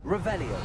Revelio.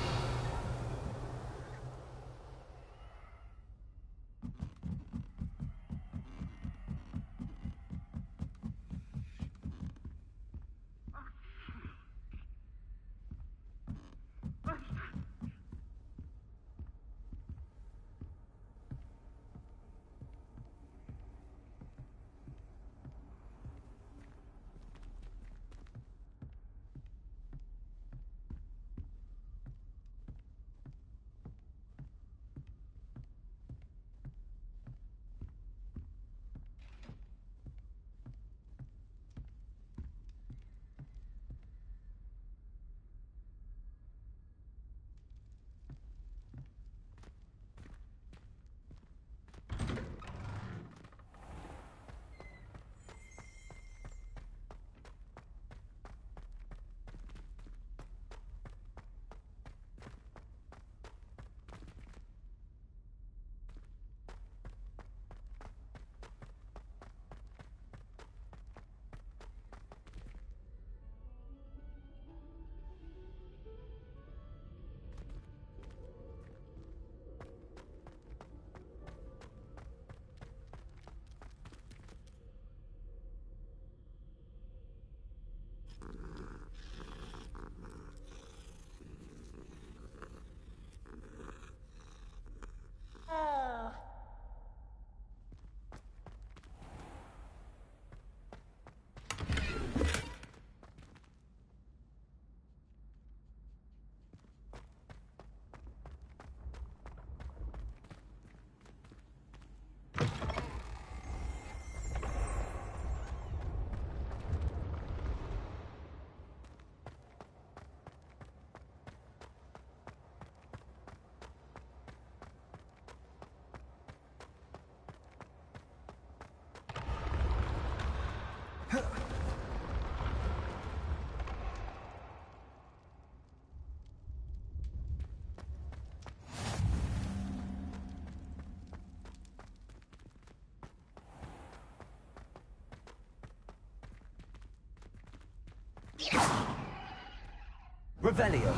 Revelio.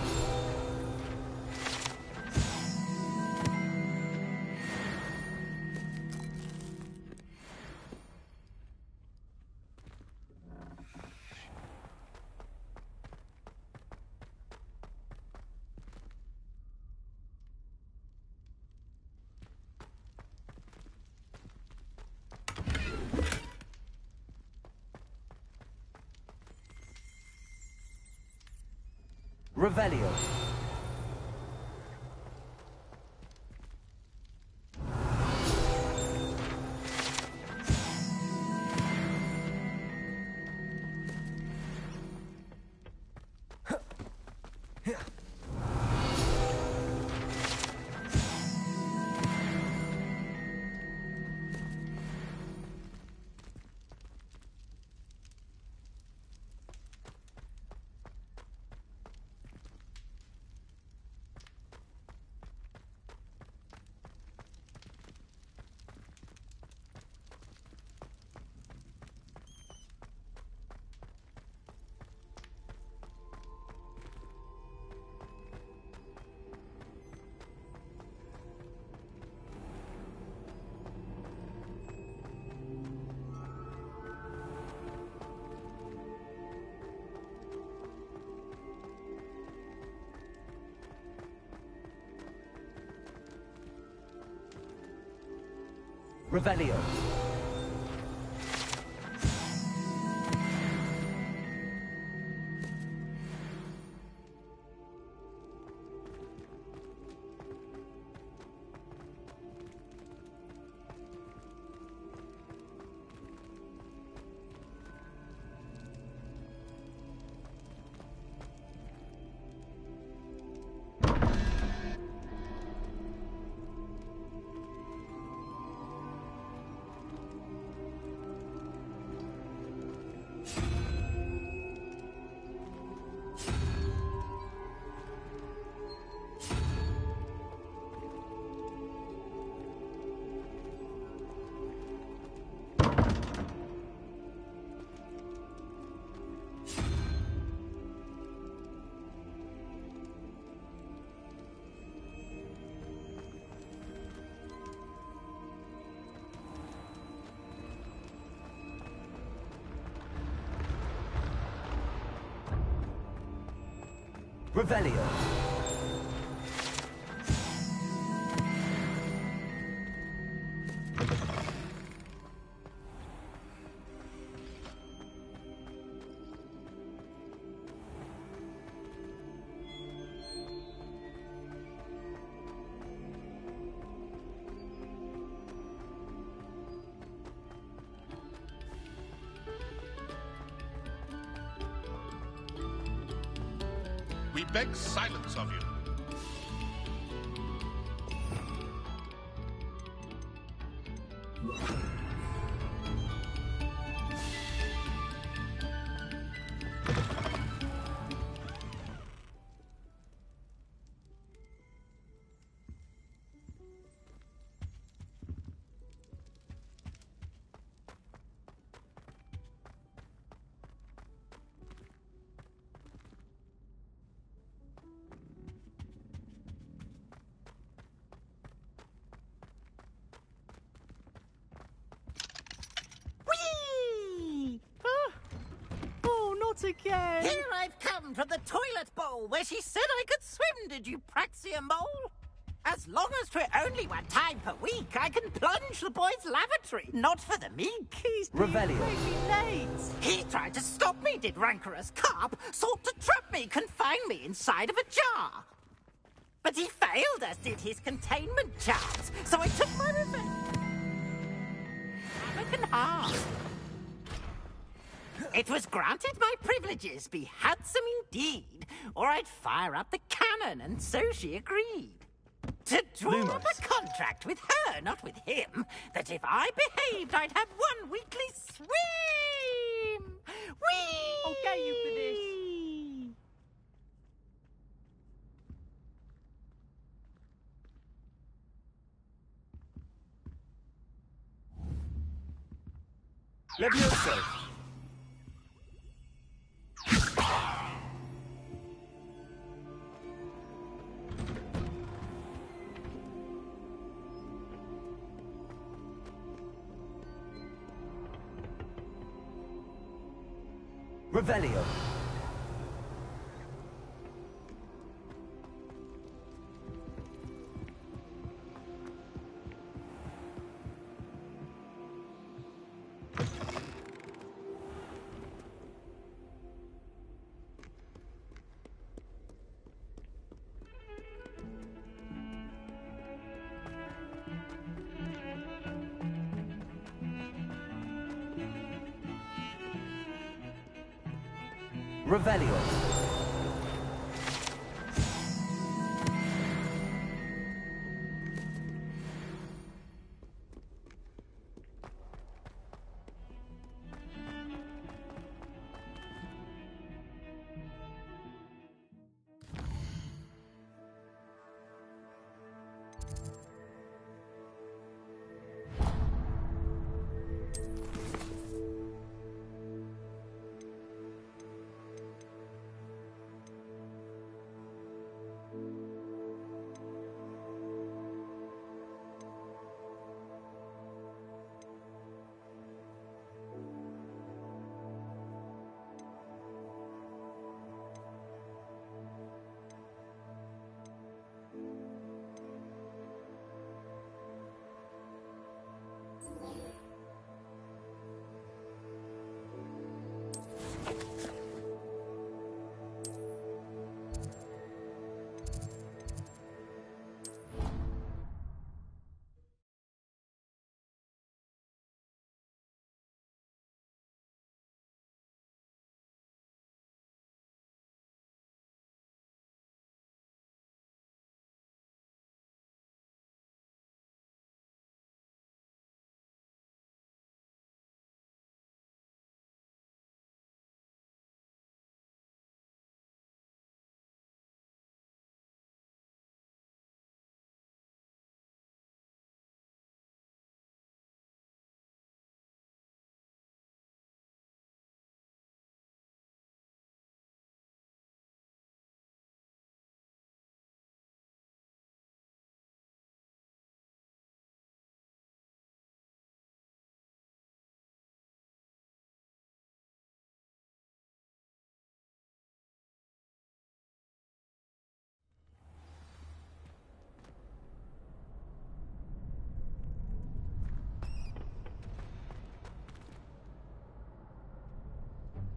Revelio. Revelio. Revelio. We beg silence of you. Again. Here I've come from the toilet bowl where she said I could swim, did you praxia mole? As long as 'twere only one time per week, I can plunge the boy's lavatory, not for the meek. He's being Revelio. really late. He tried to stop me, did rancorous carp, sought to trap me, confine me inside of a jar. But he failed, as did his containment charms, so I took my revenge. Hammock and half. It was granted my privileges be handsome indeed, or I'd fire up the cannon, and so she agreed. To draw up a contract with her, not with him, that if I behaved, I'd have one weekly swim! Whee! I'll get you for this. Levioso. Revelio. Revelio.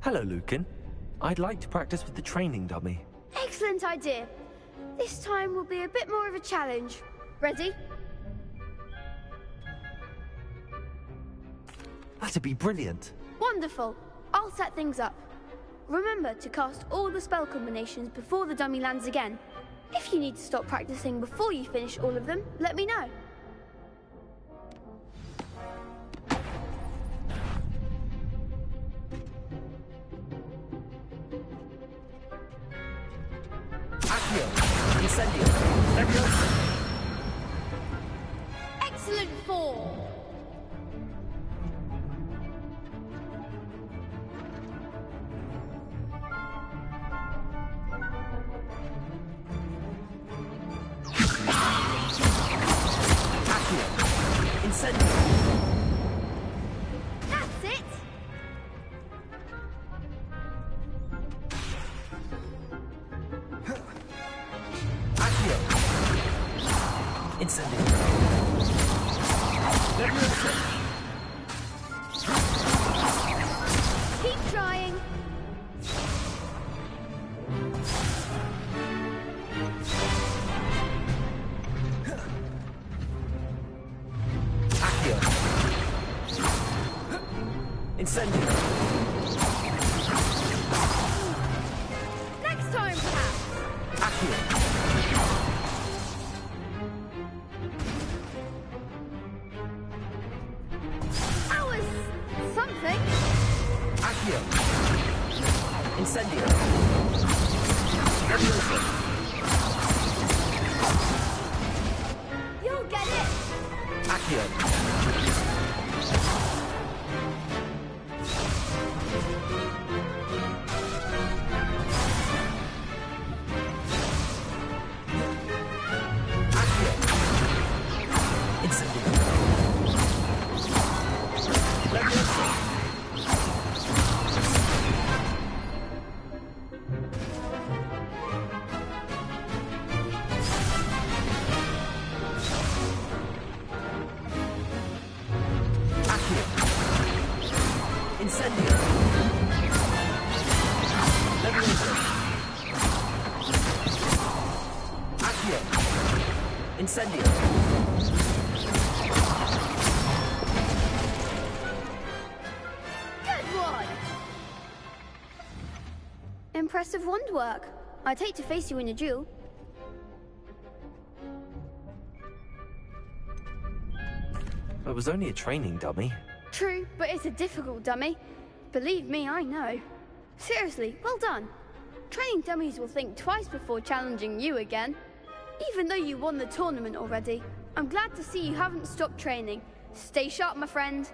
Hello, Lucan. I'd like to practice with the training dummy. Excellent idea. This time will be a bit more of a challenge. Ready? That'd be brilliant. Wonderful. I'll set things up. Remember to cast all the spell combinations before the dummy lands again. If you need to stop practicing before you finish all of them, let me know. Accio! Incendio! Leviosa! Excellent form. Incendio! That's it. Accio! Incendio! Leviosa! Keep trying. Accio! Incendio! Next time, perhaps. Accio! That was something. Accio! Incendio! Leviosa! You'll get it. Accio! Accio! Incendio! Leviosa! Accio! Incendio! Leviosa! Accio! Incendio! Good one. Impressive wand work. I'd hate to face you in a duel. It was only a training dummy. True, but it's a difficult dummy. Believe me, I know. Seriously, well done. Training dummies will think twice before challenging you again. Even though you won the tournament already, I'm glad to see you haven't stopped training. Stay sharp, my friend.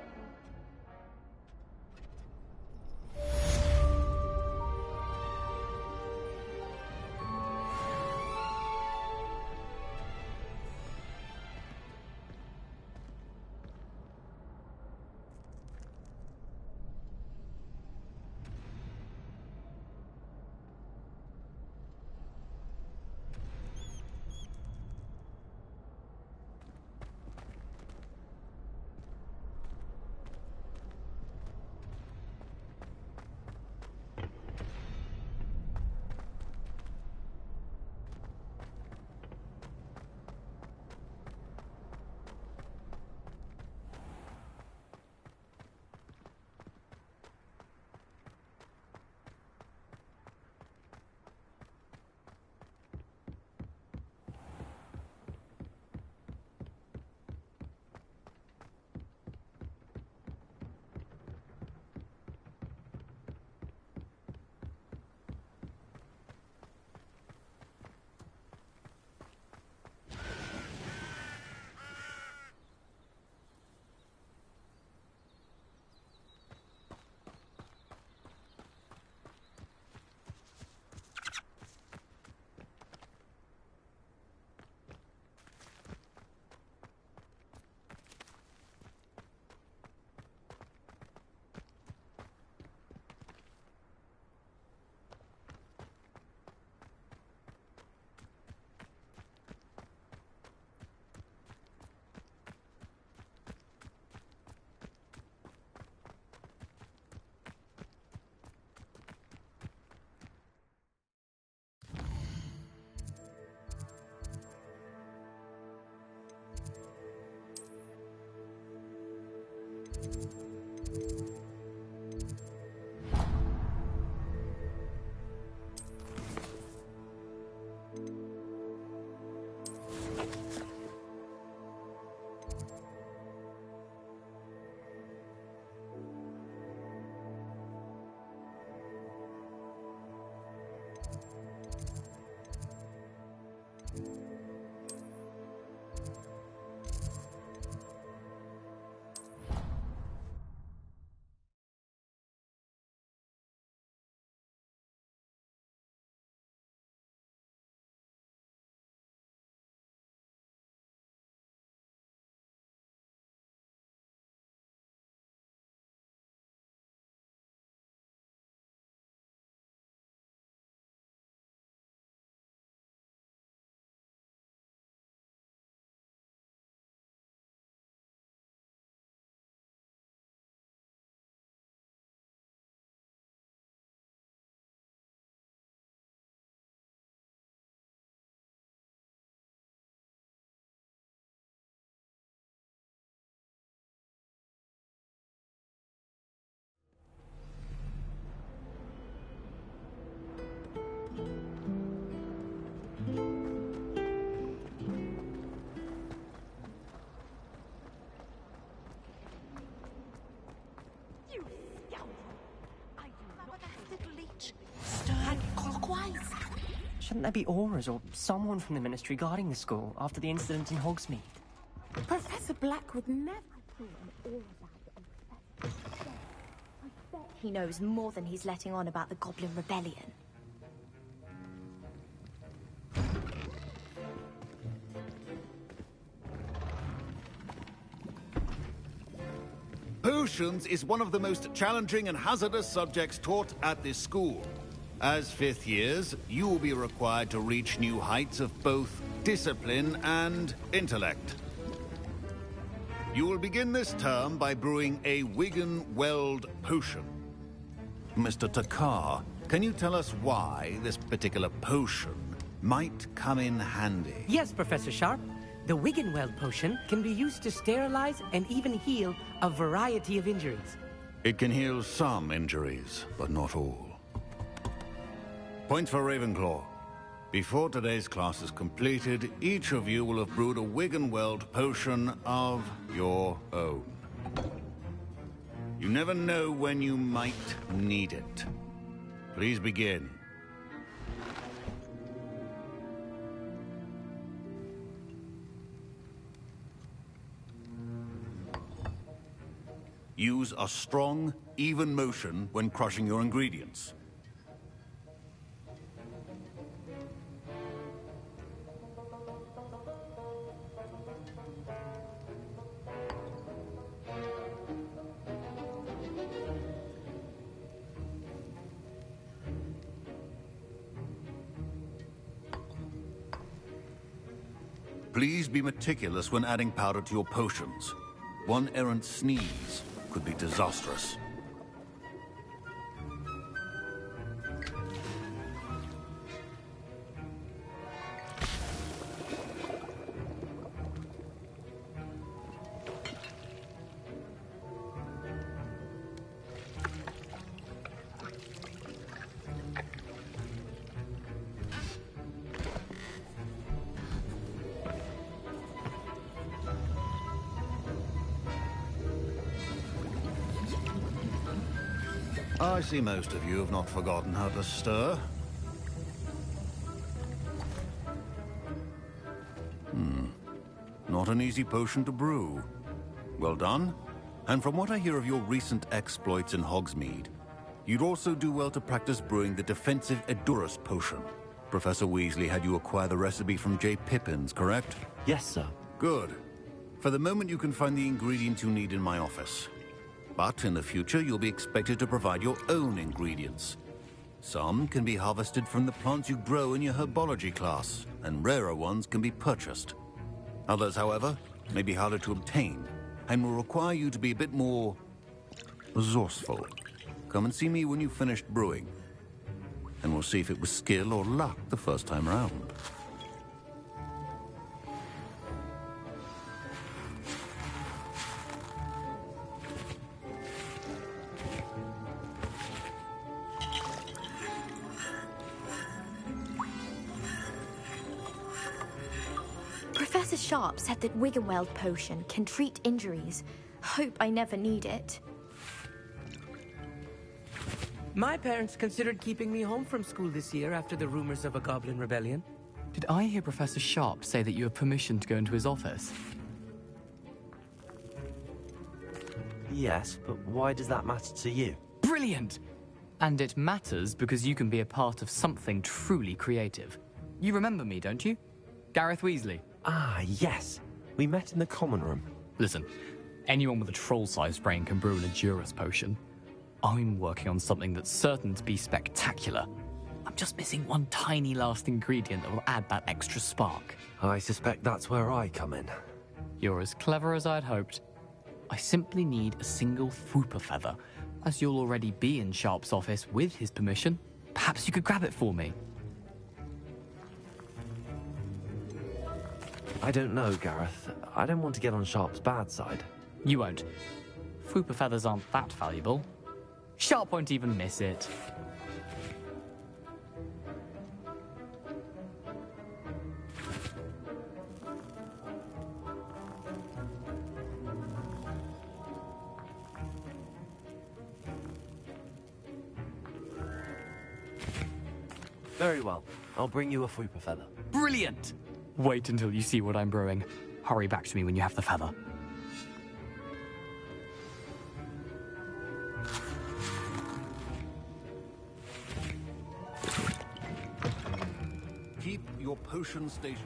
Shouldn't there be auras or someone from the Ministry guarding the school after the incident in Hogsmeade? Professor Black would never pull an aura out of Professor. I bet he knows more than he's letting on about the Goblin Rebellion. Potions is one of the most challenging and hazardous subjects taught at this school. As fifth years, you will be required to reach new heights of both discipline and intellect. You will begin this term by brewing a Wigan-Weld potion. Mr. Takar, can you tell us why this particular potion might come in handy? Yes, Professor Sharp. The Wiggenweld potion can be used to sterilize and even heal a variety of injuries. It can heal some injuries, but not all. Point for Ravenclaw. Before today's class is completed, each of you will have brewed a Wiggenweld potion of your own. You never know when you might need it. Please begin. Use a strong, even motion when crushing your ingredients. Please be meticulous when adding powder to your potions. One errant sneeze could be disastrous. I see most of you have not forgotten how to stir. Not an easy potion to brew. Well done. And from what I hear of your recent exploits in Hogsmeade, you'd also do well to practice brewing the defensive Edurus potion. Professor Weasley had you acquire the recipe from J. Pippins, correct? Yes, sir. Good. For the moment, you can find the ingredients you need in my office. But in the future, you'll be expected to provide your own ingredients. Some can be harvested from the plants you grow in your herbology class, and rarer ones can be purchased. Others, however, may be harder to obtain, and will require you to be a bit more resourceful. Come and see me when you've finished brewing, and we'll see if it was skill or luck the first time round. Professor Sharp said that Wiggenweld potion can treat injuries. Hope I never need it. My parents considered keeping me home from school this year after the rumors of a Goblin Rebellion. Did I hear Professor Sharp say that you have permission to go into his office? Yes, but why does that matter to you? Brilliant! And it matters because you can be a part of something truly creative. You remember me, don't you? Gareth Weasley. Ah, yes. We met in the common room. Listen, anyone with a troll-sized brain can brew an Edurus potion. I'm working on something that's certain to be spectacular. I'm just missing one tiny last ingredient that will add that extra spark. I suspect that's where I come in. You're as clever as I'd hoped. I simply need a single Fwooper feather. As you'll already be in Sharp's office with his permission, perhaps you could grab it for me. I don't know, Gareth. I don't want to get on Sharp's bad side. You won't. Fwooper feathers aren't that valuable. Sharp won't even miss it. Very well. I'll bring you a fupa feather. Brilliant! Wait until you see what I'm brewing. Hurry back to me when you have the feather. Keep your potion station.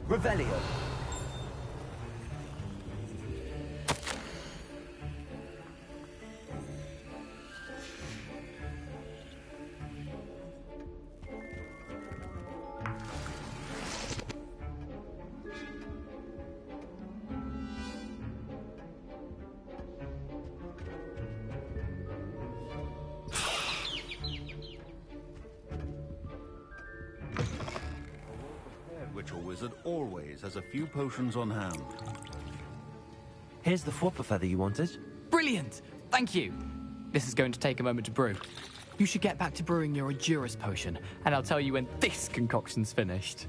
Revelio. Which a wizard always has a few potions on hand. Here's the fupa feather you wanted. Brilliant! Thank you. This is going to take a moment to brew. You should get back to brewing your Adurus potion, and I'll tell you when this concoction's finished.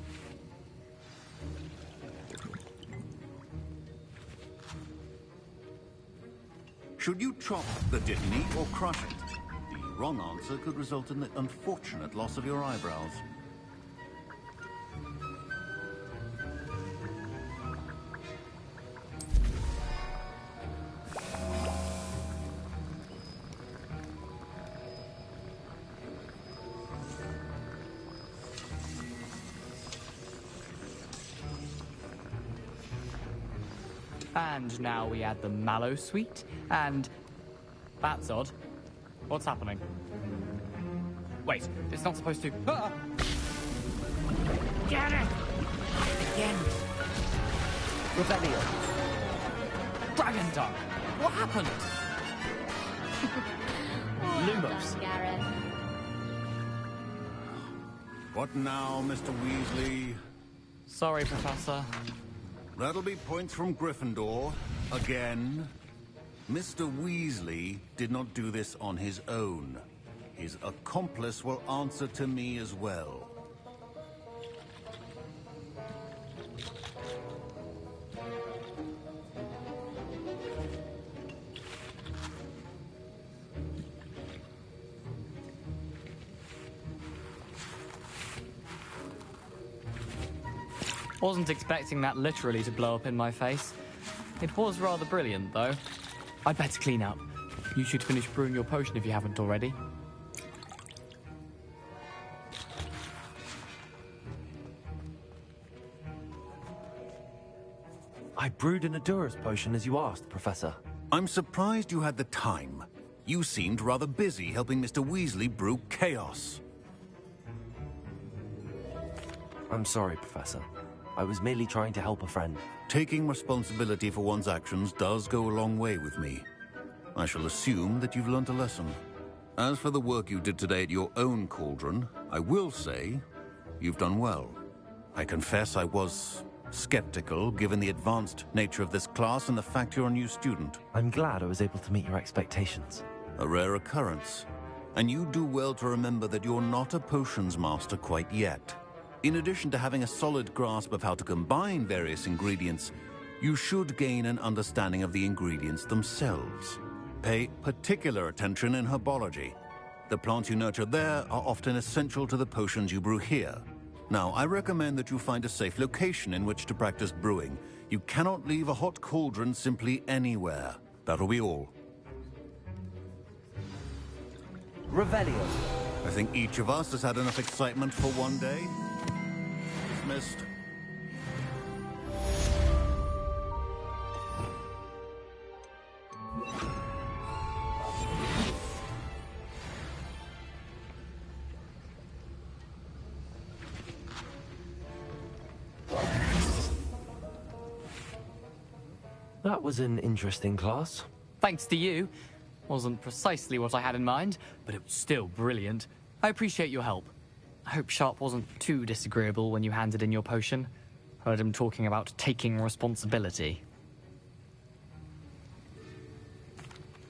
Should you chop the Dittany or crush it? The wrong answer could result in the unfortunate loss of your eyebrows. And now we add the mallow sweet, and... That's odd. What's happening? Wait, it's not supposed to... Ah! Get it! Again. Revelio. Dragon Tongue! What happened? Lumos. Gareth. What now, Mr. Weasley? Sorry, Professor. That'll be points from Gryffindor. Again. Mr. Weasley did not do this on his own. His accomplice will answer to me as well. Wasn't expecting that literally to blow up in my face. It was rather brilliant, though. I'd better clean up. You should finish brewing your potion if you haven't already. I brewed an Adurus potion as you asked, Professor. I'm surprised you had the time. You seemed rather busy helping Mr. Weasley brew chaos. I'm sorry, Professor. I was merely trying to help a friend. Taking responsibility for one's actions does go a long way with me. I shall assume that you've learnt a lesson. As for the work you did today at your own cauldron, I will say you've done well. I confess I was skeptical, given the advanced nature of this class and the fact you're a new student. I'm glad I was able to meet your expectations. A rare occurrence. And you do well to remember that you're not a potions master quite yet. In addition to having a solid grasp of how to combine various ingredients, you should gain an understanding of the ingredients themselves. Pay particular attention in herbology. The plants you nurture there are often essential to the potions you brew here. Now, I recommend that you find a safe location in which to practice brewing. You cannot leave a hot cauldron simply anywhere. That'll be all. Revelio. I think each of us has had enough excitement for one day. Dismissed. That was an interesting class. Thanks to you. Wasn't precisely what I had in mind, but it was still brilliant. I appreciate your help. I hope Sharp wasn't too disagreeable when you handed in your potion. Heard him talking about taking responsibility.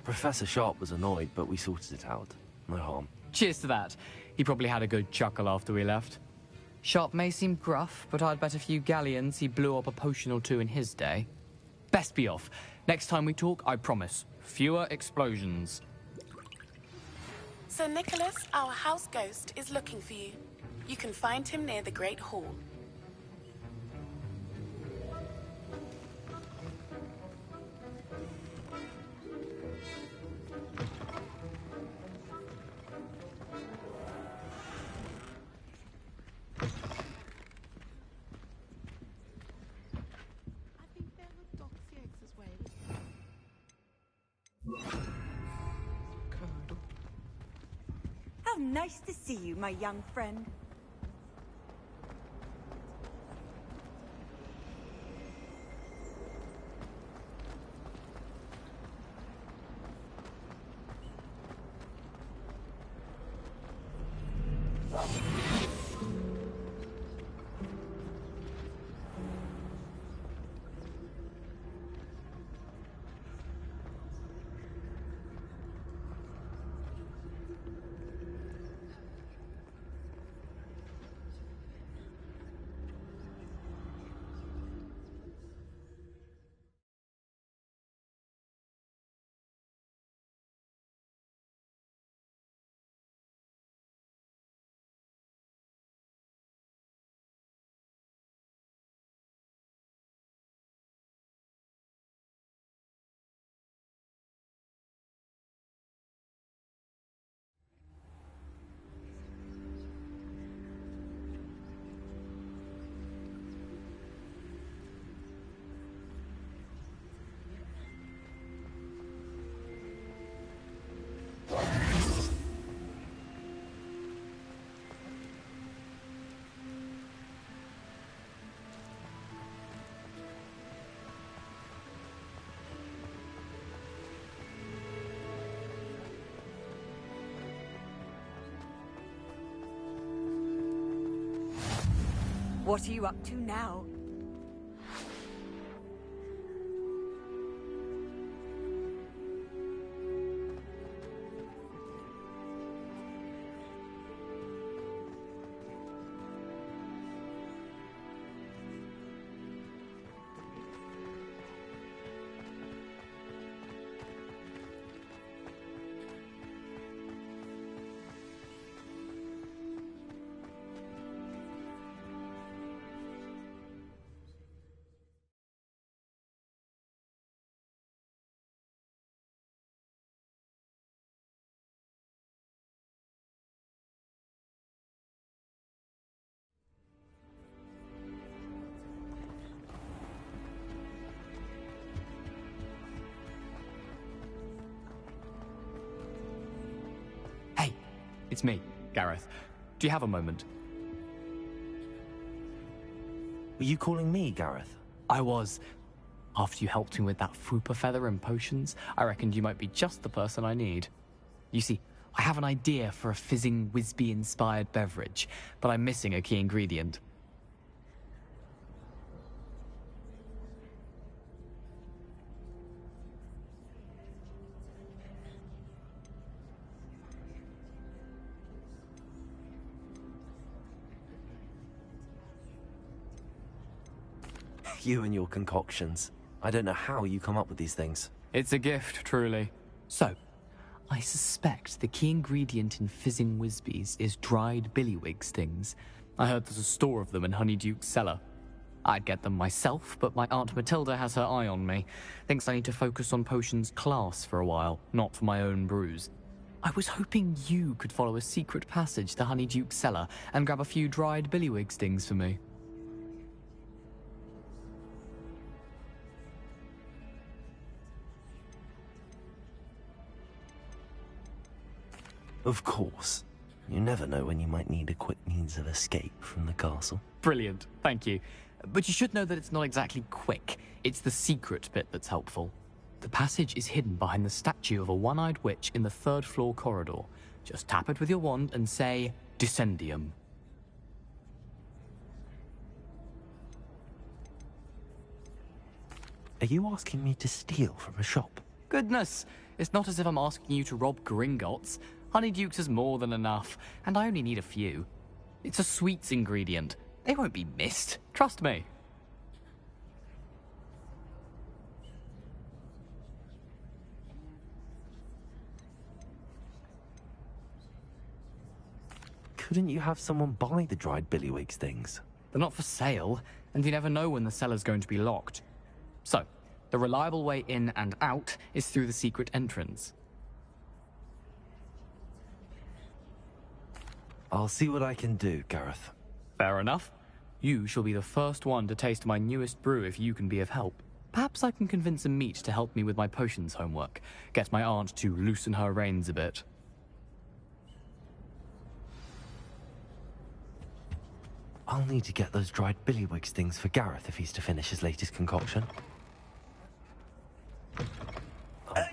Professor Sharp was annoyed, but we sorted it out. No harm. Cheers to that. He probably had a good chuckle after we left. Sharp may seem gruff, but I'd bet a few galleons he blew up a potion or two in his day. best be off. Next time we talk, I promise, fewer explosions. Sir Nicholas, our house ghost, is looking for you. You can find him near the Great Hall. How nice to see you, my young friend. What are you up to now? It's me, Gareth. Do you have a moment? Were you calling me, Gareth? I was. After you helped me with that Fupa feather and potions, I reckoned you might be just the person I need. You see, I have an idea for a fizzing Whizbee-inspired beverage, but I'm missing a key ingredient. You and your concoctions. I don't know how you come up with these things. It's a gift, truly. So, I suspect the key ingredient in fizzing Whizbees is dried billywig stings. I heard there's a store of them in Honeyduke's cellar. I'd get them myself, but my Aunt Matilda has her eye on me. Thinks I need to focus on potions class for a while, not for my own brews. I was hoping you could follow a secret passage to Honeyduke's cellar and grab a few dried billywig stings for me. Of course. You never know when you might need a quick means of escape from the castle. Brilliant, thank you. But you should know that it's not exactly quick. It's the secret bit that's helpful. The passage is hidden behind the statue of a one-eyed witch in the third-floor corridor. Just tap it with your wand and say, Descendium. Are you asking me to steal from a shop? Goodness, it's not as if I'm asking you to rob Gringotts. Honeyduke's has more than enough, and I only need a few. It's a sweets ingredient. They won't be missed. Trust me. Couldn't you have someone buy the dried billywig's things? They're not for sale, and you never know when the cellar's going to be locked. So, the reliable way in and out is through the secret entrance. I'll see what I can do, Gareth. Fair enough. You shall be the first one to taste my newest brew if you can be of help. Perhaps I can convince a meat to help me with my potions homework. Get my aunt to loosen her reins a bit. I'll need to get those dried billywig's things for Gareth if he's to finish his latest concoction.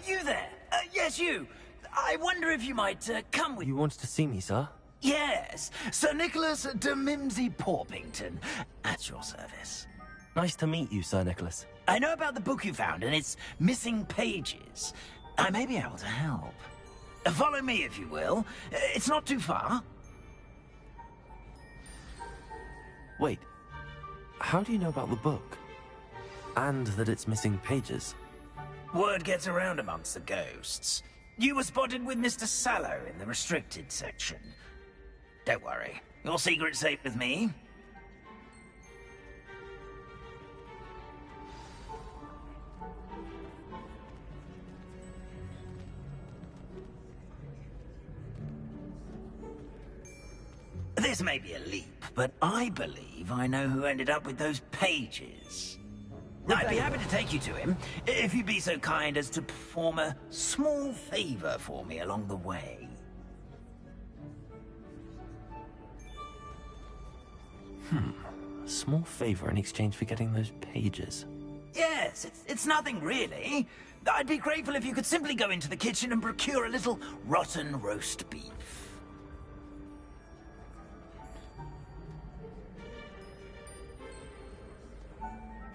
You there? Yes, you. I wonder if you might come with... You wanted to see me, sir? Yes, Sir Nicholas de Mimsy Porpington, at your service. Nice to meet you, Sir Nicholas. I know about the book you found and its missing pages. I may be able to help. Follow me, if you will. It's not too far. Wait, how do you know about the book? And that it's missing pages? Word gets around amongst the ghosts. You were spotted with Mr. Sallow in the restricted section. Don't worry, your secret's safe with me. This may be a leap, but I believe I know who ended up with those pages. I'd be happy to take you to him, if you'd be so kind as to perform a small favor for me along the way. A small favor in exchange for getting those pages. Yes, it's nothing really. I'd be grateful if you could simply go into the kitchen and procure a little rotten roast beef.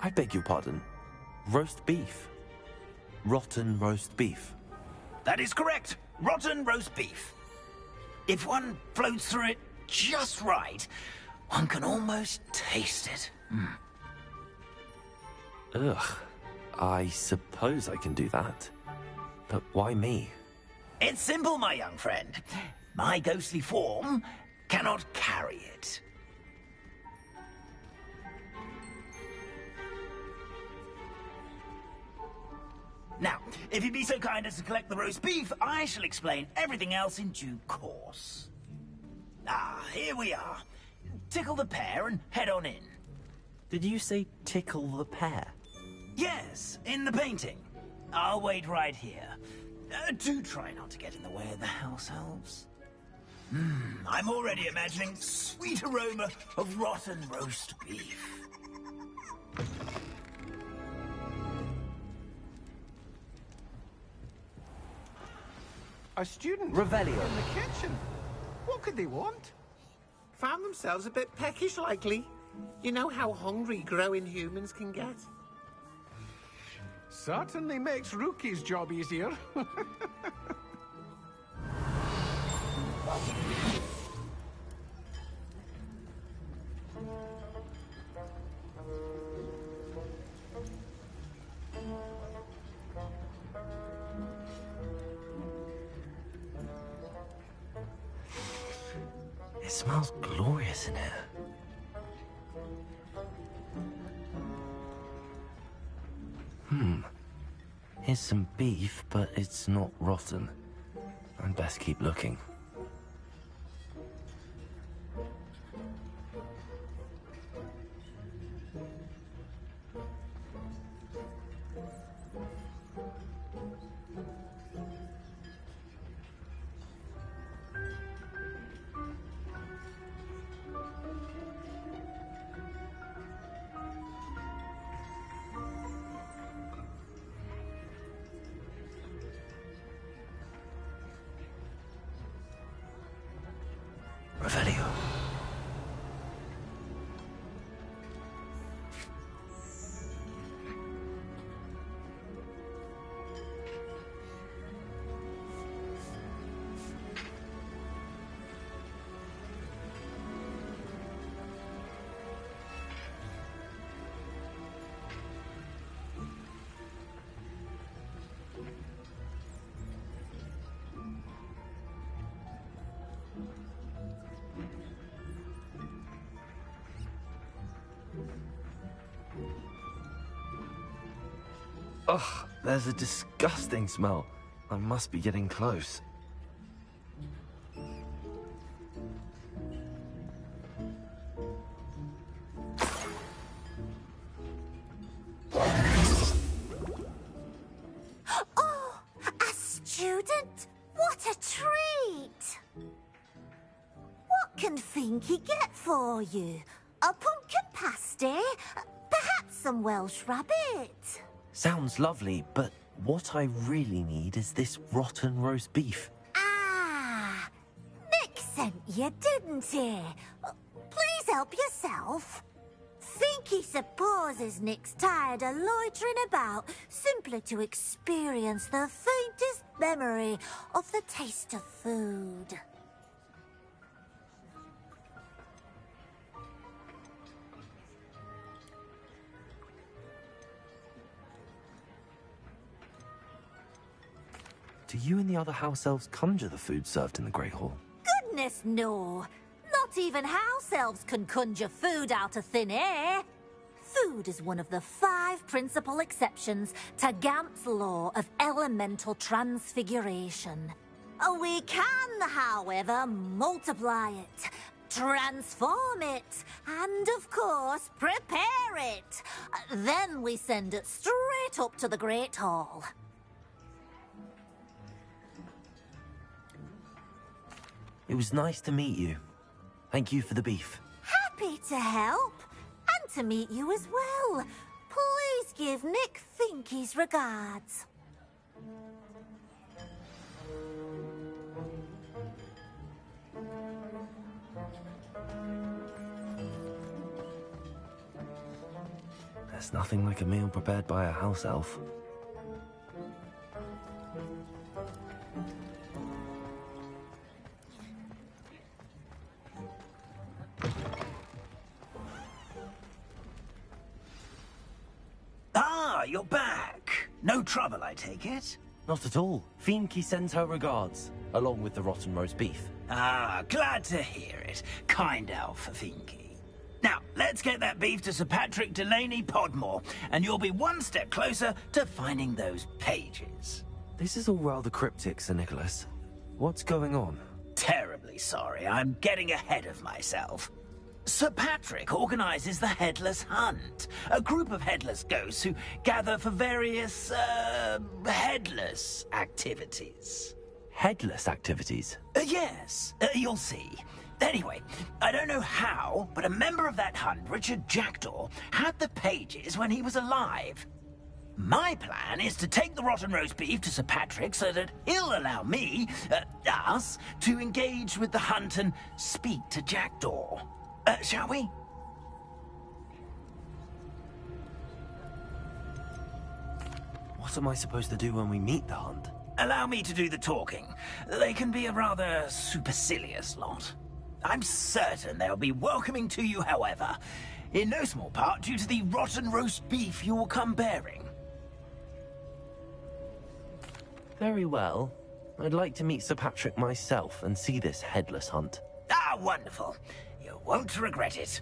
I beg your pardon. Roast beef. Rotten roast beef. That is correct. Rotten roast beef. If one floats through it just right, one can almost taste it. Ugh. I suppose I can do that. But why me? It's simple, my young friend. My ghostly form cannot carry it. Now, if you'd be so kind as to collect the roast beef, I shall explain everything else in due course. Ah, here we are. Tickle the pear and head on in. Did you say tickle the pear? Yes, in the painting. I'll wait right here. Do try not to get in the way of the house elves. I'm already imagining sweet aroma of rotten roast beef. A student Revelio. in the kitchen. What could they want? Found themselves a bit peckish, likely. You know how hungry growing humans can get. Certainly makes Rookie's job easier. It smells glorious in here. Here's some beef, but it's not rotten. I'd best keep looking. Revelio. Ugh, there's a disgusting smell. I must be getting close. Oh, a student? What a treat! What can Finky get for you? A pumpkin pasty? Perhaps some Welsh rabbit? Sounds lovely, but what I really need is this rotten roast beef. Ah, Nick sent you, didn't he? Please help yourself. Finky supposes Nick's tired of loitering about simply to experience the faintest memory of the taste of food. Do you and the other house elves conjure the food served in the Great Hall? Goodness, no. Not even house elves can conjure food out of thin air. Food is one of the 5 principal exceptions to Gamp's law of elemental transfiguration. We can, however, multiply it, transform it, and, of course, prepare it. Then we send it straight up to the Great Hall. It was nice to meet you. Thank you for the beef. Happy to help, and to meet you as well. Please give Nick Finky's regards. There's nothing like a meal prepared by a house elf. Ah, you're back. No trouble, I take it? Not at all. Finky sends her regards, along with the rotten roast beef. Ah, glad to hear it. Kind elf, Finky. Now, let's get that beef to Sir Patrick Delaney Podmore, and you'll be one step closer to finding those pages. This is all rather cryptic, Sir Nicholas. What's going on? Terribly sorry, I'm getting ahead of myself. Sir Patrick organizes the Headless Hunt, a group of headless ghosts who gather for various, headless activities. Headless activities? Yes, you'll see. Anyway, I don't know how, but a member of that hunt, Richard Jackdaw, had the pages when he was alive. My plan is to take the rotten roast beef to Sir Patrick so that he'll allow me, us, to engage with the hunt and speak to Jackdaw. Shall we? What am I supposed to do when we meet the hunt? Allow me to do the talking. They can be a rather supercilious lot. I'm certain they'll be welcoming to you, however, in no small part due to the rotten roast beef you will come bearing. Very well. I'd like to meet Sir Patrick myself and see this headless hunt. Ah, wonderful. You won't regret it.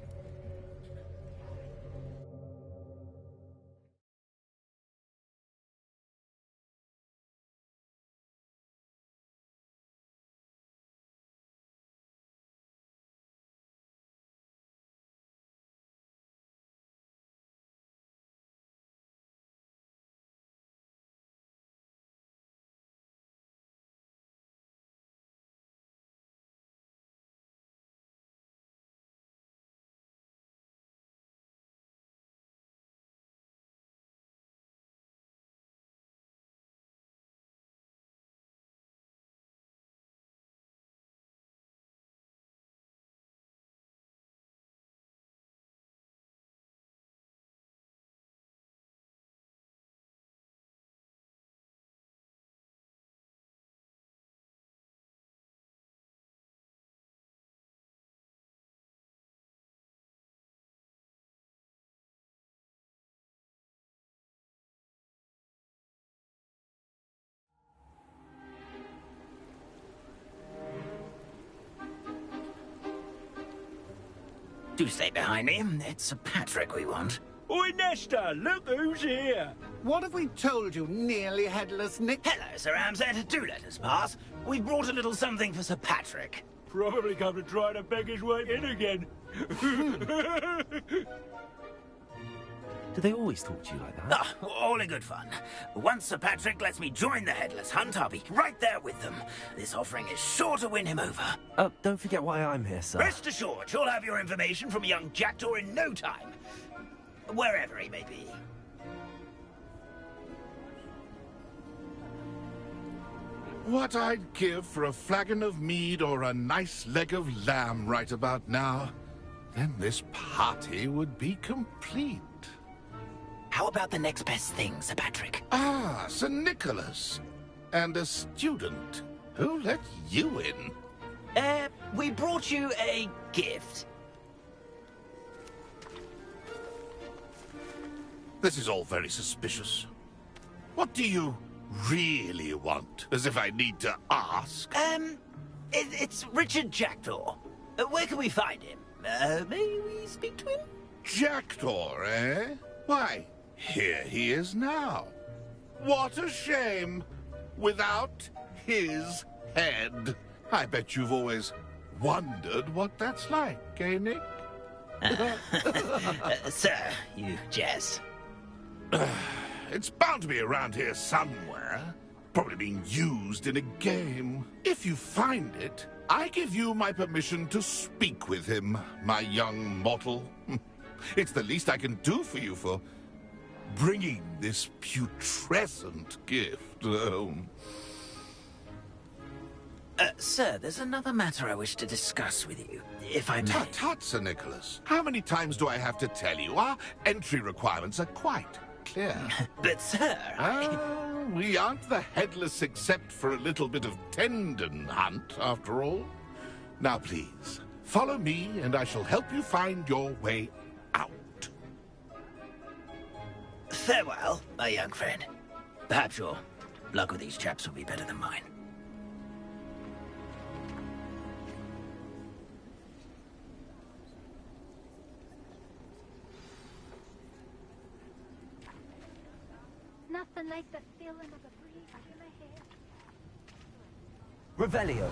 Do stay behind me. It's Sir Patrick we want. Oi, Nesta, look who's here. What have we told you, nearly headless Nick? Hello, Sir Ramsed. Do let us pass. We brought a little something for Sir Patrick. Probably come to try to beg his way in again. Do they always talk to you like that? Ah, all in good fun. Once Sir Patrick lets me join the Headless Hunt, I'll be right there with them. This offering is sure to win him over. Don't forget why I'm here, sir. Rest assured, you'll have your information from a young Jackdaw in no time. Wherever he may be. What I'd give for a flagon of mead or a nice leg of lamb right about now. Then this party would be complete. How about the next best thing, Sir Patrick? Ah, Sir Nicholas. And a student. Who let you in? We brought you a gift. This is all very suspicious. What do you really want? As if I need to ask. It's Richard Jackdaw. Where can we find him? May we speak to him? Jackdaw, eh? Why, here he is now. What a shame. Without his head. I bet you've always wondered what that's like, eh, Nick? Sir, you jest. It's bound to be around here somewhere. Probably being used in a game. If you find it, I give you my permission to speak with him, my young mortal. It's the least I can do for you for bringing this putrescent gift home. Sir, there's another matter I wish to discuss with you, if I may. Tut, tut, Sir Nicholas. How many times do I have to tell you? Our entry requirements are quite clear. But, sir, we aren't the Headless except for a little bit of tendon hunt, after all. Now, please, follow me, and I shall help you find your way out. Farewell, my young friend. Perhaps your luck with these chaps will be better than mine. Nothing like the feeling of a breeze in my hair. Revelio.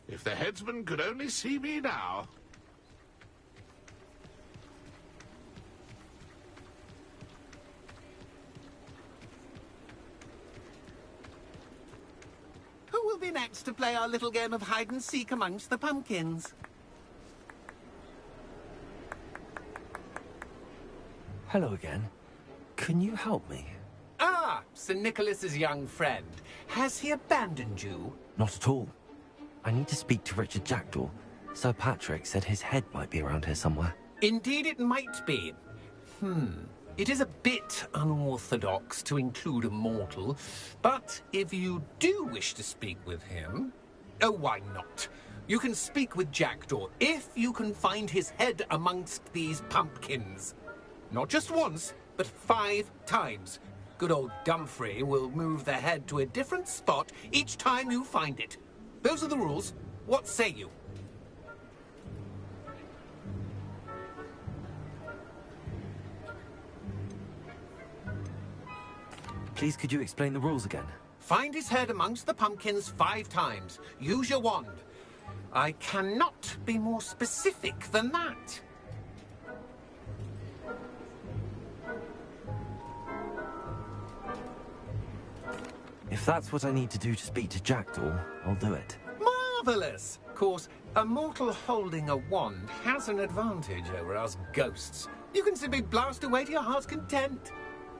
If the headsman could only see me now. Who will be next to play our little game of hide-and-seek amongst the pumpkins? Hello again. Can you help me? Ah, Sir Nicholas's young friend. Has he abandoned you? Not at all. I need to speak to Richard Jackdaw. Sir Patrick said his head might be around here somewhere. Indeed it might be. It is a bit unorthodox to include a mortal, but if you do wish to speak with him... Oh, why not? You can speak with Jackdaw if you can find his head amongst these pumpkins. Not just once, but 5 times. Good old Dumfrey will move the head to a different spot each time you find it. Those are the rules. What say you? Please, could you explain the rules again? Find his head amongst the pumpkins 5 times. Use your wand. I cannot be more specific than that. If that's what I need to do to speak to Jackdaw, I'll do it. Marvellous! Of course, a mortal holding a wand has an advantage over us ghosts. You can simply blast away to your heart's content.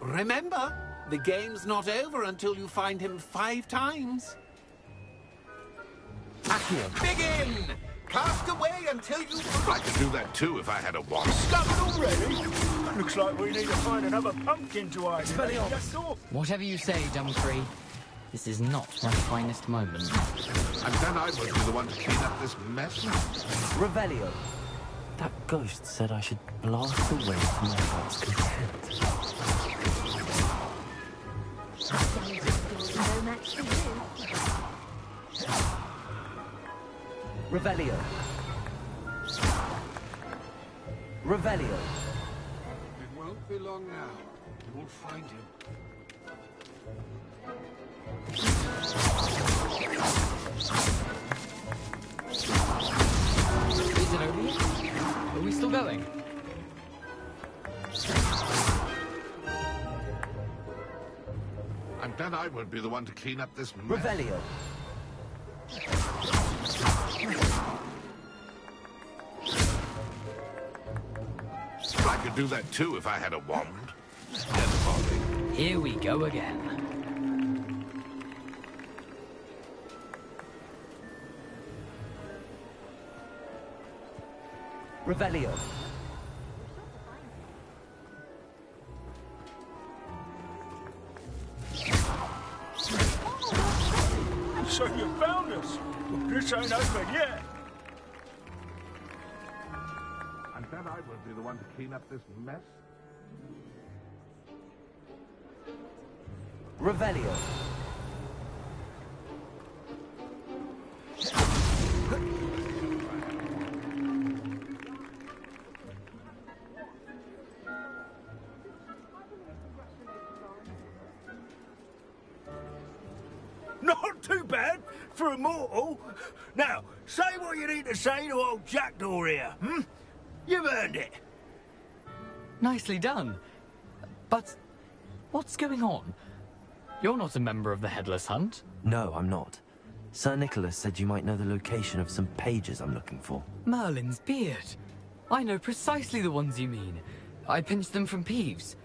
Remember, the game's not over until you find him 5 times. Accio. Begin! Cast away until you... I could do that too if I had a wand. Done already? Looks like we need to find another pumpkin to hide. Whatever you say, Dumfrey. This is not my finest moment. I'm glad I wasn't the one to clean up this mess. Revelio. That ghost said I should blast away to my heart's content. No match for you. Revelio. Revelio. It won't be long now. You will find him. Is it over yet? Are we still going? I'm glad I won't be the one to clean up this mess. Revelio. I could do that too if I had a wand. Dead body. Here we go again. Revelio. So you found us. Well, this ain't over yet. I'm glad I won't be the one to clean up this mess. Revelio. Not too bad for a mortal. Now, say what you need to say to old Jackdaw here, hmm? You've earned it. Nicely done. But what's going on? You're not a member of the Headless Hunt. No, I'm not. Sir Nicholas said you might know the location of some pages I'm looking for. Merlin's beard. I know precisely the ones you mean. I pinched them from Peeves.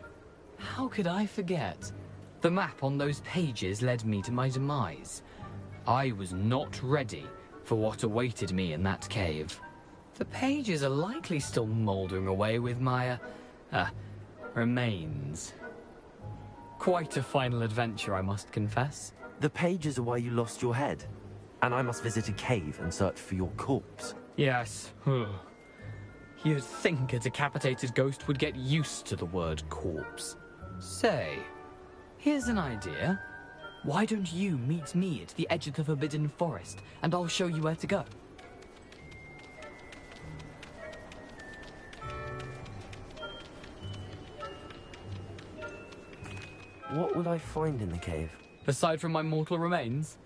How could I forget? The map on those pages led me to my demise. I was not ready for what awaited me in that cave. The pages are likely still mouldering away with my, remains. Quite a final adventure, I must confess. The pages are why you lost your head, and I must visit a cave and search for your corpse. Yes. You'd think a decapitated ghost would get used to the word corpse. Say, here's an idea. Why don't you meet me at the edge of the Forbidden Forest, and I'll show you where to go? What will I find in the cave? Aside from my mortal remains?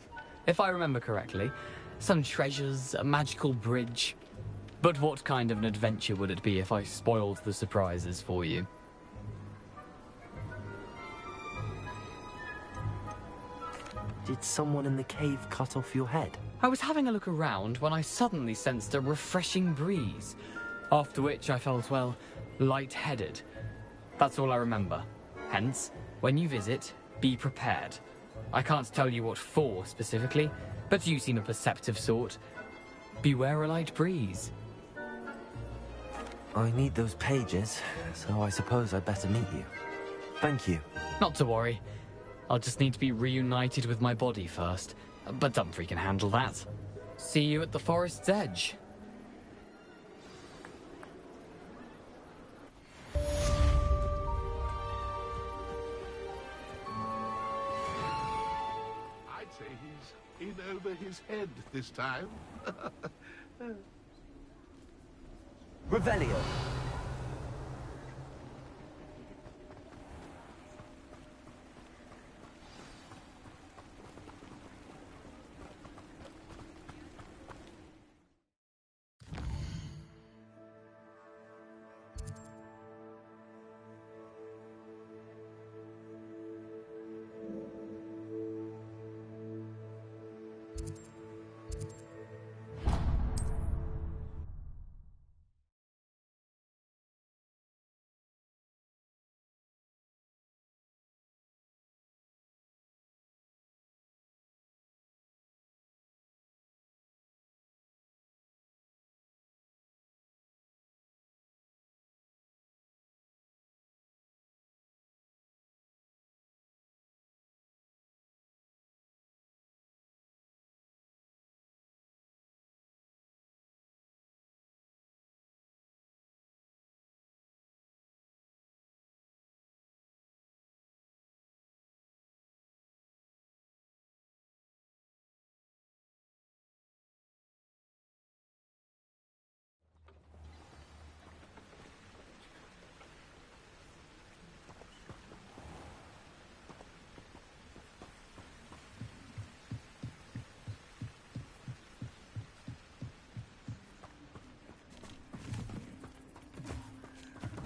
If I remember correctly, some treasures, a magical bridge. But what kind of an adventure would it be if I spoiled the surprises for you? Did someone in the cave cut off your head? I was having a look around when I suddenly sensed a refreshing breeze, after which I felt, well, lightheaded. That's all I remember. Hence, when you visit, be prepared. I can't tell you what for specifically, but you seem a perceptive sort. Beware a light breeze. I need those pages, so I suppose I'd better meet you. Thank you. Not to worry. I'll just need to be reunited with my body first, but Dumfries can handle that. See you at the forest's edge. I'd say he's in over his head this time. Revelio.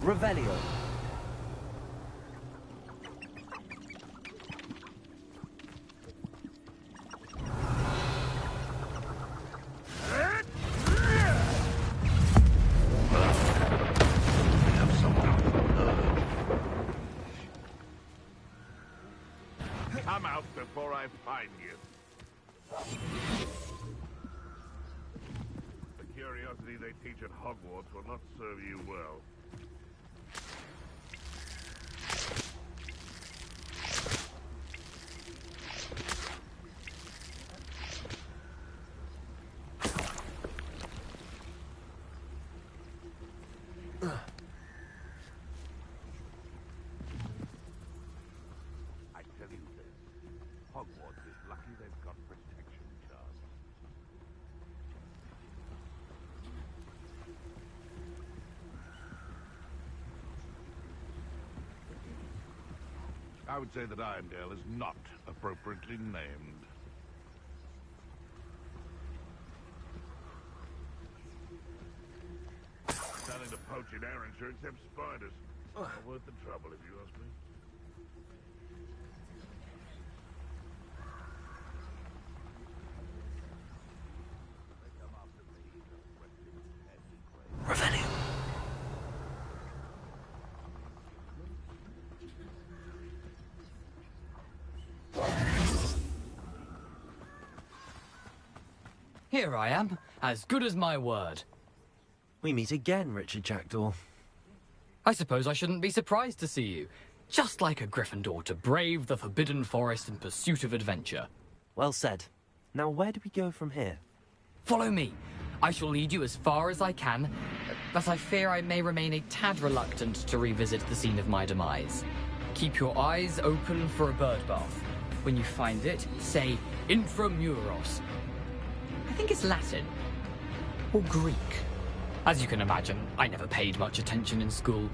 Revelio. Come out before I find you. The curiosity they teach at Hogwarts will not serve you well. I tell you this, Hogwarts is lucky they've got protection charms. I would say that Irondale is not appropriately named. Nothing to poach in Arrynshire except spiders. Not worth the trouble, if you ask me. Revelio. Here I am, as good as my word. We meet again, Richard Jackdaw. I suppose I shouldn't be surprised to see you. Just like a Gryffindor to brave the Forbidden Forest in pursuit of adventure. Well said. Now where do we go from here? Follow me. I shall lead you as far as I can, but I fear I may remain a tad reluctant to revisit the scene of my demise. Keep your eyes open for a bird bath. When you find it, say Intramuros. I think it's Latin. Or Greek. As you can imagine, I never paid much attention in school.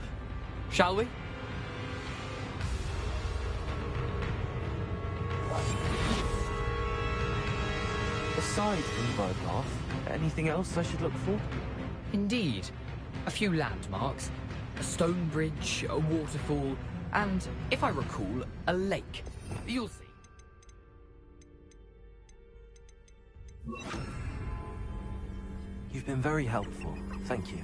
Shall we? Aside from bird bath, anything else I should look for? Indeed. A few landmarks, a stone bridge, a waterfall, and, if I recall, a lake. You'll see. You've been very helpful. Thank you.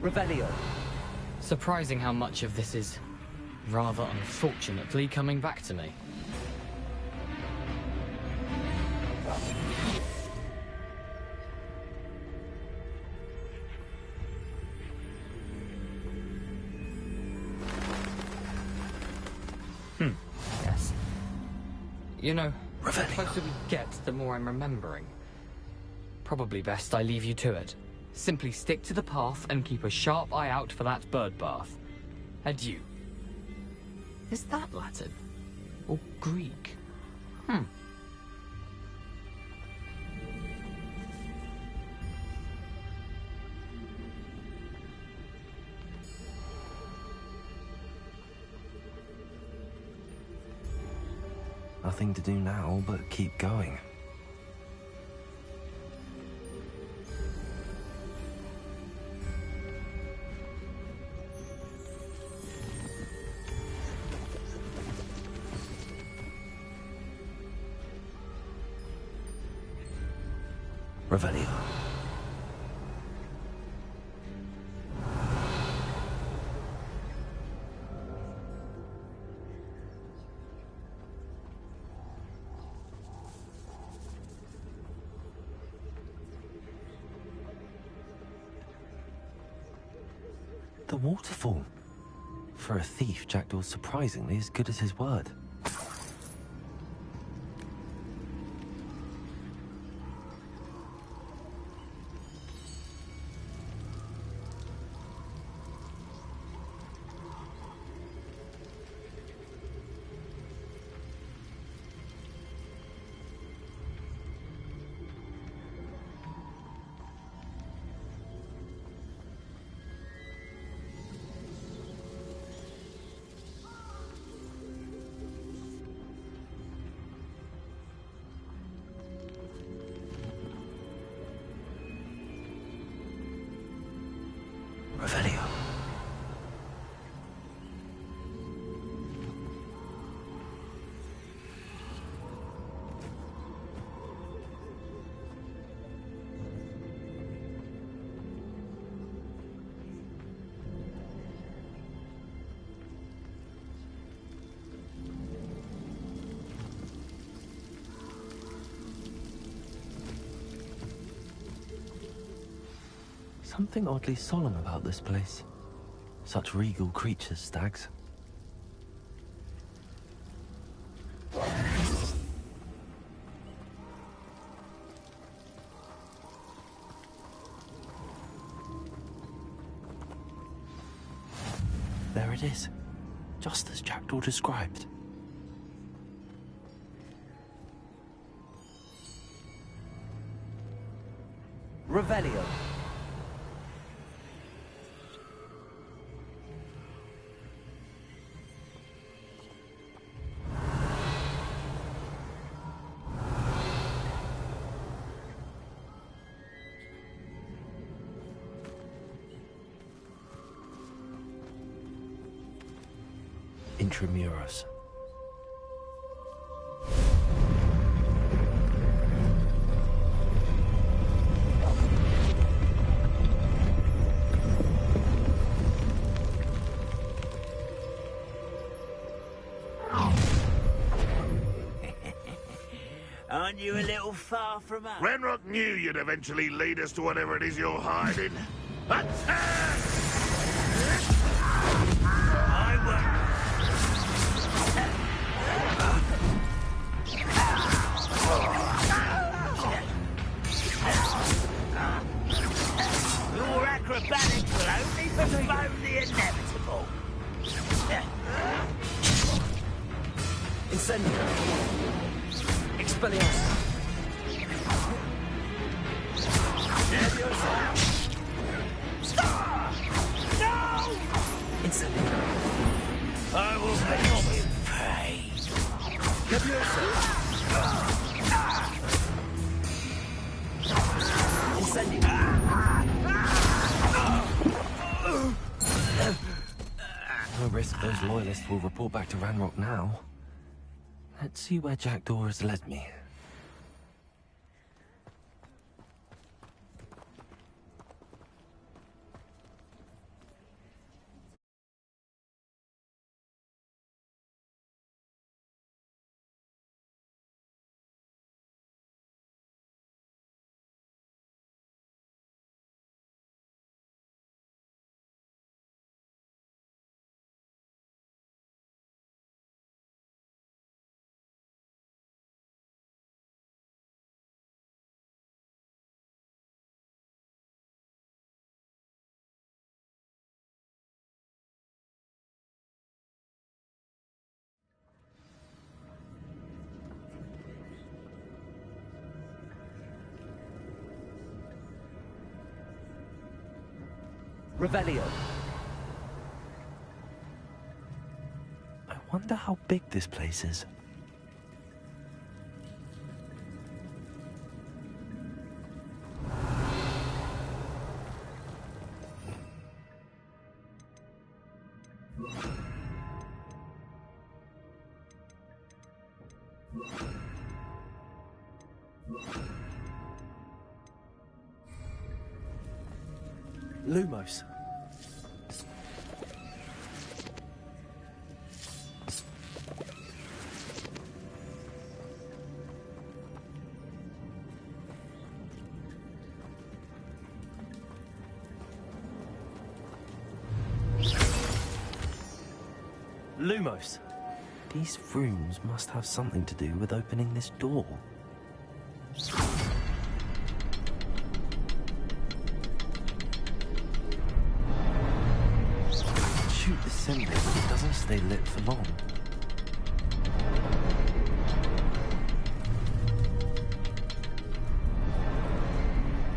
Revelio. Surprising how much of this is, rather unfortunately, coming back to me. Yes. You know, the closer we get, the more I'm remembering. Probably best I leave you to it. Simply stick to the path and keep a sharp eye out for that bird bath. Adieu. Is that Latin? Or Greek? Nothing to do now but keep going. Revelio. The waterfall. For a thief, Jackdaw's surprisingly as good as his word. Something oddly solemn about this place. Such regal creatures, stags. There it is, just as Jackdaw described. Revelio. Intramuros. Aren't you a little far from us? Ranrock knew you'd eventually lead us to whatever it is you're hiding. Attack! Your acrobatics will only postpone the inevitable. Incendio. Expelliarmus. No! Incendio. I will make you pay. No risk those loyalists will report back to Ranrock now. Let's see where Jackdaw has led me. Revelio. I wonder how big this place is. Lumos. Lumos. These rooms must have something to do with opening this door. Shoot the symbol, but it doesn't stay lit for long.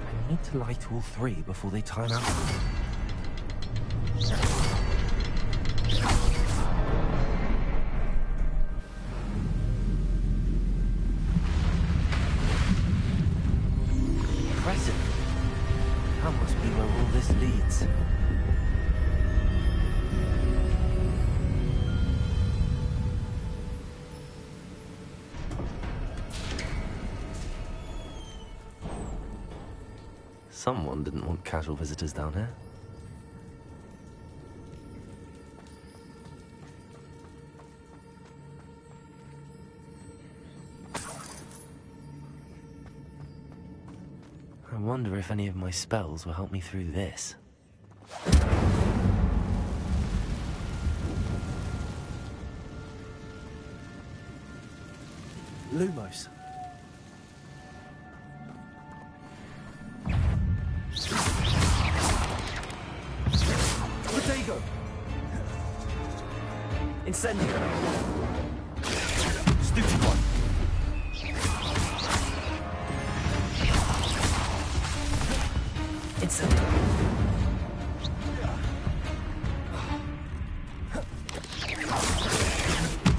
I need to light all three before they time out. Impressive. That must be where all this leads. Someone didn't want casual visitors down here. I wonder if any of my spells will help me through this. Lumos. Protego! Incendio! Stupid one! Incendio!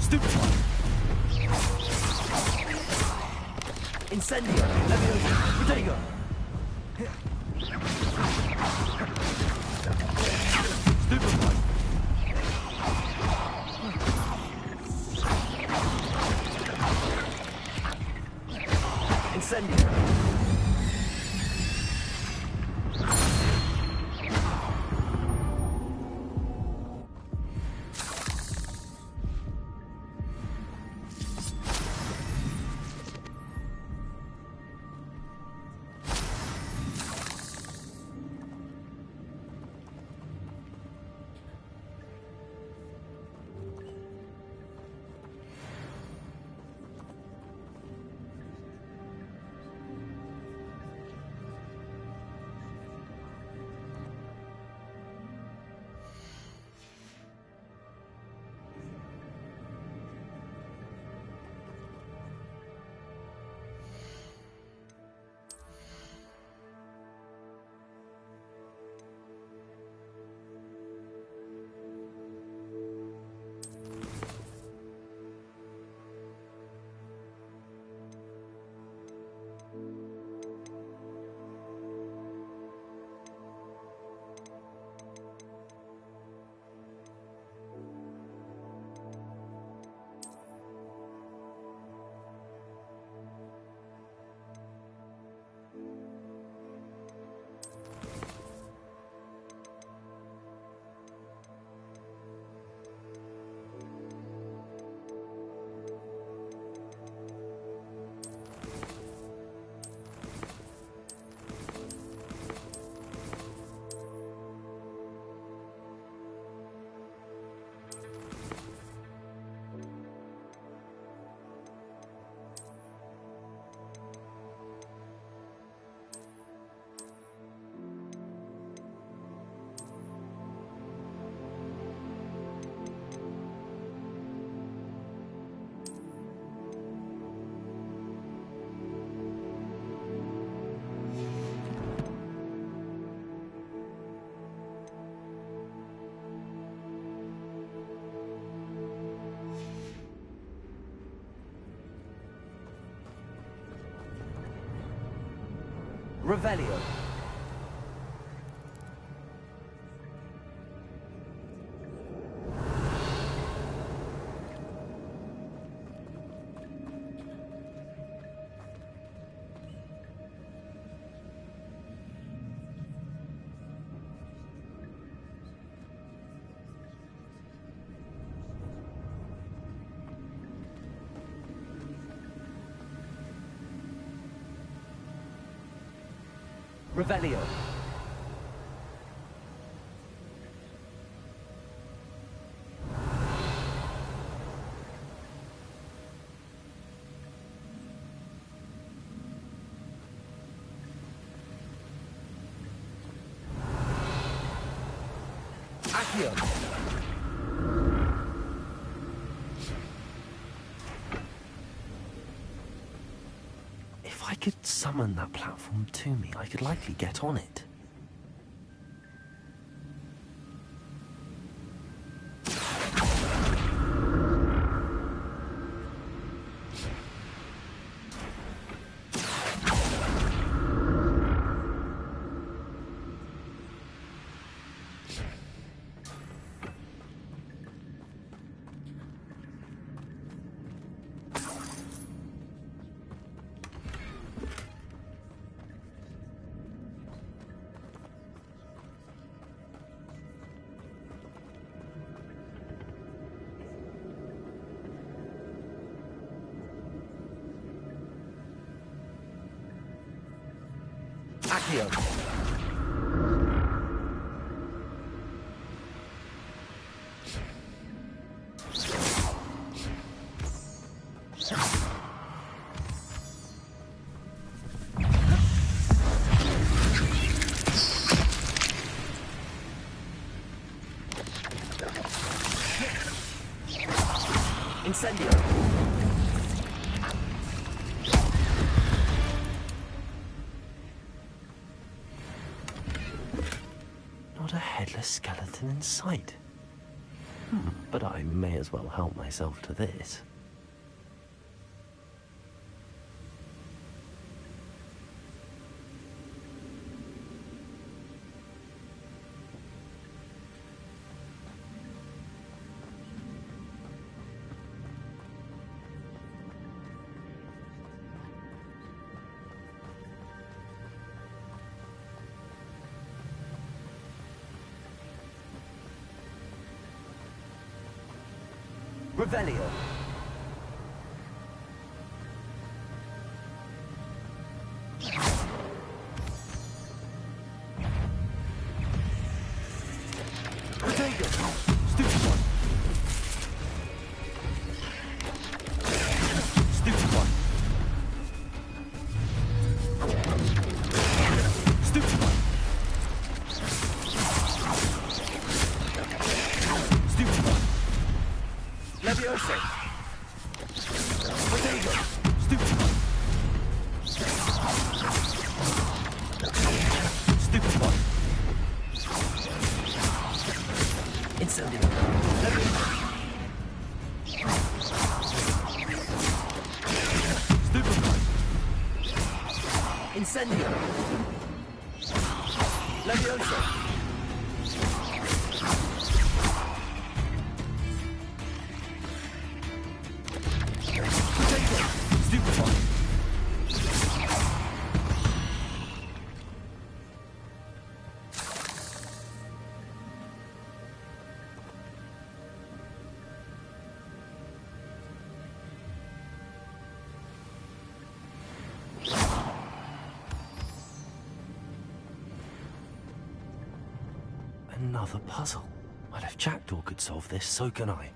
Stupid one! Incendio! Leviosa! Protego! Stupid one! Incendio! Revelio. Revelio. Accio. If I could summon that platform to me, I could likely get on it. Accio. Incendio. Not a headless skeleton in sight. But I may as well help myself to this. Revelio. Protego. Stupid one. Stupid one. Stupid one. Stupid one. Levioso. Protego. Stupid one. Stupid one. Incendio. Levioso. Stupid one. Incendio. Levioso. Stupid one. Another puzzle. Well, if Jackdaw could solve this, so can I.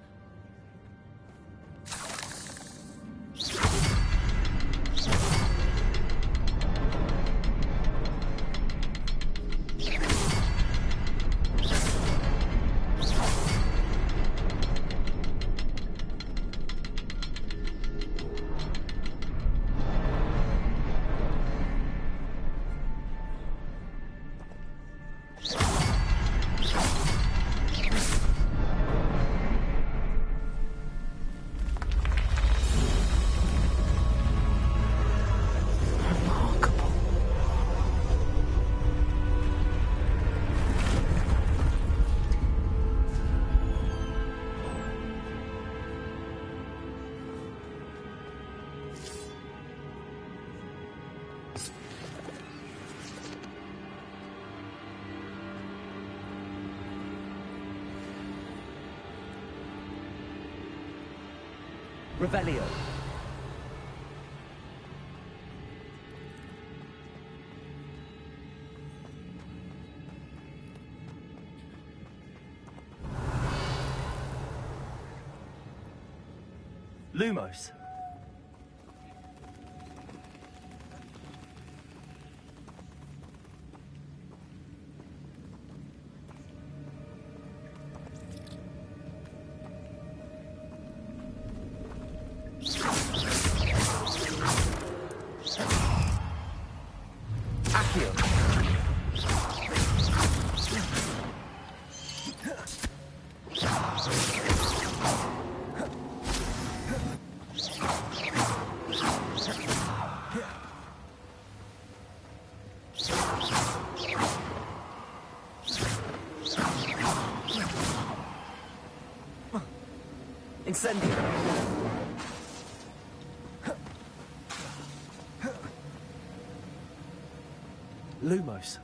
Revelio. Lumos. Accio. Incendio. Lumos.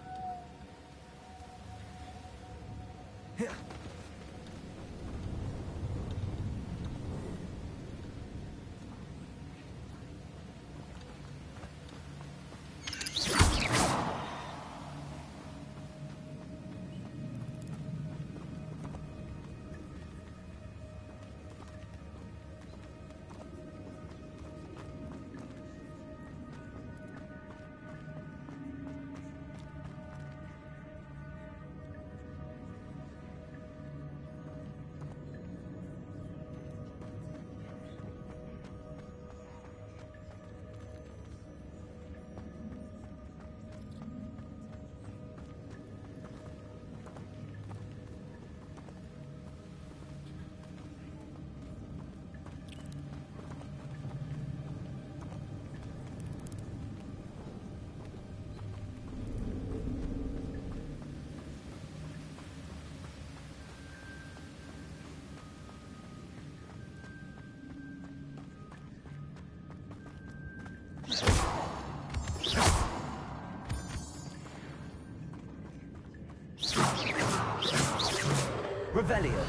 Revelio.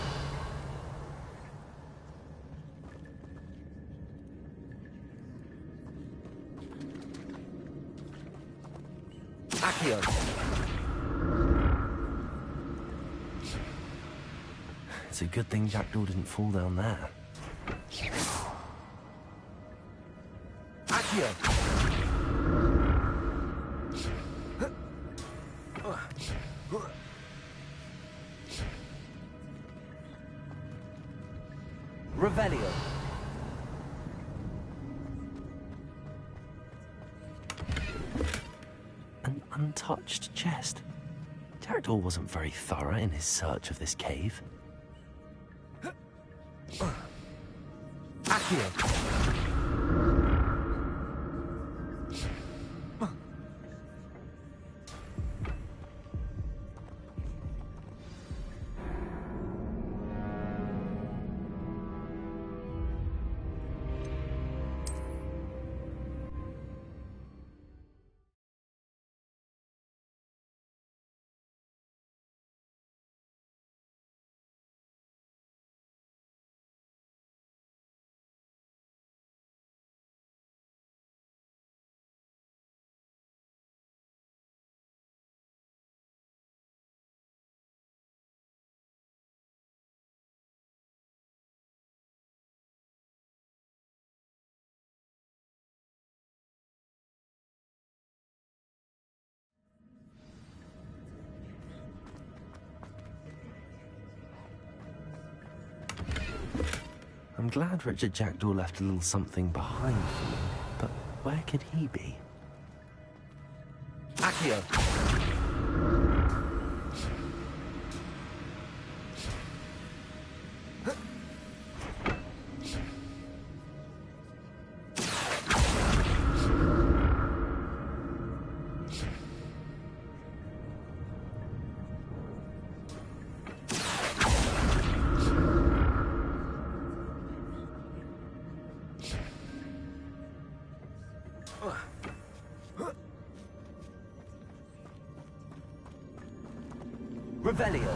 Accio. It's a good thing Jackdaw didn't fall down there. Accio. Revelio. An untouched chest. Jackdaw wasn't very thorough in his search of this cave. Accio. I'm glad Richard Jackdaw left a little something behind for me, but where could he be? Accio. Revelio.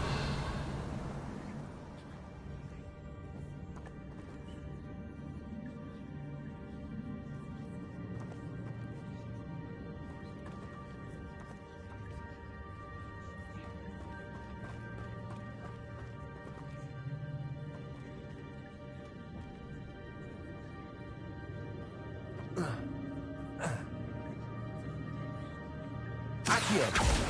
Accio.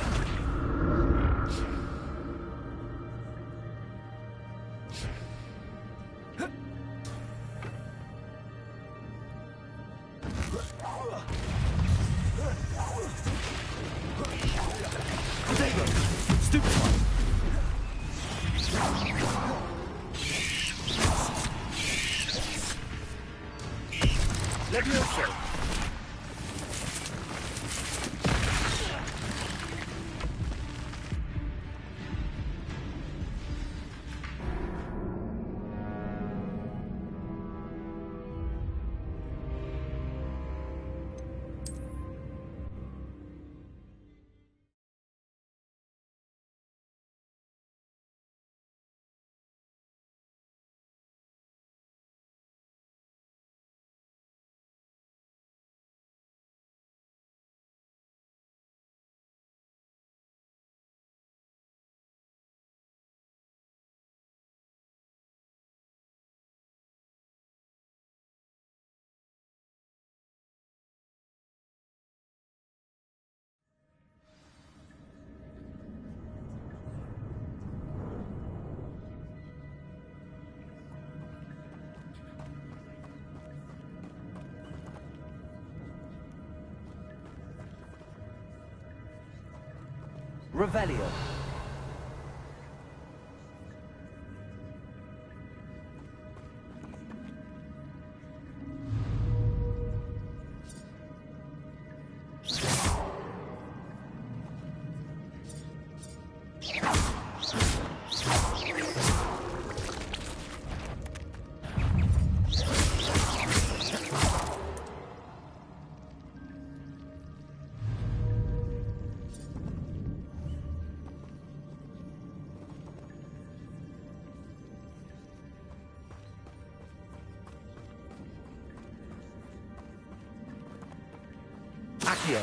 Revelio. Accio.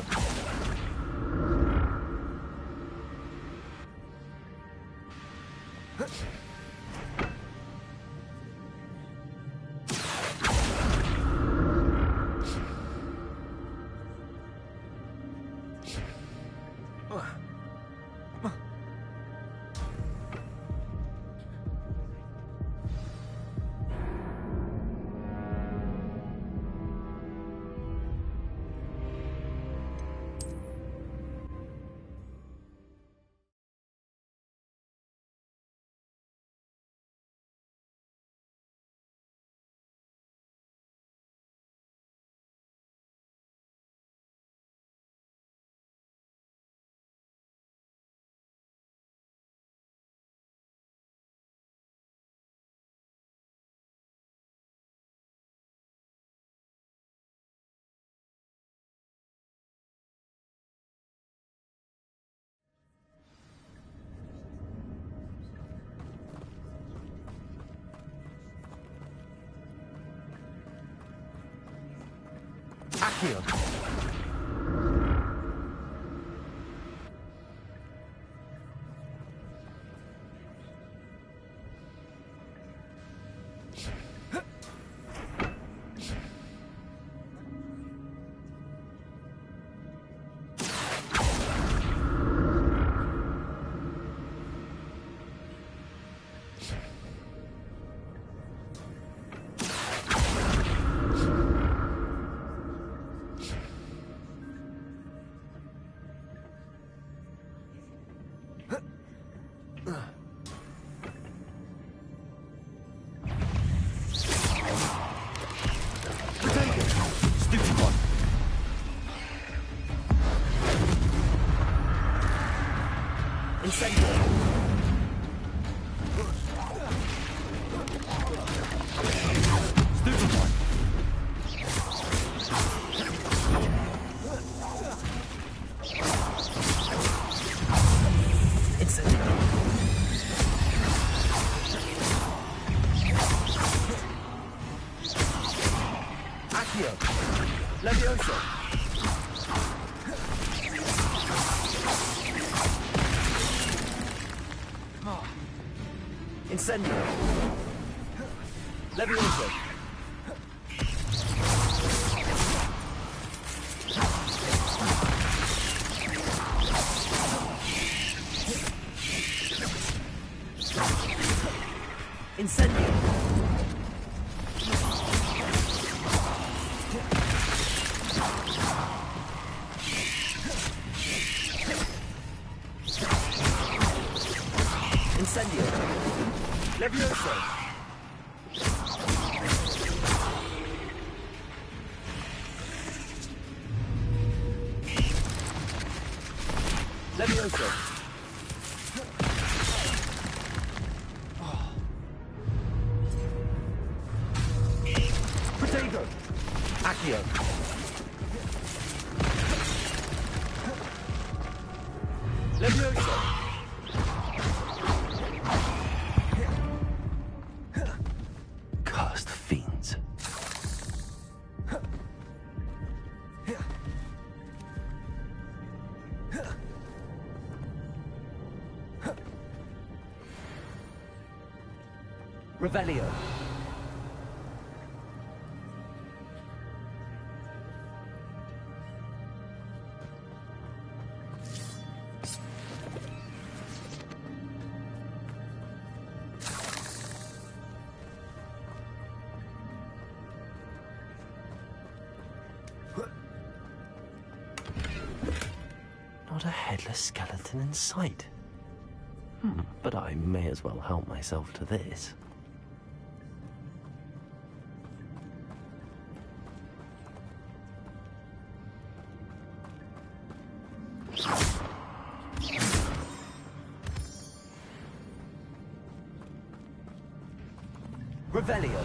Accio. Incendio. Levioso. Incendio. Incendio. Levioso. Levioso. Protego. Accio. Levioso. Cursed fiends. Revelio. Not a headless skeleton in sight. But I may as well help myself to this. Revelio.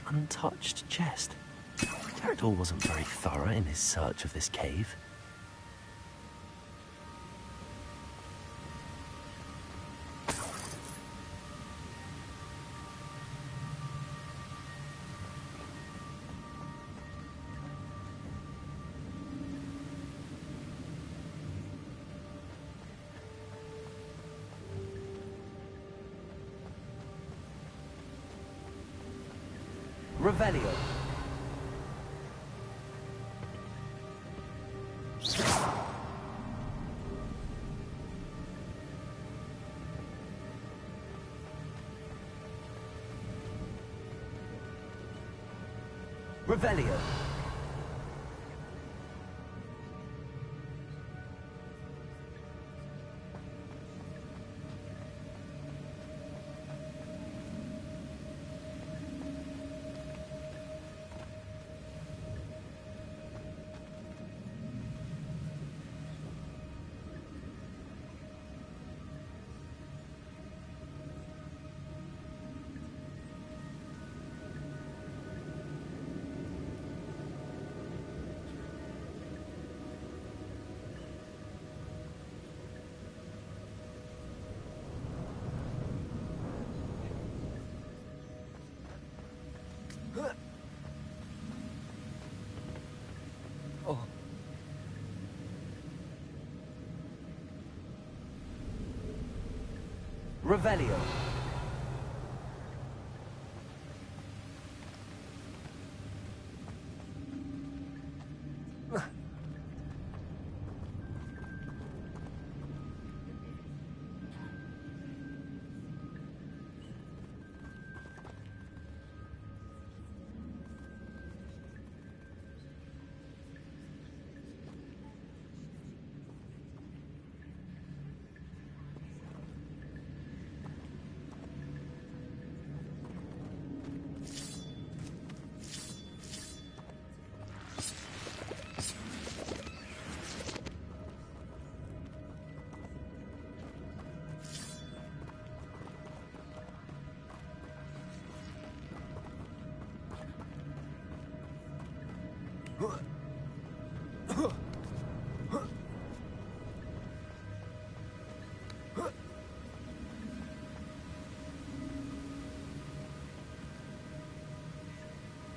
untouched chest. Jackdaw wasn't very thorough in his search of this cave. Revelio. Revelio. Oh. Revelio.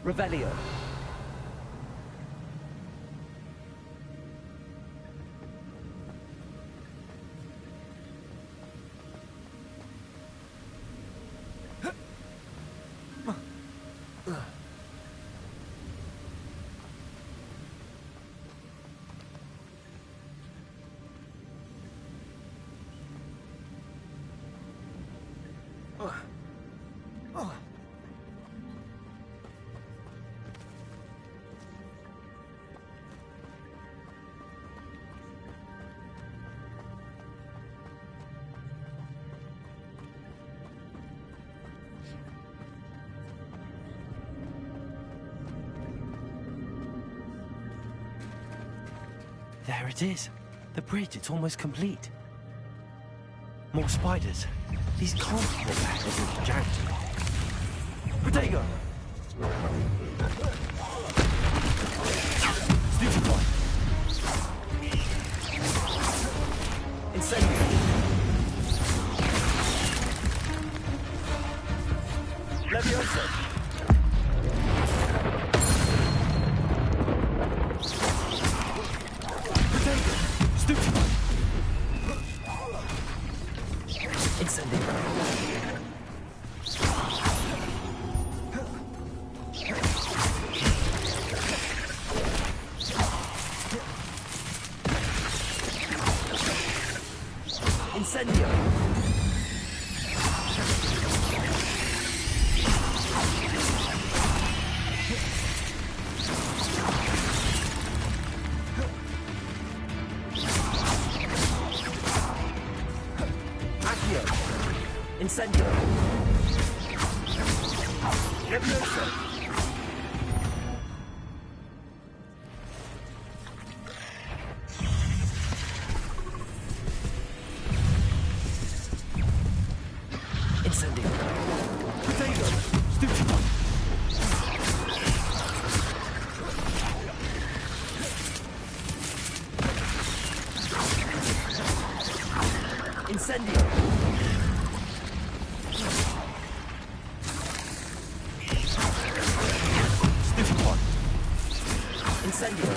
Revelio. There it is. The bridge, it's almost complete. More spiders. These can't be the battles of Jackdaw. Protego! Stupefy! Incendio! Leviosa! Incendio. Leviosa. Incendio. Protego. Stupefy. Incendio! Stupid one! Incendio!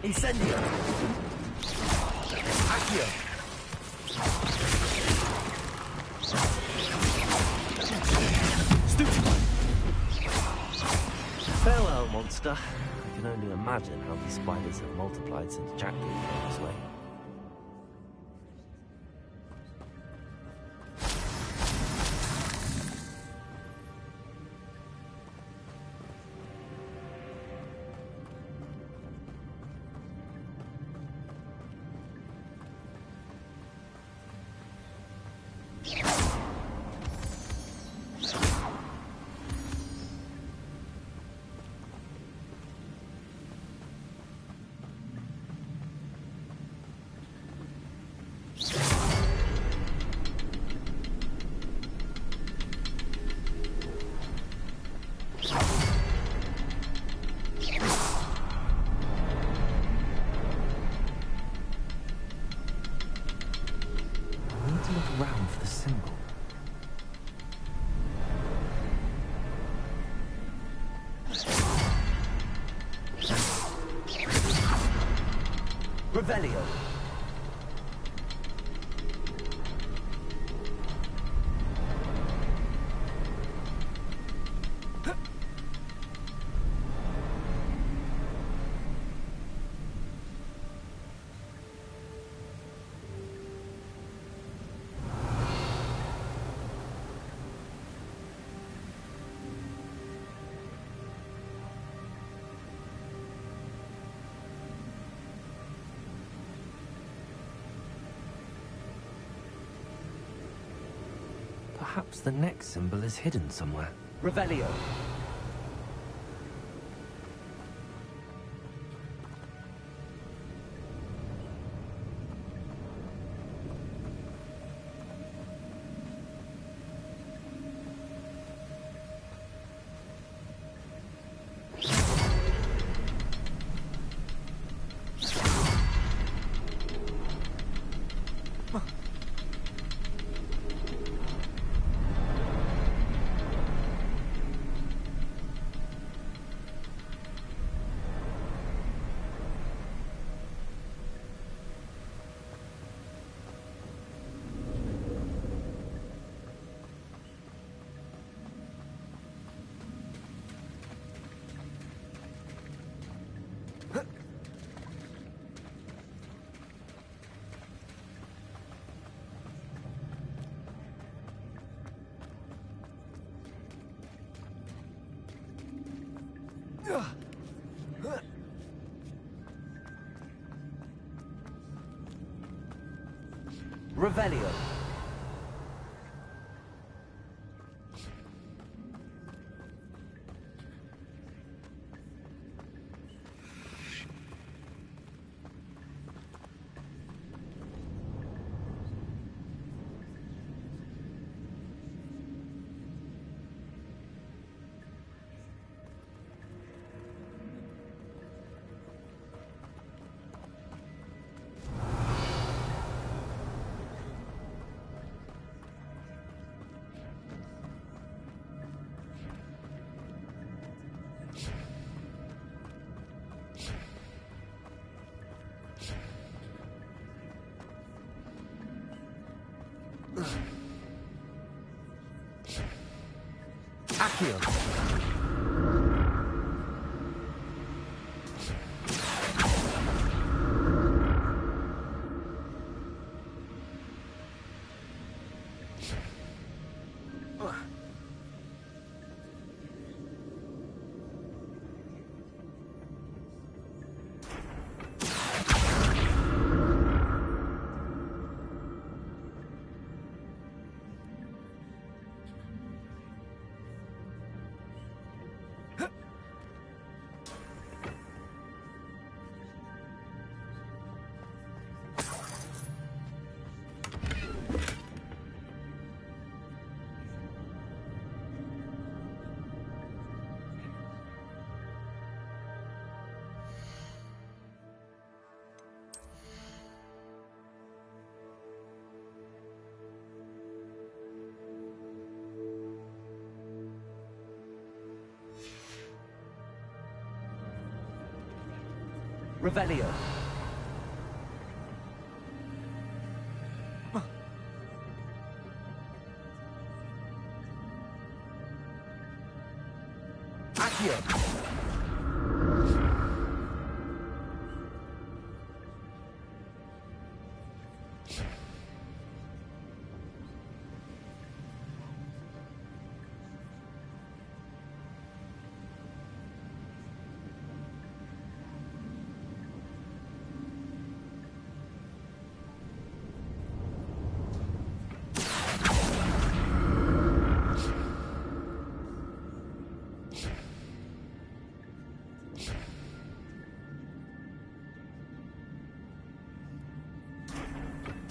Incendio! Accio! Stupid! Farewell, monster. I can only imagine how these spiders have multiplied since Jack moved this way. Around for the symbol. Revelio. Perhaps the next symbol is hidden somewhere. Revelio. Revelio. Accio. Revelio. Accio.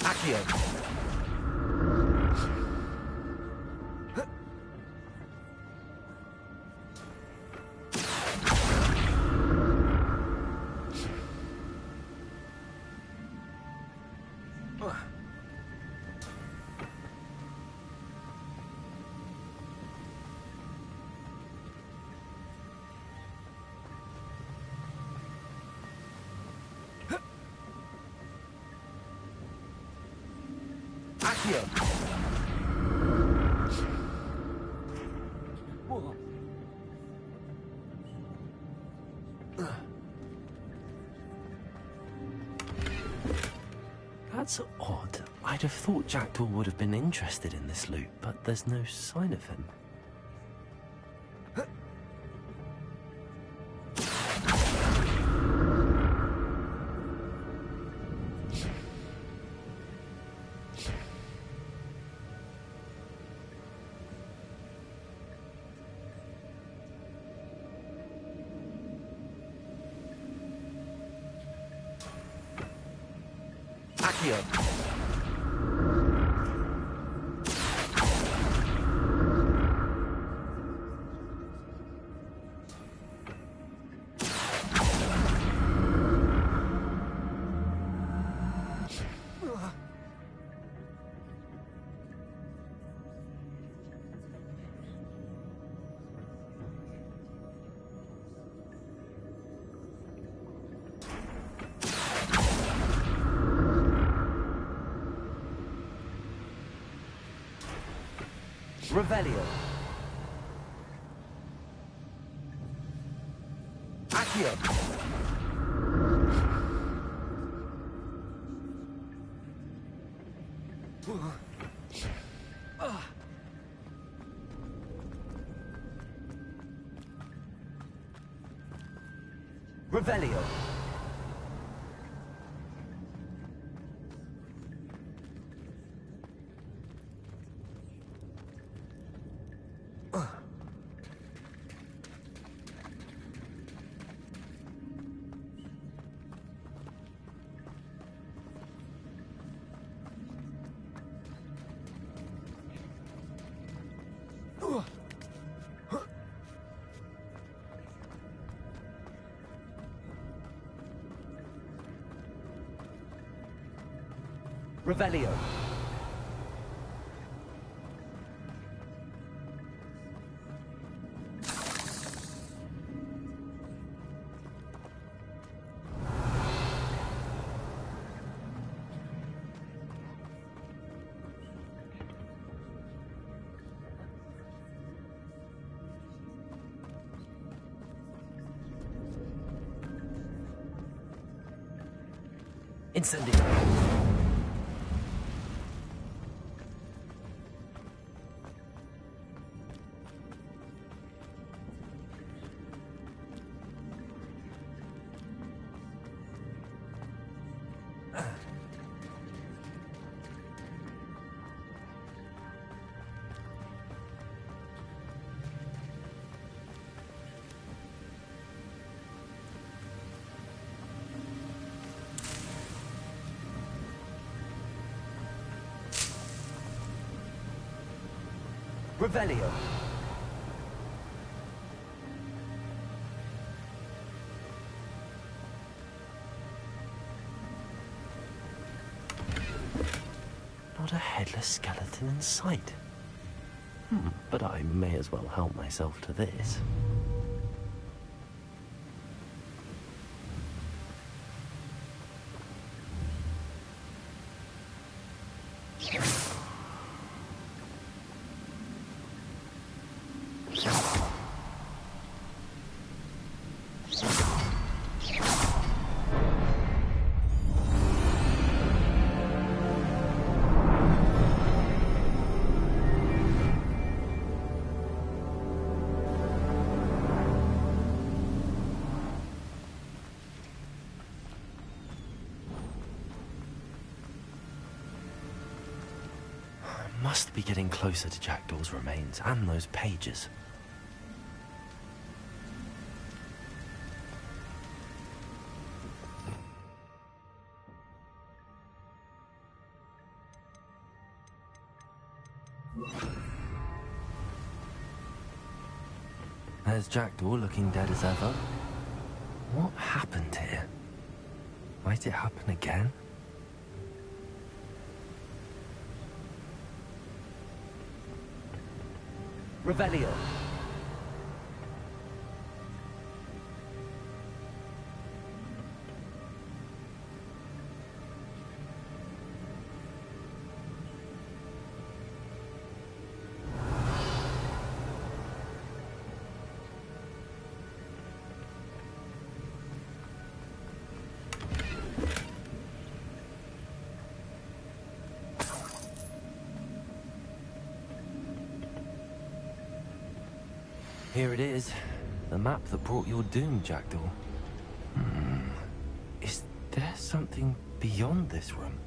Accio. Accio. That's odd. I'd have thought Jackdaw would have been interested in this loot, but there's no sign of him. Accio. Revelio. Accio. Revelio. Revelio. Incendio. Revelio. Not a headless skeleton in sight. But I may as well help myself to this. Must be getting closer to Jackdaw's remains and those pages. There's Jackdaw looking dead as ever. What happened here? Might it happen again? Revelio. Here it is, the map that brought your doom, Jackdaw. Is there something beyond this room?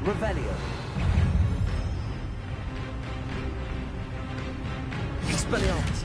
Revelio. Expelliarmus.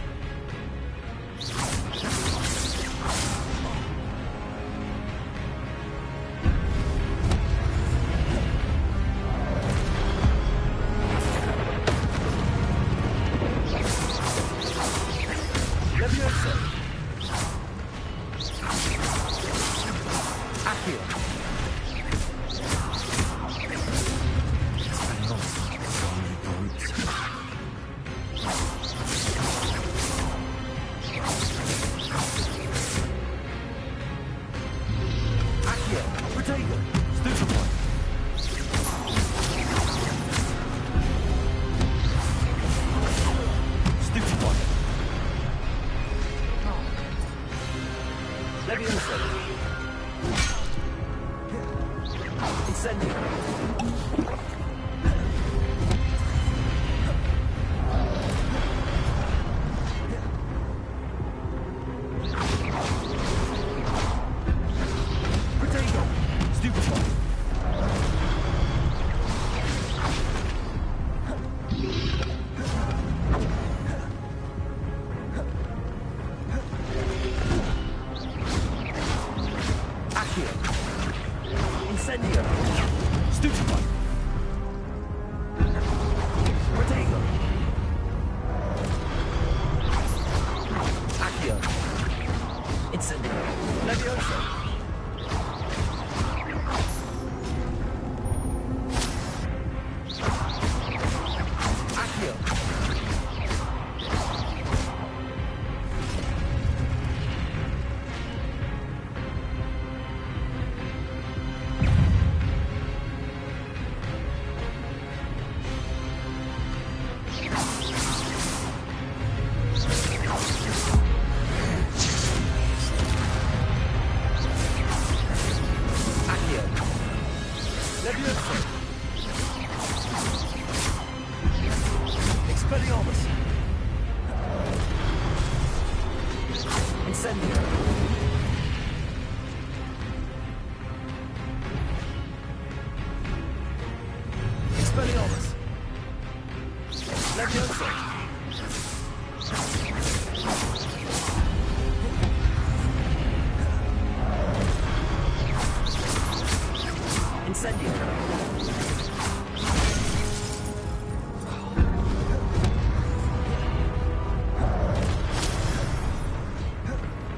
Incendio!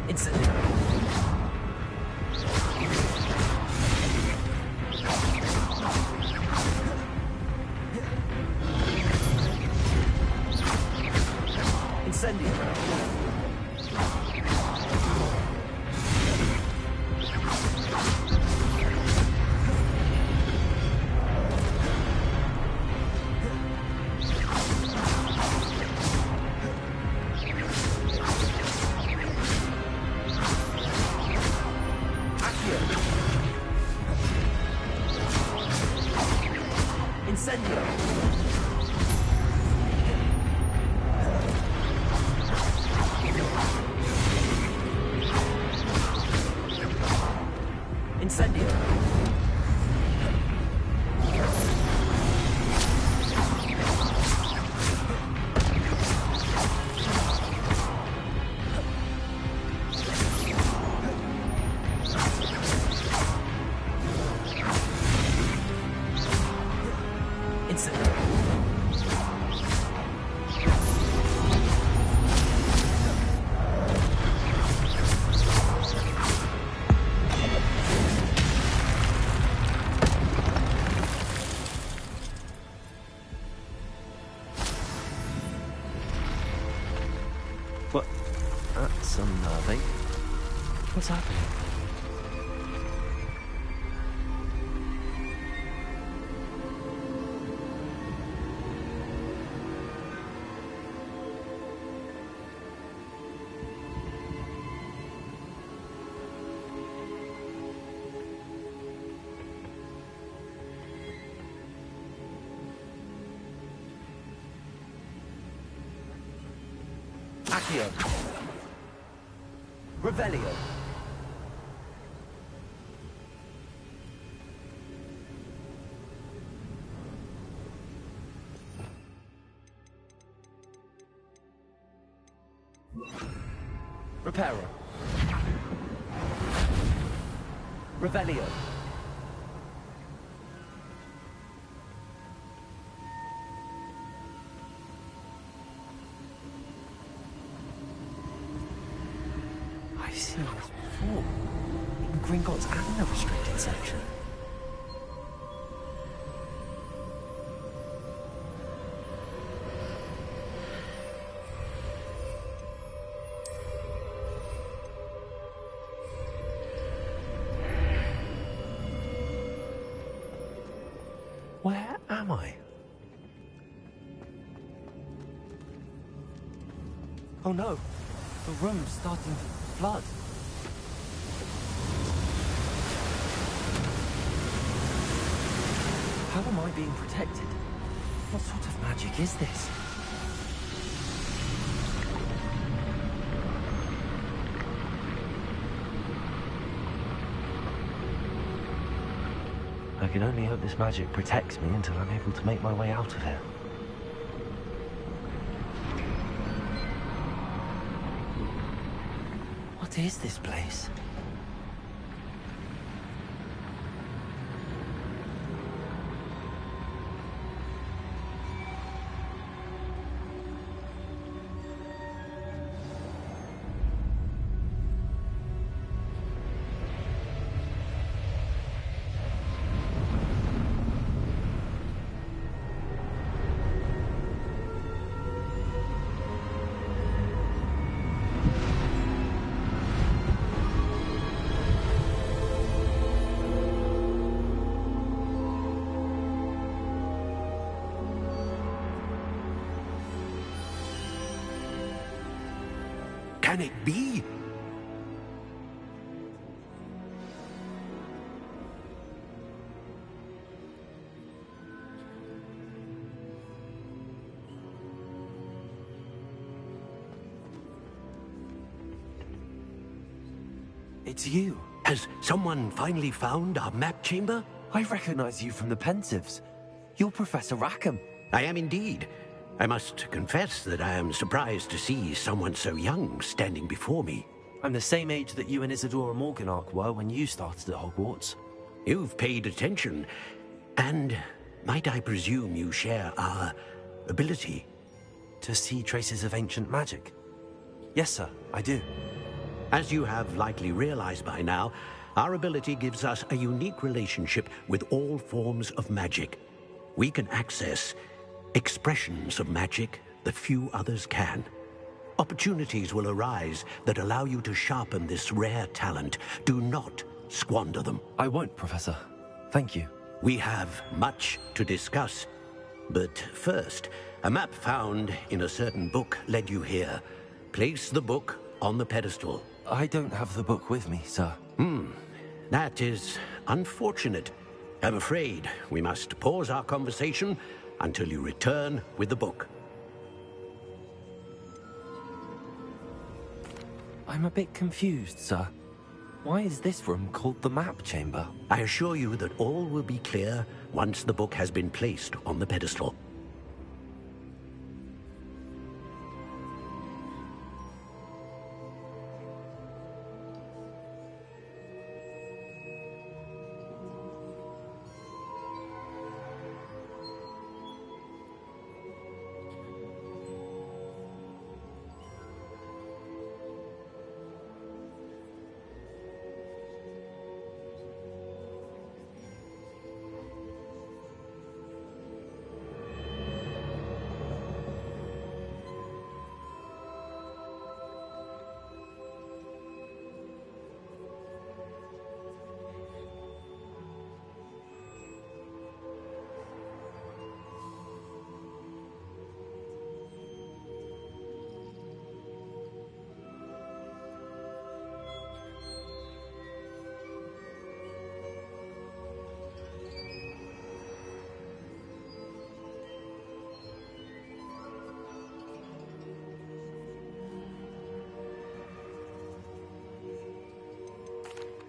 Incendio! Incendio! Incendio! Incendio! What? That's unnerving. What's happening? Accio. Revelio. Reparo. Revelio. I've seen this before. In Gringotts and the restricted section. Where am I? Oh no, the room's starting to flood. How am I being protected? What sort of magic is this? I can only hope this magic protects me until I'm able to make my way out of here. What is this place? Can it be? It's you. Has someone finally found our map chamber? I recognize you from the Pensives. You're Professor Rackham. I am indeed. I must confess that I am surprised to see someone so young standing before me. I'm the same age that you and Isadora Morganark were when you started at Hogwarts. You've paid attention, and might I presume you share our ability? To see traces of ancient magic? Yes, sir, I do. As you have likely realized by now, our ability gives us a unique relationship with all forms of magic. We can access expressions of magic that few others can. Opportunities will arise that allow you to sharpen this rare talent. Do not squander them. I won't, Professor. Thank you. We have much to discuss. But first, a map found in a certain book led you here. Place the book on the pedestal. I don't have the book with me, sir. That is unfortunate. I'm afraid we must pause our conversation until you return with the book. I'm a bit confused, sir. Why is this room called the map chamber? I assure you that all will be clear once the book has been placed on the pedestal.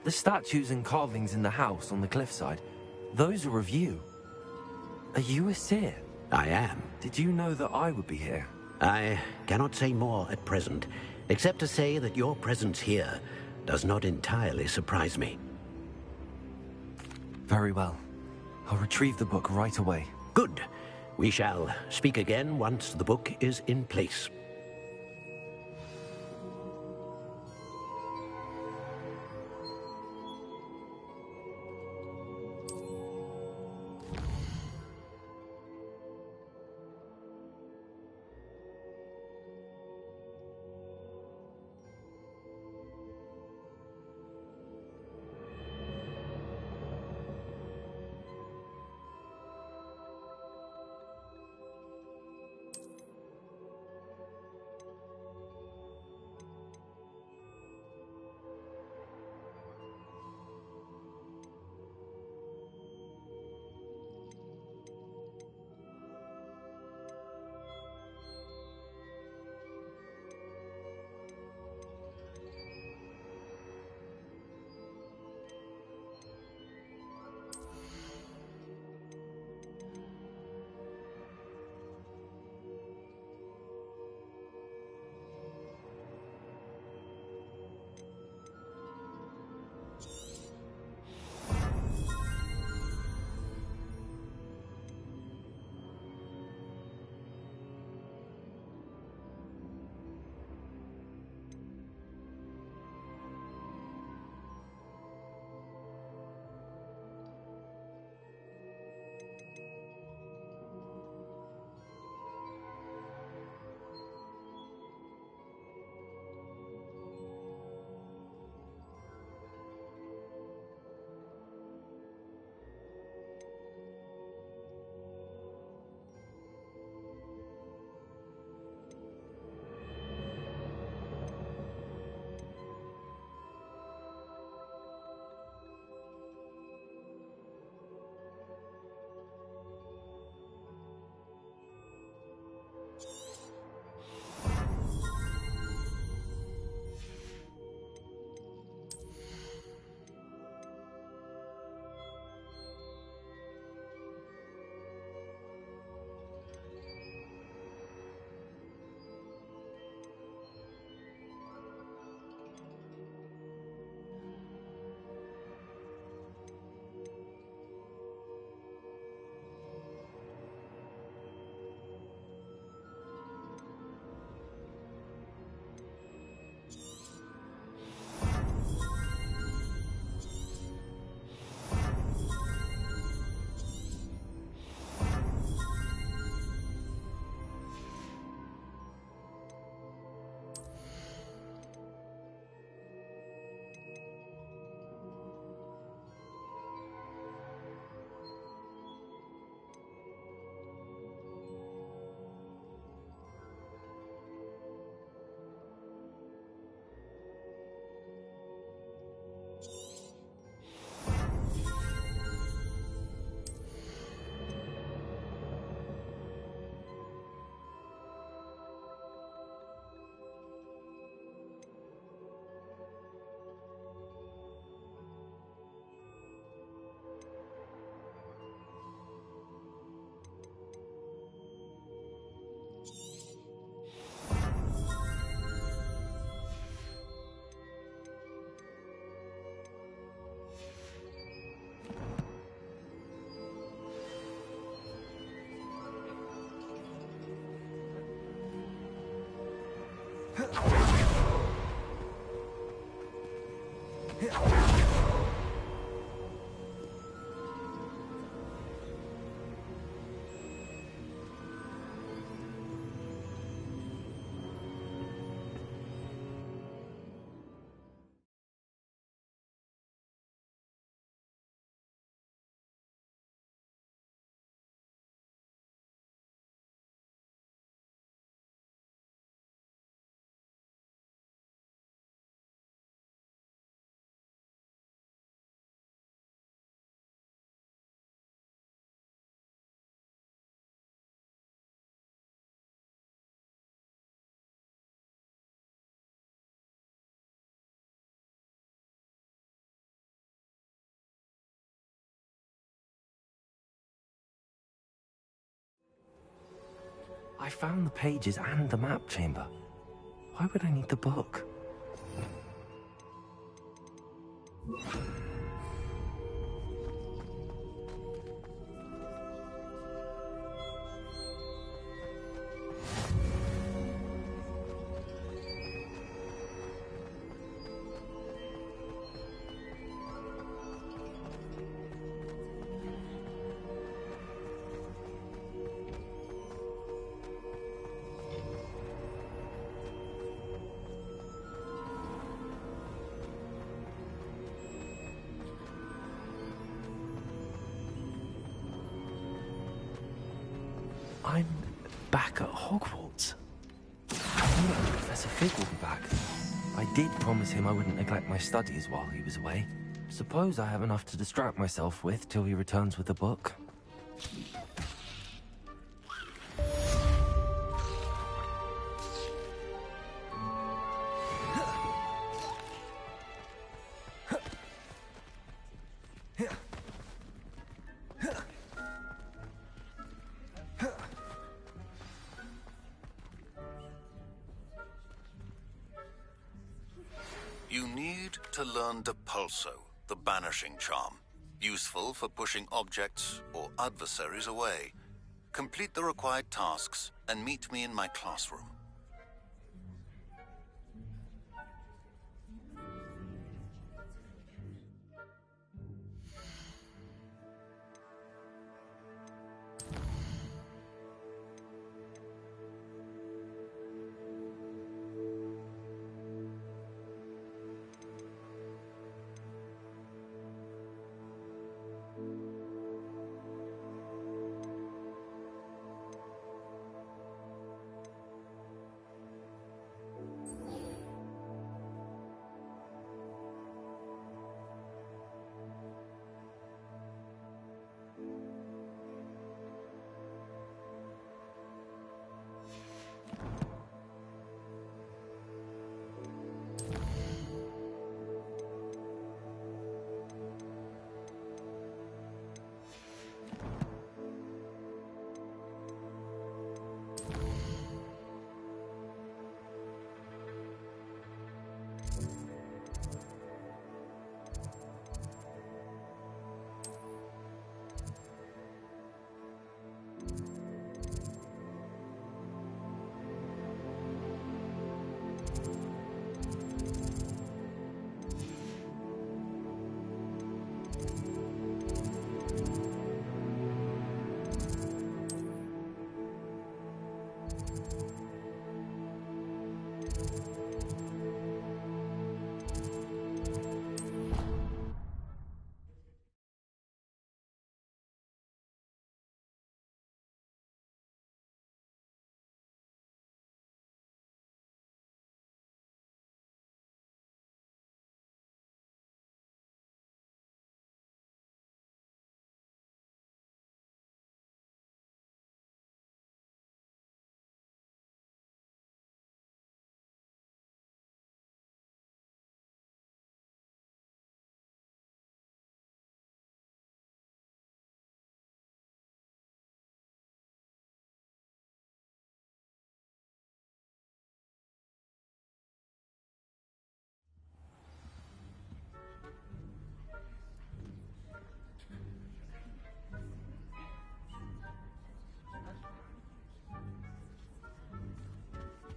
The statues and carvings in the house on the cliffside, those are of you. Are you a seer? I am. Did you know that I would be here? I cannot say more at present, except to say that your presence here does not entirely surprise me. Very well. I'll retrieve the book right away. Good. We shall speak again once the book is in place. found the pages and the map chamber. Why would I need the book? I'm back at Hogwarts. I knew that Professor Fig will be back. I did promise him I wouldn't neglect my studies while he was away. Suppose I have enough to distract myself with till he returns with the book. You need to learn Depulso, the banishing charm. Useful for pushing objects or adversaries away. Complete the required tasks and meet me in my classroom.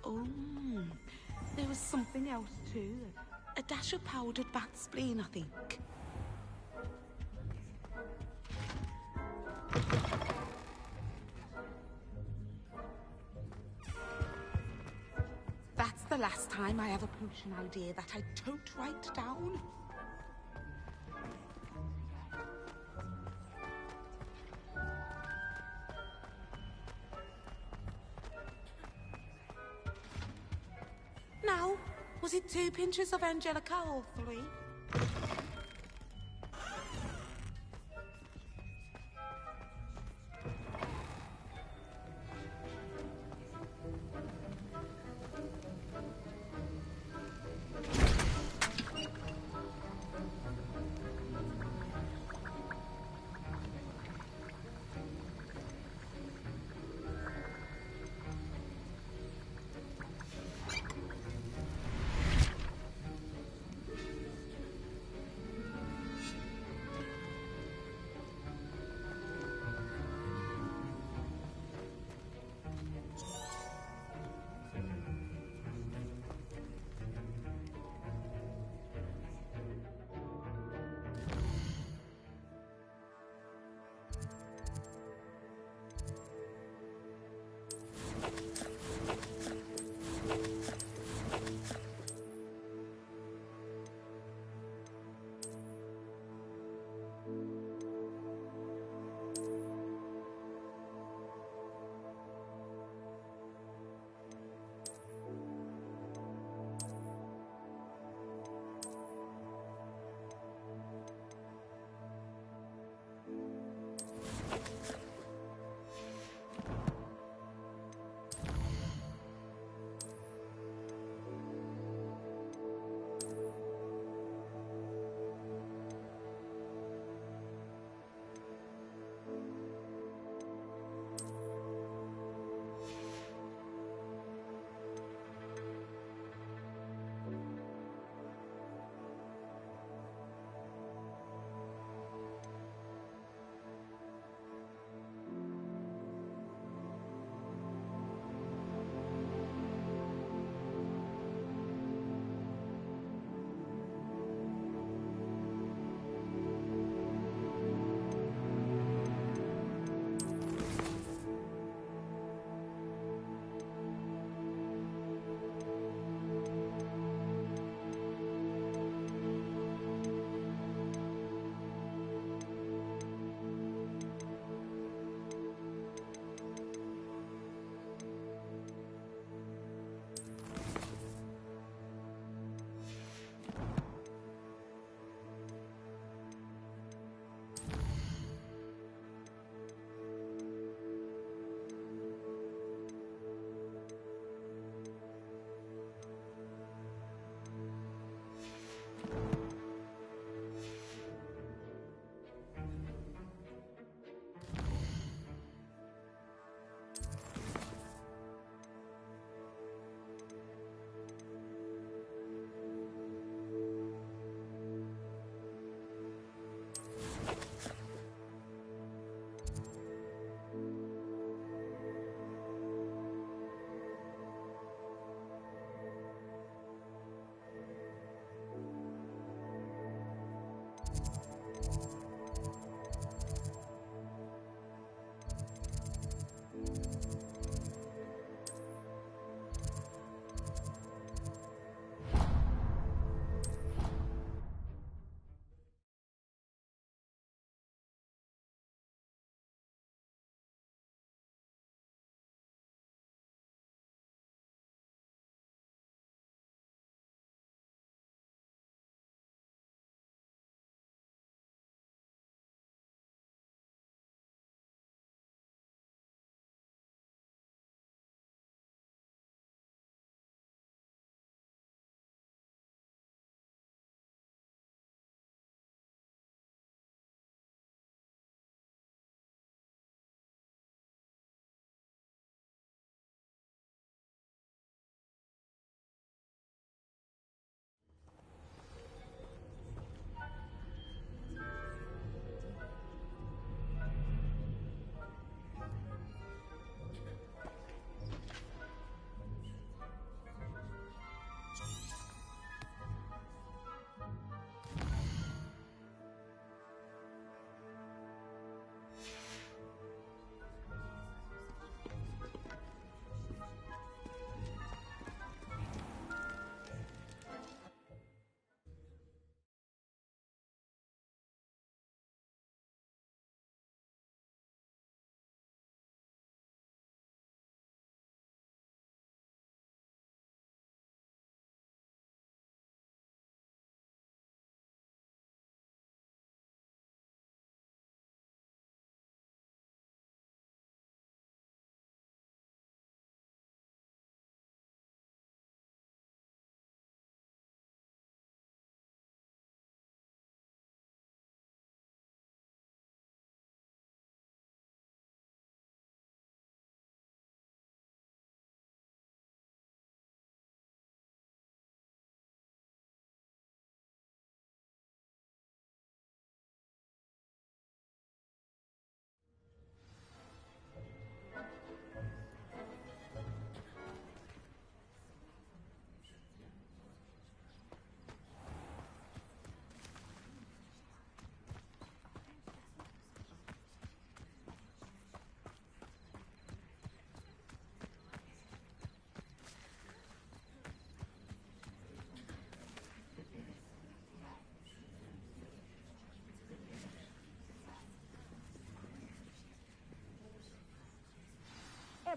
Oh, there was something else too. A dash of powdered bat spleen, I think. That's the last time I have a potion idea that I don't write down. Now, was it 2 pinches of Angelica or 3?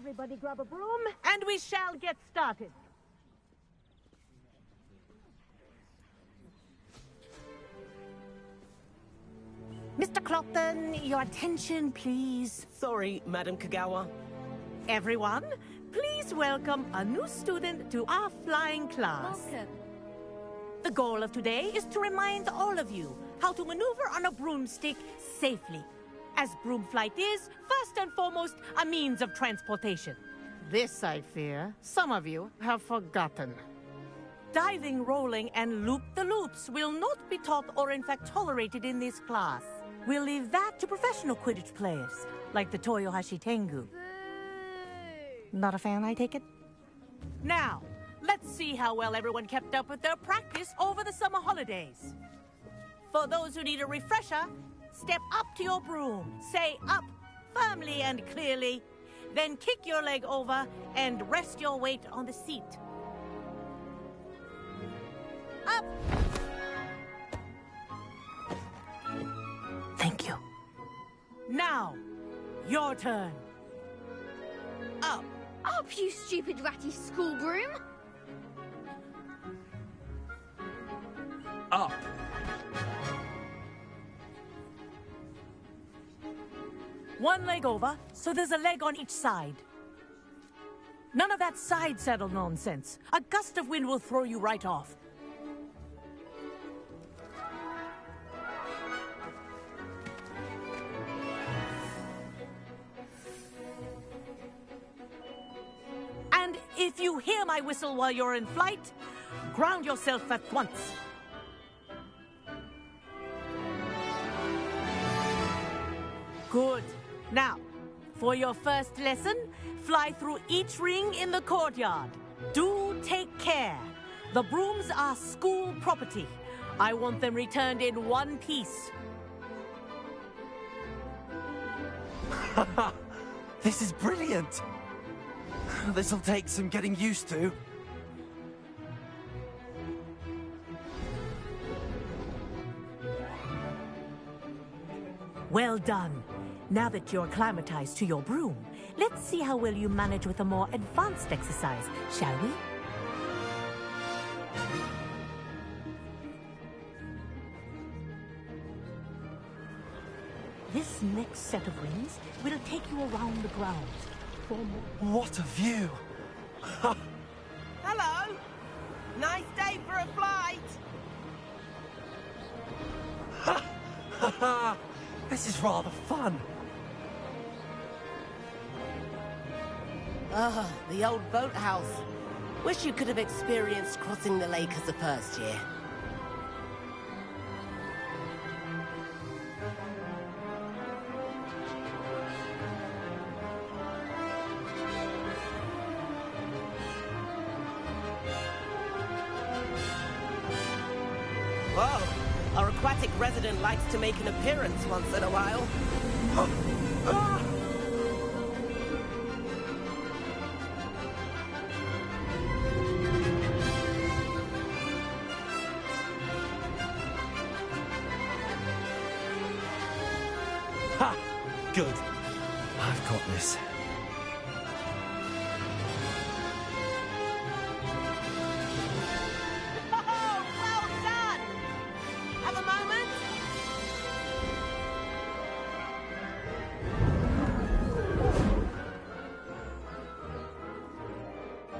Everybody grab a broom, and we shall get started. Mr. Clopton, your attention, please. Sorry, Madam Kagawa. Everyone, please welcome a new student to our flying class. Welcome. The goal of today is to remind all of you how to maneuver on a broomstick safely, as broom flight is, first and foremost, a means of transportation. This, I fear, some of you have forgotten. Diving, rolling, and loop-the-loops will not be taught or in fact tolerated in this class. We'll leave that to professional Quidditch players, like the Toyohashi Tengu. Not a fan, I take it? Now, let's see how well everyone kept up with their practice over the summer holidays. For those who need a refresher, step up to your broom, say up firmly and clearly, then kick your leg over and rest your weight on the seat. Up! Thank you. Now, your turn. Up. Up, you stupid ratty school broom. Up. One leg over, so there's a leg on each side. None of that side saddle nonsense. A gust of wind will throw you right off. And if you hear my whistle while you're in flight, ground yourself at once. Good. Now, for your first lesson, fly through each ring in the courtyard. Do take care. The brooms are school property. I want them returned in one piece. This is brilliant. This'll take some getting used to. Well done. Now that you're acclimatized to your broom, let's see how well you manage with a more advanced exercise, shall we? This next set of rings will take you around the grounds. What a view! Hello! Nice day for a flight! This is rather fun. Ah, the old boathouse. Wish you could have experienced crossing the lake as a first year. Whoa! Our aquatic resident likes to make an appearance once in a while. Ha! Good. I've got this. Oh, well done! Have a moment?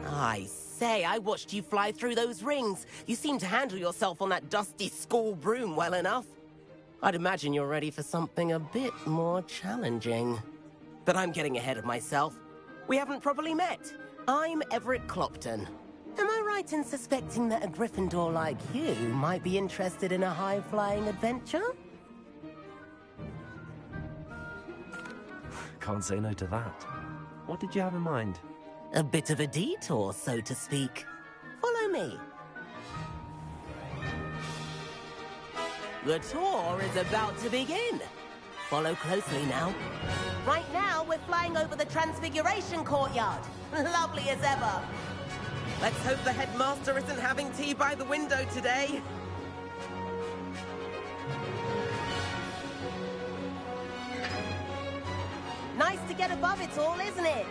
I say, I watched you fly through those rings. You seem to handle yourself on that dusty school broom well enough. I'd imagine you're ready for something a bit more challenging. But I'm getting ahead of myself. We haven't properly met. I'm Everett Clopton. Am I right in suspecting that a Gryffindor like you might be interested in a high-flying adventure? Can't say no to that. What did you have in mind? A bit of a detour, so to speak. Follow me. The tour is about to begin. Follow closely now. Right now, we're flying over the Transfiguration Courtyard. Lovely as ever. Let's hope the headmaster isn't having tea by the window today. Nice to get above it all, isn't it?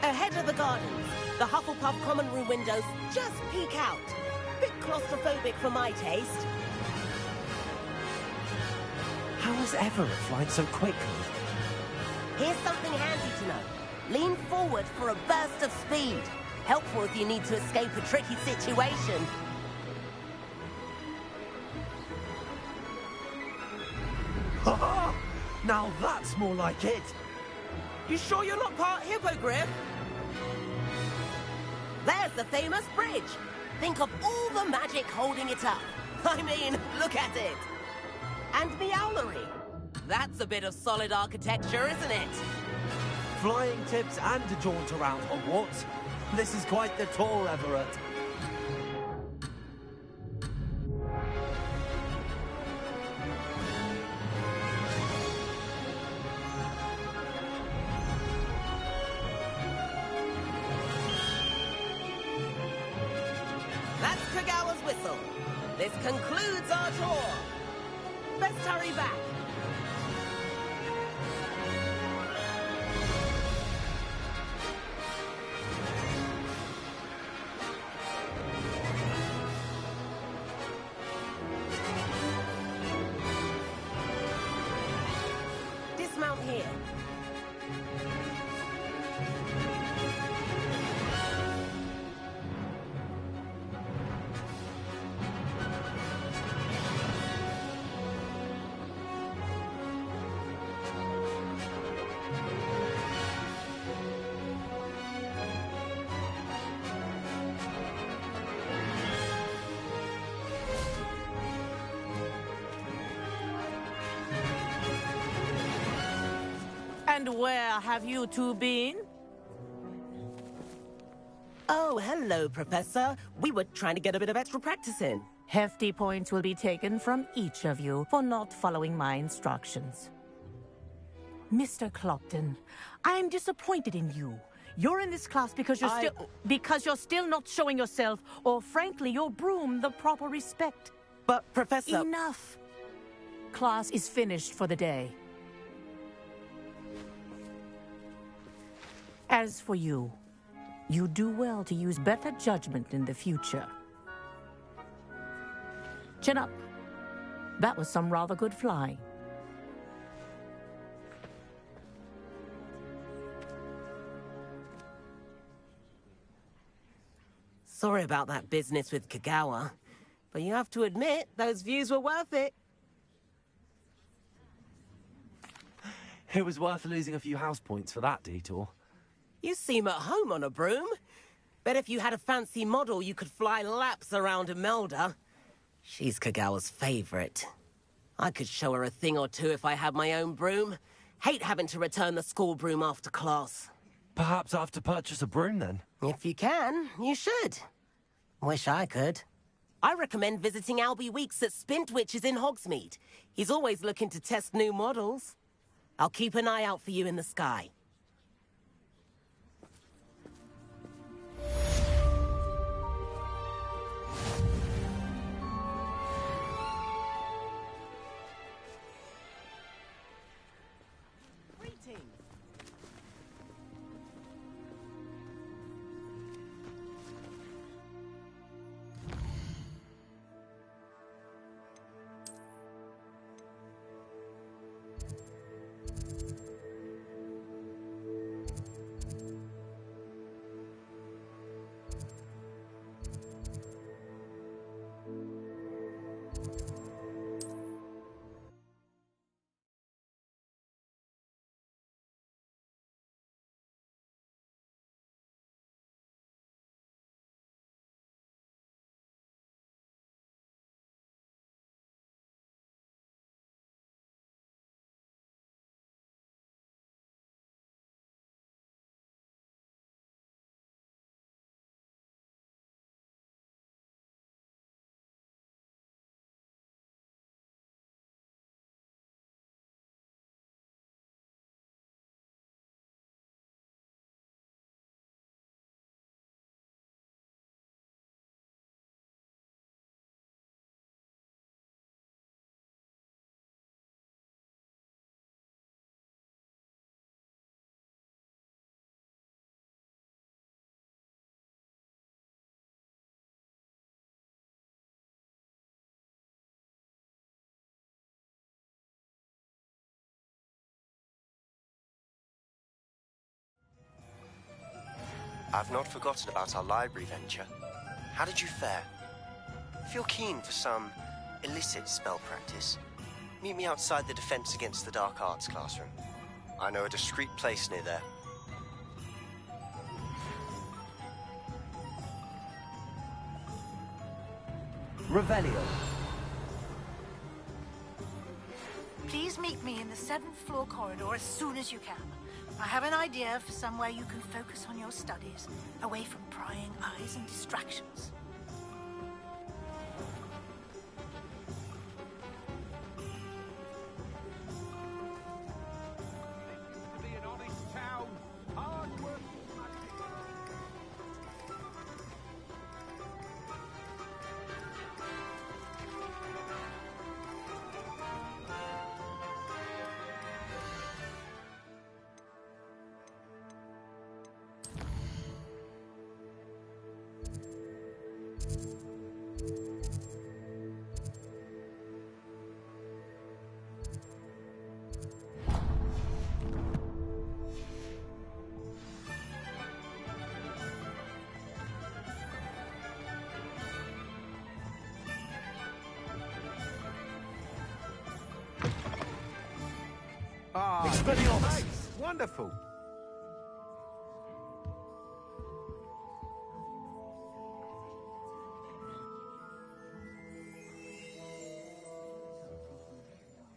Ahead of the gardens, the Hufflepuff common room windows just peek out. Bit claustrophobic. claustrophobic for my taste. How is Everett flying so quickly? Here's something handy to know. Lean forward for a burst of speed. Helpful if you need to escape a tricky situation. Ha! Now that's more like it. You sure you're not part hippogriff? There's the famous bridge. Think of all the magic holding it up. I mean, look at it. And the owlery. That's a bit of solid architecture, isn't it? Flying tips and a jaunt around Hogwarts. This is quite the tour, Everett. That's Kagawa's whistle. This concludes our tour. Best hurry back. Dismount here. And where have you two been? Oh, hello, Professor. We were trying to get a bit of extra practice in. Hefty points will be taken from each of you for not following my instructions. Mr. Clopton, I am disappointed in you. You're in this class because you're still not showing yourself, or frankly, your broom the proper respect. But, Professor... Enough! Class is finished for the day. As for you, you do well to use better judgment in the future. Chin up. That was some rather good flying. Sorry about that business with Kagawa, but you have to admit, those views were worth it. It was worth losing a few house points for that detour. You seem at home on a broom. Bet if you had a fancy model, you could fly laps around Imelda. She's Kagawa's favorite. I could show her a thing or two if I had my own broom. Hate having to return the school broom after class. Perhaps I have to purchase a broom then? If you can, you should. Wish I could. I recommend visiting Albie Weeks at Spintwitches in Hogsmeade. He's always looking to test new models. I'll keep an eye out for you in the sky. I've not forgotten about our library venture. How did you fare? If you're keen for some illicit spell practice, meet me outside the Defense Against the Dark Arts classroom. I know a discreet place near there. Revelio. Please meet me in the 7th floor corridor as soon as you can. I have an idea for somewhere you can focus on your studies, away from prying eyes and distractions. Expelliarmus! Wonderful!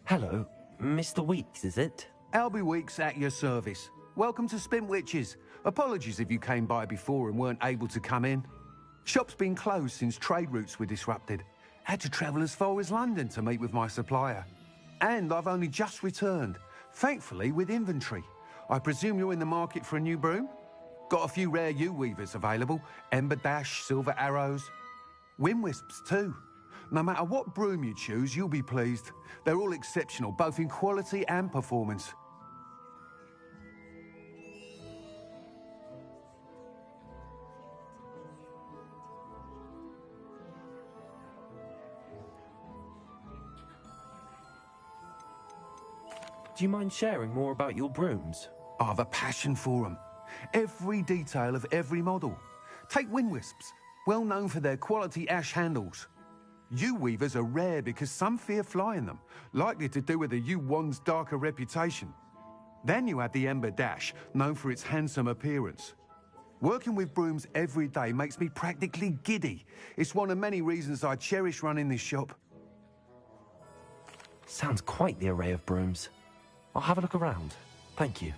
Hello, Mr. Weeks, is it? Albie Weeks at your service. Welcome to Spintwitches. Apologies if you came by before and weren't able to come in. Shop's been closed since trade routes were disrupted. Had to travel as far as London to meet with my supplier. And I've only just returned, thankfully with inventory. I presume you're in the market for a new broom? Got a few rare U-weavers available. Ember Dash, Silver Arrows. Wind Wisps too. No matter what broom you choose, you'll be pleased. They're all exceptional, both in quality and performance. Do you mind sharing more about your brooms? I have a passion for them. Every detail of every model. Take Wind Wisps, well known for their quality ash handles. U-weavers are rare because some fear flying them, likely to do with the U-wand's darker reputation. Then you have the Ember Dash, known for its handsome appearance. Working with brooms every day makes me practically giddy. It's one of many reasons I cherish running this shop. Sounds quite the array of brooms. I'll have a look around. Thank you.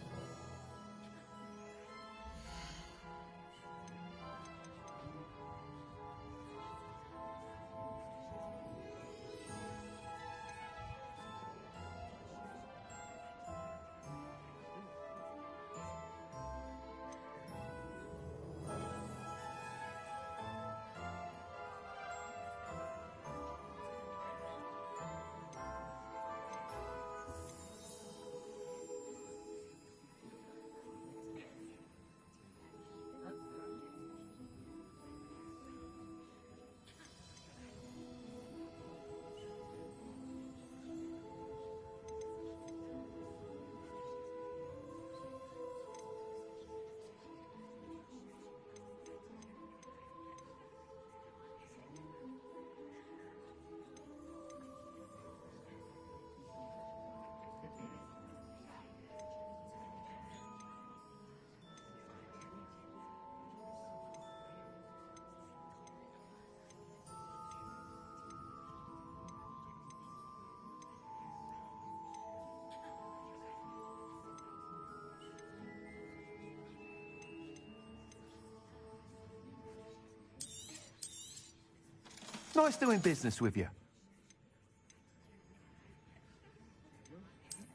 Nice doing business with you.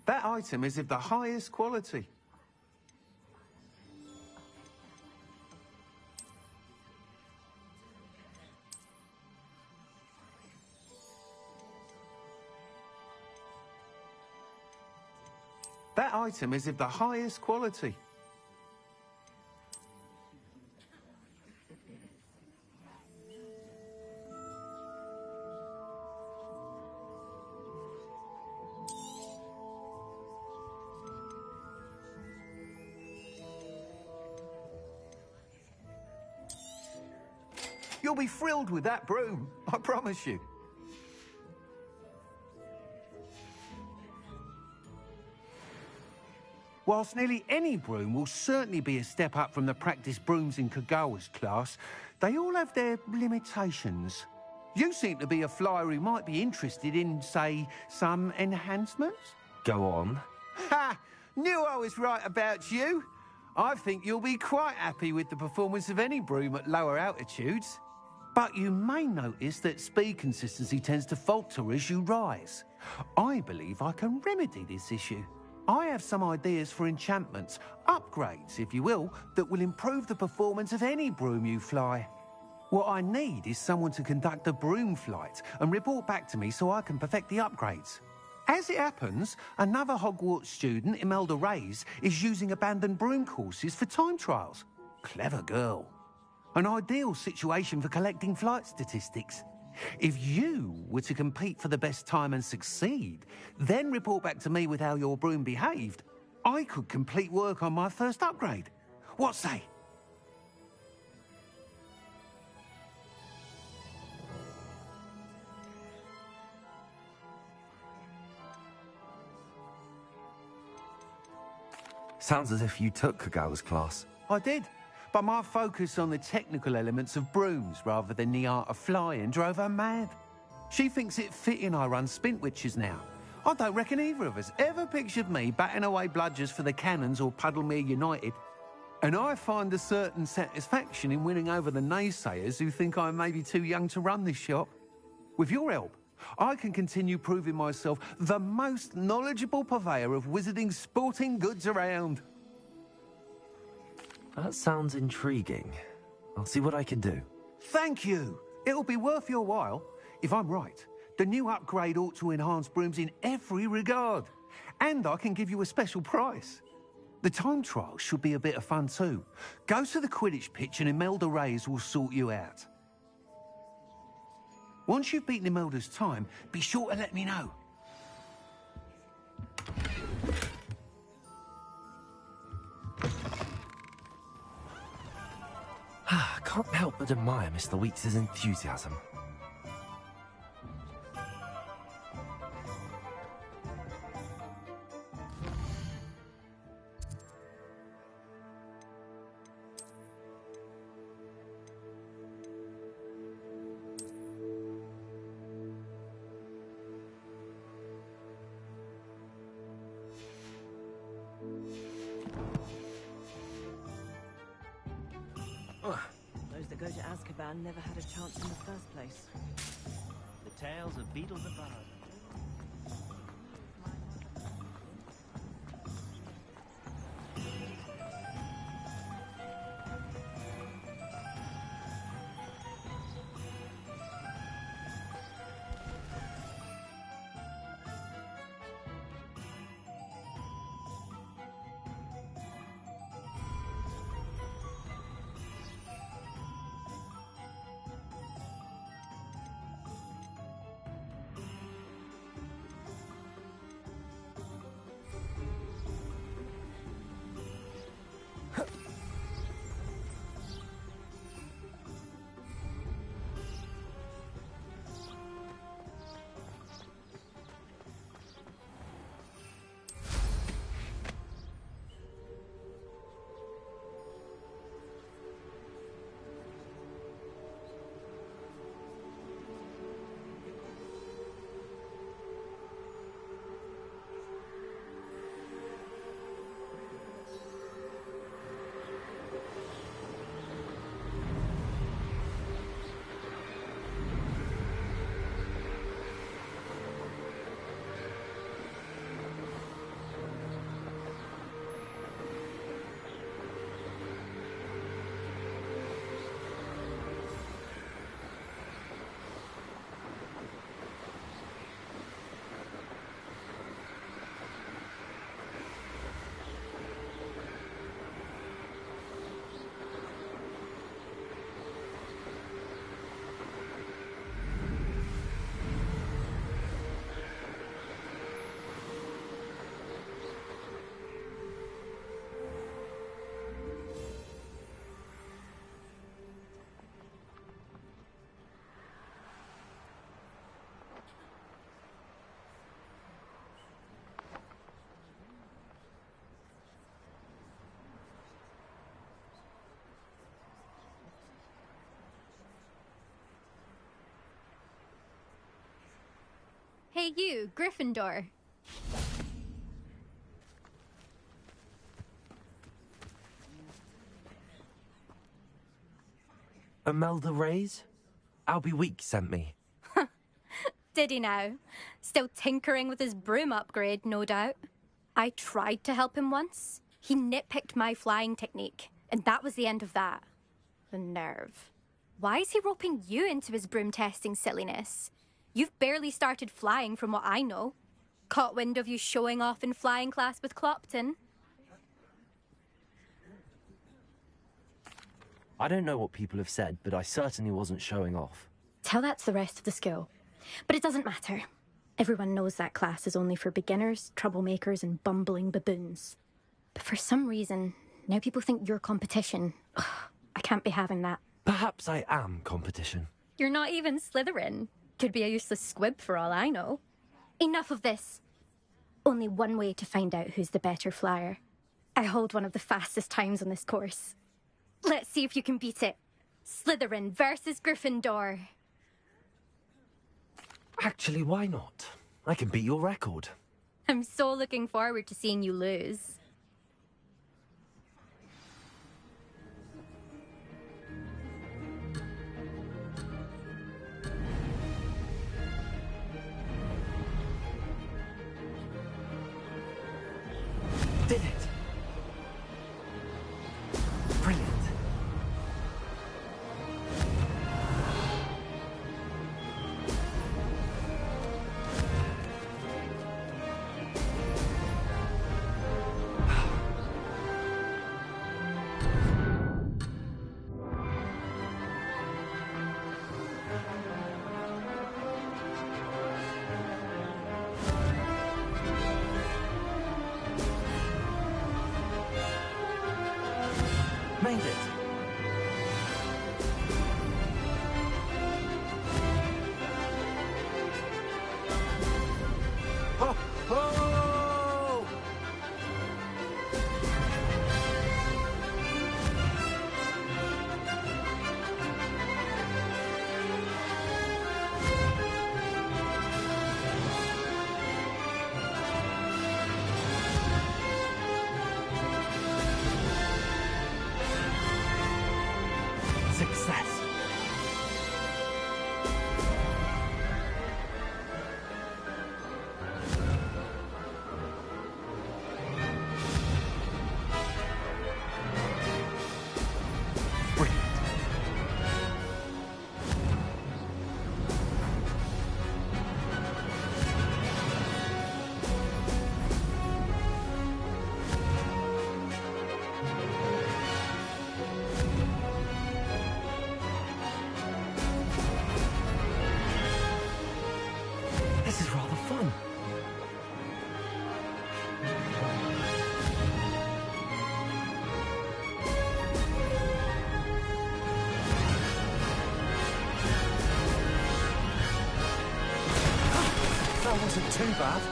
That item is of the highest quality. That item is of the highest quality. You'll be thrilled with that broom, I promise you. Whilst nearly any broom will certainly be a step up from the practice brooms in Kagawa's class, they all have their limitations. You seem to be a flyer who might be interested in, say, some enhancements? Go on. Ha! Knew I was right about you. I think you'll be quite happy with the performance of any broom at lower altitudes. But you may notice that speed consistency tends to falter as you rise. I believe I can remedy this issue. I have some ideas for enchantments, upgrades, if you will, that will improve the performance of any broom you fly. What I need is someone to conduct a broom flight and report back to me so I can perfect the upgrades. As it happens, another Hogwarts student, Imelda Reyes, is using abandoned broom courses for time trials. Clever girl. An ideal situation for collecting flight statistics. If you were to compete for the best time and succeed, then report back to me with how your broom behaved, I could complete work on my first upgrade. What say? Sounds as if you took Kagawa's class. I did, but my focus on the technical elements of brooms rather than the art of flying drove her mad. She thinks it fitting I run Spintwitches now. I don't reckon either of us ever pictured me batting away bludgers for the Cannons or Puddlemere United. And I find a certain satisfaction in winning over the naysayers who think I'm maybe too young to run this shop. With your help, I can continue proving myself the most knowledgeable purveyor of wizarding sporting goods around. That sounds intriguing. I'll see what I can do. Thank you. It'll be worth your while. If I'm right, the new upgrade ought to enhance brooms in every regard. And I can give you a special price. The time trial should be a bit of fun too. Go to the Quidditch pitch and Imelda Reyes will sort you out. Once you've beaten Imelda's time, be sure to let me know. I can't help but admire Mr. Weeks' enthusiasm. Those that go to Azkaban never had a chance in the first place. The tales of Beetle the Bard. Hey you, Gryffindor. Imelda Reyes? Albie Weeks sent me. Did he now? Still tinkering with his broom upgrade, no doubt. I tried to help him once. He nitpicked my flying technique, and that was the end of that. The nerve. Why is he roping you into his broom testing silliness? You've barely started flying from what I know. Caught wind of you showing off in flying class with Clopton. I don't know what people have said, but I certainly wasn't showing off. Tell that to the rest of the school. But it doesn't matter. Everyone knows that class is only for beginners, troublemakers, and bumbling baboons. But for some reason, now people think you're competition. Ugh, I can't be having that. Perhaps I am competition. You're not even Slytherin. Could be a useless squib for all I know. Enough of this. Only one way to find out who's the better flyer. I hold one of the fastest times on this course. Let's see if you can beat it. Slytherin versus Gryffindor. Actually, why not? I can beat your record. I'm so looking forward to seeing you lose. Did it! Brilliant. Made it. Ho, ho! Success. Brilliant. This is rather fun. That wasn't too bad.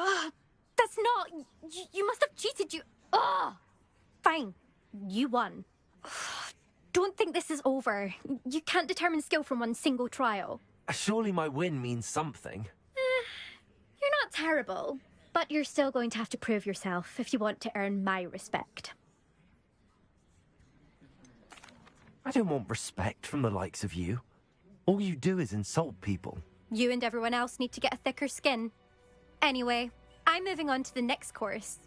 Ugh, that's not... You must have cheated, you... Ugh! Fine. You won. Ugh, don't think this is over. You can't determine skill from one single trial. Surely my win means something. You're not terrible, but you're still going to have to prove yourself if you want to earn my respect. I don't want respect from the likes of you. All you do is insult people. You and everyone else need to get a thicker skin. Anyway, I'm moving on to the next course.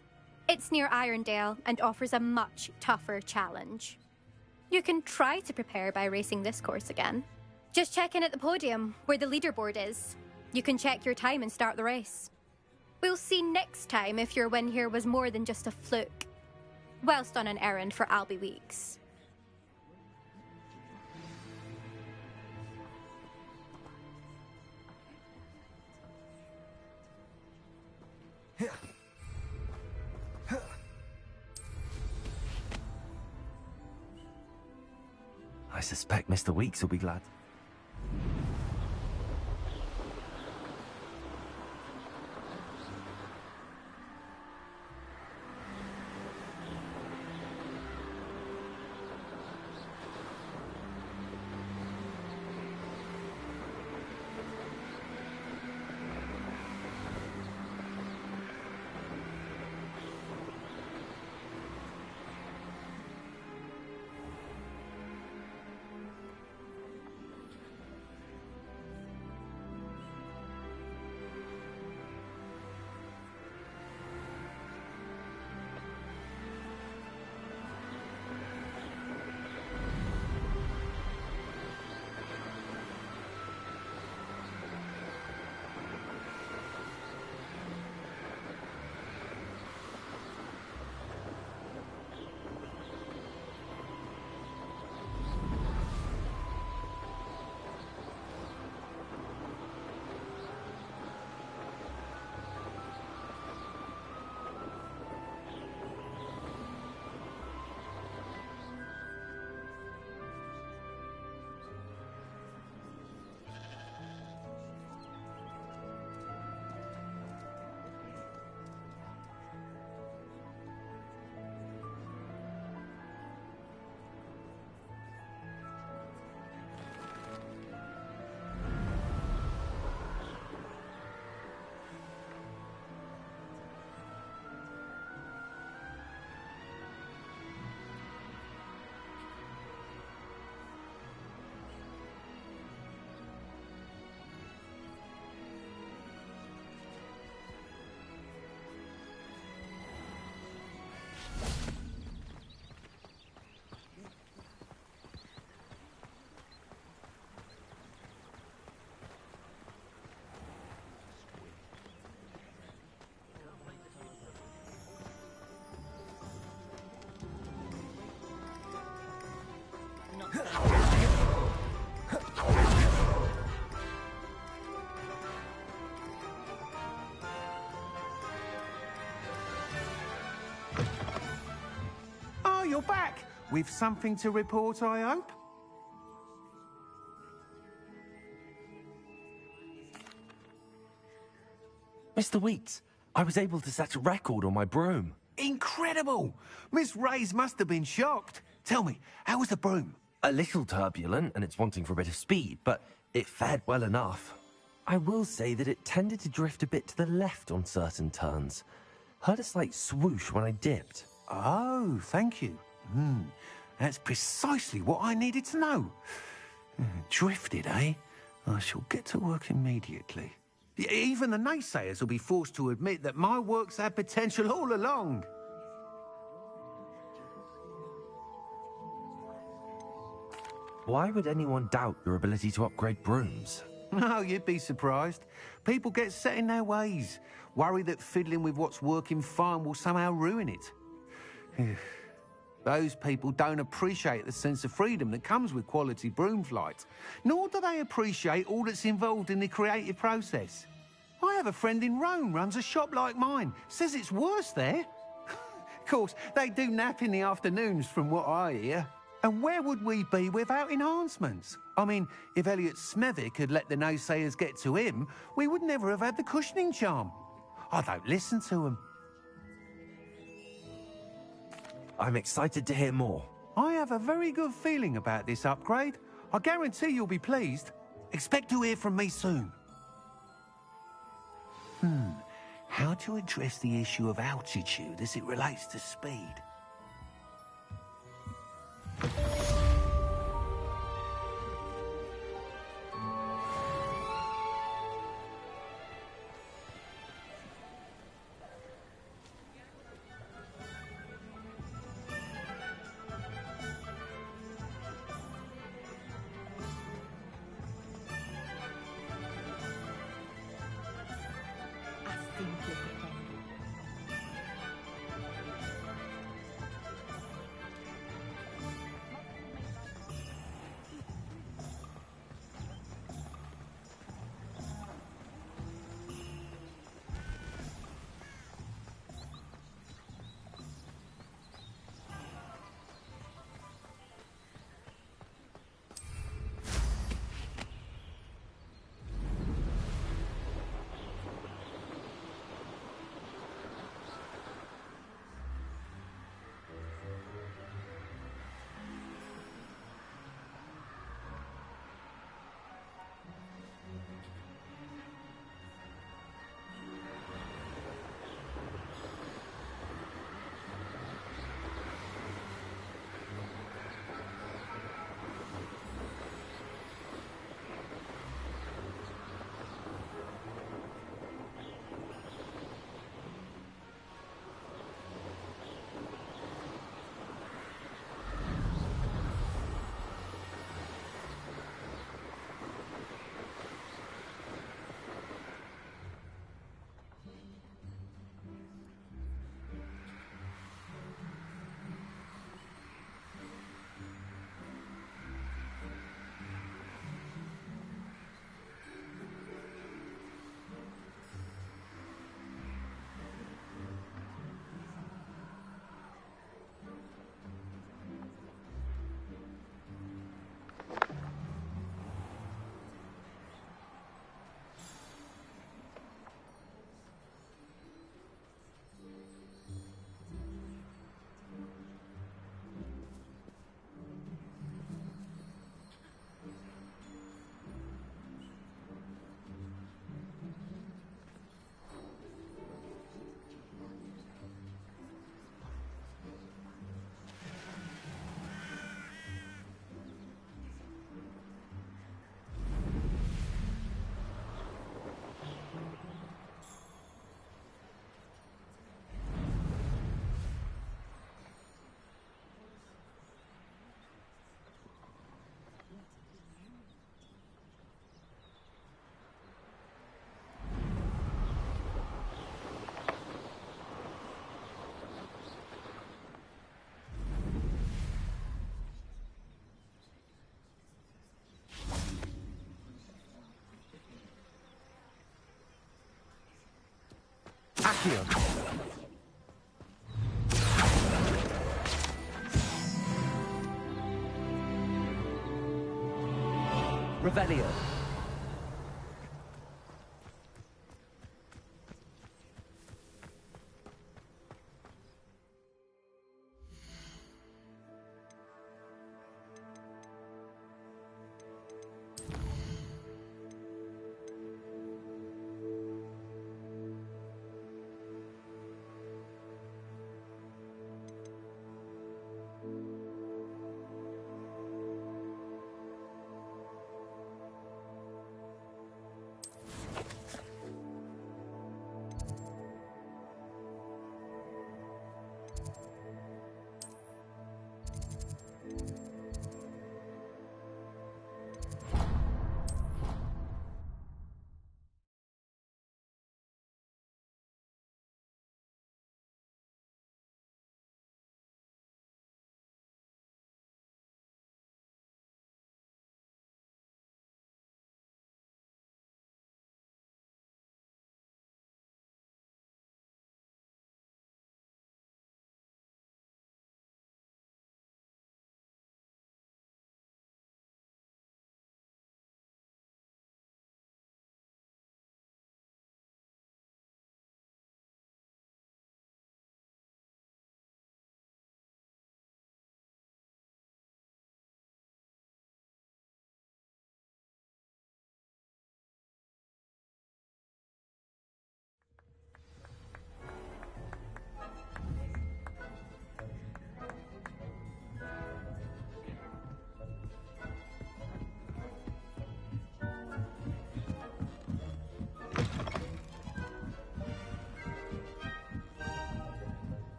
It's near Irondale and offers a much tougher challenge. You can try to prepare by racing this course again. Just check in at the podium, where the leaderboard is. You can check your time and start the race. We'll see next time if your win here was more than just a fluke. Whilst on an errand for Albie Weeks. suspect Mr. Weeks will be glad. Oh, you're back! With something to report, I hope? Mr. Weeks, I was able to set a record on my broom. Incredible! Miss Reyes must have been shocked. Tell me, how was the broom? A little turbulent, and it's wanting for a bit of speed, but it fared well enough. I will say that it tended to drift a bit to the left on certain turns. Heard a slight swoosh when I dipped. Oh, thank you. That's precisely what I needed to know. Drifted, eh? I shall get to work immediately. Even the naysayers will be forced to admit that my work's had potential all along. Why would anyone doubt your ability to upgrade brooms? No, you'd be surprised. People get set in their ways, worry that fiddling with what's working fine will somehow ruin it. Those people don't appreciate the sense of freedom that comes with quality broom flight, nor do they appreciate all that's involved in the creative process. I have a friend in Rome runs a shop like mine, says it's worse there. Of course, they do nap in the afternoons from what I hear. And where would we be without enhancements? I mean, if Elliot Smethwick had let the naysayers get to him, we would never have had the cushioning charm. I don't listen to them. I'm excited to hear more. I have a very good feeling about this upgrade. I guarantee you'll be pleased. Expect to hear from me soon. How to address the issue of altitude as it relates to speed? Accio. Revelio.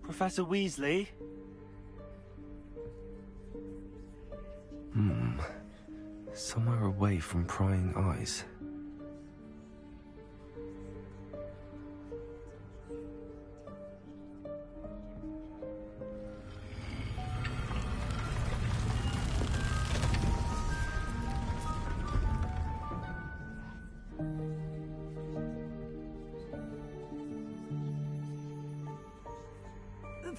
Professor Weasley? Somewhere away from prying eyes.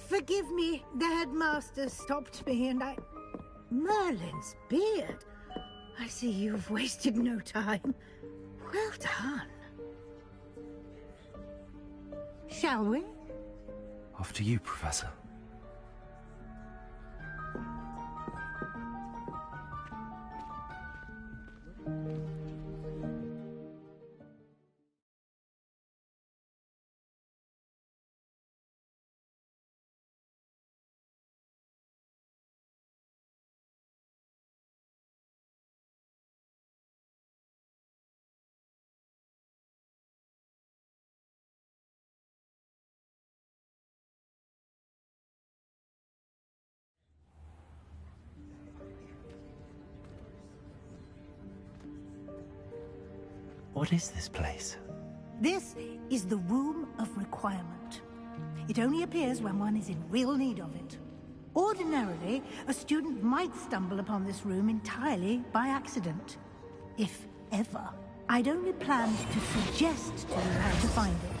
Forgive me, the headmaster stopped me and I... Merlin's beard. I see you've wasted no time. Well done. Shall we? After you, Professor. What is this place? This is the Room of Requirement. It only appears when one is in real need of it. Ordinarily, a student might stumble upon this room entirely by accident. If ever. I'd only planned to suggest to you how to find it.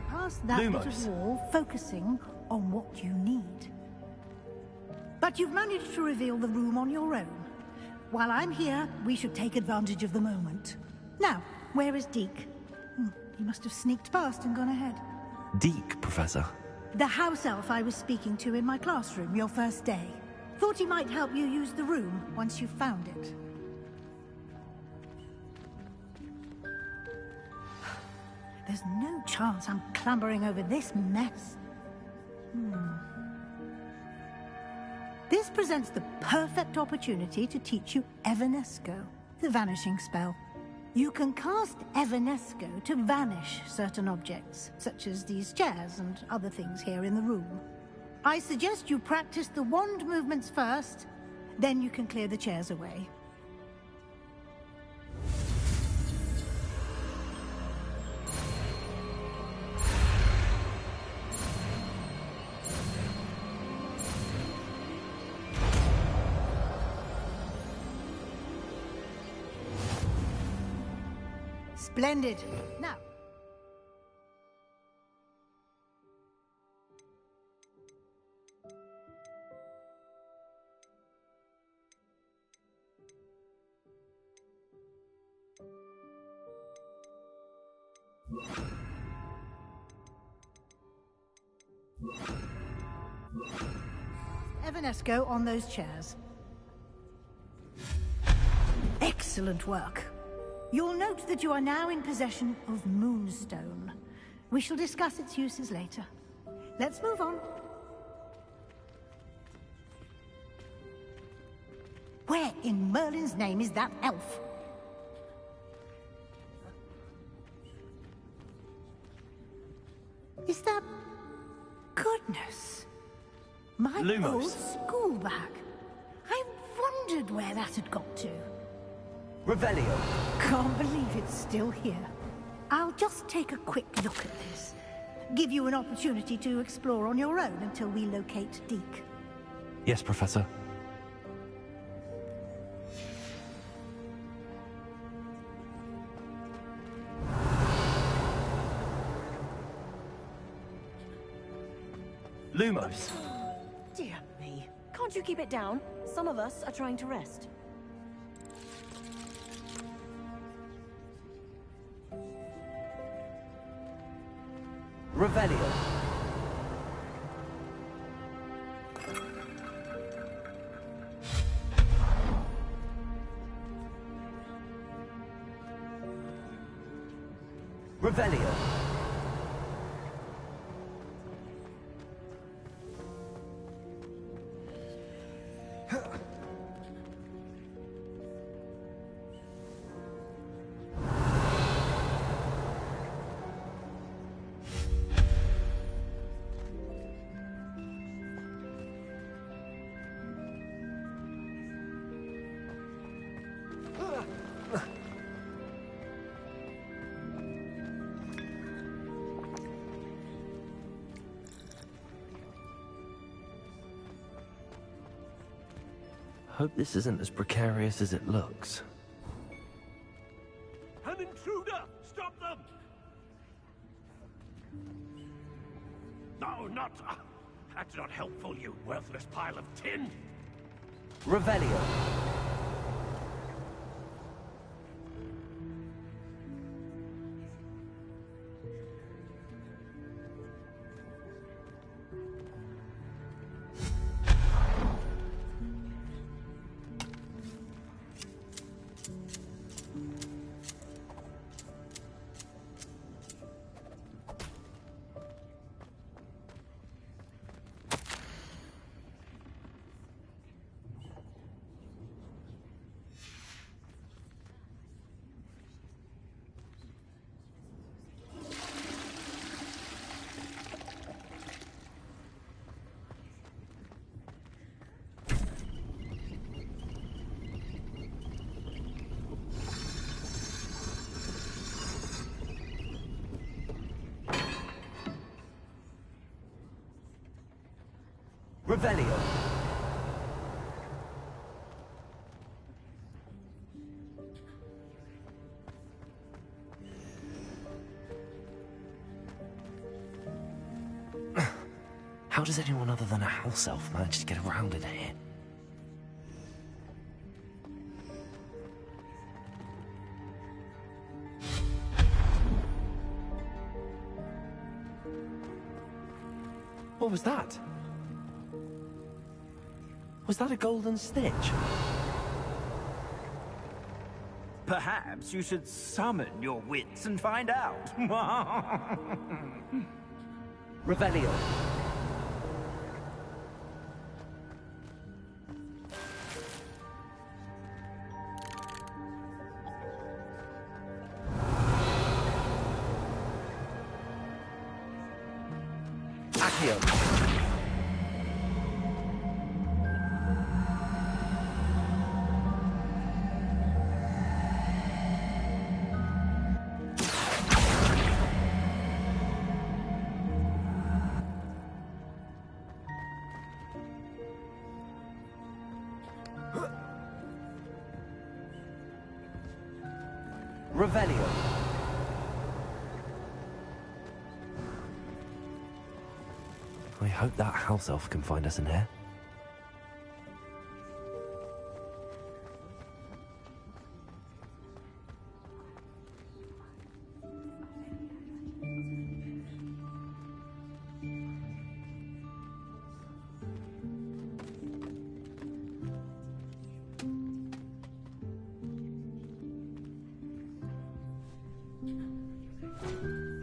Past that bit of wall, focusing on what you need. But you've managed to reveal the room on your own. While I'm here, we should take advantage of the moment. Now, where is Deke? He must have sneaked past and gone ahead. Deke, Professor. The house elf I was speaking to in my classroom your first day. Thought he might help you use the room once you found it. There's no chance I'm clambering over this mess. This presents the perfect opportunity to teach you Evanesco, the vanishing spell. You can cast Evanesco to vanish certain objects, such as these chairs and other things here in the room. I suggest you practice the wand movements first, then you can clear the chairs away. Splendid. Now. Evanesco on those chairs. Excellent work. You'll note that you are now in possession of Moonstone. We shall discuss its uses later. Let's move on. Where in Merlin's name is that elf? Is that... Goodness. My old school bag. I wondered where that had got to. Revelio. Can't believe it's still here. I'll just take a quick look at this. Give you an opportunity to explore on your own until we locate Deke. Yes, Professor. Lumos. Dear me. Can't you keep it down? Some of us are trying to rest. Revelio. Revelio. Hope this isn't as precarious as it looks. An intruder! Stop them! No, not... that's not helpful, you worthless pile of tin! Revelio. Revelio. How does anyone other than a house elf manage to get around in here? What was that? Was that a golden snitch? Perhaps you should summon your wits and find out. Revelio. Here. Revelio. I hope that house elf can find us in here.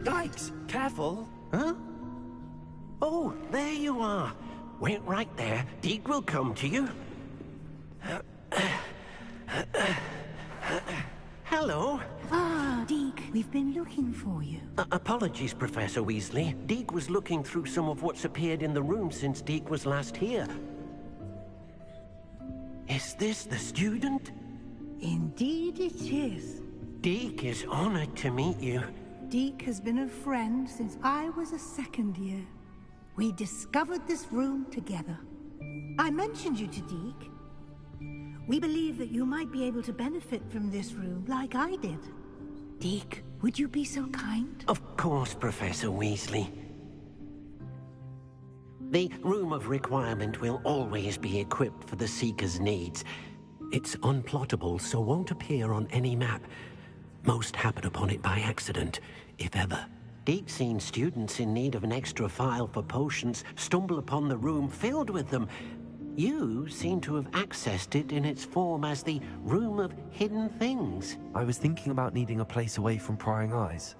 Yikes! Careful! Huh? Oh, there you are. Wait right there. Deke will come to you. Hello. Ah, Deke, we've been looking for you. Apologies, Professor Weasley. Deke was looking through some of what's appeared in the room since Deke was last here. Is this the student? Indeed it is. Deke is honored to meet you. Deke has been a friend since I was a second year. We discovered this room together. I mentioned you to Deke. We believe that you might be able to benefit from this room like I did. Deke, would you be so kind? Of course, Professor Weasley. The Room of Requirement will always be equipped for the Seeker's needs. It's unplottable, so won't appear on any map. Most happen upon it by accident, if ever. Deke's seen students in need of an extra file for potions stumble upon the room filled with them. You seem to have accessed it in its form as the Room of Hidden Things. I was thinking about needing a place away from prying eyes.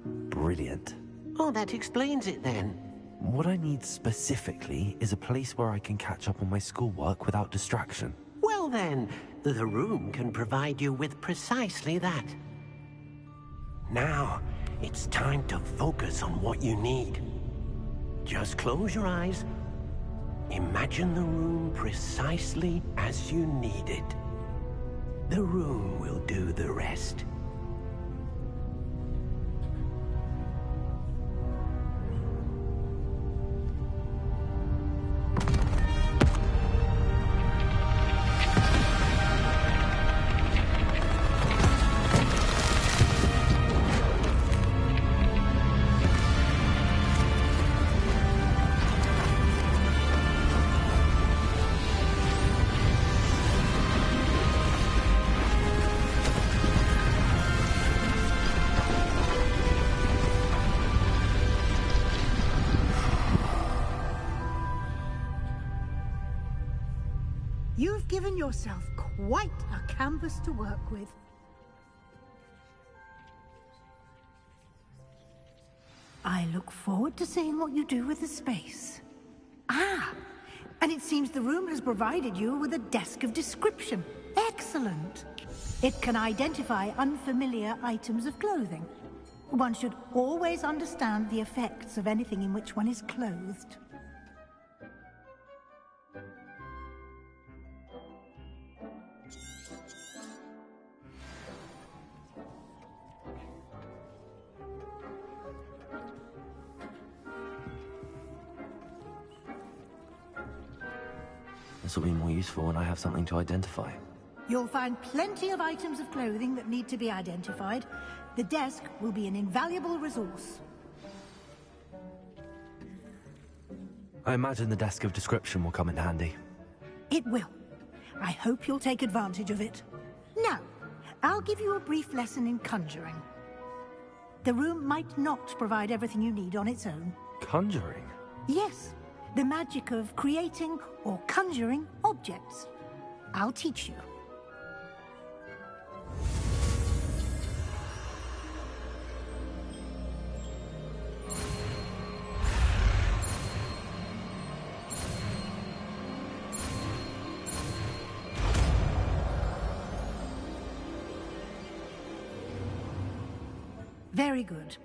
Brilliant. Oh, that explains it then. What I need specifically is a place where I can catch up on my schoolwork without distraction. Well then, the room can provide you with precisely that. Now, it's time to focus on what you need. Just close your eyes. Imagine the room precisely as you need it. The room will do the rest. You've given yourself quite a canvas to work with. I look forward to seeing what you do with the space. Ah, and it seems the room has provided you with a desk of description. Excellent. It can identify unfamiliar items of clothing. One should always understand the effects of anything in which one is clothed. This will be more useful when I have something to identify. You'll find plenty of items of clothing that need to be identified. The desk will be an invaluable resource. I imagine the desk of description will come in handy. It will. I hope you'll take advantage of it. Now, I'll give you a brief lesson in conjuring. The room might not provide everything you need on its own. Conjuring? Yes, the magic of creating or conjuring objects. I'll teach you. Very good.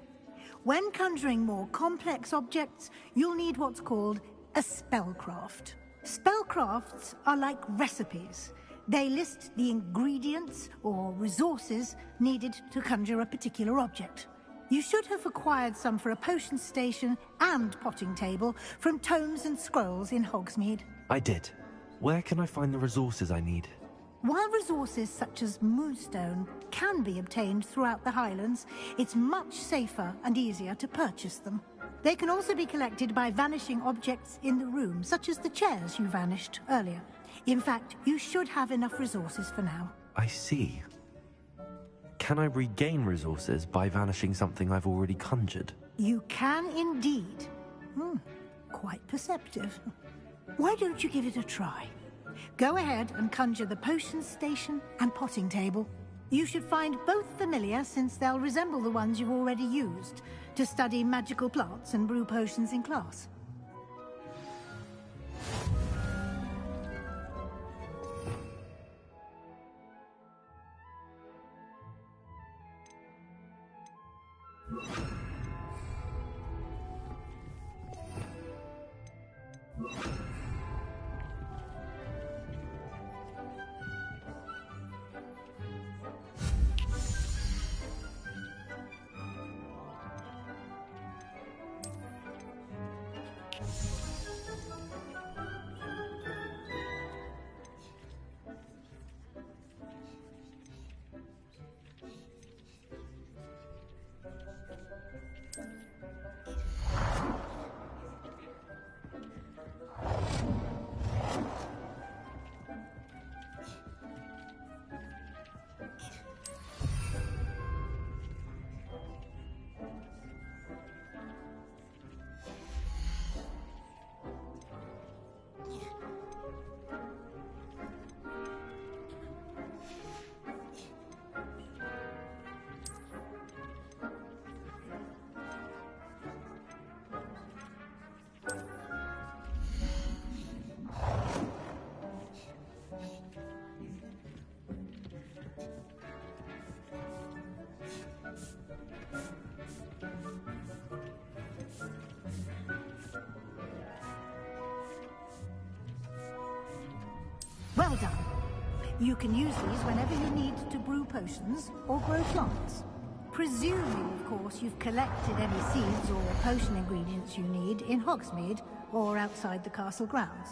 When conjuring more complex objects, you'll need what's called a spellcraft. Spellcrafts are like recipes. They list the ingredients or resources needed to conjure a particular object. You should have acquired some for a potion station and potting table from tomes and scrolls in Hogsmeade. I did. Where can I find the resources I need? While resources such as moonstone can be obtained throughout the Highlands, it's much safer and easier to purchase them. They can also be collected by vanishing objects in the room, such as the chairs you vanished earlier. In fact, you should have enough resources for now. I see. Can I regain resources by vanishing something I've already conjured? You can indeed. Quite perceptive. Why don't you give it a try? Go ahead and conjure the potion station and potting table. You should find both familiar, since they'll resemble the ones you've already used to study magical plants and brew potions in class. Well done. You can use these whenever you need to brew potions or grow plants. Presuming, of course, you've collected any seeds or potion ingredients you need in Hogsmeade or outside the castle grounds.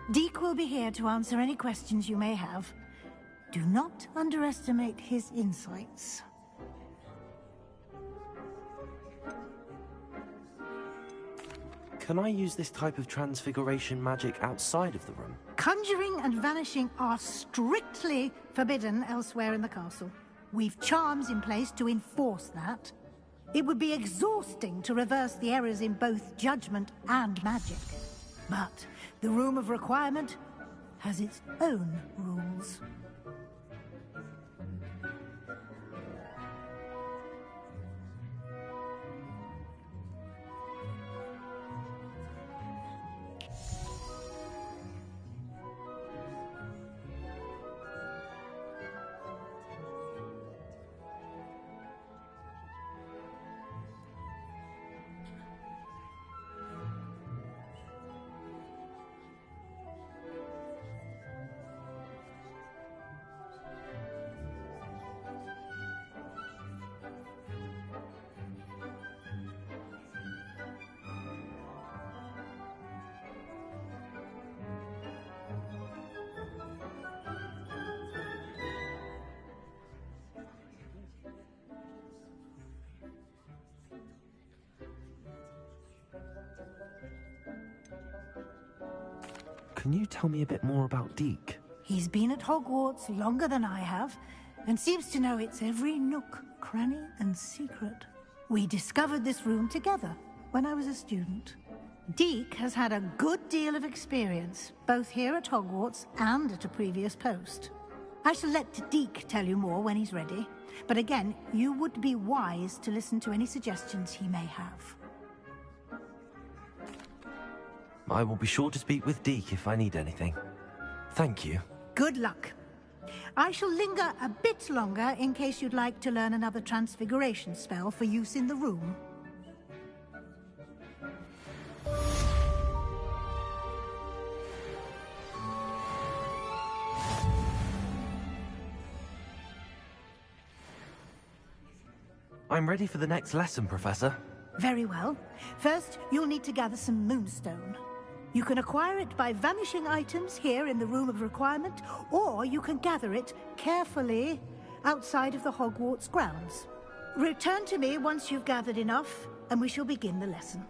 Deke will be here to answer any questions you may have. Do not underestimate his insights. Can I use this type of transfiguration magic outside of the room? Conjuring and vanishing are strictly forbidden elsewhere in the castle. We've charms in place to enforce that. It would be exhausting to reverse the errors in both judgment and magic. But the Room of Requirement has its own rules. can you tell me a bit more about Deke? He's been at Hogwarts longer than I have, and seems to know its every nook, cranny, and secret. We discovered this room together when I was a student. Deke has had a good deal of experience, both here at Hogwarts and at a previous post. I shall let Deke tell you more when he's ready, but again, you would be wise to listen to any suggestions he may have. I will be sure to speak with Deke if I need anything. Thank you. Good luck. I shall linger a bit longer in case you'd like to learn another transfiguration spell for use in the room. I'm ready for the next lesson, Professor. Very well. First, you'll need to gather some moonstone. You can acquire it by vanishing items here in the Room of Requirement, or you can gather it carefully outside of the Hogwarts grounds. Return to me once you've gathered enough, and we shall begin the lesson.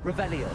Revelio.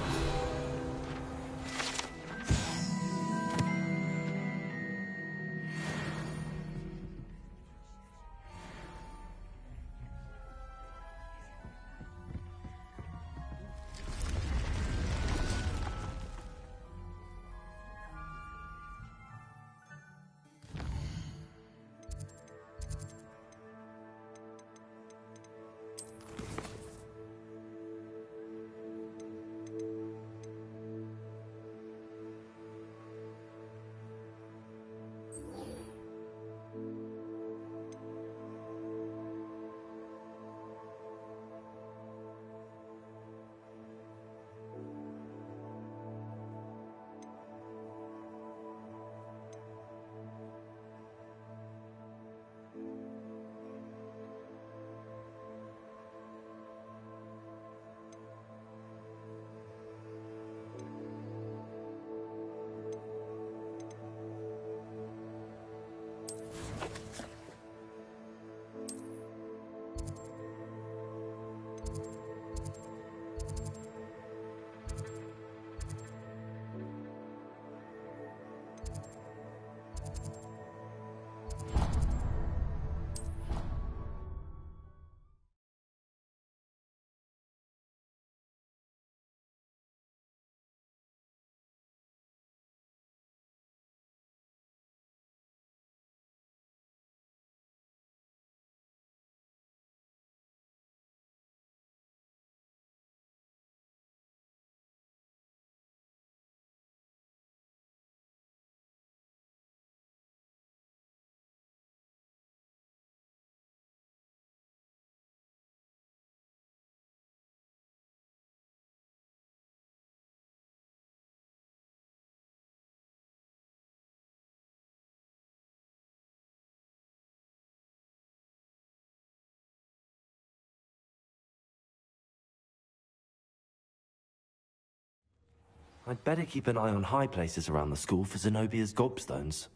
I'd better keep an eye on high places around the school for Zenobia's gobstones.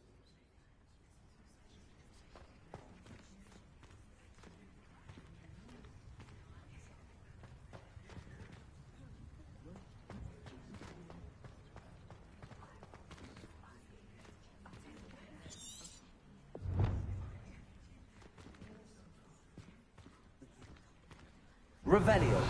Revelio.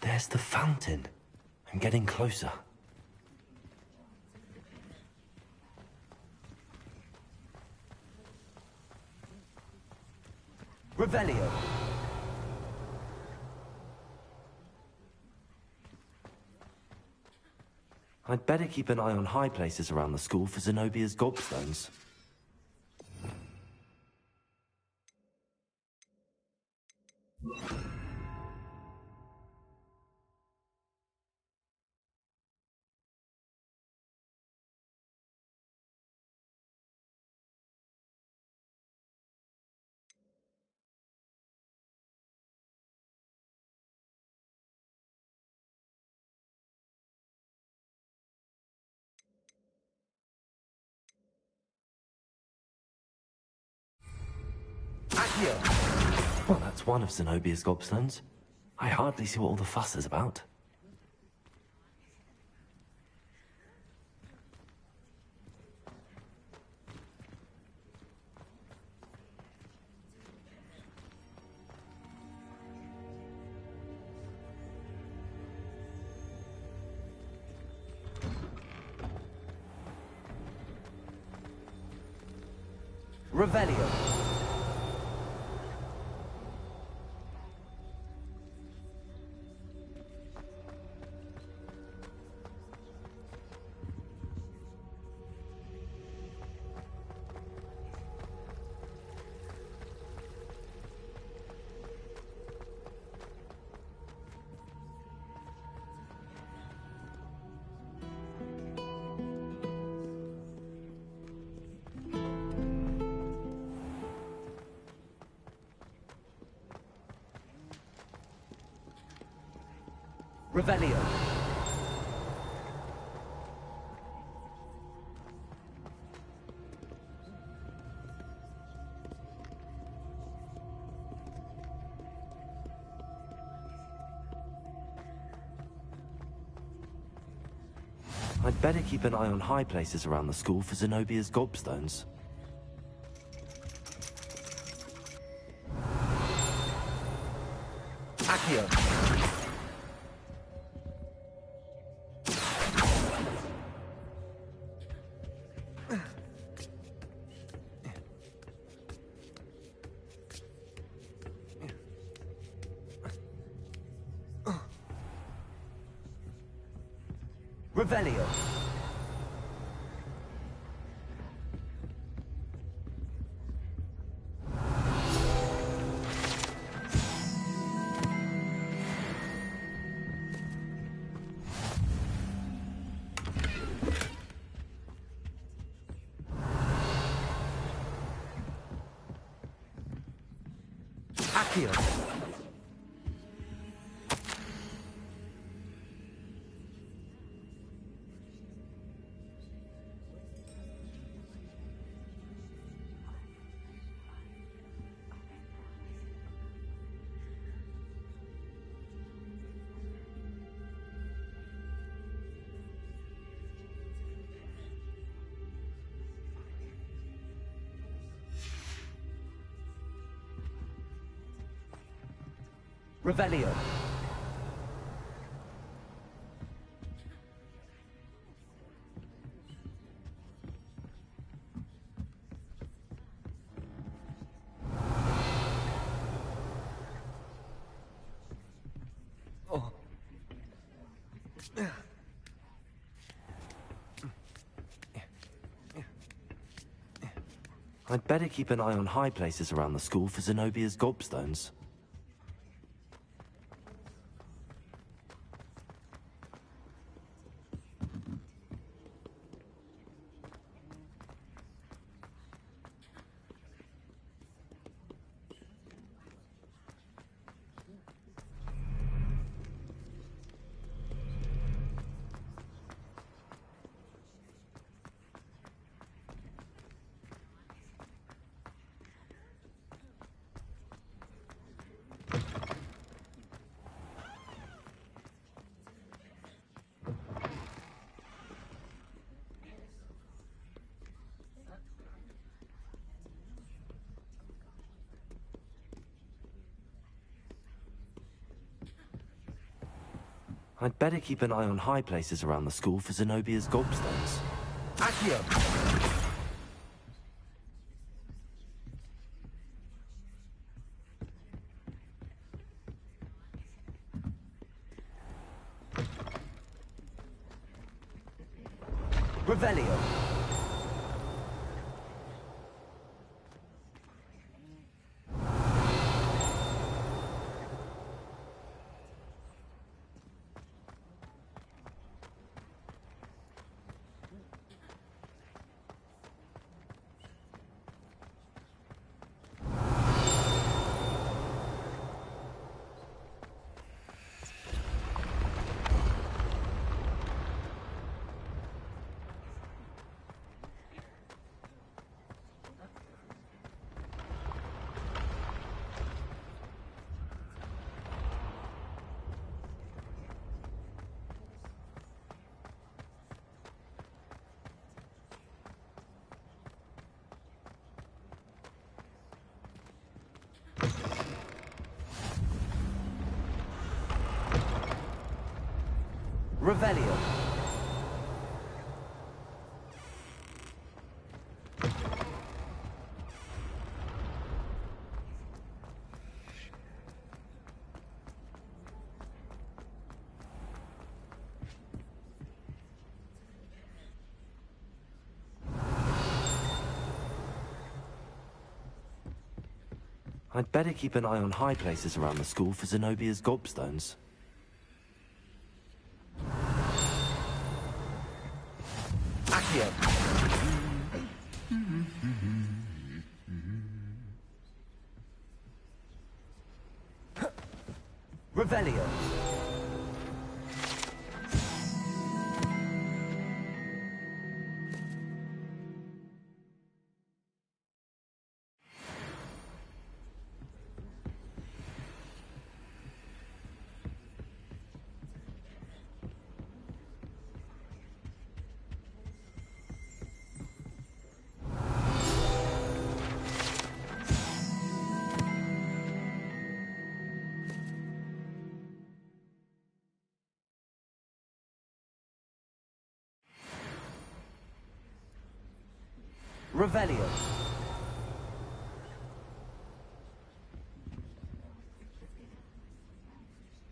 There's the fountain. I'm getting closer. Revelio. I'd better keep an eye on high places around the school for Zenobia's gobstones. Well, that's one of Zenobia's gobstones. I hardly see what all the fuss is about. Revelio. Revelio. I'd better keep an eye on high places around the school for Zenobia's gobstones. Accio. Revelio. Accio. Revelio. Oh. I'd better keep an eye on high places around the school for Zenobia's gobstones. I'd better keep an eye on high places around the school for Zenobia's gobstones. Accio! Revelio. Revelio. I'd better keep an eye on high places around the school for Zenobia's gobstones. Accio. Revelio. Revelio.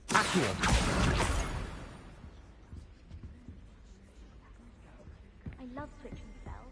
Accio. I love switching spells.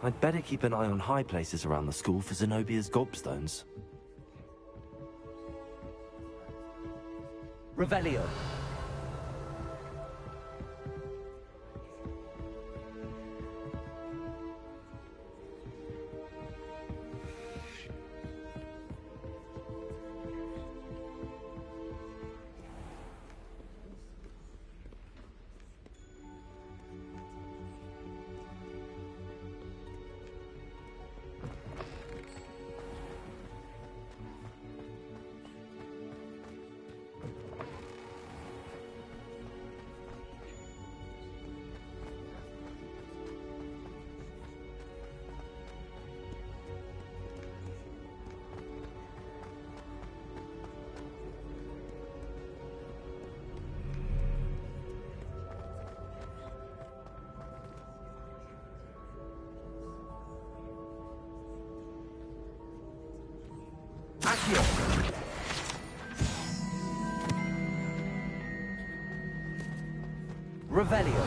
I'd better keep an eye on high places around the school for Zenobia's gobstones. Revelio. Accio. Revelio.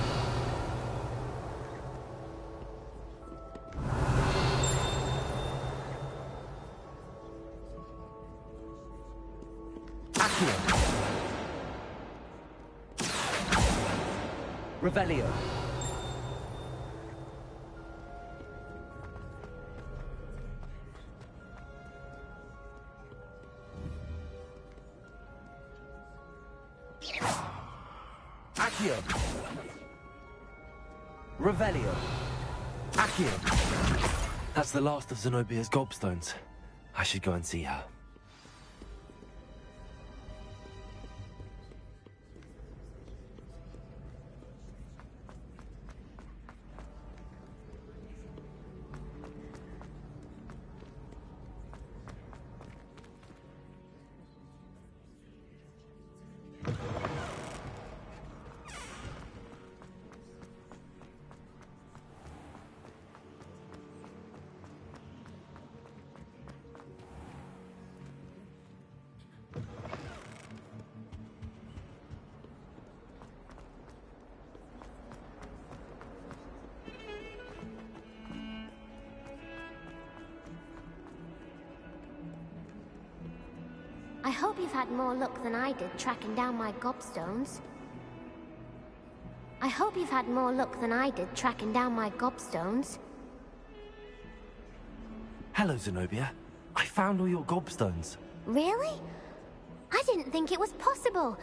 Accio. Revelio. Accio. Revelio. Accio. That's the last of Zenobia's gobstones. I should go and see her. I hope you've had more luck than I did tracking down my gobstones. I hope you've had more luck than I did tracking down my gobstones. Hello, Zenobia. I found all your gobstones. Really? I didn't think it was possible.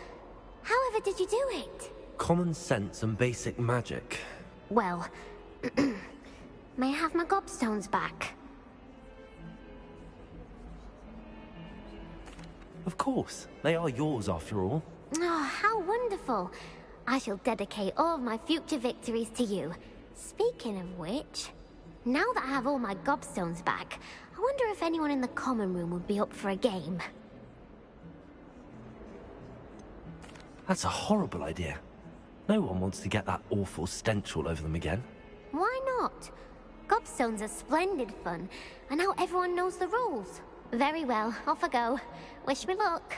However did you do it? Common sense and basic magic. Well, may I have my gobstones back? Of course. They are yours after all. Oh, how wonderful. I shall dedicate all of my future victories to you. Speaking of which, now that I have all my gobstones back, I wonder if anyone in the common room would be up for a game. That's a horrible idea. No one wants to get that awful stench all over them again. Why not? Gobstones are splendid fun, and now everyone knows the rules. Very well, off I go. Wish me luck.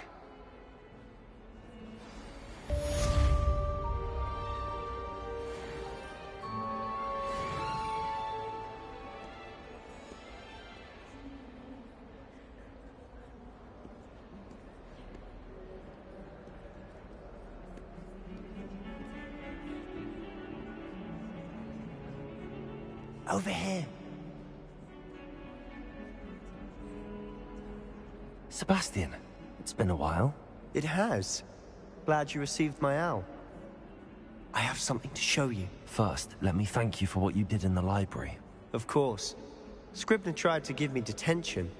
Over here. Sebastian, it's been a while. It has. Glad you received my owl. I have something to show you. First, let me thank you for what you did in the library. Of course. Scribner tried to give me detention,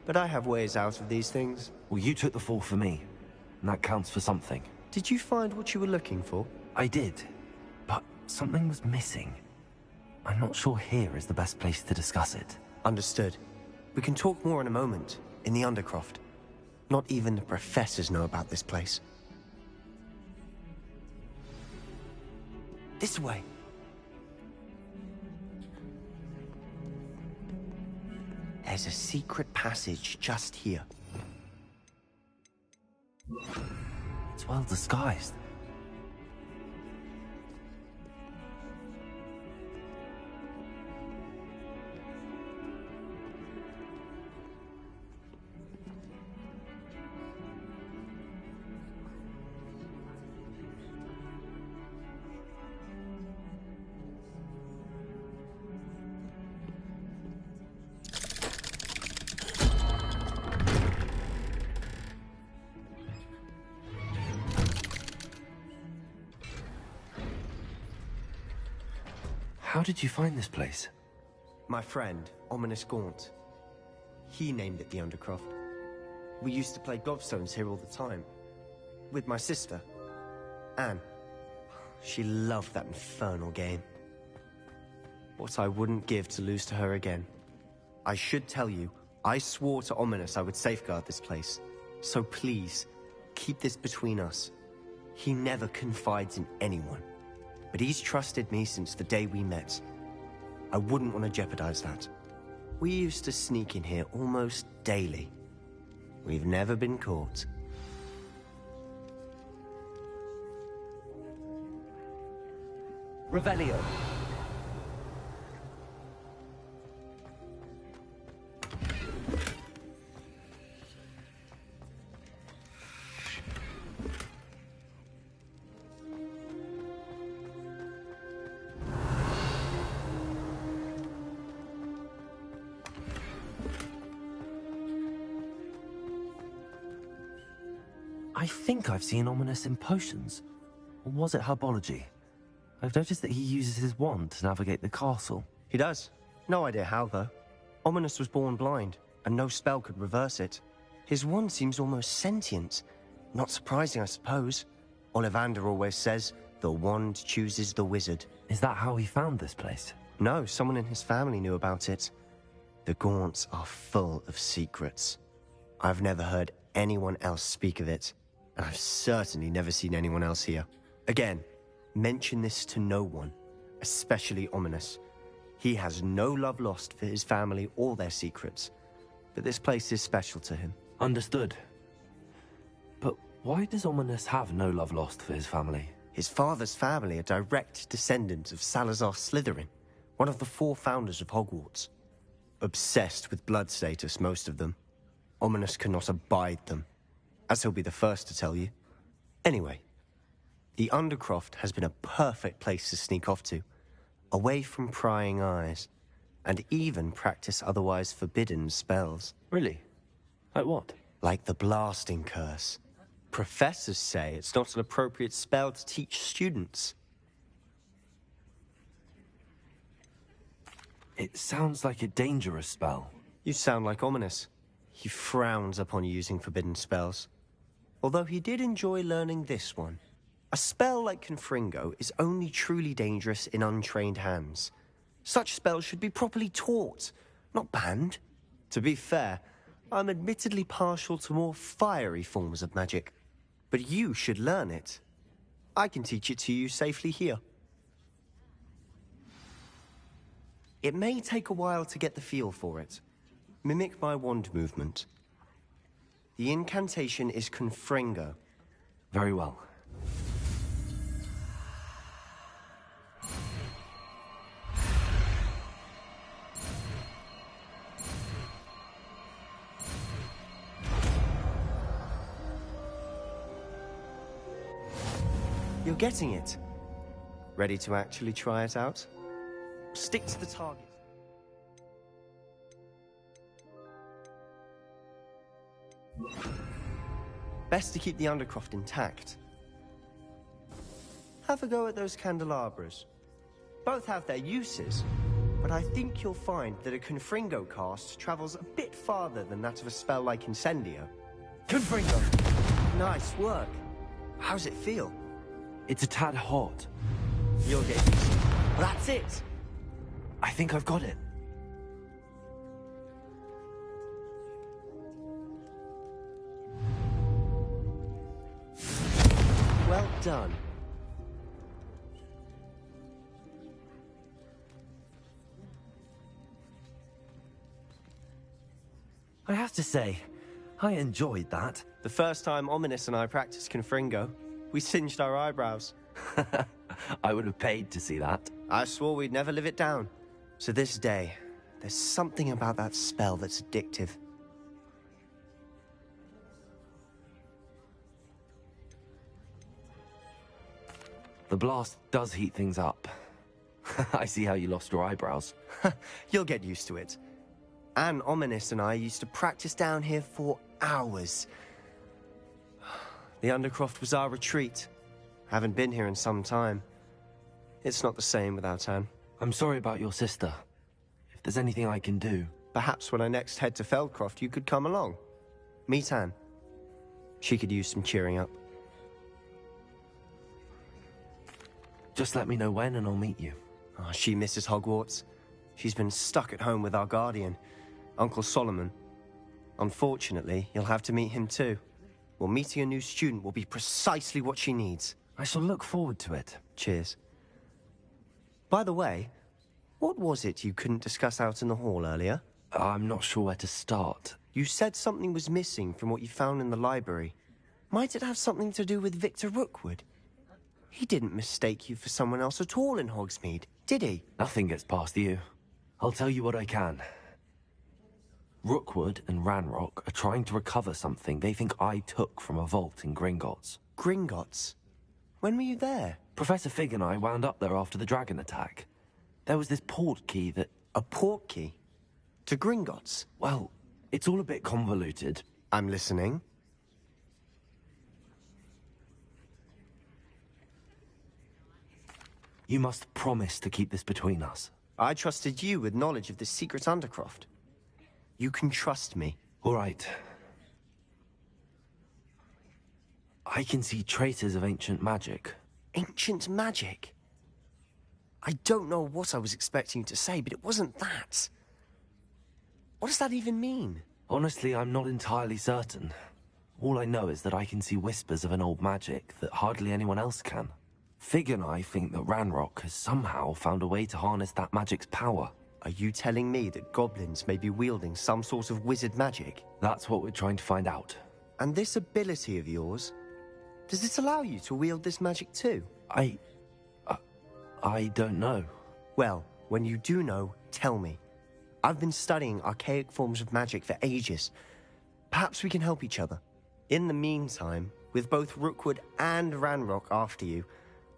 but I have ways out of these things. Well, you took the fall for me, and that counts for something. Did you find what you were looking for? I did, but something was missing. I'm not sure here is the best place to discuss it. Understood. We can talk more in a moment, in the Undercroft. Not even the professors know about this place. This way. There's a secret passage just here. It's well disguised. How did you find this place? My friend, Ominous Gaunt. He named it the Undercroft. We used to play gobstones here all the time. With my sister, Anne. She loved that infernal game. What I wouldn't give to lose to her again. I should tell you, I swore to Ominous I would safeguard this place. So please, keep this between us. He never confides in anyone. But he's trusted me since the day we met. I wouldn't want to jeopardize that. We used to sneak in here almost daily. we've never been caught. Revelio. I think I've seen Ominous in potions. Or was it herbology? I've noticed that he uses his wand to navigate the castle. He does. No idea how, though. Ominous was born blind, and no spell could reverse it. His wand seems almost sentient. Not surprising, I suppose. Ollivander always says, the wand chooses the wizard. Is that how he found this place? No, someone in his family knew about it. The Gaunts are full of secrets. I've never heard anyone else speak of it, and I've certainly never seen anyone else here. Again, mention this to no one, especially Ominous. He has no love lost for his family or their secrets, but this place is special to him. Understood. But why does Ominous have no love lost for his family? His father's family are direct descendants of Salazar Slytherin, one of the 4 founders of Hogwarts. Obsessed with blood status, most of them. Ominous cannot abide them, as he'll be the first to tell you. Anyway, the Undercroft has been a perfect place to sneak off to, away from prying eyes, and even practice otherwise forbidden spells. Really? Like what? Like the Blasting Curse. Professors say it's not an appropriate spell to teach students. It sounds like a dangerous spell. You sound like Ominous. He frowns upon using forbidden spells. Although he did enjoy learning this one. A spell like Confringo is only truly dangerous in untrained hands. Such spells should be properly taught, not banned. To be fair, I'm admittedly partial to more fiery forms of magic. But you should learn it. I can teach it to you safely here. It may take a while to get the feel for it. Mimic my wand movement. The incantation is Confringo. Very well. You're getting it. Ready to actually try it out? Stick to the target. Best to keep the Undercroft intact. Have a go at those candelabras. Both have their uses, but I think you'll find that a Confringo cast travels a bit farther than that of a spell like Incendio. Confringo! Nice work. How's it feel? It's a tad hot. You'll get used to it. That's it! I think I've got it. Well done. I have to say, I enjoyed that. The first time Ominous and I practiced Confringo, we singed our eyebrows. I would have paid to see that. I swore we'd never live it down. To this day, there's something about that spell that's addictive. The blast does heat things up. I see how you lost your eyebrows. You'll get used to it. Anne, Ominous and I used to practice down here for hours. The Undercroft was our retreat. Haven't been here in some time. It's not the same without Anne. I'm sorry about your sister. If there's anything I can do... Perhaps when I next head to Feldcroft, you could come along. Meet Anne. She could use some cheering up. Just let me know when and I'll meet you. Oh, she misses Hogwarts. She's been stuck at home with our guardian, Uncle Solomon. Unfortunately, you'll have to meet him too. Well, meeting a new student will be precisely what she needs. I shall look forward to it. Cheers. By the way, what was it you couldn't discuss out in the hall earlier? I'm not sure where to start. You said something was missing from what you found in the library. Might it have something to do with Victor Rookwood? He didn't mistake you for someone else at all in Hogsmeade, did he? Nothing gets past you. I'll tell you what I can. Rookwood and Ranrock are trying to recover something they think I took from a vault in Gringotts. Gringotts? When were you there? Professor Fig and I wound up there after the dragon attack. There was this port key that... A port key? To Gringotts? Well, it's all a bit convoluted. I'm listening. You must promise to keep this between us. I trusted you with knowledge of this secret undercroft. You can trust me. All right. I can see traces of ancient magic. Ancient magic? I don't know what I was expecting you to say, but it wasn't that. What does that even mean? Honestly, I'm not entirely certain. All I know is that I can see whispers of an old magic that hardly anyone else can. Fig and I think that Ranrock has somehow found a way to harness that magic's power. Are you telling me that goblins may be wielding some sort of wizard magic? That's what we're trying to find out. And this ability of yours, does it allow you to wield this magic too? I don't know. Well, when you do know, tell me. I've been studying archaic forms of magic for ages. Perhaps we can help each other. In the meantime, with both Rookwood and Ranrock after you,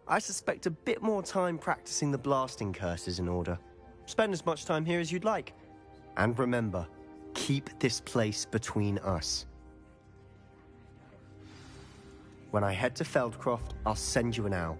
I suspect a bit more time practicing the blasting curse is in order. Spend as much time here as you'd like. And remember, keep this place between us. When I head to Feldcroft, I'll send you an owl.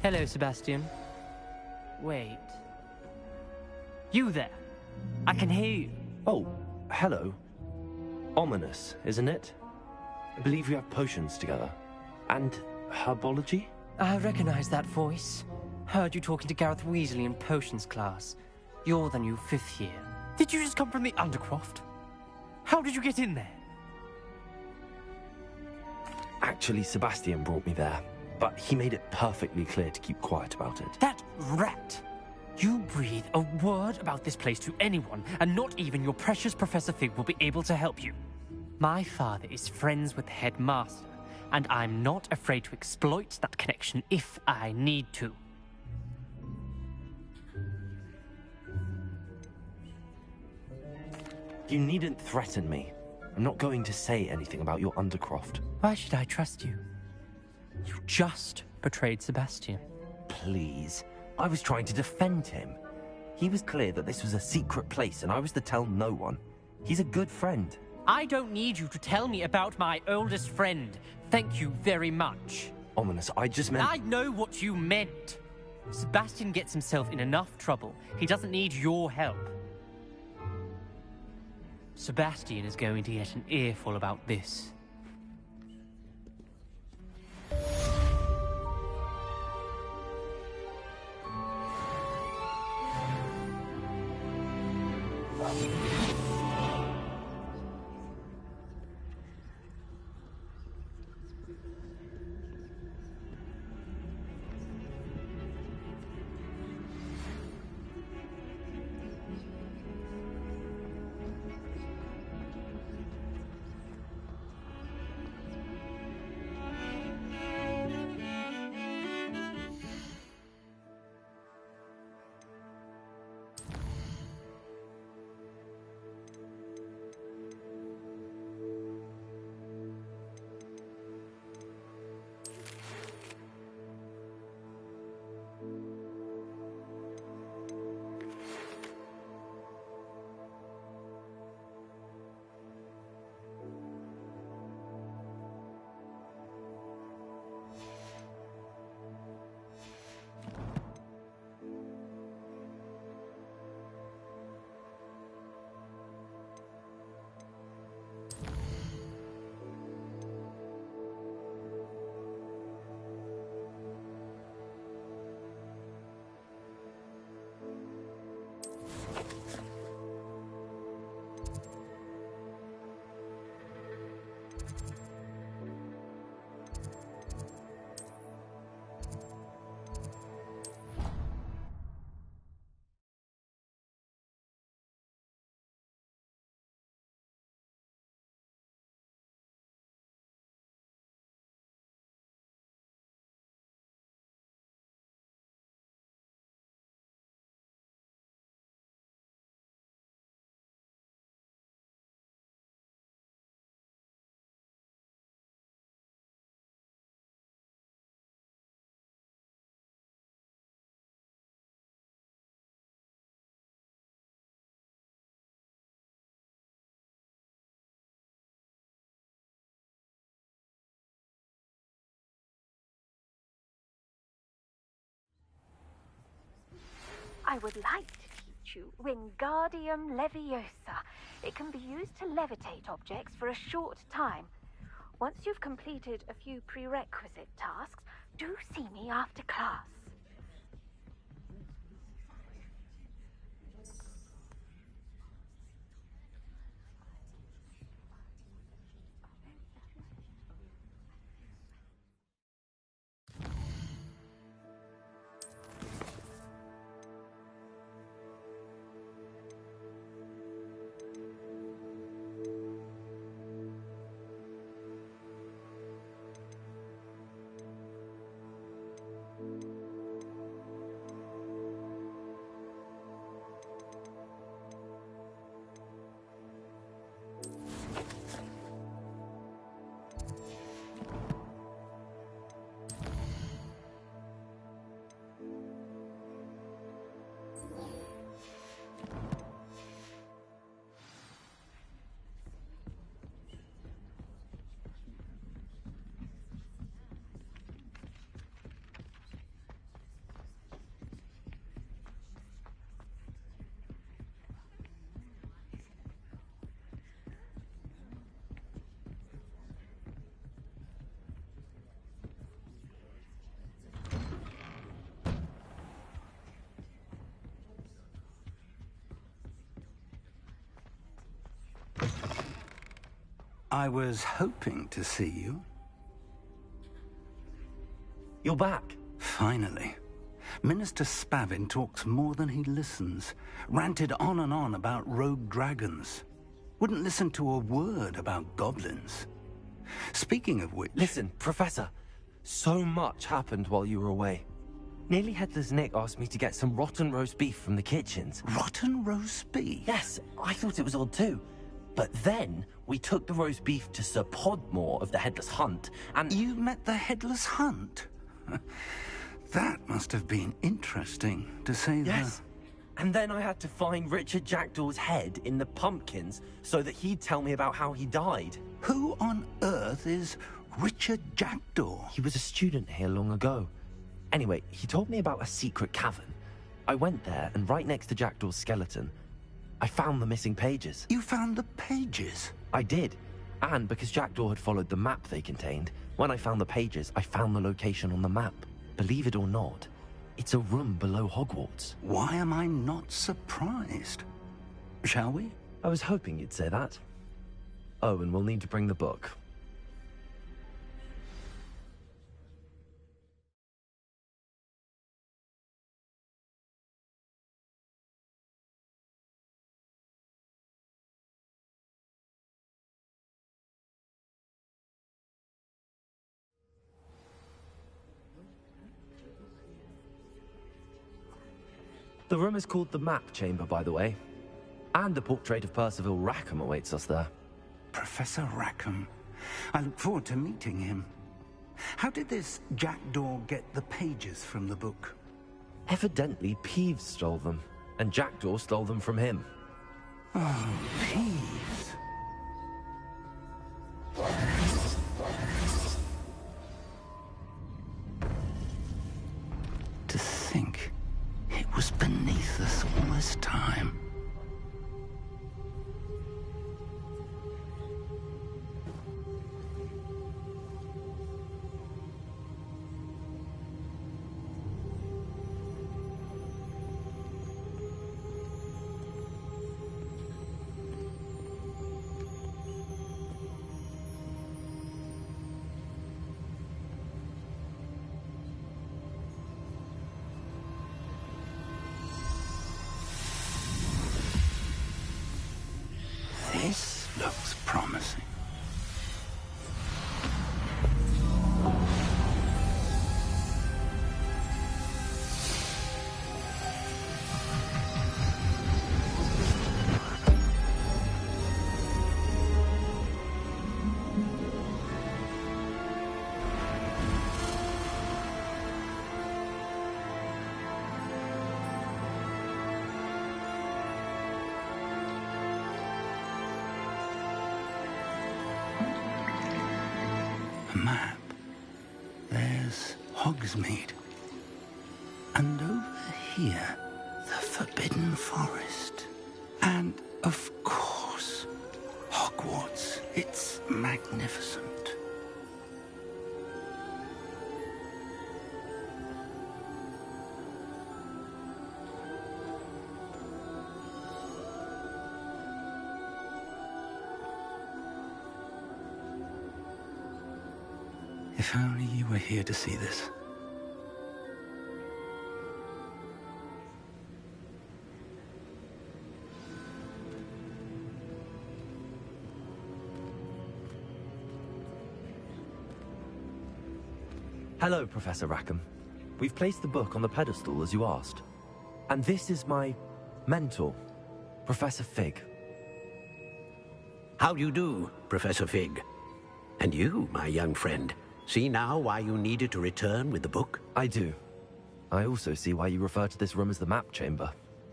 Hello, Sebastian. Wait. You there? I can hear you. Oh, hello. Ominous, isn't it? I believe we have potions together. And herbology? I recognize that voice. Heard you talking to Gareth Weasley in potions class. You're the new 5th year. Did you just come from the Undercroft? How did you get in there? Actually, Sebastian brought me there. But he made it perfectly clear to keep quiet about it. That rat! You breathe a word about this place to anyone, and not even your precious Professor Fig will be able to help you. My father is friends with the headmaster, and I'm not afraid to exploit that connection if I need to. You needn't threaten me. I'm not going to say anything about your Undercroft. Why should I trust you? You just betrayed Sebastian. Please. I was trying to defend him. He was clear that this was a secret place and I was to tell no one. He's a good friend. I don't need you to tell me about my oldest friend. Thank you very much. Ominous, I just meant... I know what you meant. Sebastian gets himself in enough trouble. He doesn't need your help. Sebastian is going to get an earful about this. I would like to teach you Wingardium Leviosa. It can be used to levitate objects for a short time. Once you've completed a few prerequisite tasks, do see me after class. I was hoping to see you. You're back. Finally. Minister Spavin talks more than he listens. Ranted on and on about rogue dragons. Wouldn't listen to a word about goblins. Speaking of which... Listen, Professor. So much happened while you were away. Nearly Headless Nick asked me to get some rotten roast beef from the kitchens. Rotten roast beef? Yes, I thought it was odd too. But then we took the roast beef to Sir Podmore of the Headless Hunt, and... You met the Headless Hunt? That must have been interesting, to say the... Yes. And then I had to find Richard Jackdaw's head in the pumpkins so that he'd tell me about how he died. Who on earth is Richard Jackdaw? He was a student here long ago. Anyway, he told me about a secret cavern. I went there, and right next to Jackdaw's skeleton, I found the missing pages. You found the pages? I did. And because Jackdaw had followed the map they contained, when I found the pages, I found the location on the map. Believe it or not, it's a room below Hogwarts. Why am I not surprised? Shall we? I was hoping you'd say that. Oh, and we'll need to bring the book. The room is called the Map Chamber, by the way. And a portrait of Percival Rackham awaits us there. Professor Rackham. I look forward to meeting him. How did this Jackdaw get the pages from the book? Evidently, Peeves stole them, and Jackdaw stole them from him. Oh, Peeves. To think it was beneath us all this time. This looks promising. Map. There's Hogsmeade. And over here, the Forbidden Forest. And, of course, Hogwarts. It's magnificent. If only you were here to see this. Hello, Professor Rackham. We've placed the book on the pedestal as you asked. And this is my mentor, Professor Fig. How do you do, Professor Fig? And you, my young friend, see now why you needed to return with the book? I do. I also see why you refer to this room as the map chamber.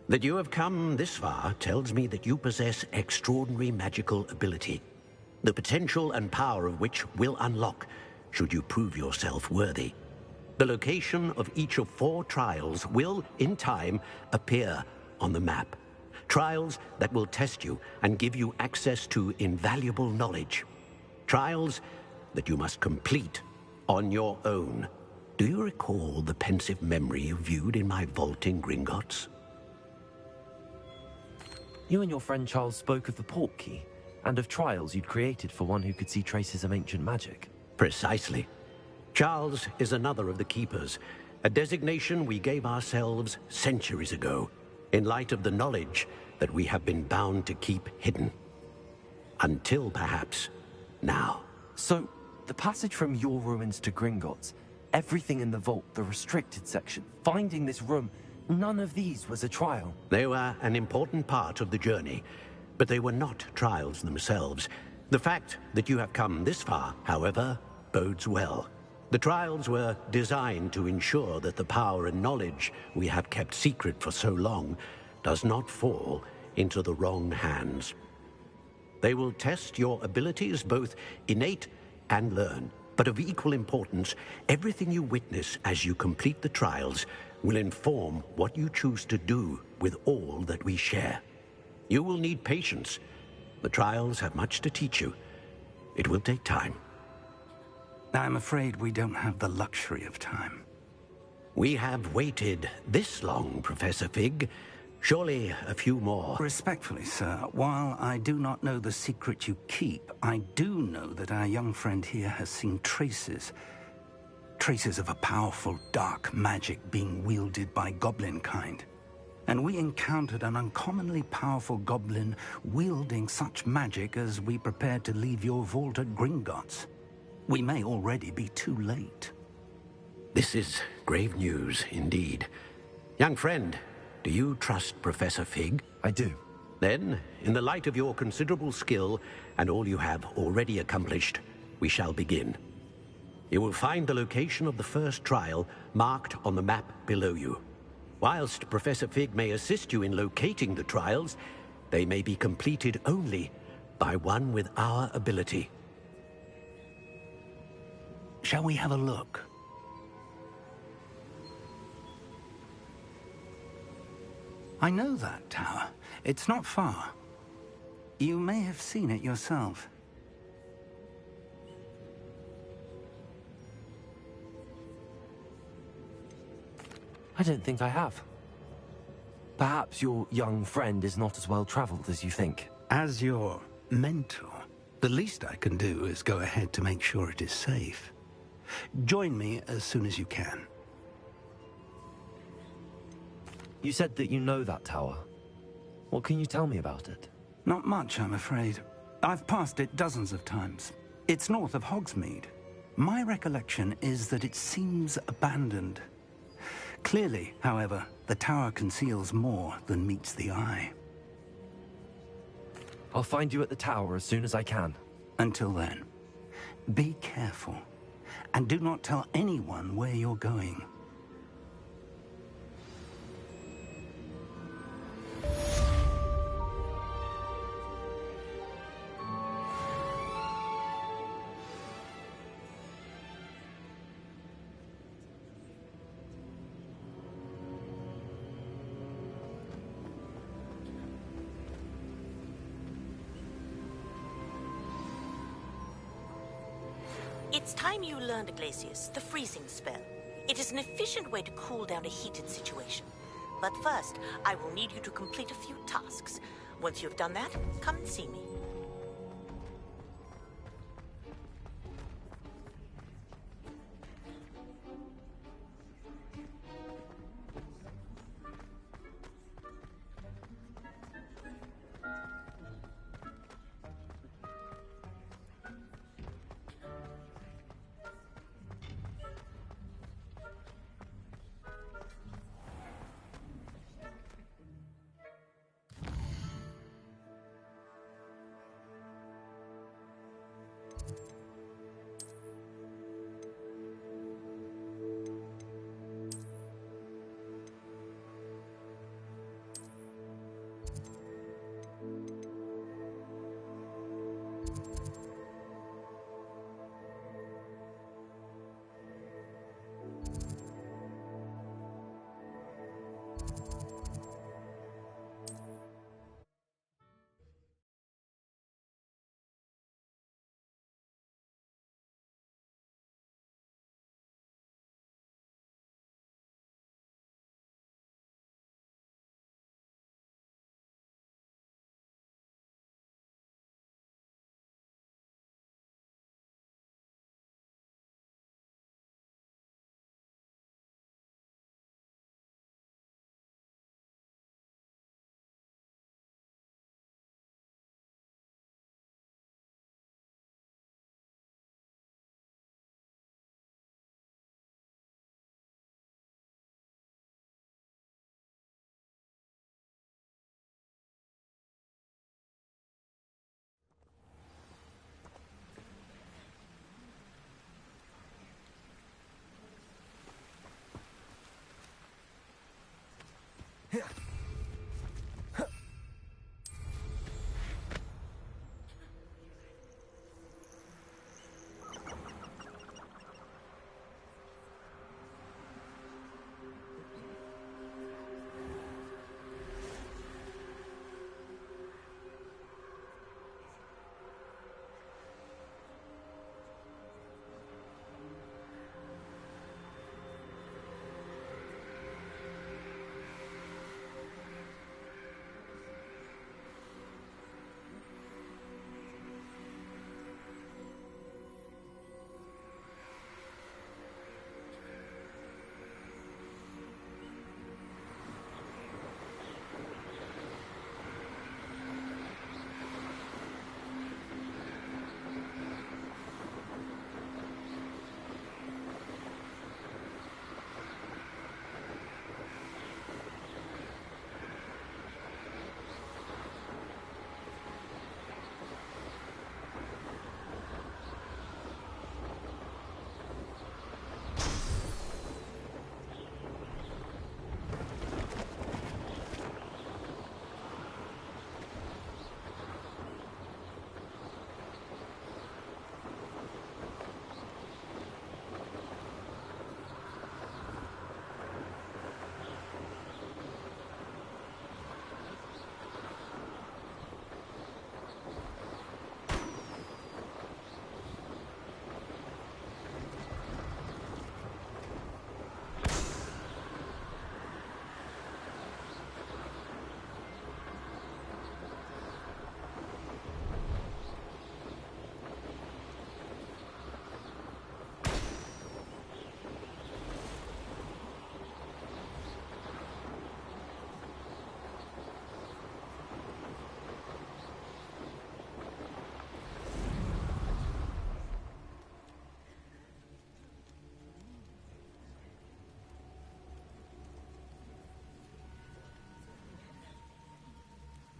That you have come this far tells me that you possess extraordinary magical ability, the potential and power of which will unlock should you prove yourself worthy. The location of each of 4 trials will, in time, appear on the map. Trials that will test you and give you access to invaluable knowledge. Trials that you must complete on your own. Do you recall the pensive memory you viewed in my vault in Gringotts? You and your friend Charles spoke of the Portkey, and of trials you'd created for one who could see traces of ancient magic. Precisely. Charles is another of the Keepers, a designation we gave ourselves centuries ago, in light of the knowledge that we have been bound to keep hidden. Until, perhaps, now. So, the passage from your ruins to Gringotts, everything in the vault, the restricted section, finding this room, none of these was a trial. They were an important part of the journey, but they were not trials themselves. The fact that you have come this far, however, bodes well. The trials were designed to ensure that the power and knowledge we have kept secret for so long does not fall into the wrong hands. They will test your abilities, both innate and learn. But of equal importance, everything you witness as you complete the trials will inform what you choose to do with all that we share. You will need patience. The trials have much to teach you. It will take time. I'm afraid we don't have the luxury of time. We have waited this long, Professor Fig. Surely a few more. Respectfully, sir, while I do not know the secret you keep, I do know that our young friend here has seen traces of a powerful dark magic being wielded by goblin kind. And we encountered an uncommonly powerful goblin wielding such magic as we prepared to leave your vault at Gringotts. We may already be too late. This is grave news indeed. Young friend, do you trust Professor Fig? I do. Then, in the light of your considerable skill and all you have already accomplished, we shall begin. You will find the location of the first trial marked on the map below you. Whilst Professor Fig may assist you in locating the trials, they may be completed only by one with our ability. Shall we have a look? I know that tower. It's not far. You may have seen it yourself. I don't think I have. Perhaps your young friend is not as well traveled as you think. As your mentor, the least I can do is go ahead to make sure it is safe. Join me as soon as you can. You said that you know that tower. What can you tell me about it? Not much, I'm afraid. I've passed it dozens of times. It's north of Hogsmeade. My recollection is that it seems abandoned. Clearly, however, the tower conceals more than meets the eye. I'll find you at the tower as soon as I can. Until then, be careful, and do not tell anyone where you're going. It's time you learned, Glacius, the freezing spell. It is an efficient way to cool down a heated situation. But first, I will need you to complete a few tasks. Once you've done that, come and see me.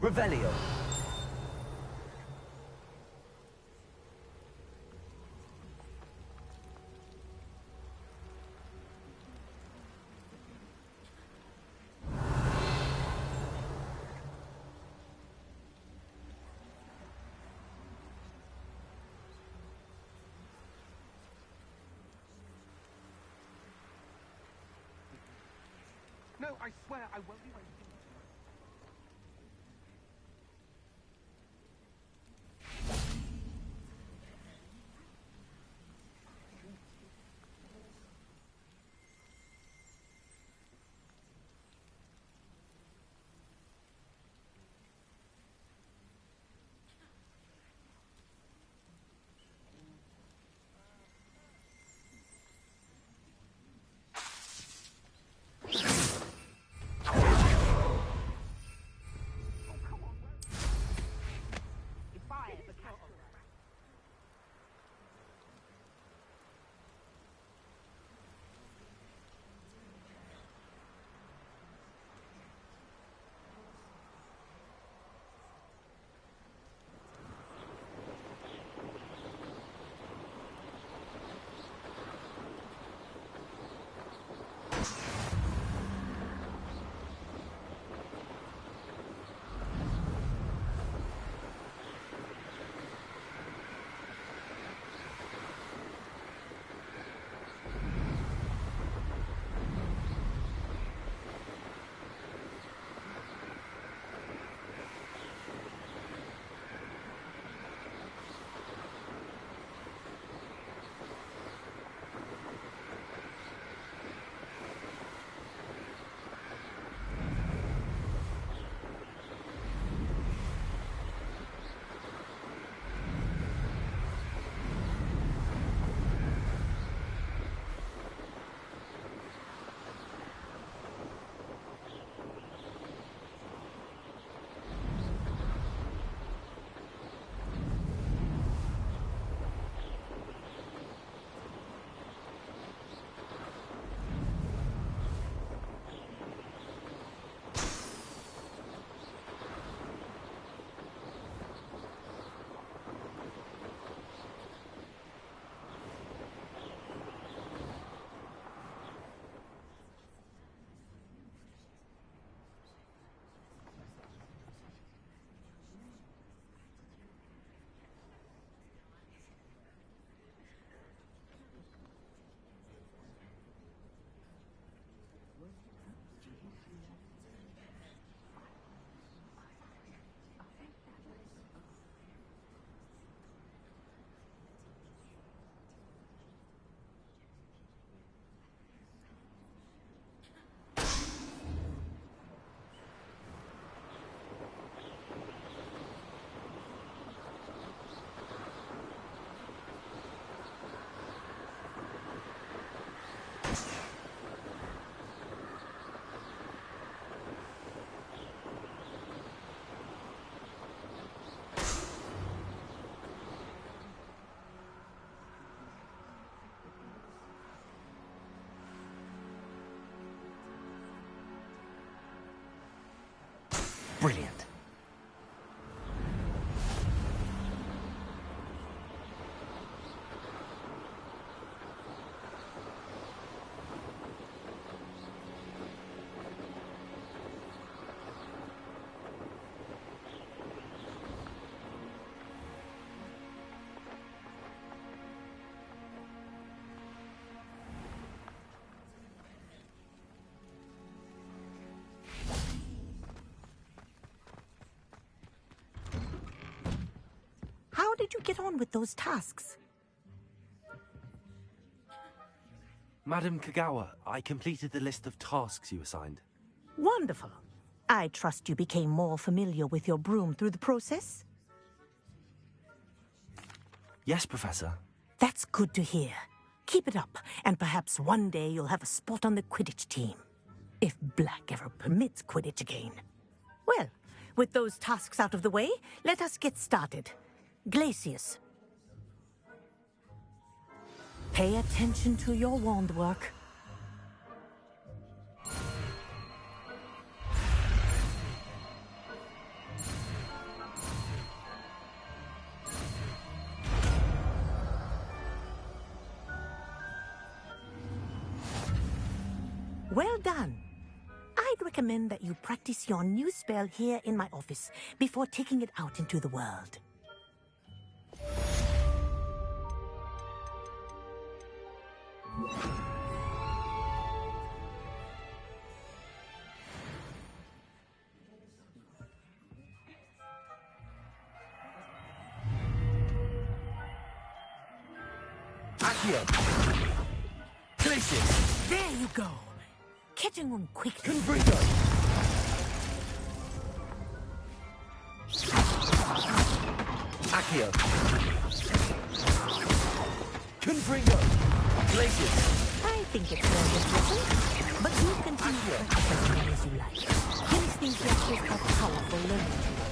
Revelio. No, I swear I won't be wasting. Brilliant. How did you get on with those tasks? Madam Kagawa, I completed the list of tasks you assigned. Wonderful. I trust you became more familiar with your broom through the process? Yes, Professor. That's good to hear. Keep it up, and perhaps one day you'll have a spot on the Quidditch team. If Black ever permits Quidditch again. Well, with those tasks out of the way, let us get started. Glacius. Pay attention to your wand work. done. I'd recommend that you practice your new spell here in my office before taking it out into the world. Accio. Glacius. There you go. Catching on quickly. Confringo. Accio. Confringo. Glacius. I think it's more than but you continue practicing as you like. Kinesthesia is a powerful learning tool.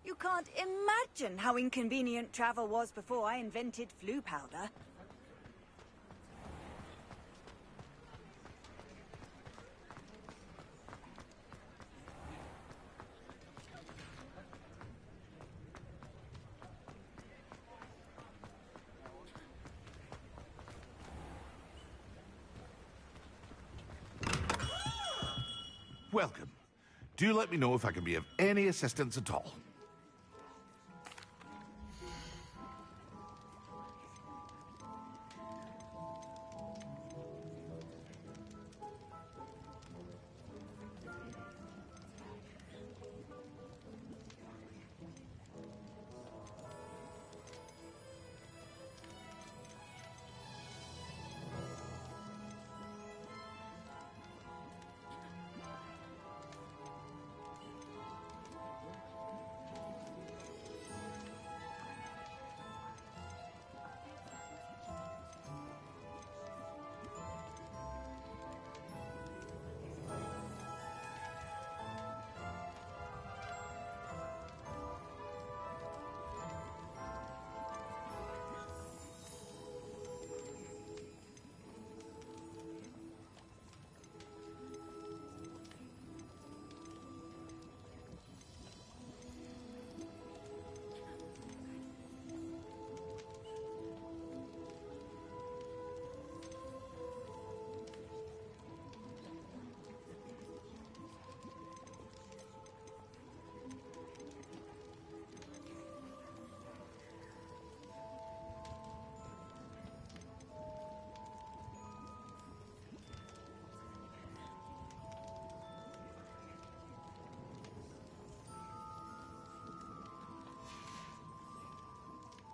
You can't imagine how inconvenient travel was before I invented flu powder. Welcome. Do let me know if I can be of any assistance at all.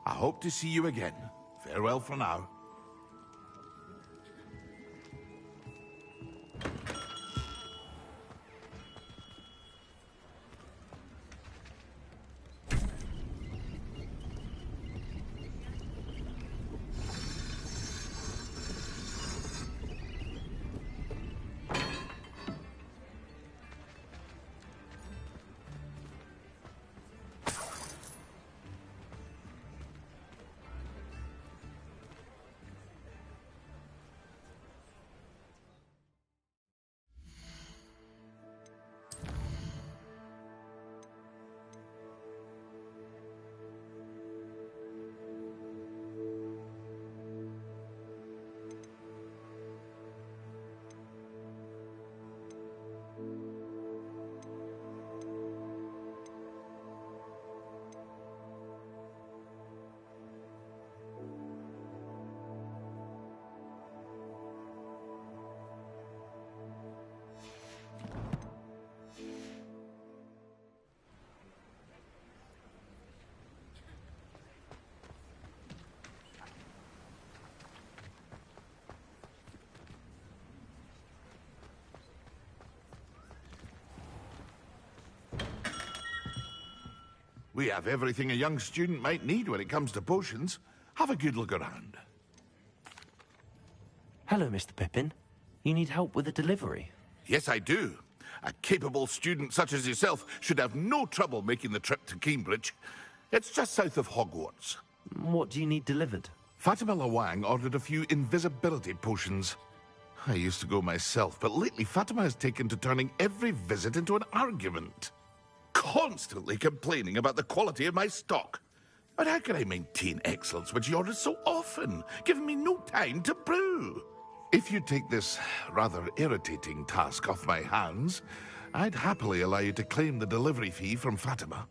I hope to see you again. Farewell for now. We have everything a young student might need when it comes to potions. Have a good look around. Hello, Mr. Pippin. You need help with a delivery? Yes, I do. A capable student such as yourself should have no trouble making the trip to Cambridge. It's just south of Hogwarts. What do you need delivered? Fatima Lawang ordered a few invisibility potions. I used to go myself, but lately Fatima has taken to turning every visit into an argument. Constantly complaining about the quality of my stock. But how can I maintain excellence when she orders so often, giving me no time to brew? If you take this rather irritating task off my hands, I'd happily allow you to claim the delivery fee from Fatima.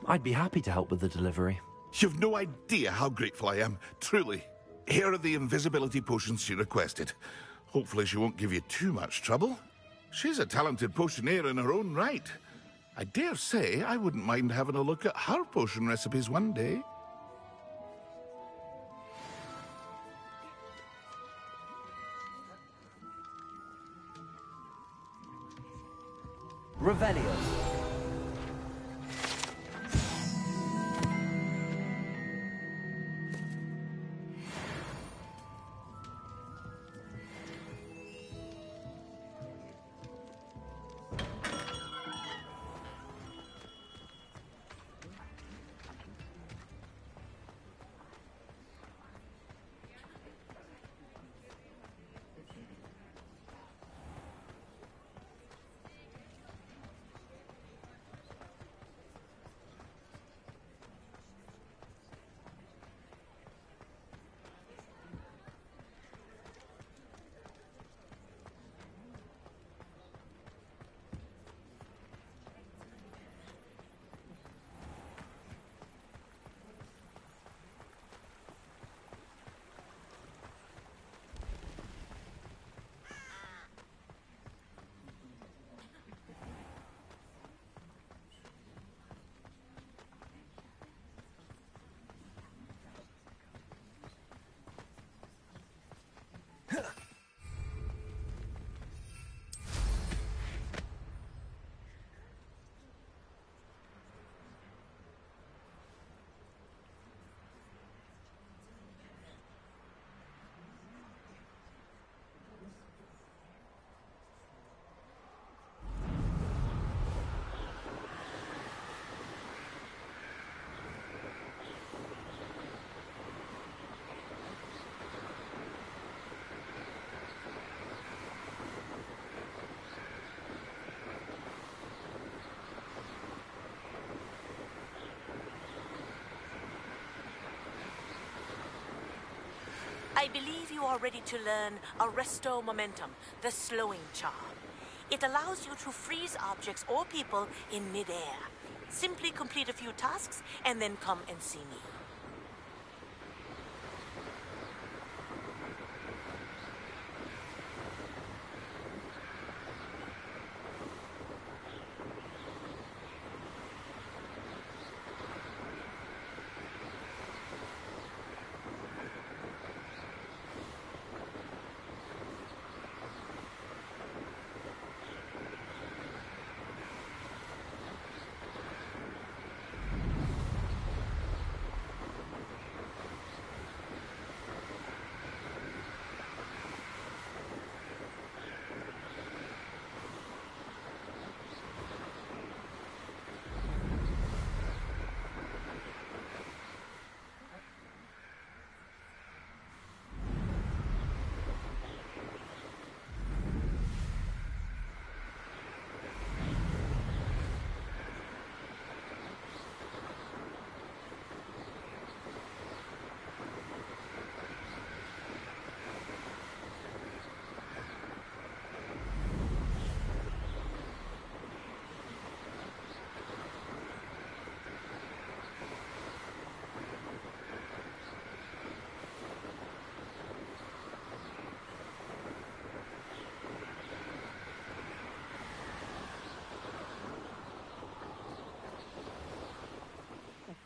I'd be happy to help with the delivery. You've no idea how grateful I am, truly. Here are the invisibility potions she requested. Hopefully she won't give you too much trouble. She's a talented potioneer in her own right. I dare say I wouldn't mind having a look at her potion recipes one day. Revelio. I believe you are ready to learn Arresto Momentum, the slowing charm. It allows you to freeze objects or people in midair. Simply complete a few tasks and then come and see me.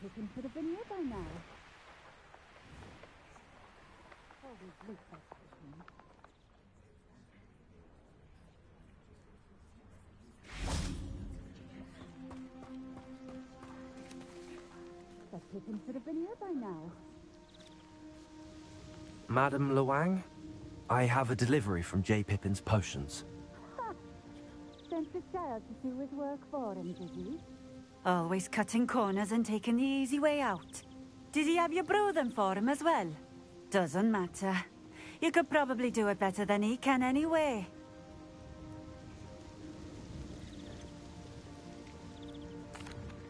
Looking for the veneer by now. Always look like this. Pippin should have been here by now. Madam Luang, I have a delivery from J. Pippin's potions. Ha! Sent the child to do his work for him, did he? Always cutting corners and taking the easy way out. Did he have you brew them for him as well? Doesn't matter. You could probably do it better than he can anyway.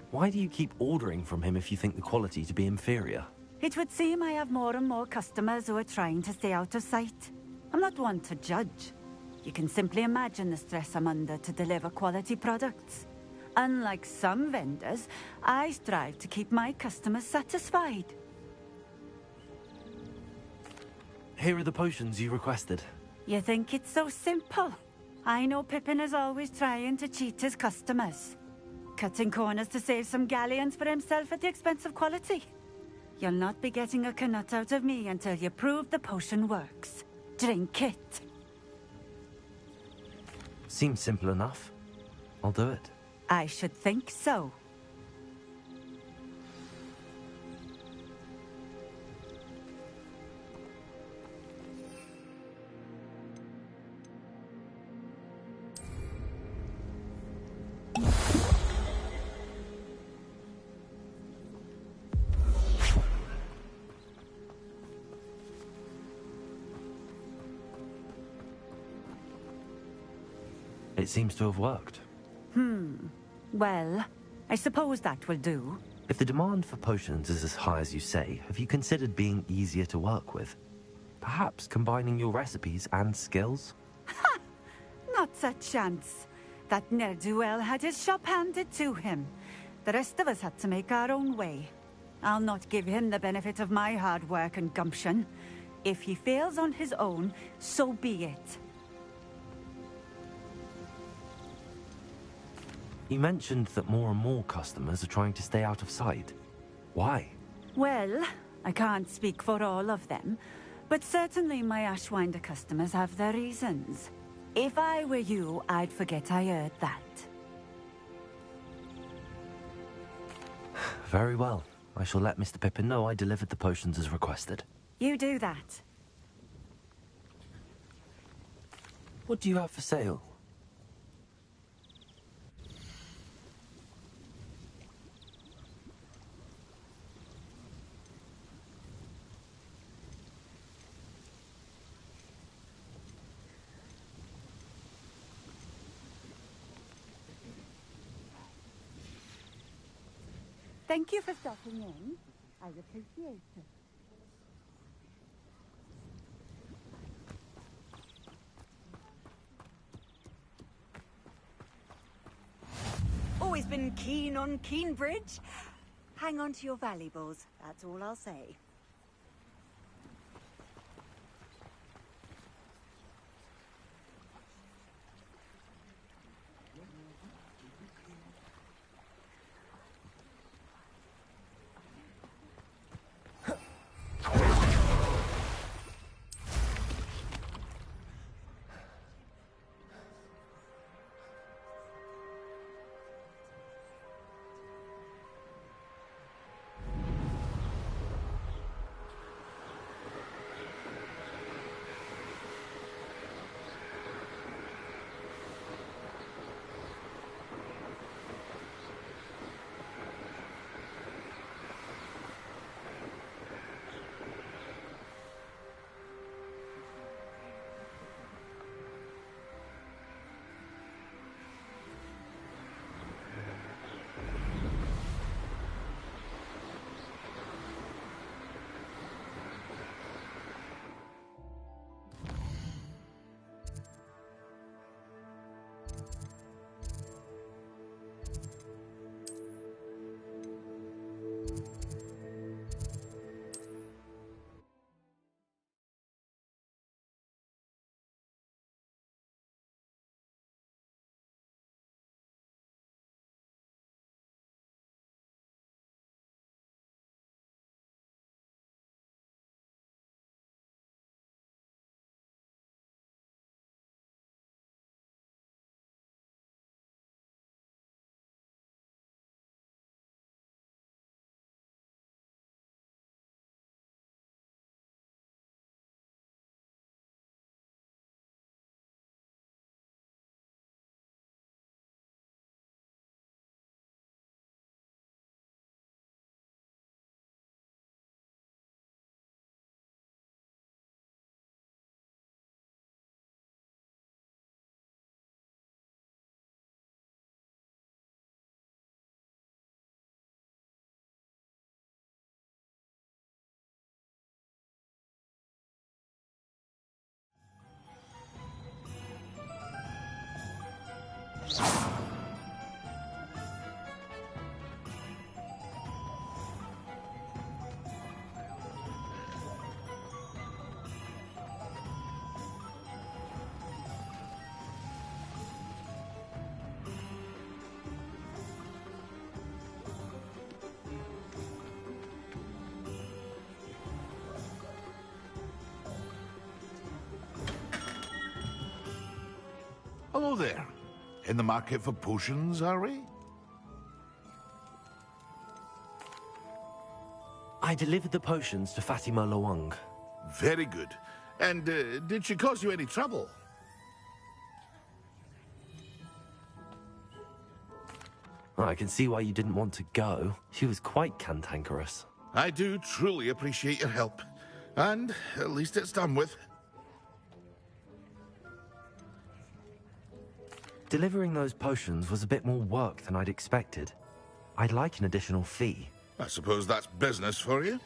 Why do you keep ordering from him if you think the quality to be inferior? It would seem I have more and more customers who are trying to stay out of sight. I'm not one to judge. You can simply imagine the stress I'm under to deliver quality products. Unlike some vendors, I strive to keep my customers satisfied. Here are the potions you requested. You think it's so simple? I know Pippin is always trying to cheat his customers. Cutting corners to save some galleons for himself at the expense of quality. You'll not be getting a canut out of me until you prove the potion works. Drink it. Seems simple enough. I'll do it. I should think so. It seems to have worked. Well, I suppose that will do. If the demand for potions is as high as you say, have you considered being easier to work with? Perhaps combining your recipes and skills? Not a chance. That ne'er-do-well had his shop handed to him. The rest of us had to make our own way. I'll not give him the benefit of my hard work and gumption. If he fails on his own, so be it. You mentioned that more and more customers are trying to stay out of sight. Why? Well, I can't speak for all of them, but certainly my Ashwinder customers have their reasons. If I were you, I'd forget I heard that. Very well. I shall let Mr. Pippin know I delivered the potions as requested. You do that. What do you have for sale? Thank you for stopping in. I appreciate it. Always been keen on Keenbridge. Hang on to your valuables, that's all I'll say. Hello there. In the market for potions, are we? I delivered the potions to Fatima Loang. Very good. And did she cause you any trouble? I can see why you didn't want to go. She was quite cantankerous. I do truly appreciate your help. And at least it's done with. Delivering those potions was a bit more work than I'd expected. I'd like an additional fee. I suppose that's business for you.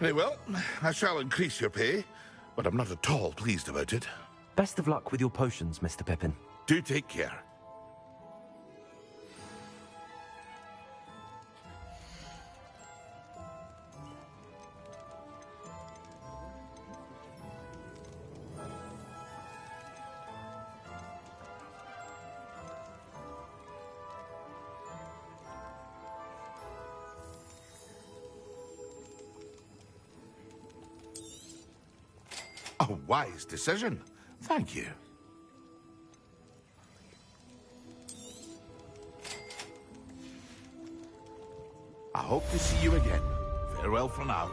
Very well, I shall increase your pay, but I'm not at all pleased about it. Best of luck with your potions, Mr. Pippin. Do take care. A wise decision. Thank you. I hope to see you again. Farewell for now.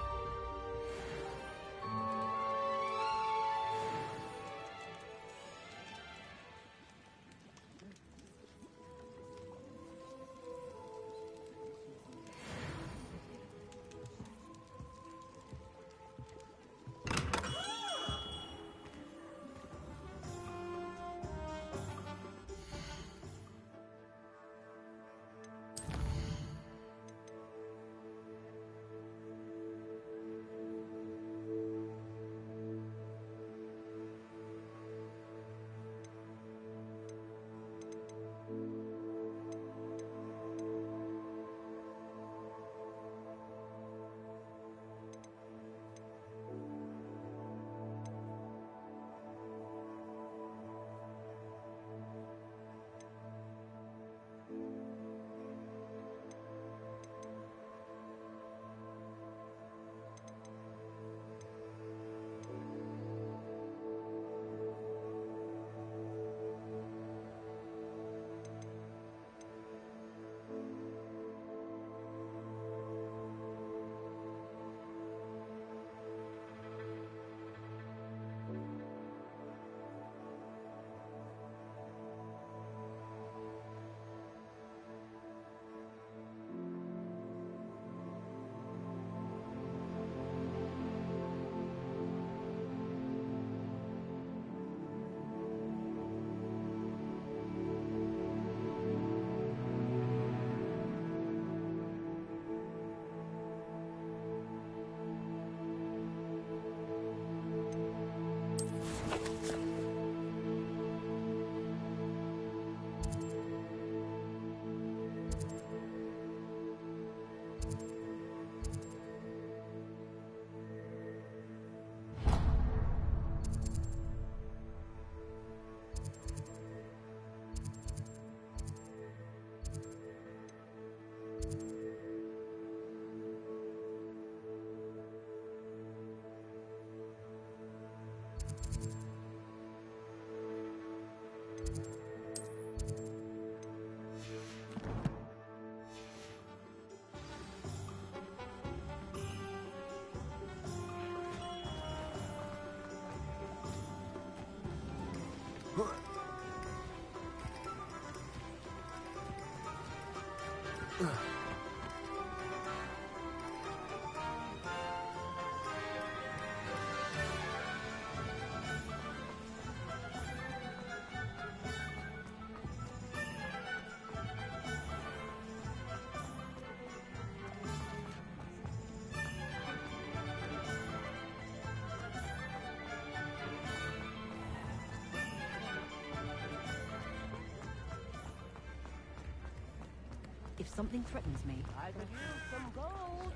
If something threatens me, I could use some gold.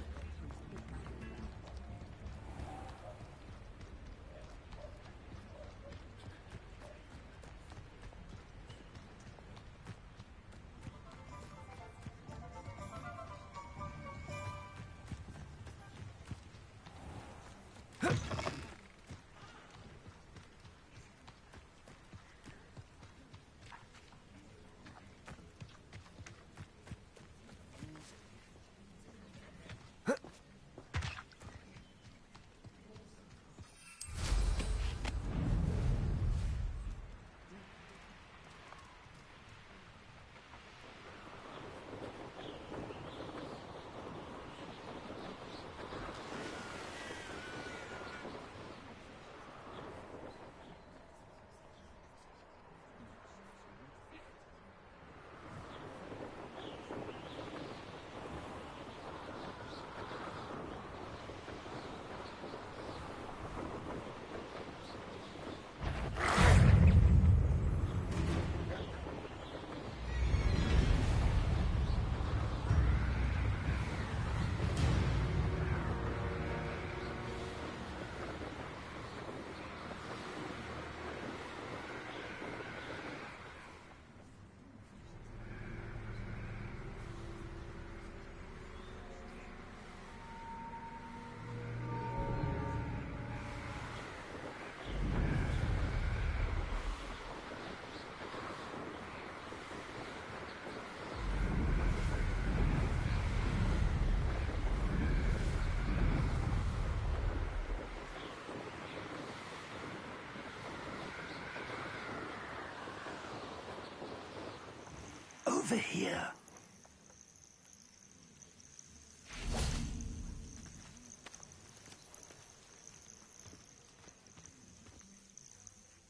over here.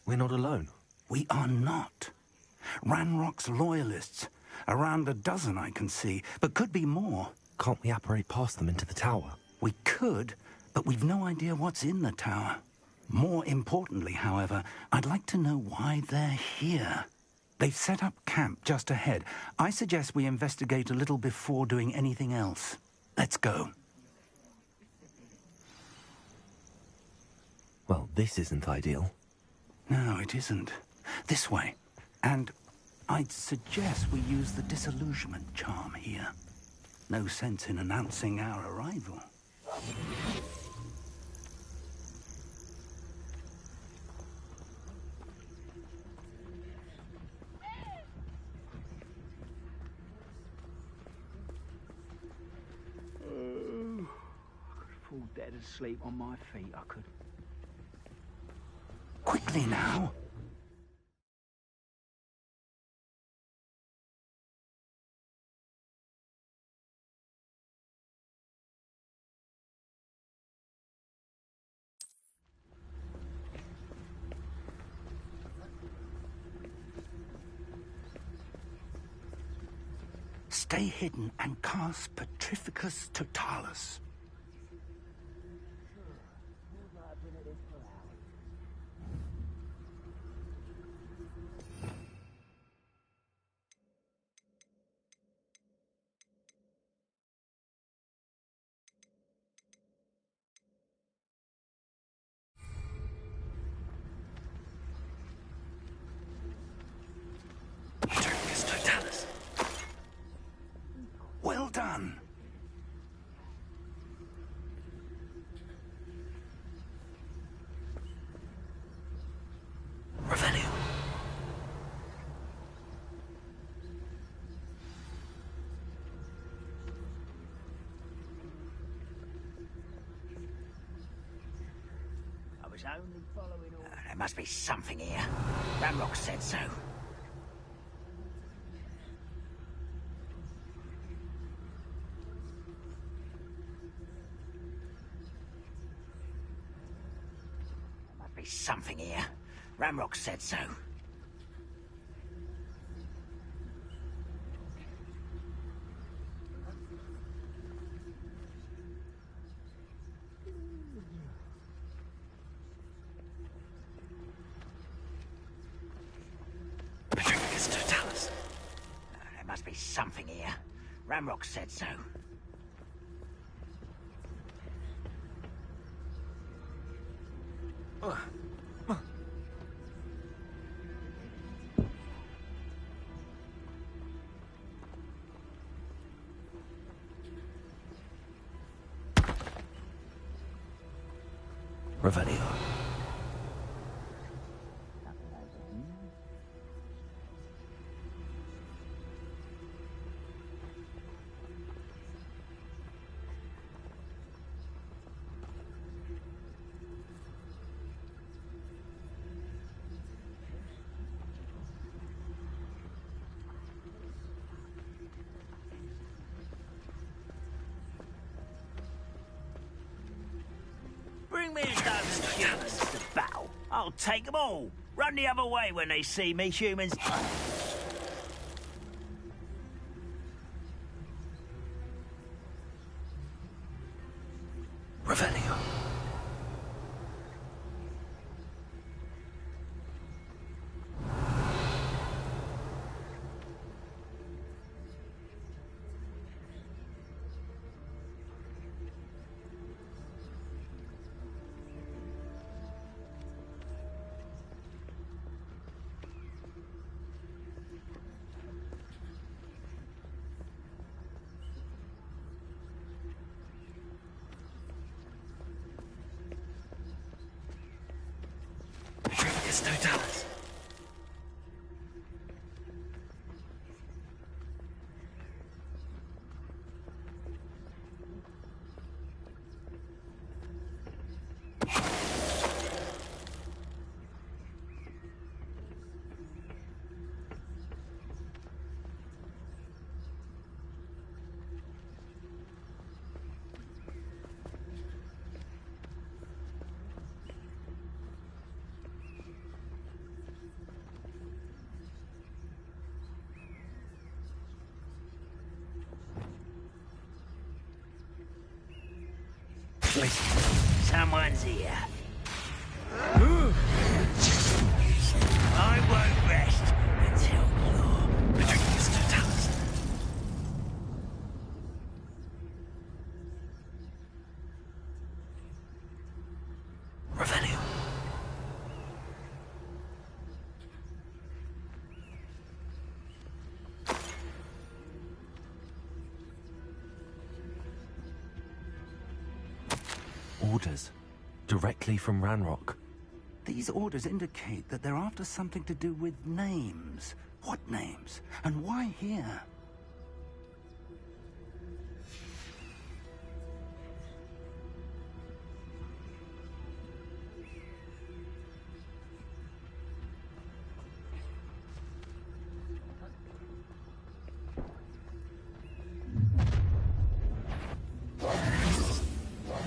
We're not alone. We are not. Ranrock's loyalists. Around a dozen I can see, but could be more. Can't we apparate past them into the tower? We could, but we've no idea what's in the tower. More importantly, however, I'd like to know why they're here. They've set up camp just ahead. I suggest we investigate a little before doing anything else. Let's go. Well, this isn't ideal. No, it isn't. This way. And I'd suggest we use the disillusionment charm here. No sense in announcing our arrival. I could fall dead asleep on my feet, I could. Quickly now. Stay hidden and cast Petrificus Totalis. Petrificus Totalis. Well done. Revelio. I was only following all... There must be something here. Ranrock said so. There must be something here. Ranrock said so. Petrificus Totalis. There must be something here. Ranrock said so. Revelio. Bring me a dozen humans to battle. I'll take them all. Run the other way when they see me, humans. Revelio. Petrificus Totalis. Someone's here. I won't rest until you're between these two towers. Revelio. Orders. Directly from Ranrock. These orders indicate that they're after something to do with names. What names? And why here?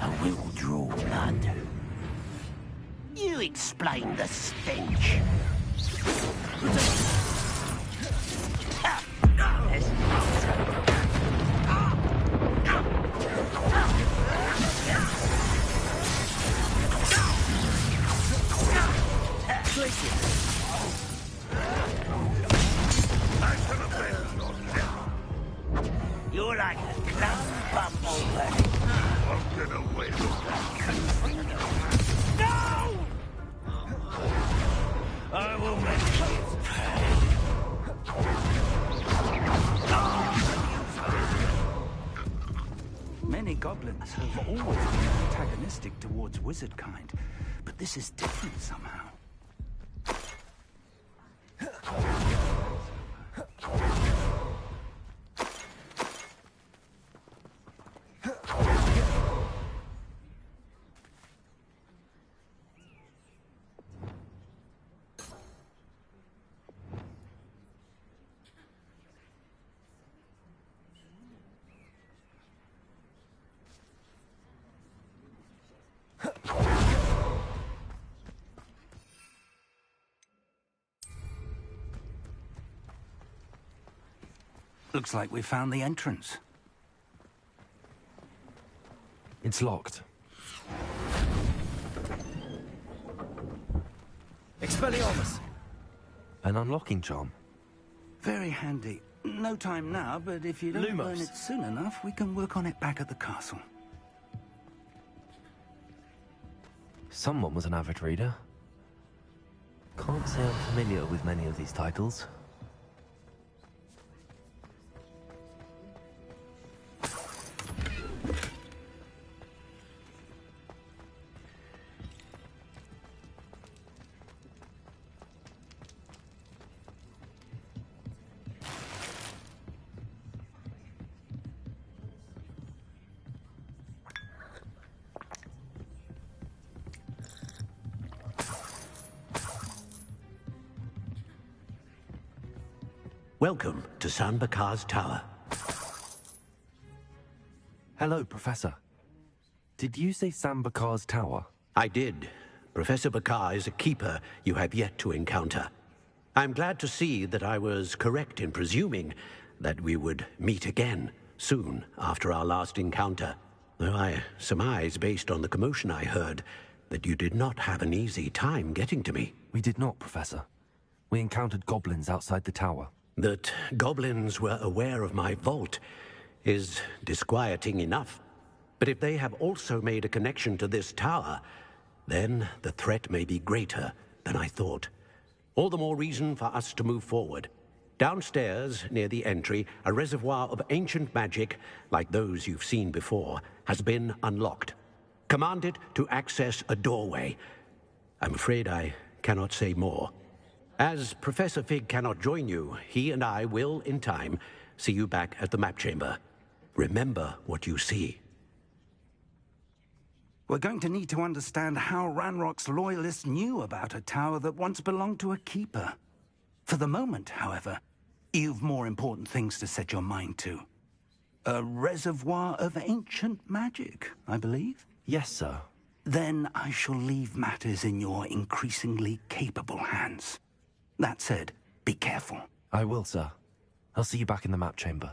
I will draw blood. You explain the stench. You're like a clown bumblebee. I'll get away with No! I will make you Many goblins have always been antagonistic towards wizard kind, but this is different somehow. Looks like we found the entrance. It's locked. Expelliarmus! An unlocking charm. Very handy. No time now, but if you don't Lumos. learn it soon enough, we can work on it back at the castle. Someone was an avid reader. Can't say I'm familiar with many of these titles. Welcome to San Bakar's Tower. Hello, Professor. Did you say San Bakar's Tower? I did. Professor Bakar is a keeper you have yet to encounter. I'm glad to see that I was correct in presuming that we would meet again soon after our last encounter. Though I surmise, based on the commotion I heard, that you did not have an easy time getting to me. We did not, Professor. We encountered goblins outside the tower. That goblins were aware of my vault is disquieting enough. But if they have also made a connection to this tower, then the threat may be greater than I thought. All the more reason for us to move forward. Downstairs, near the entry, a reservoir of ancient magic, like those you've seen before, has been unlocked. Command it to access a doorway. I'm afraid I cannot say more. As Professor Fig cannot join you, he and I will, in time, see you back at the map chamber. Remember what you see. We're going to need to understand how Ranrock's loyalists knew about a tower that once belonged to a keeper. For the moment, however, you've more important things to set your mind to. A reservoir of ancient magic, I believe? Yes, sir. Then I shall leave matters in your increasingly capable hands. That said, be careful. I will, sir. I'll see you back in the map chamber.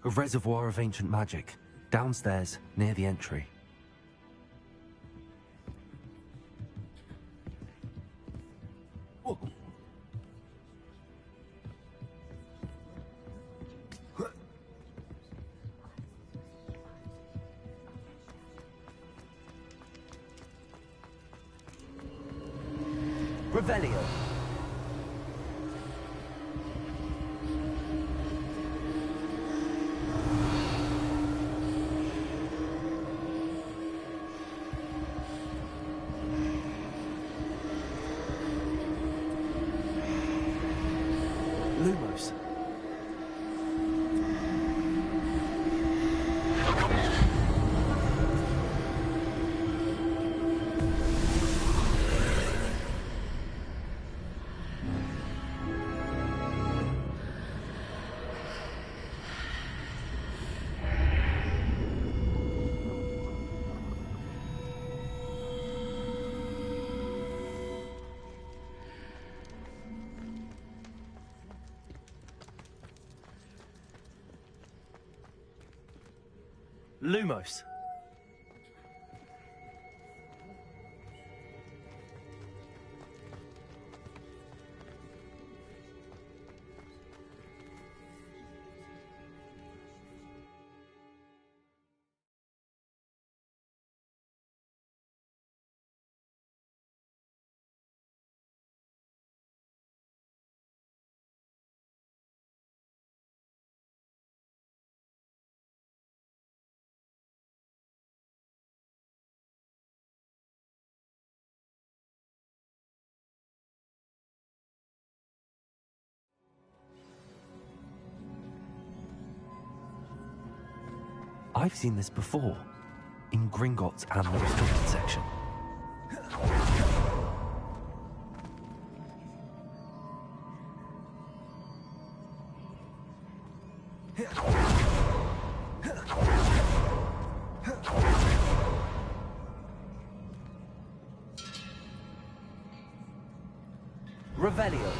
A reservoir of ancient magic. Downstairs, near the entry. Revelio. Lumos. Lumos. I've seen this before, in Gringotts and the restricted section. Revelio.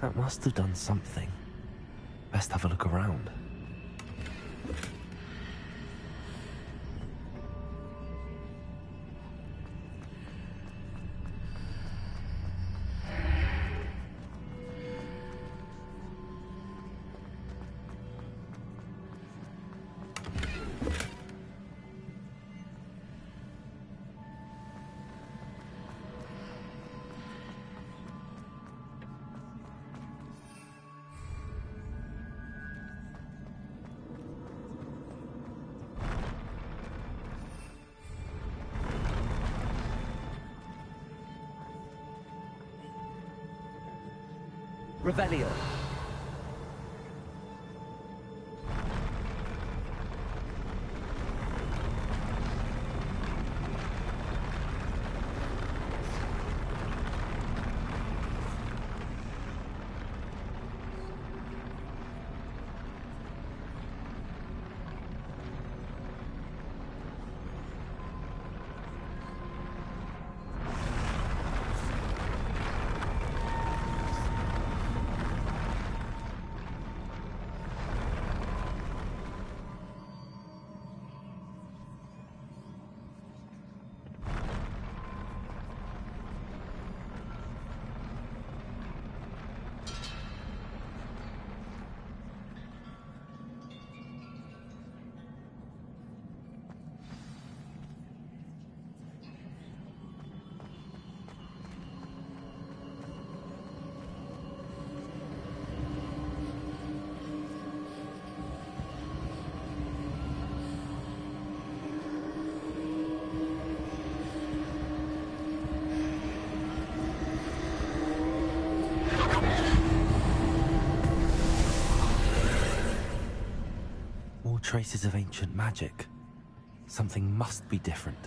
That must have done something. Best have a look around. Revelio. More traces of ancient magic. Something must be different.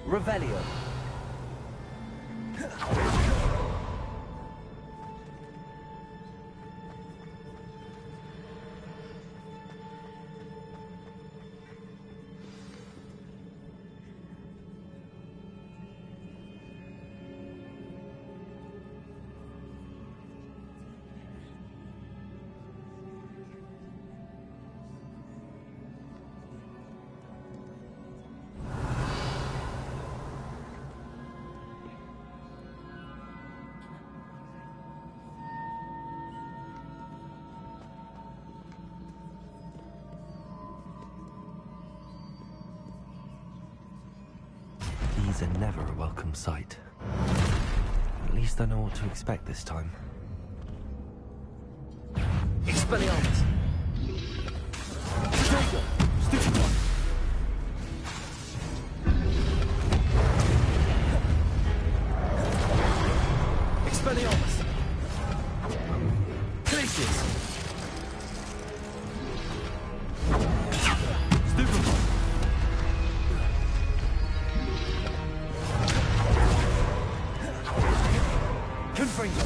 Revelio. These are never a welcome sight. At least I know what to expect this time. Expelliarmus! Trigger! Stupid one! Expelliarmus! Glacius! Stupid one! Confringo!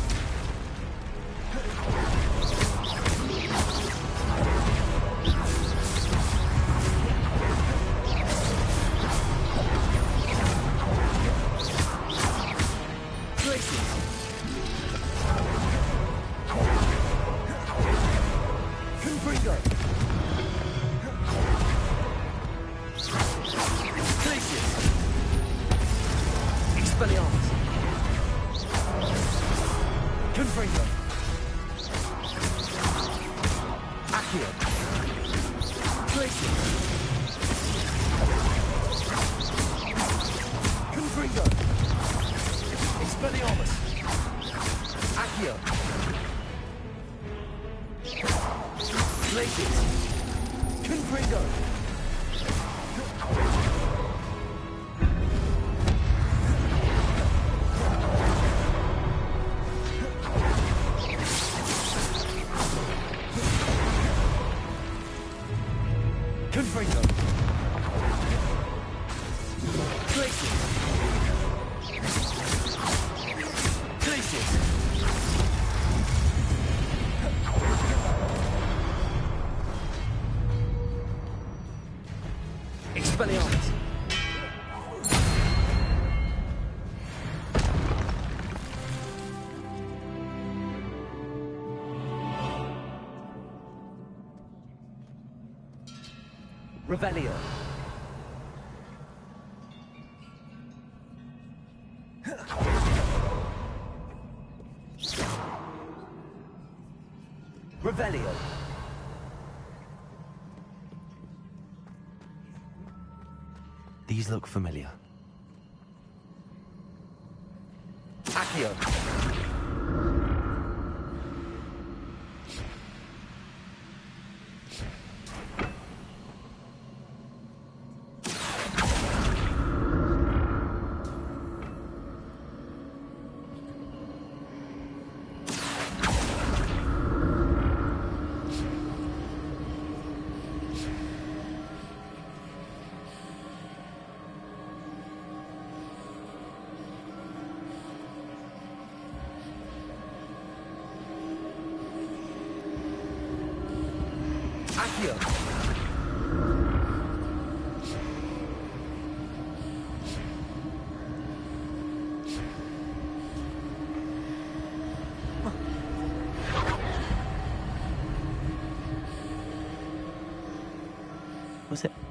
Expelliarmus! Revelio! Revelio! These look familiar. Accio!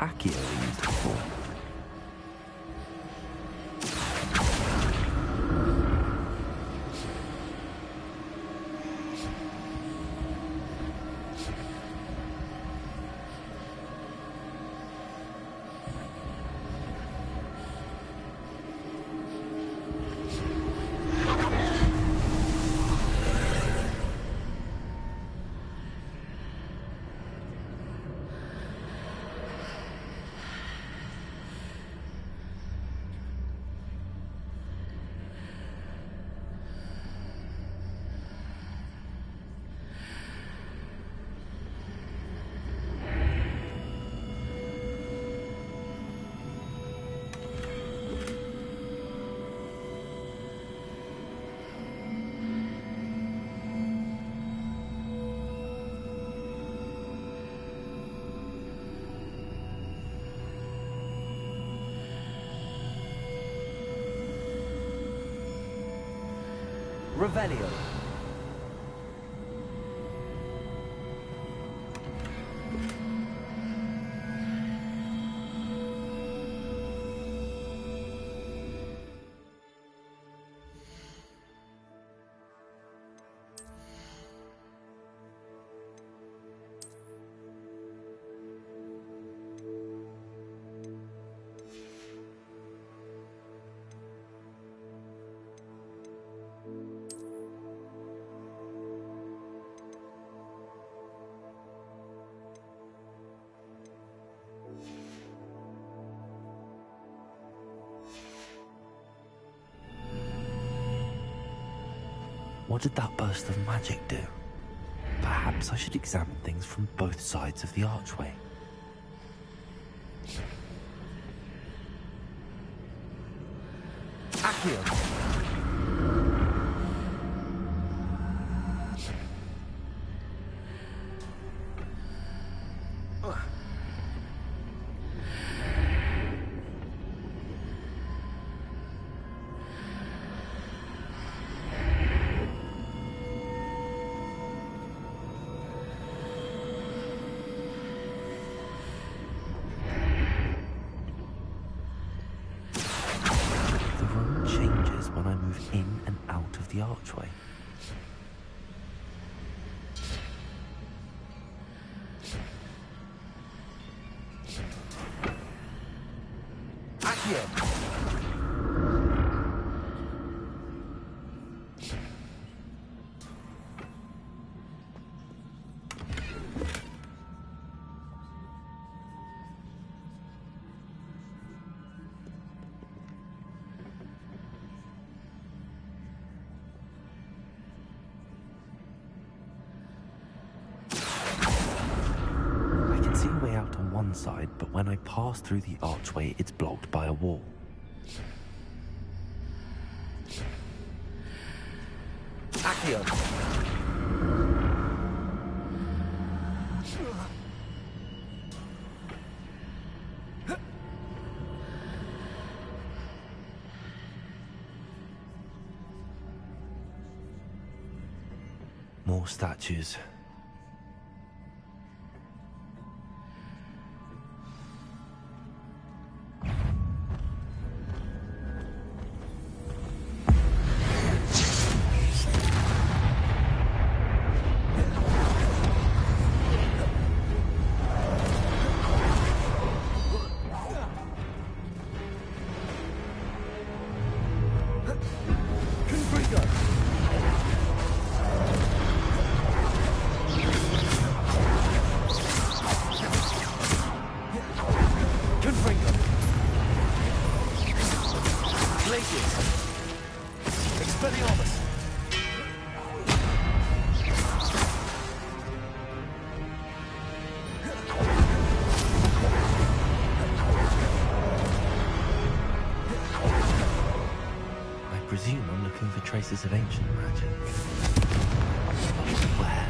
Accio used it for? Revelio. What did that burst of magic do? Perhaps I should examine things from both sides of the archway. Accio. When I move in and out of the archway. Accio. Side, but when I pass through the archway, it's blocked by a wall. Accio. More statues. presume I'm looking for traces of ancient magic. Where?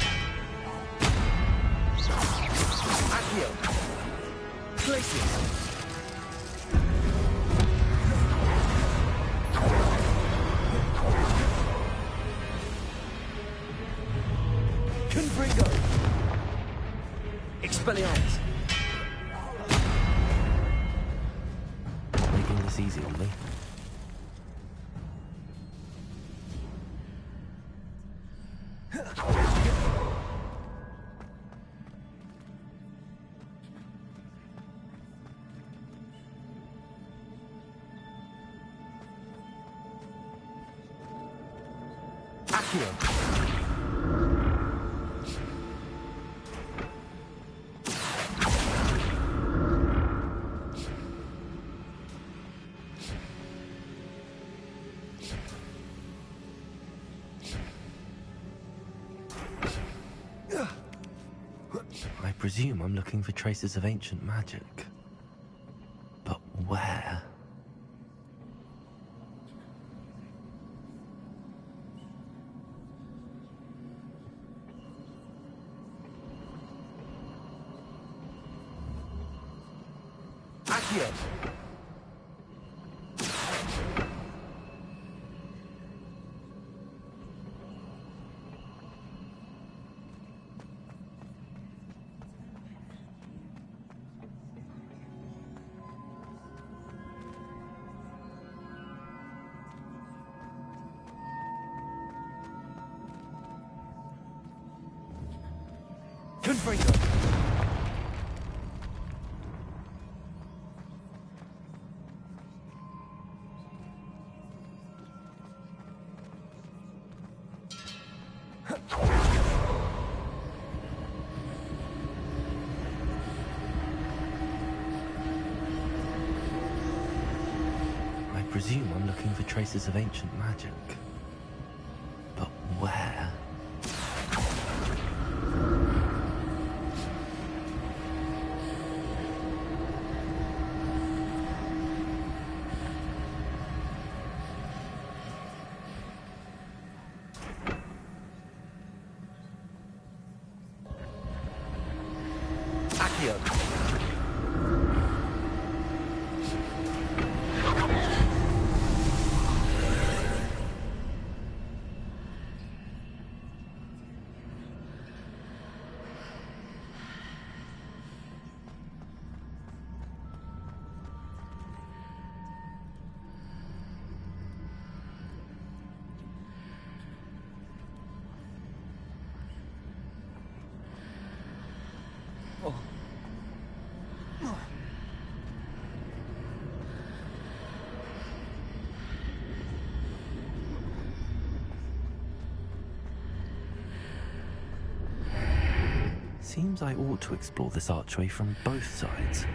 Accio! Glacius! Confringo! Expelliarmus! this easy on me. I presume I'm looking for traces of ancient magic. But where? Accio! Confringo! I presume I'm looking for traces of ancient magic. But where? Accio! Seems I ought to explore this archway from both sides.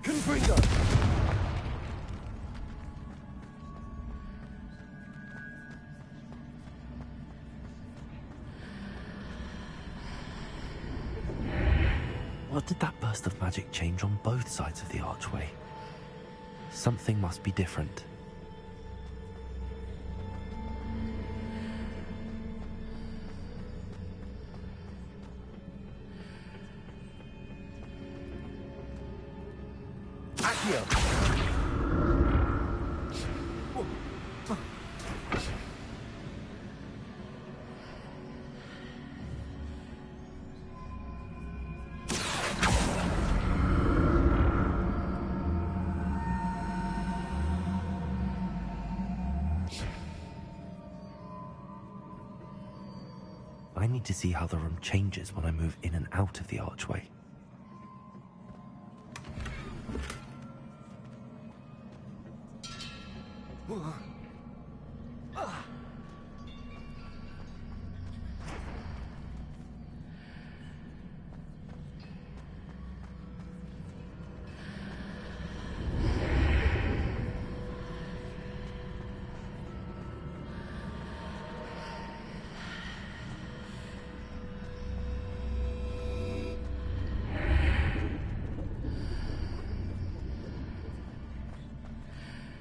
Confringo! What did that burst of magic change on both sides of the archway? Something must be different. Accio! I need to see how the room changes when I move in and out of the archway.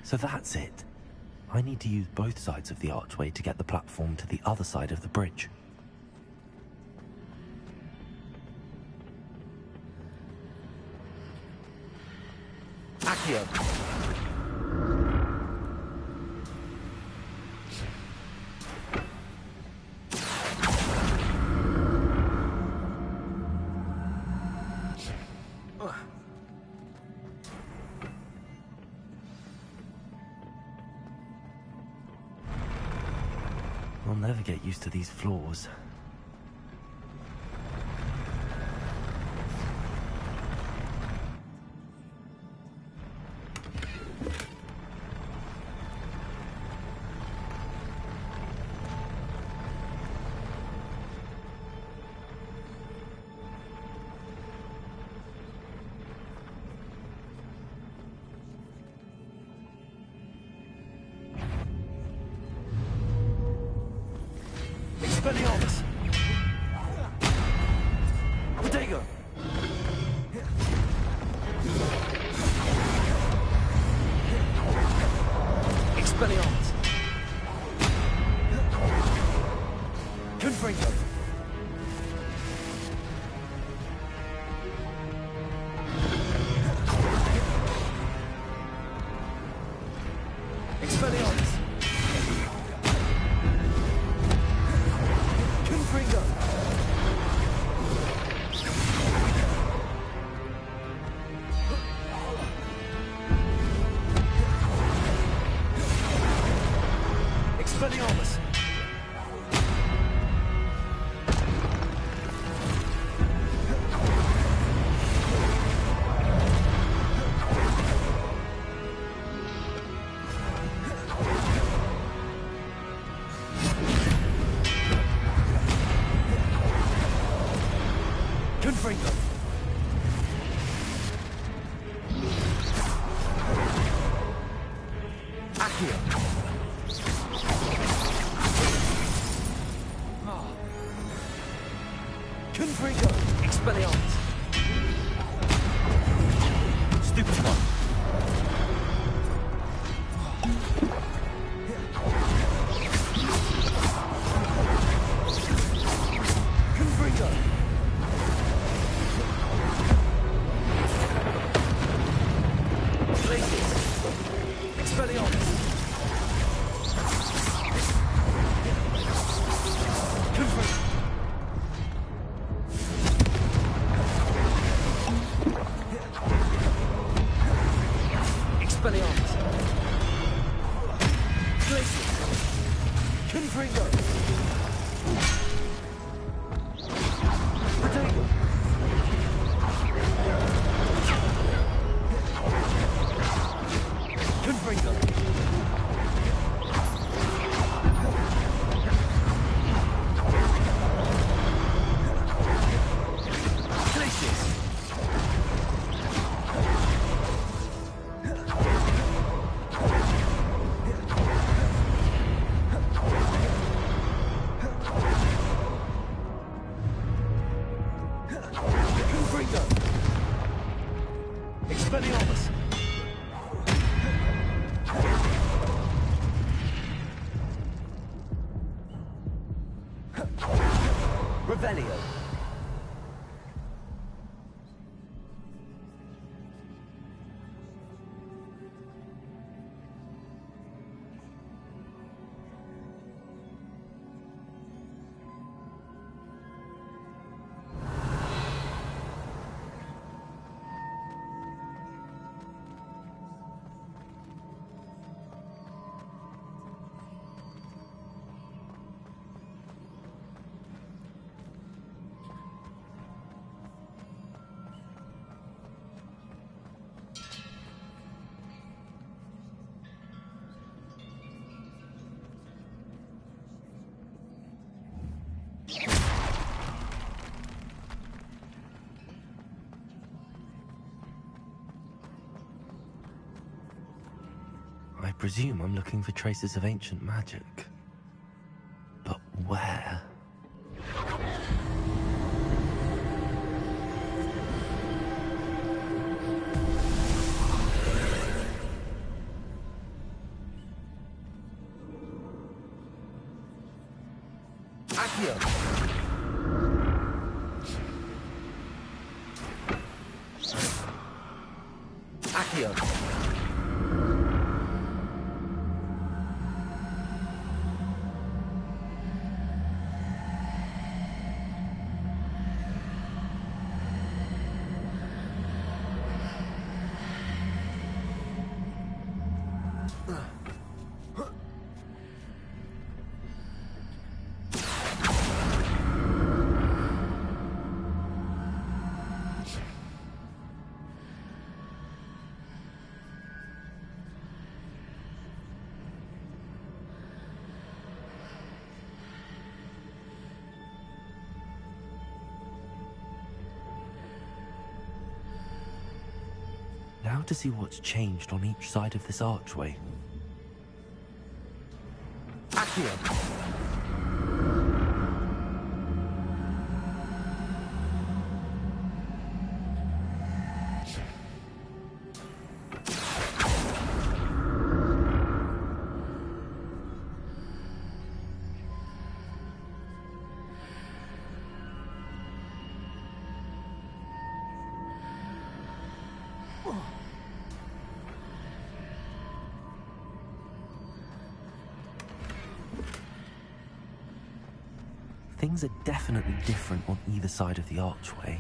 So that's it. I need to use both sides of the archway to get the platform to the other side of the bridge. Accio. I'll never get used to these floors. Expelliarmus! Protego! Expelliarmus! Confringo! Expelliarmus! Confringo! Expelliarmus! Confringo! Accio! Confringo! Expelliarmus! Stupid one! Confringo! Glacius! Expelliarmus! Confringo! Expelliarmus! Glacius! Confringo! Protego! Confringo! Glacius! Confringo! Expelliarmus! Revelio! I presume I'm looking for traces of ancient magic. But where? Accio! Accio. Now to see what's changed on each side of this archway. Accio. Things are definitely different on either side of the archway.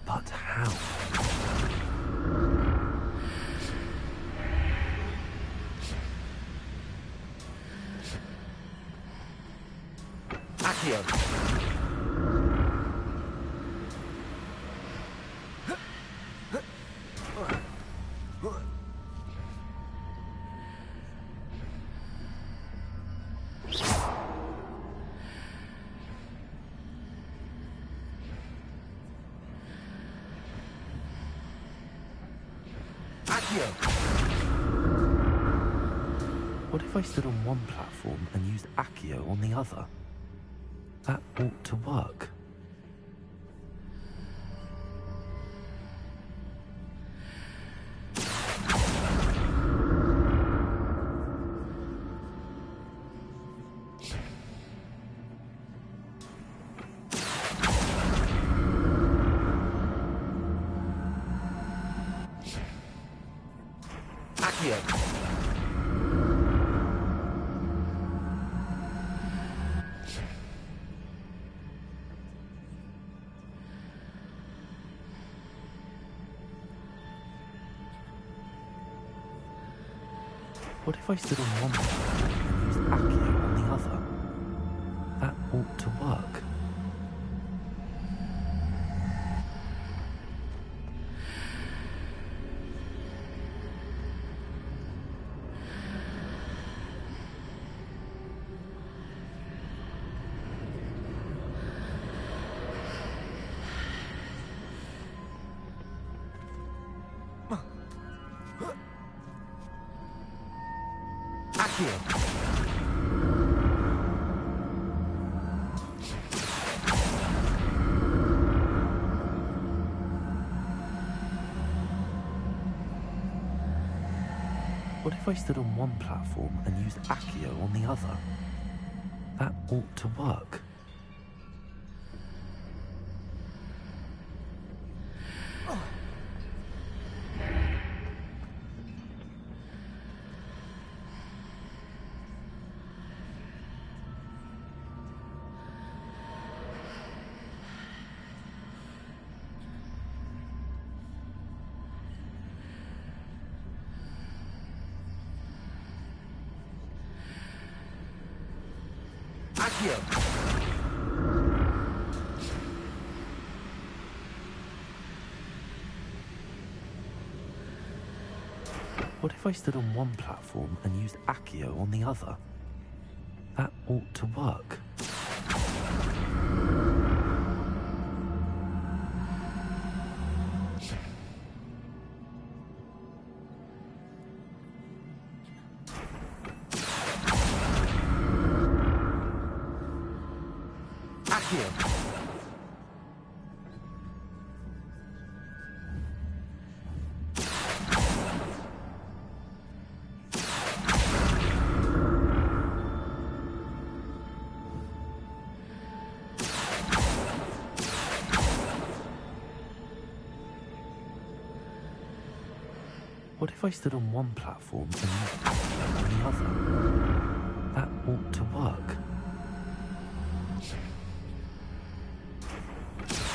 But how? Accio. What if I stood on one platform and used Accio on the other? That ought to work. Accio. What if I stood on one platform and used Accio on the other? That ought to work. Accio. What if I stood on one platform and used Accio on the other? That ought to work. Accio. What if I stood on one platform and used Accio on the other? That ought to work. Accio. What if I stood on one platform and used Accio on the other? That ought to work.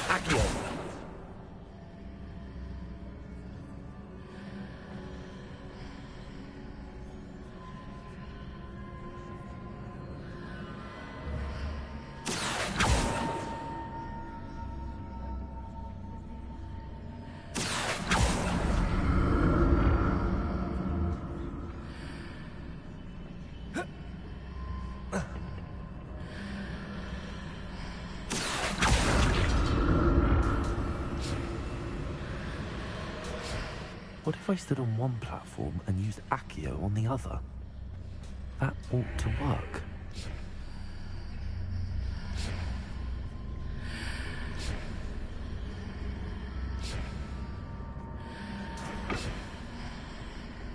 Accio! What if I stood on one platform and used Accio on the other? That ought to work.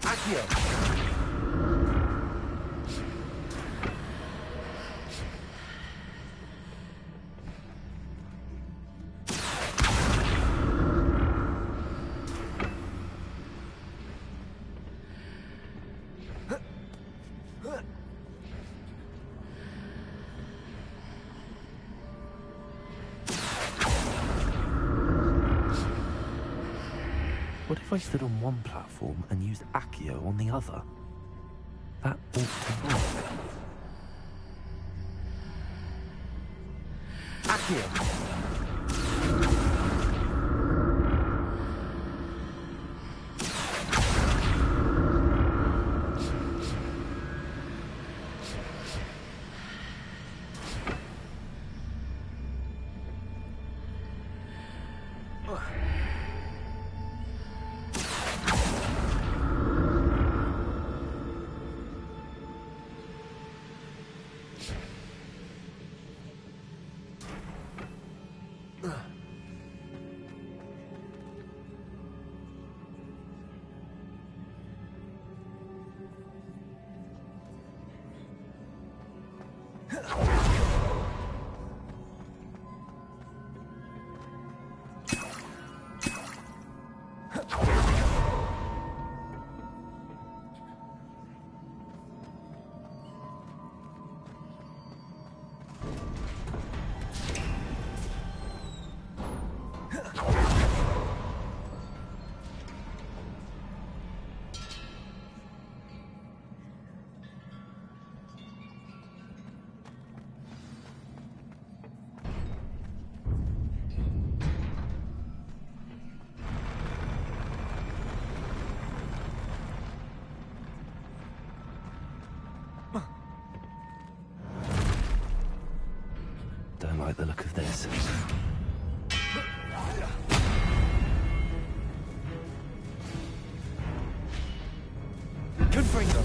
Accio! What if I stood on one platform and used Accio on the other? That ought to work. Accio! Don't like the look of this. Confringo!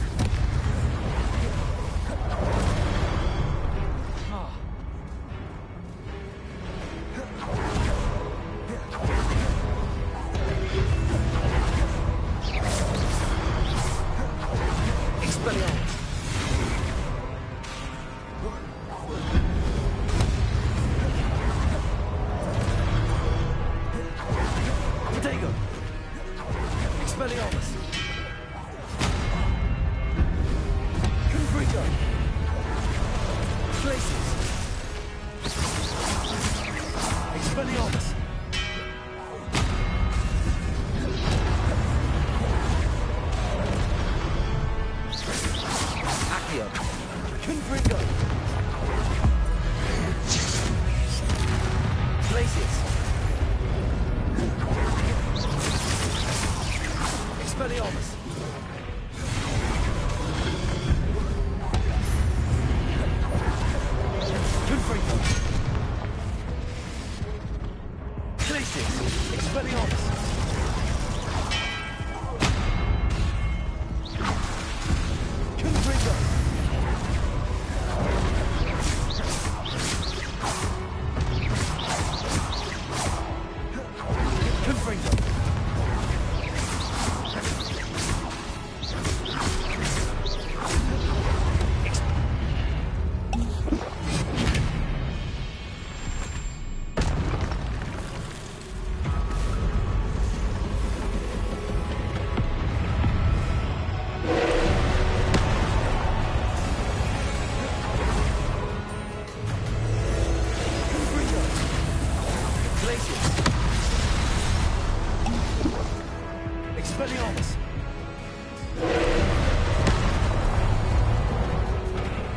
Expelliarmus!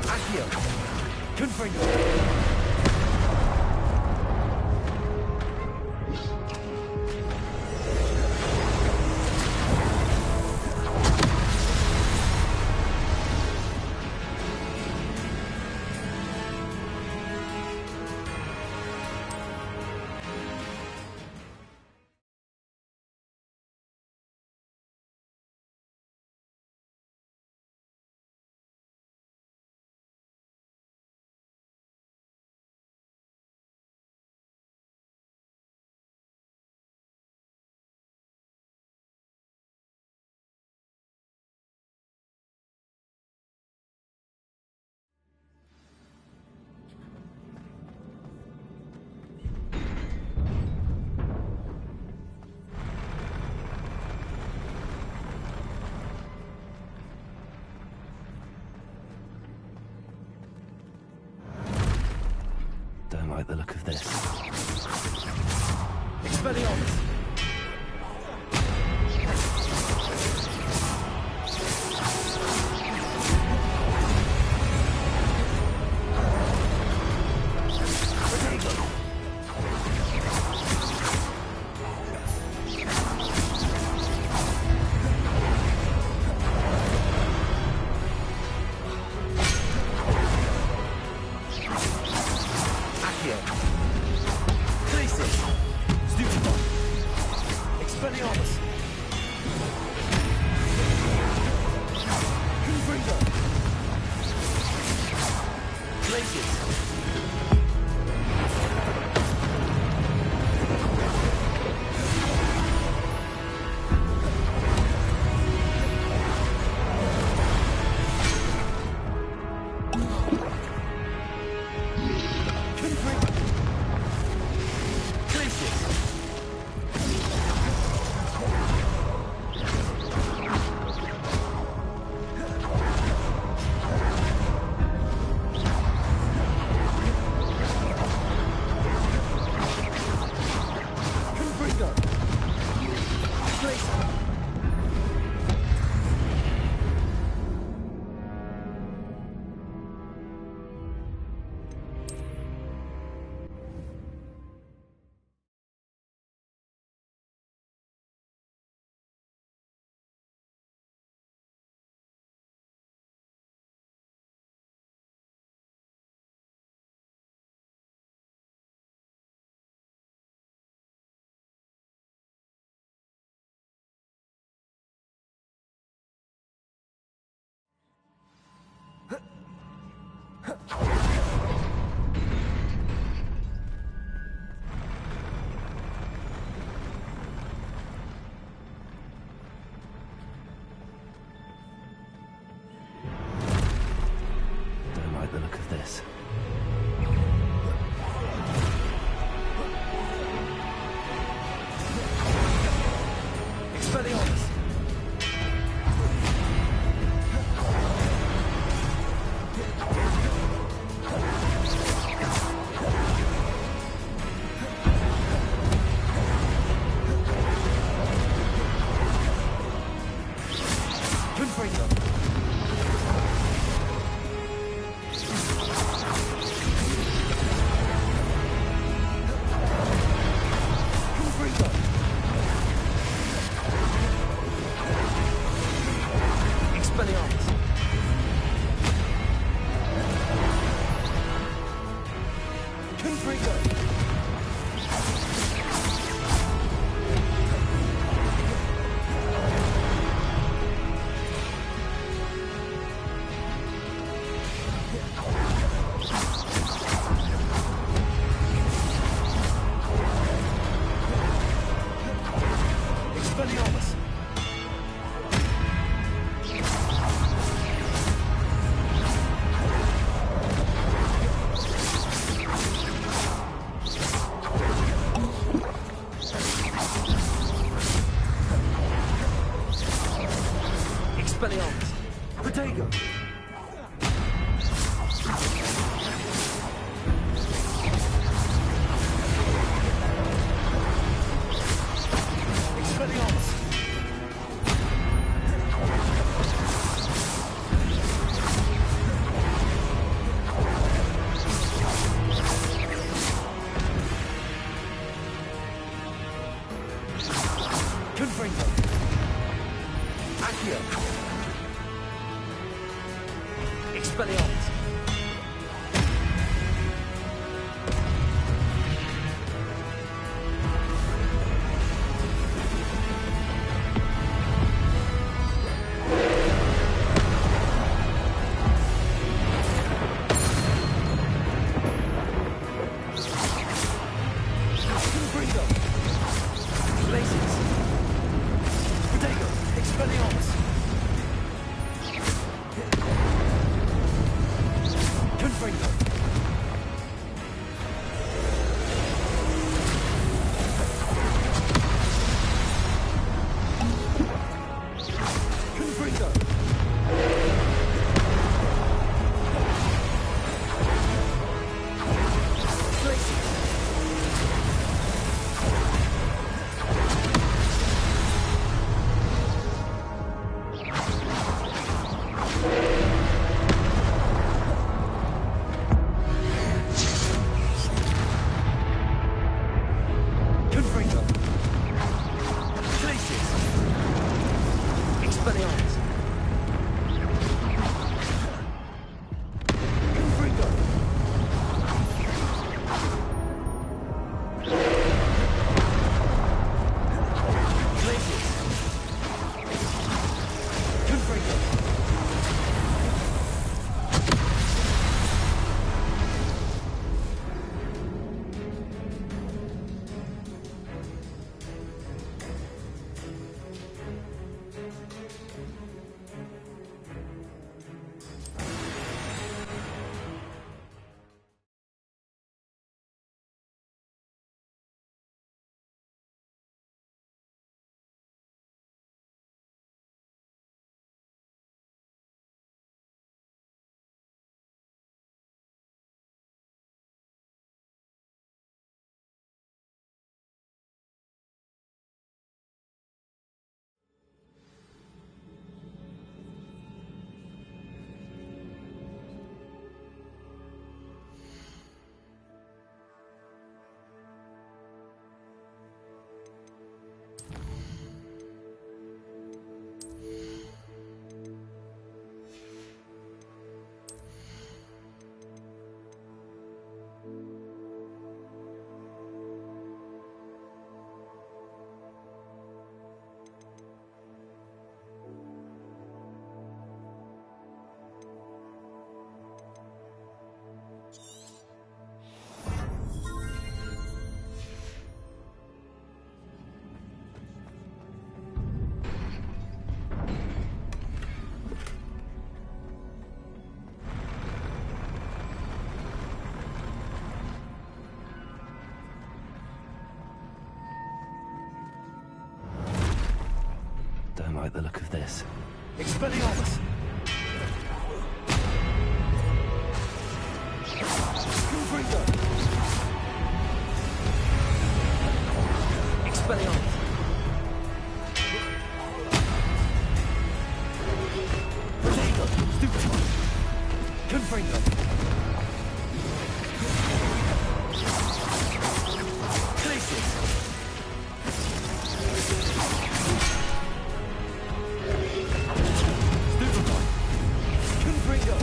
Accio! Confringo! Don't like the look of this. Expelliarmus! Don't like the look of this. Expelliarmus! Accio. Expelliarmus. Don't like the look of this. Expelliarmus. Confringo. Expelliarmus. Protego. Stupefy. Confringo. Glacius. Confringo.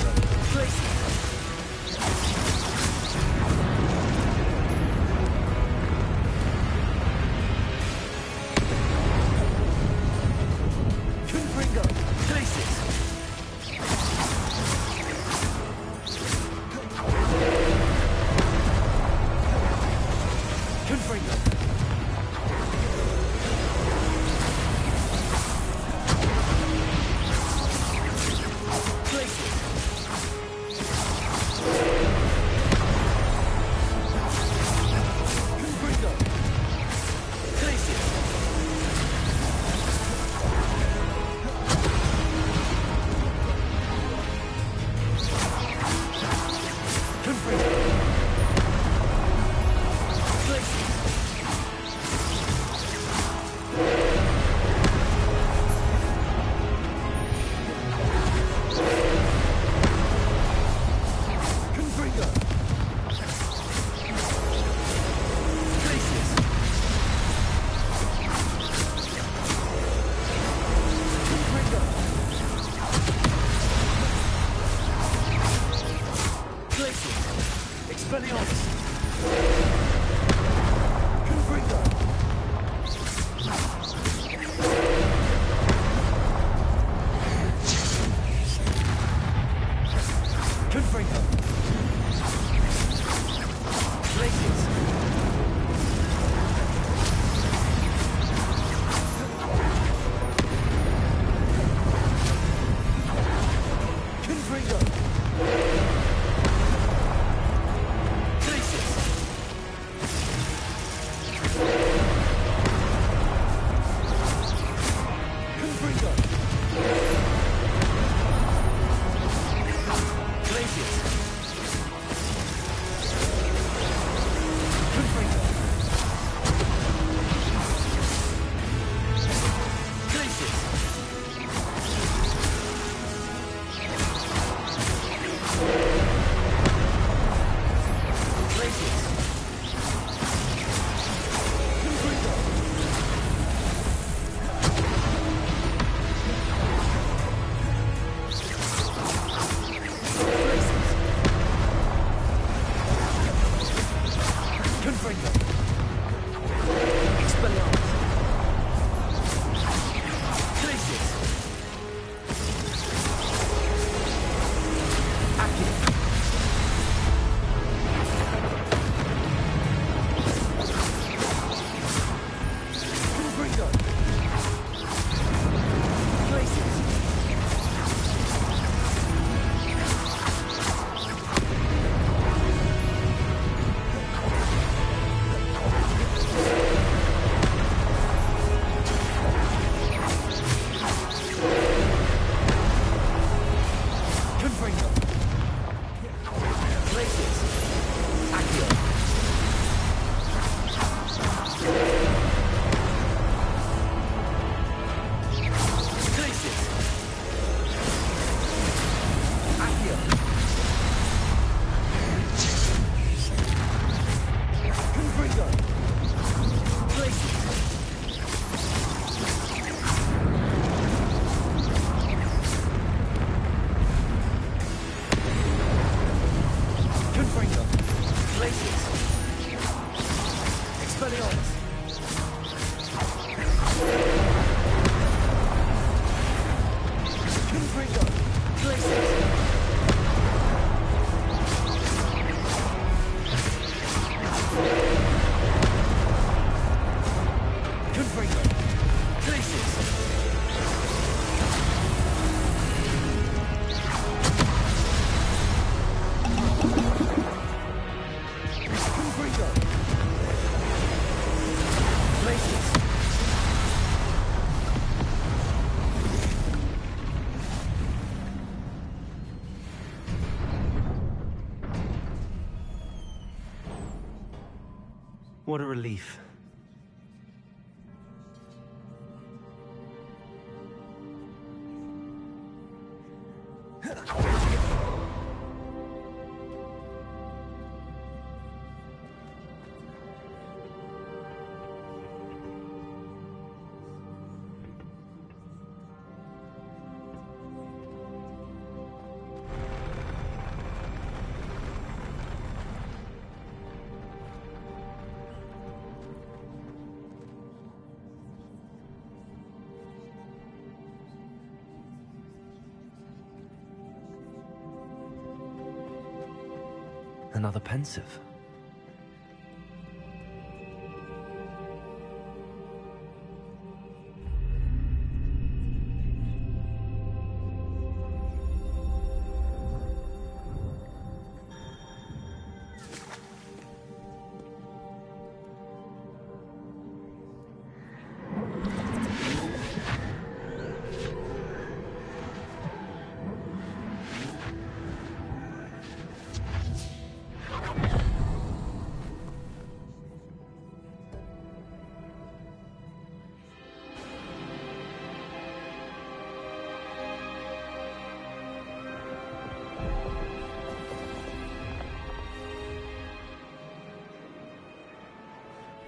Confringo. Places. Confringo. Places. Confringo. Places. Confringo. Places. Confringo. Places. Confringo. Places. Confringo. Places. Expelliarmus. Confringo. Confringo. Places. Confringo. Places. Confringo. Places. Confringo. Places. Places. Confringo. Confringo. Expelliarmus. Places. Accio. Confringo. Places. Confringo. Places. Accio. Places. Accio. Confringo. Places. Confringo. Places. Expelliarmus. Confringo. Places. Confringo. Places. Confringo. Places. What a relief. Another pensive.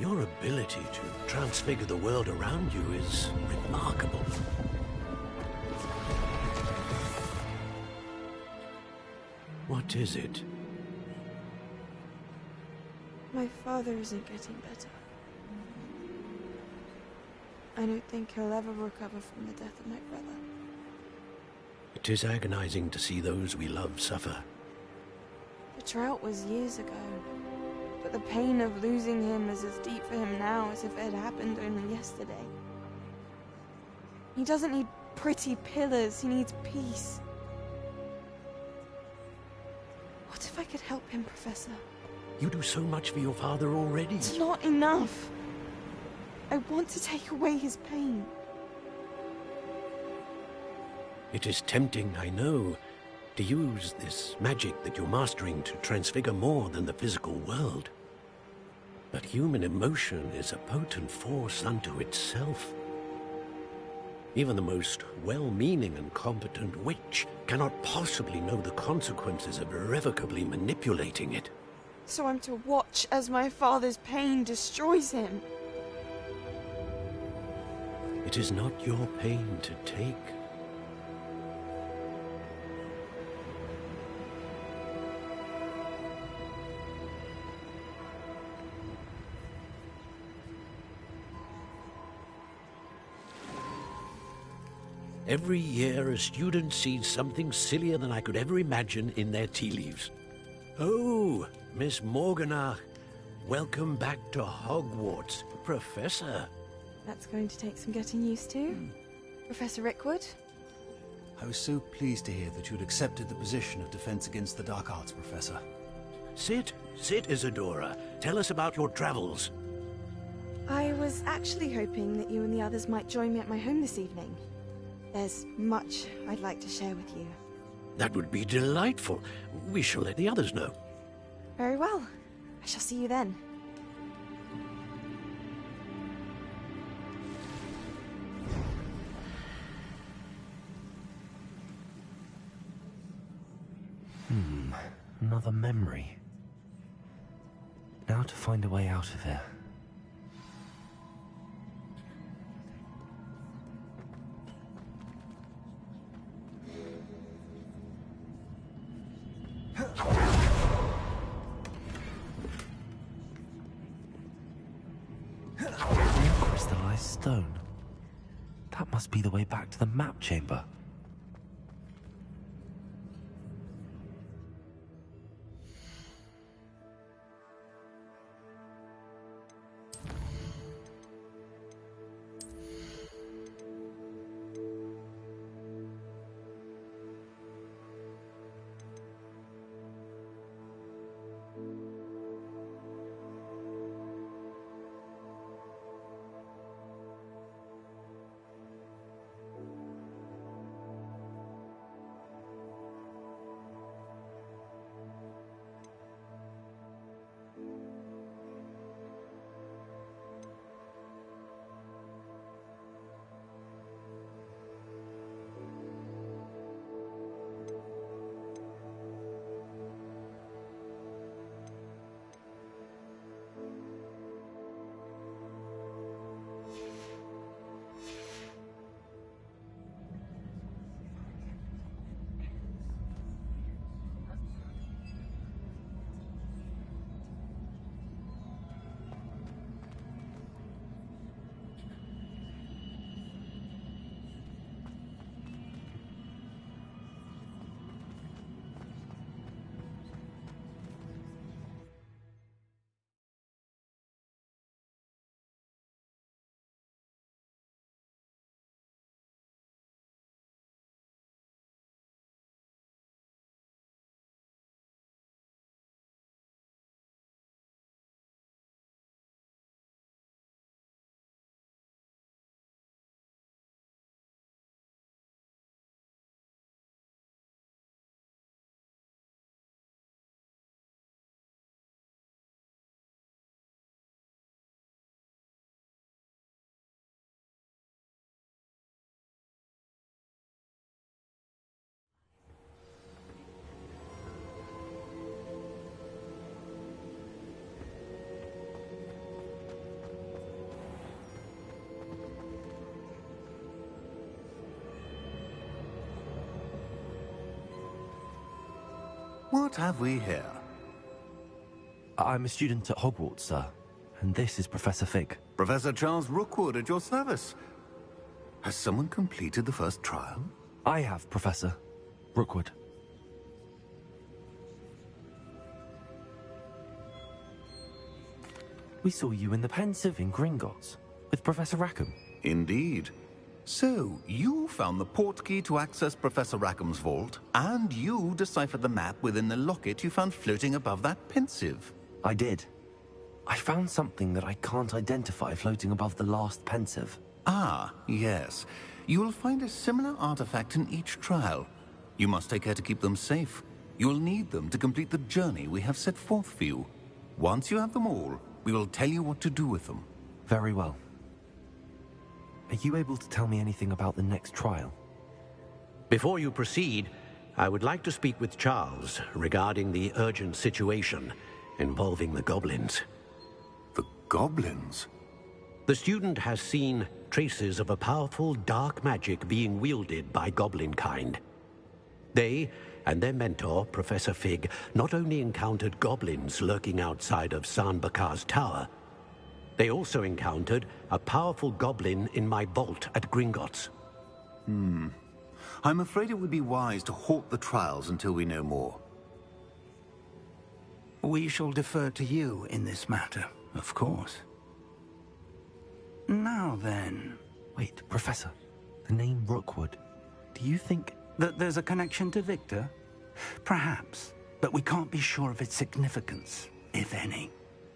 Your ability to transfigure the world around you is remarkable. What is it? My father isn't getting better. I don't think he'll ever recover from the death of my brother. It is agonizing to see those we love suffer. The drought was years ago, but the pain of losing him is as deep for him now as if it had happened only yesterday. He doesn't need pretty pillars, he needs peace. What if I could help him, Professor? You do so much for your father already. It's not enough. I want to take away his pain. It is tempting, I know, to use this magic that you're mastering to transfigure more than the physical world. But human emotion is a potent force unto itself. Even the most well-meaning and competent witch cannot possibly know the consequences of irrevocably manipulating it. So I'm to watch as my father's pain destroys him. It is not your pain to take. Every year, a student sees something sillier than I could ever imagine in their tea leaves. Oh, Miss Morganach, welcome back to Hogwarts, Professor. That's going to take some getting used to. Professor Rickwood? I was so pleased to hear that you'd accepted the position of Defense Against the Dark Arts, Professor. Sit, Isadora. Tell us about your travels. I was actually hoping that you and the others might join me at my home this evening. There's much I'd like to share with you. That would be delightful. We shall let the others know. Very well. I shall see you then. Another memory. Now to find a way out of here. Crystallized stone. That must be the way back to the map chamber. What have we here? I'm a student at Hogwarts, sir. And this is Professor Fig. Professor Charles Rookwood at your service. Has someone completed the first trial? I have, Professor Rookwood. We saw you in the Pensive in Gringotts with Professor Rackham. Indeed. So, you found the portkey to access Professor Rackham's vault, and you deciphered the map within the locket you found floating above that Pensive. I did. I found something that I can't identify floating above the last Pensive. Ah, yes. You will find a similar artifact in each trial. You must take care to keep them safe. You will need them to complete the journey we have set forth for you. Once you have them all, we will tell you what to do with them. Very well. Are you able to tell me anything about the next trial? Before you proceed, I would like to speak with Charles regarding the urgent situation involving the goblins. The goblins? The student has seen traces of a powerful dark magic being wielded by goblin kind. They and their mentor, Professor Fig, not only encountered goblins lurking outside of Sanbakar's tower, they also encountered a powerful goblin in my vault at Gringotts. I'm afraid it would be wise to halt the trials until we know more. We shall defer to you in this matter, of course. Now then... Wait, Professor. The name Rookwood. Do you think... that there's a connection to Victor? Perhaps, but we can't be sure of its significance, if any.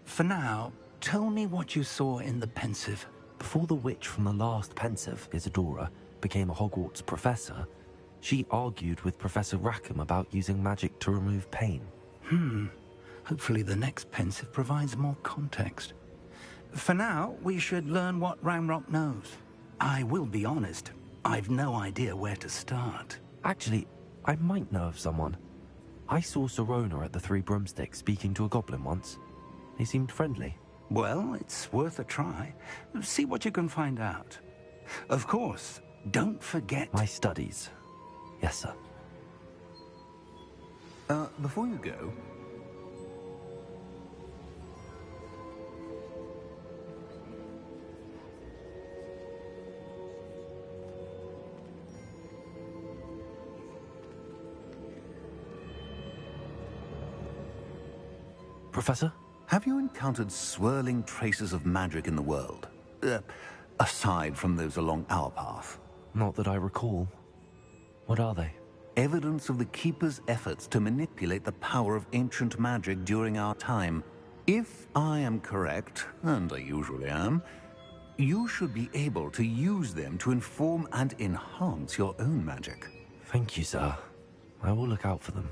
For now, tell me what you saw in the Pensive. Before the witch from the last Pensive, Isadora, became a Hogwarts professor, she argued with Professor Rackham about using magic to remove pain. Hopefully the next Pensive provides more context. For now, we should learn what Ranrock knows. I will be honest, I've no idea where to start. Actually, I might know of someone. I saw Serona at the Three Broomsticks speaking to a goblin once. They seemed friendly. Well, it's worth a try. See what you can find out. Of course, don't forget... My studies. Yes, sir. Before you go... Professor? Have you encountered swirling traces of magic in the world? Aside from those along our path? Not that I recall. What are they? Evidence of the Keeper's efforts to manipulate the power of ancient magic during our time. If I am correct, and I usually am, you should be able to use them to inform and enhance your own magic. Thank you, sir. I will look out for them.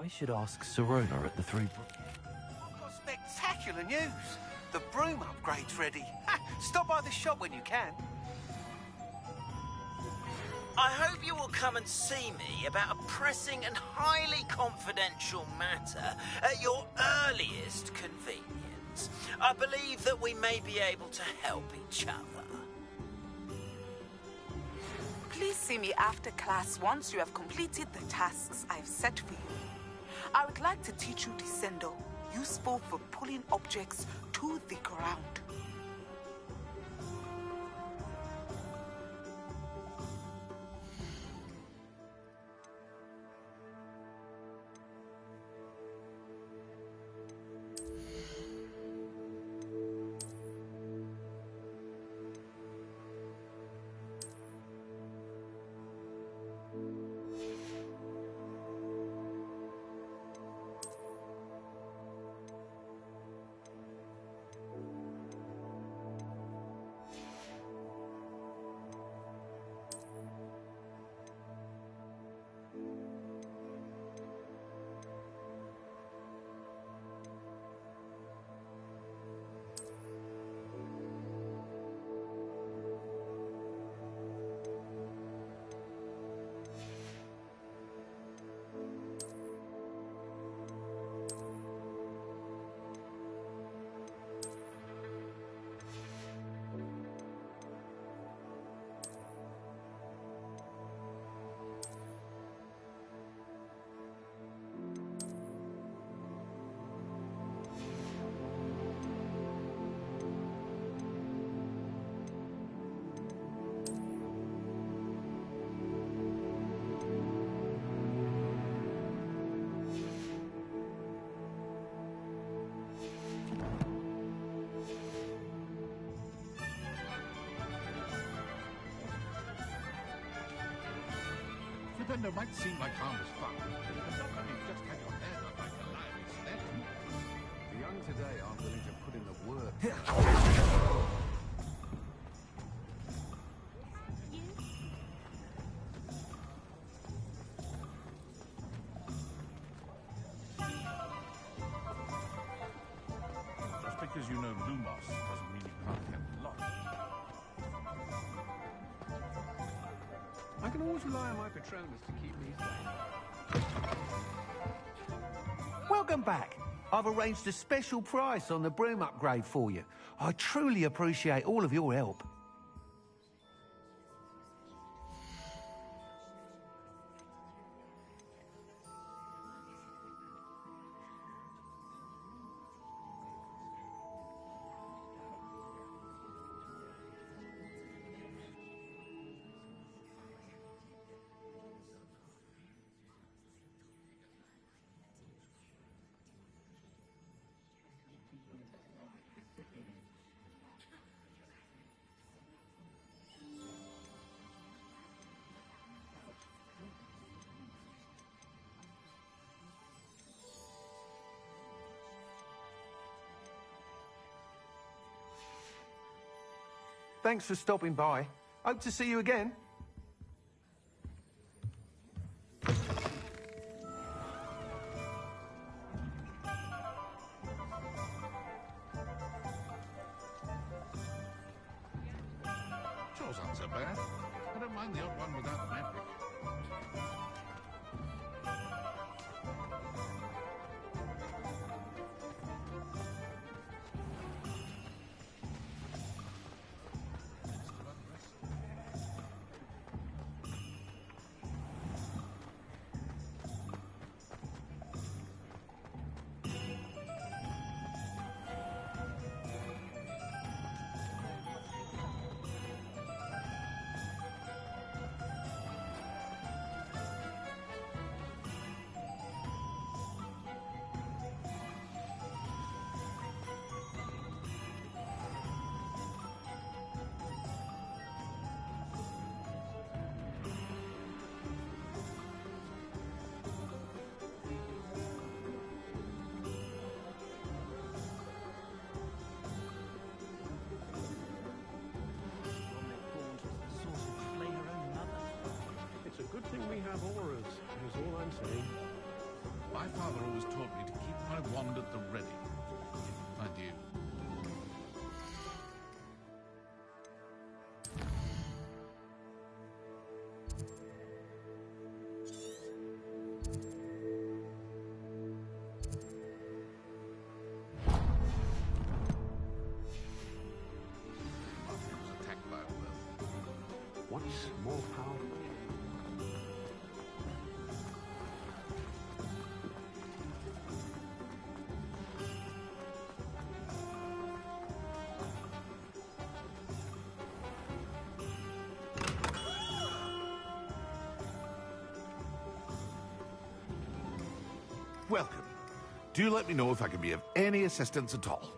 I should ask Sirona at the Three Brook. I've got spectacular news. The broom upgrade's ready. Ha! Stop by the shop when you can. I hope you will come and see me about a pressing and highly confidential matter at your earliest convenience. I believe that we may be able to help each other. Please see me after class once you have completed the tasks I've set for you. I would like to teach you Descendo, useful for pulling objects to the ground. Flippender might seem like harmless fun, but not when you've just had your hair done like a lion's head. The young today aren't willing to put in the work. Just because you know Lumos doesn't mean you can't get lost. I can always rely on my Patronus to keep me safe. Welcome back. I've arranged a special price on the broom upgrade for you. I truly appreciate all of your help. Thanks for stopping by. Hope to see you again. Chores aren't so bad. I don't mind the odd one without magic. It's a good thing we have auras, is all I'm saying. My father always taught me to keep my wand at the ready. Adieu. What's more powerful? Welcome. Do let me know if I can be of any assistance at all.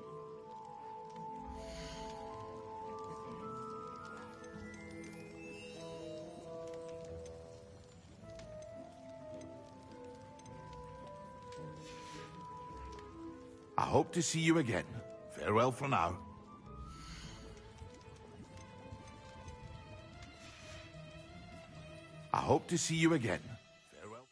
I hope to see you again. Farewell for now. I hope to see you again. Farewell.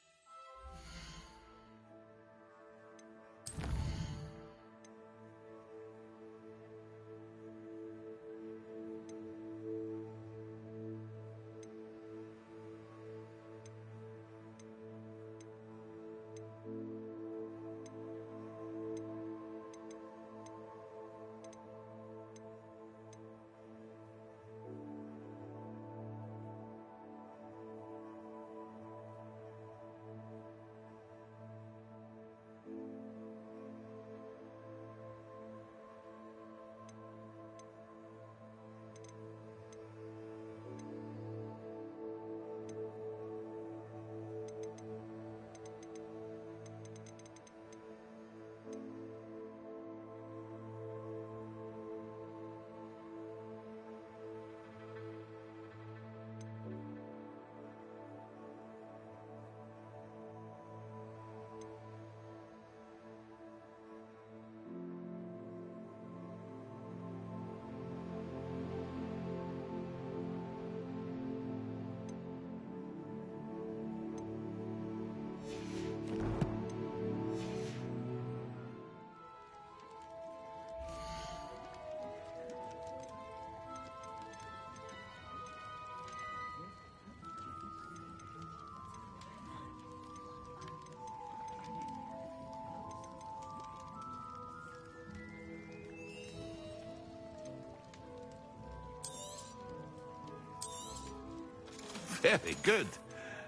Very good.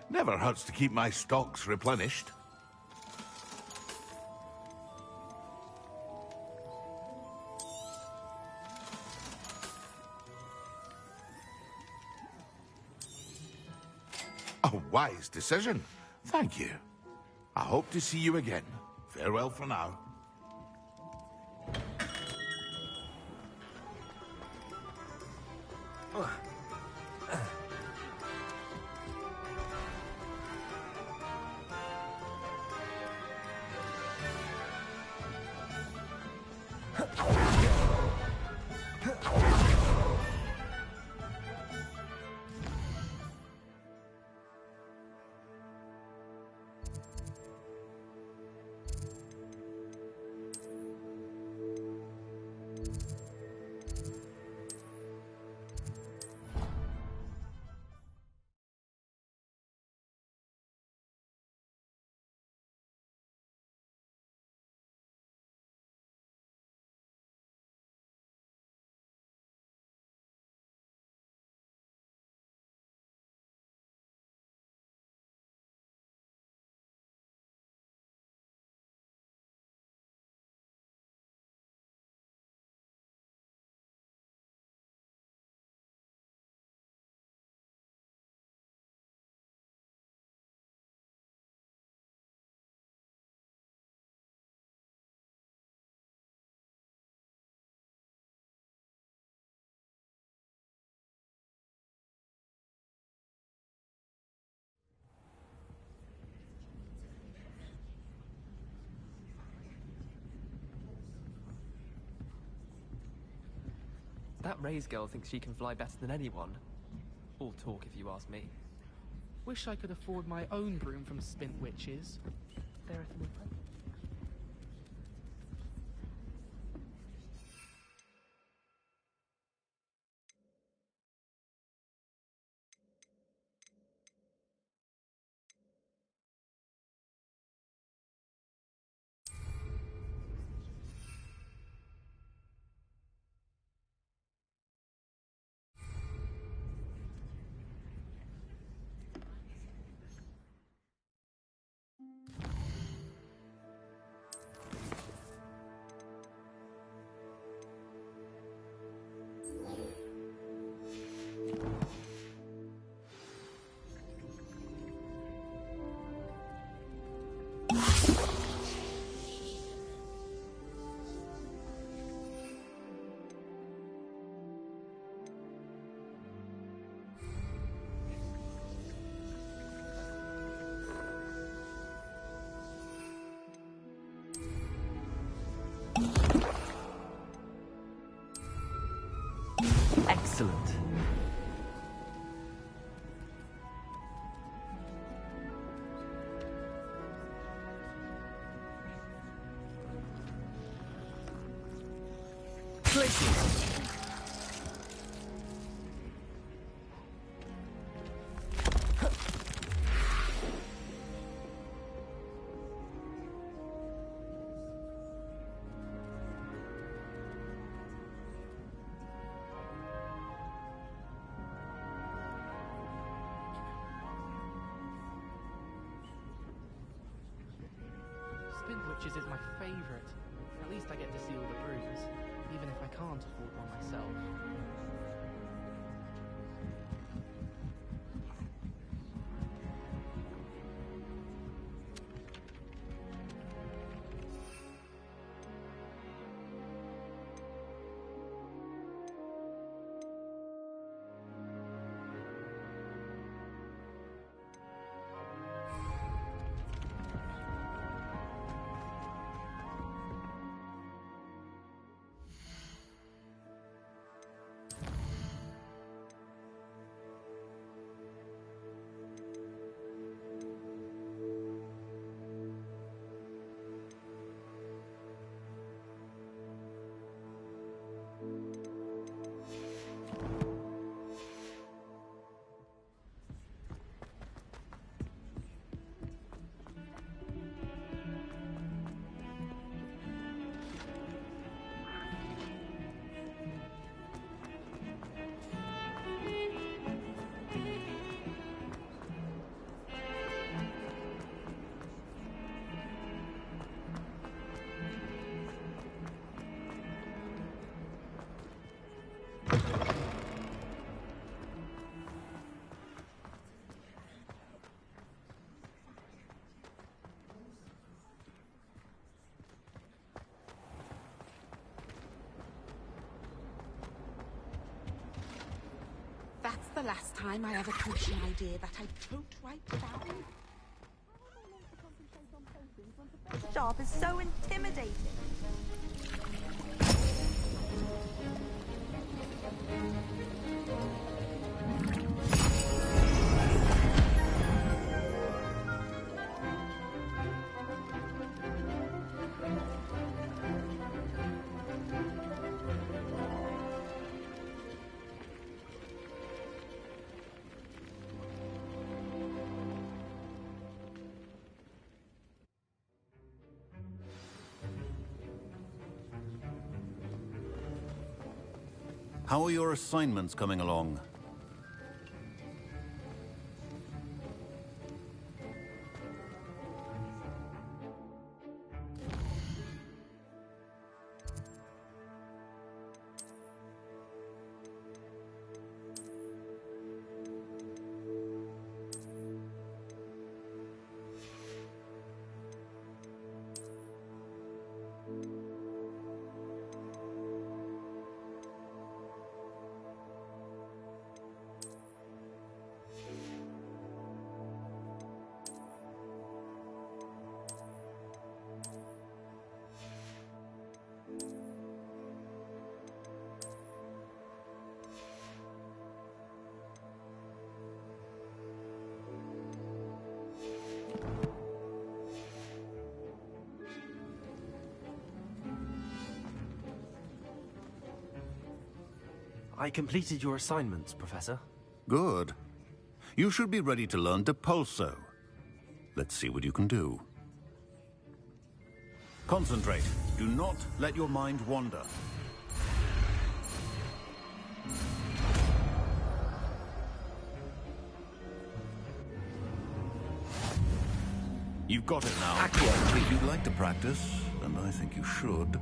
Never hurts to keep my stocks replenished. A wise decision. Thank you. I hope to see you again. Farewell for now. That Ray's girl thinks she can fly better than anyone. All talk, if you ask me. Wish I could afford my own broom from Spint Witches. there if my friend? Excellent. Places. Witches is my favourite. At least I get to see all the brooms, even if I can't afford one myself. That's the last time I ever coached an idea that I don't write down. This job is so intimidating. How are your assignments coming along? I completed your assignments, Professor. Good. You should be ready to learn Depulso. Let's see what you can do. Concentrate. Do not let your mind wander. You've got it now. If you'd like to practice, and I think you should,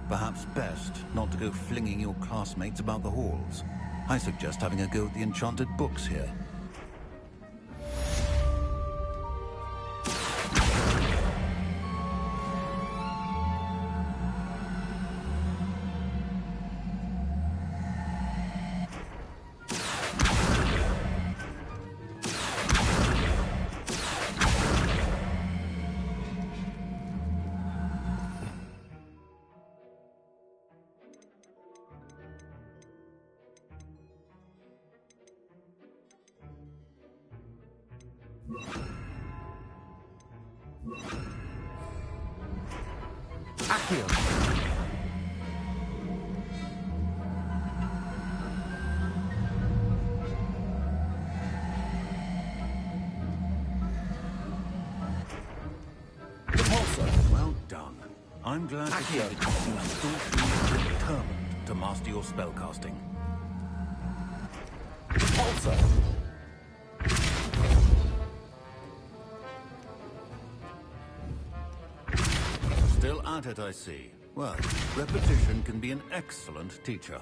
perhaps best not to go flinging your classmates about the halls. I suggest having a go at the enchanted books here. Well done. I'm glad to hear that you still feel determined to master your spellcasting. Still at it, I see. Well, repetition can be an excellent teacher.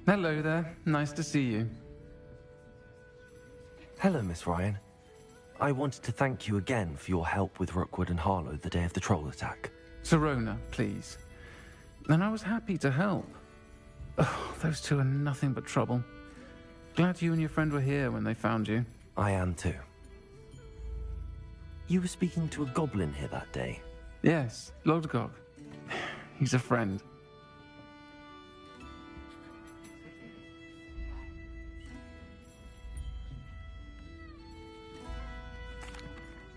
Hello there. Nice to see you. Hello, Miss Ryan. I wanted to thank you again for your help with Rookwood and Harlow the day of the troll attack. Sirona, please. And I was happy to help. Oh, those two are nothing but trouble. Glad you and your friend were here when they found you. I am too. You were speaking to a goblin here that day? Yes, Lodgok. He's a friend.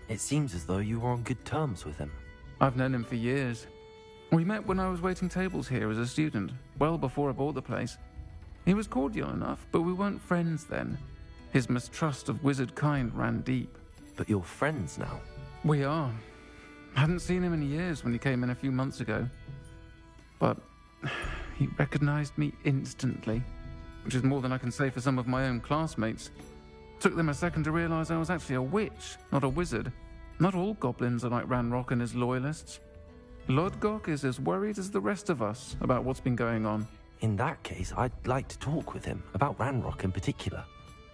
It seems as though you were on good terms with him. I've known him for years. We met when I was waiting tables here as a student, well before I bought the place. He was cordial enough, but we weren't friends then. His mistrust of wizard kind ran deep. But you're friends now? We are. Hadn't seen him in years when he came in a few months ago. But he recognized me instantly, which is more than I can say for some of my own classmates. Took them a second to realize I was actually a witch, not a wizard. Not all goblins are like Ranrock and his loyalists. Lodgok is as worried as the rest of us about what's been going on. In that case, I'd like to talk with him, about Ranrock in particular.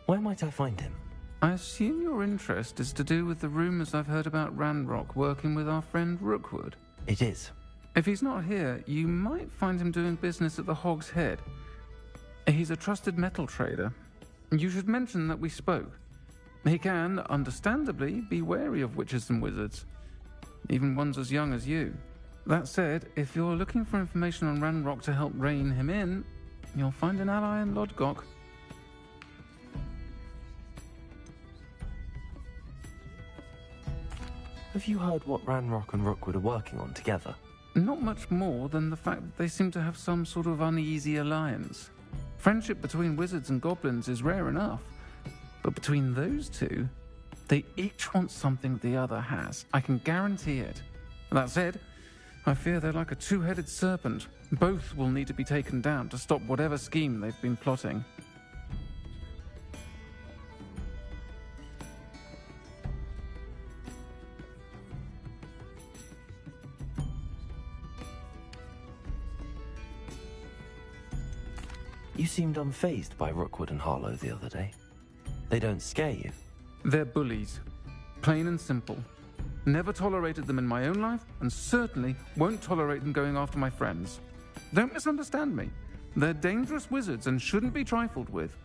Where might I find him? I assume your interest is to do with the rumors I've heard about Ranrock working with our friend Rookwood. It is. If he's not here, you might find him doing business at the Hog's Head. He's a trusted metal trader. You should mention that we spoke. He can, understandably, be wary of witches and wizards, even ones as young as you. That said, if you're looking for information on Ranrock to help rein him in, you'll find an ally in Lodgok. Have you heard what Ranrock and Rookwood are working on together? Not much more than the fact that they seem to have some sort of uneasy alliance. Friendship between wizards and goblins is rare enough, but between those two, they each want something the other has. I can guarantee it. That said, I fear they're like a two-headed serpent. Both will need to be taken down to stop whatever scheme they've been plotting. You seemed unfazed by Rookwood and Harlow the other day. They don't scare you? They're bullies. Plain and simple. Never tolerated them in my own life, and certainly won't tolerate them going after my friends. Don't misunderstand me. They're dangerous wizards and shouldn't be trifled with.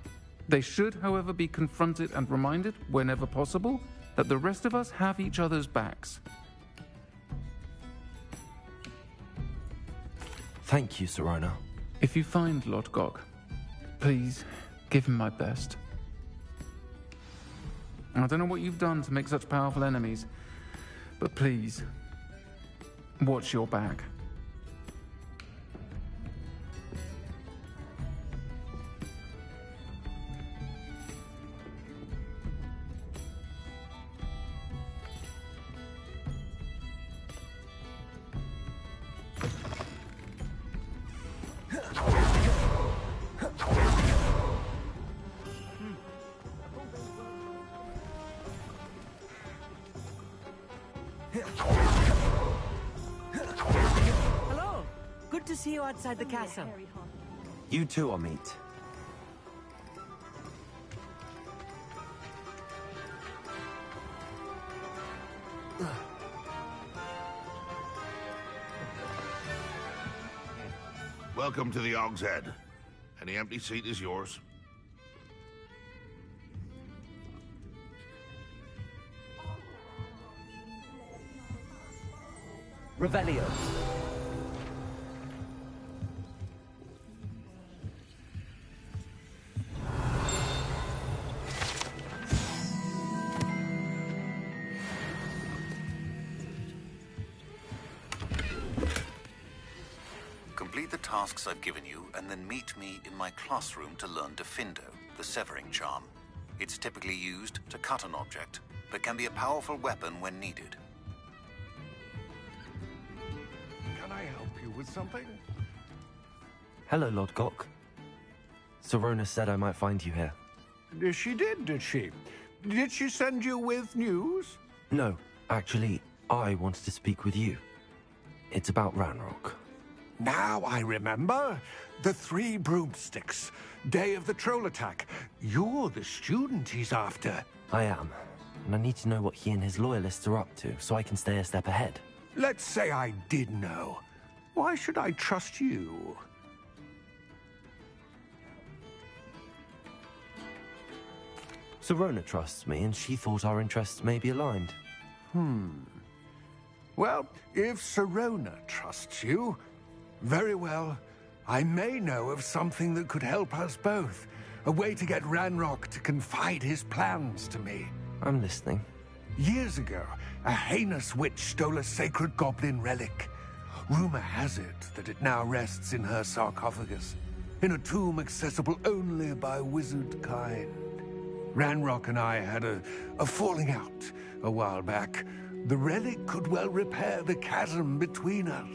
They should, however, be confronted and reminded, whenever possible, that the rest of us have each other's backs. Thank you, Sirona. If you find Lodgok, please give him my best. I don't know what you've done to make such powerful enemies, but please, watch your back. Hello. Good to see you outside the castle. You too, Amit. Welcome to the Hog's Head. Any empty seat is yours. Revelio. Complete the tasks I've given you, and then meet me in my classroom to learn Defindo, the severing charm. It's typically used to cut an object, but can be a powerful weapon when needed. Can I help you with something? Hello, Lodgok. Sirona said I might find you here. She did she? Did she send you with news? No, actually, I wanted to speak with you. It's about Ranrock. Now I remember. The 3 broomsticks. Day of the troll attack. You're the student he's after. I am. and I need to know what he and his loyalists are up to, so I can stay a step ahead. Let's say I did know. Why should I trust you? Sirona trusts me, and she thought our interests may be aligned. Well, if Sirona trusts you, very well. I may know of something that could help us both. A way to get Ranrock to confide his plans to me. I'm listening. Years ago, a heinous witch stole a sacred goblin relic. Rumor has it that it now rests in her sarcophagus, in a tomb accessible only by wizard kind. Ranrock and I had a falling out a while back. The relic could well repair the chasm between us.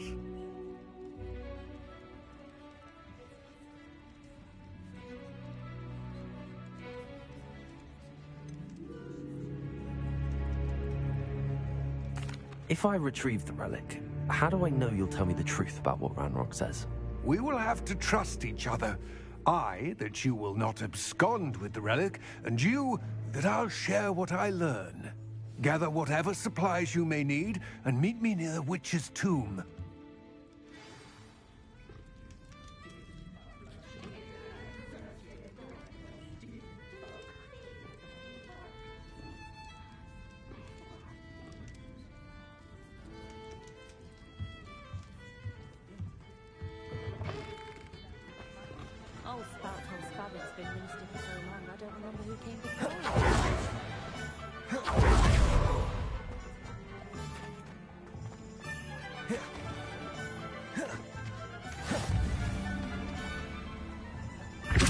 If I retrieve the relic, how do I know you'll tell me the truth about what Ranrock says? We will have to trust each other. I, that you will not abscond with the relic, and you, that I'll share what I learn. Gather whatever supplies you may need, and meet me near the witch's tomb. Old Spabin's been minister for so long, I don't remember who came before.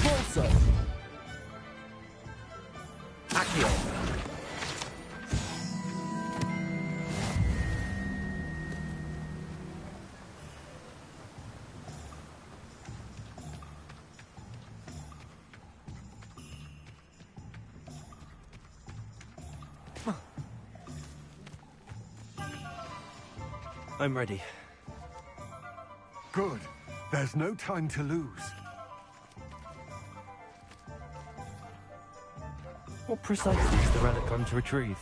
Bolso! Accio! I'm ready. Good. There's no time to lose. What precisely is the relic I'm to retrieve?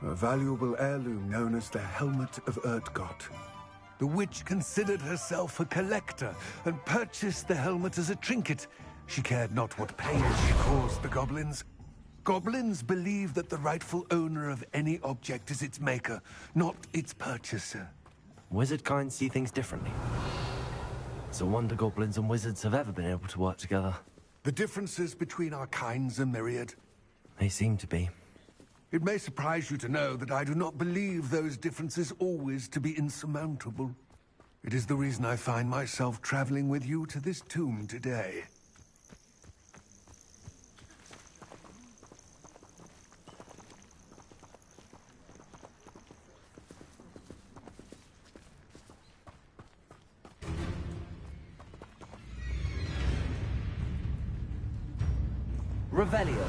A valuable heirloom known as the Helmet of Erdgott. The witch considered herself a collector and purchased the helmet as a trinket. She cared not what pain she caused the goblins. Goblins believe that the rightful owner of any object is its maker, not its purchaser. Wizard kind see things differently. It's a wonder goblins and wizards have ever been able to work together. The differences between our kinds are myriad. They seem to be. It may surprise you to know that I do not believe those differences always to be insurmountable. It is the reason I find myself traveling with you to this tomb today. Revelio.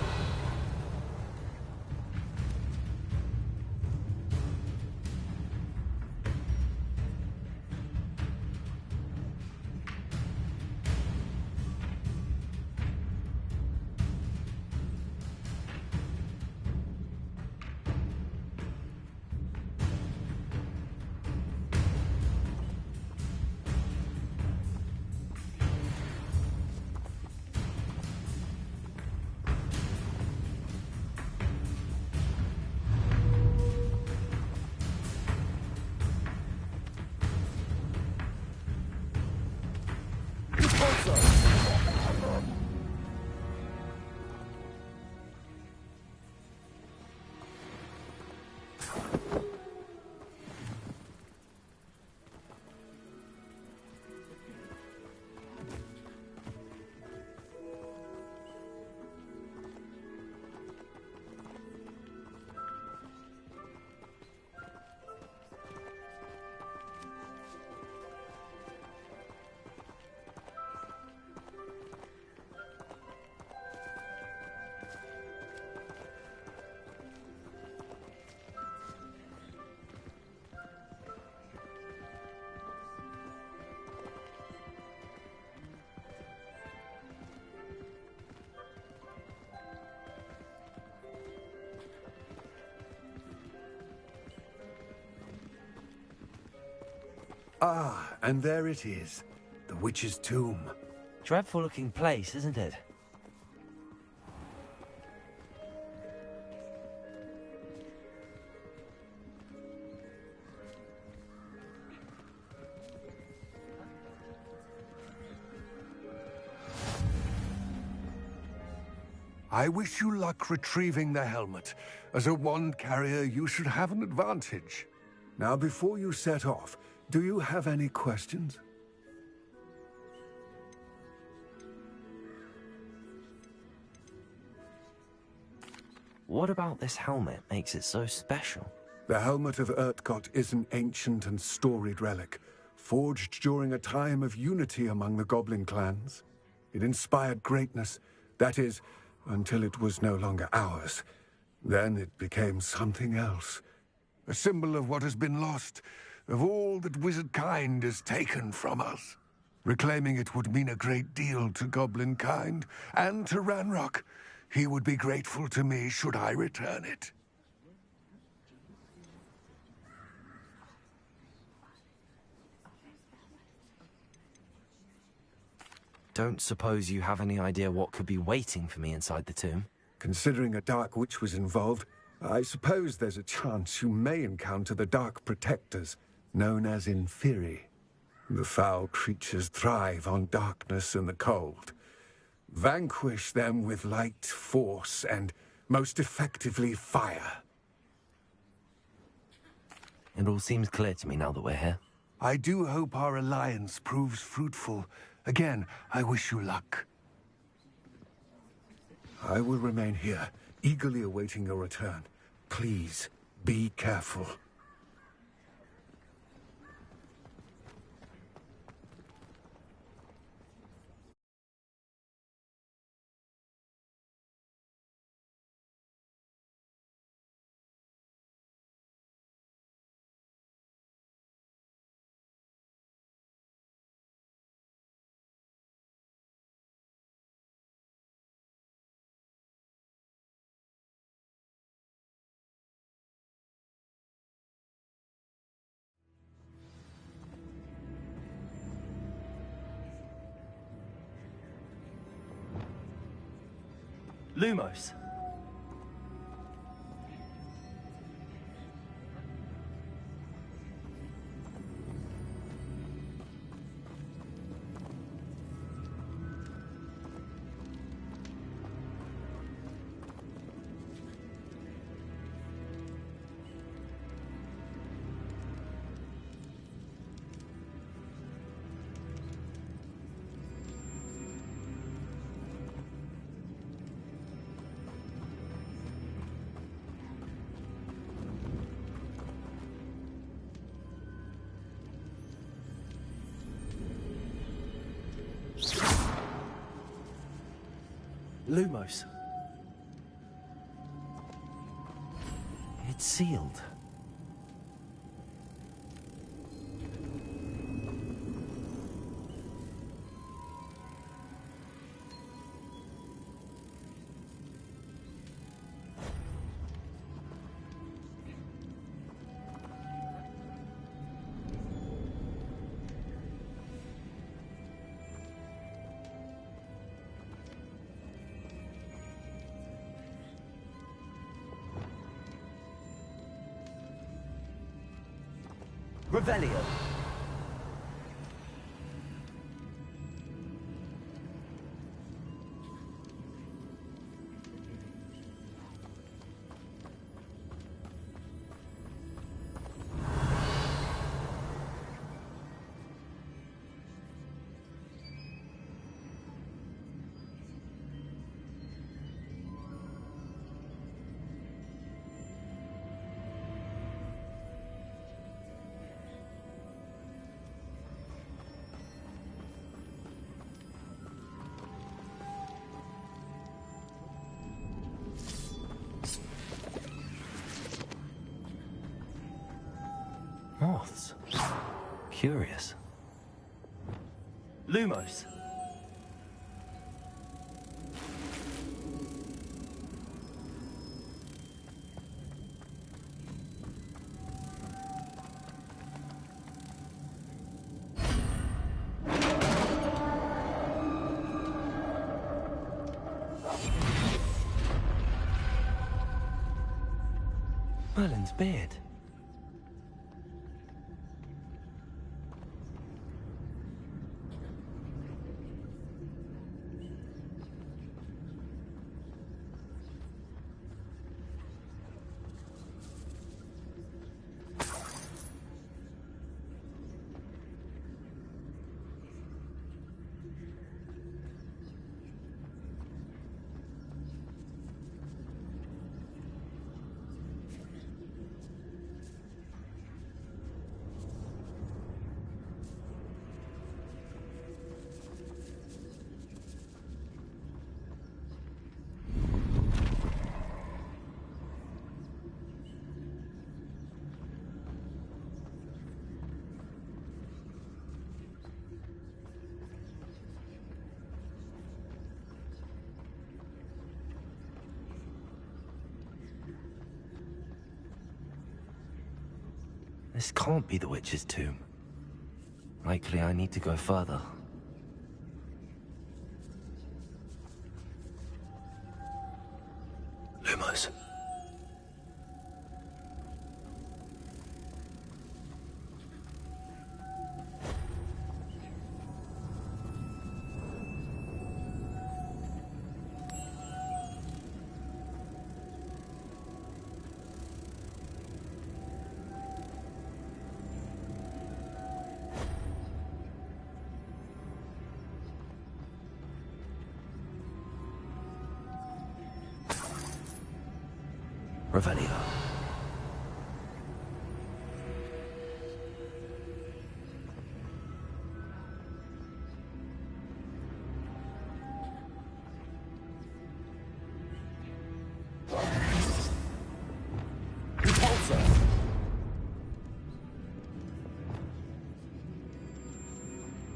Ah, and there it is. The witch's tomb. Dreadful looking place, isn't it? I wish you luck retrieving the helmet. As a wand carrier, you should have an advantage. Now, before you set off, do you have any questions? What about this helmet makes it so special? The helmet of Urtkot is an ancient and storied relic, forged during a time of unity among the goblin clans. It inspired greatness, that is, until it was no longer ours. Then it became something else. A symbol of what has been lost, of all that wizard kind is taken from us. Reclaiming it would mean a great deal to goblin kind, and to Ranrock. He would be grateful to me should I return it. Don't suppose you have any idea what could be waiting for me inside the tomb? Considering a Dark Witch was involved, I suppose there's a chance you may encounter the Dark Protectors, known as Inferi. The foul creatures thrive on darkness and the cold. Vanquish them with light, force, and, most effectively, fire. It all seems clear to me now that we're here. I do hope our alliance proves fruitful. Again, I wish you luck. I will remain here, eagerly awaiting your return. Please, be careful. Lumos. Lumos. It's sealed. Revelio. Moths. Curious. Lumos. Merlin's beard. This can't be the witch's tomb. Likely I need to go further. Lumos. Revelio.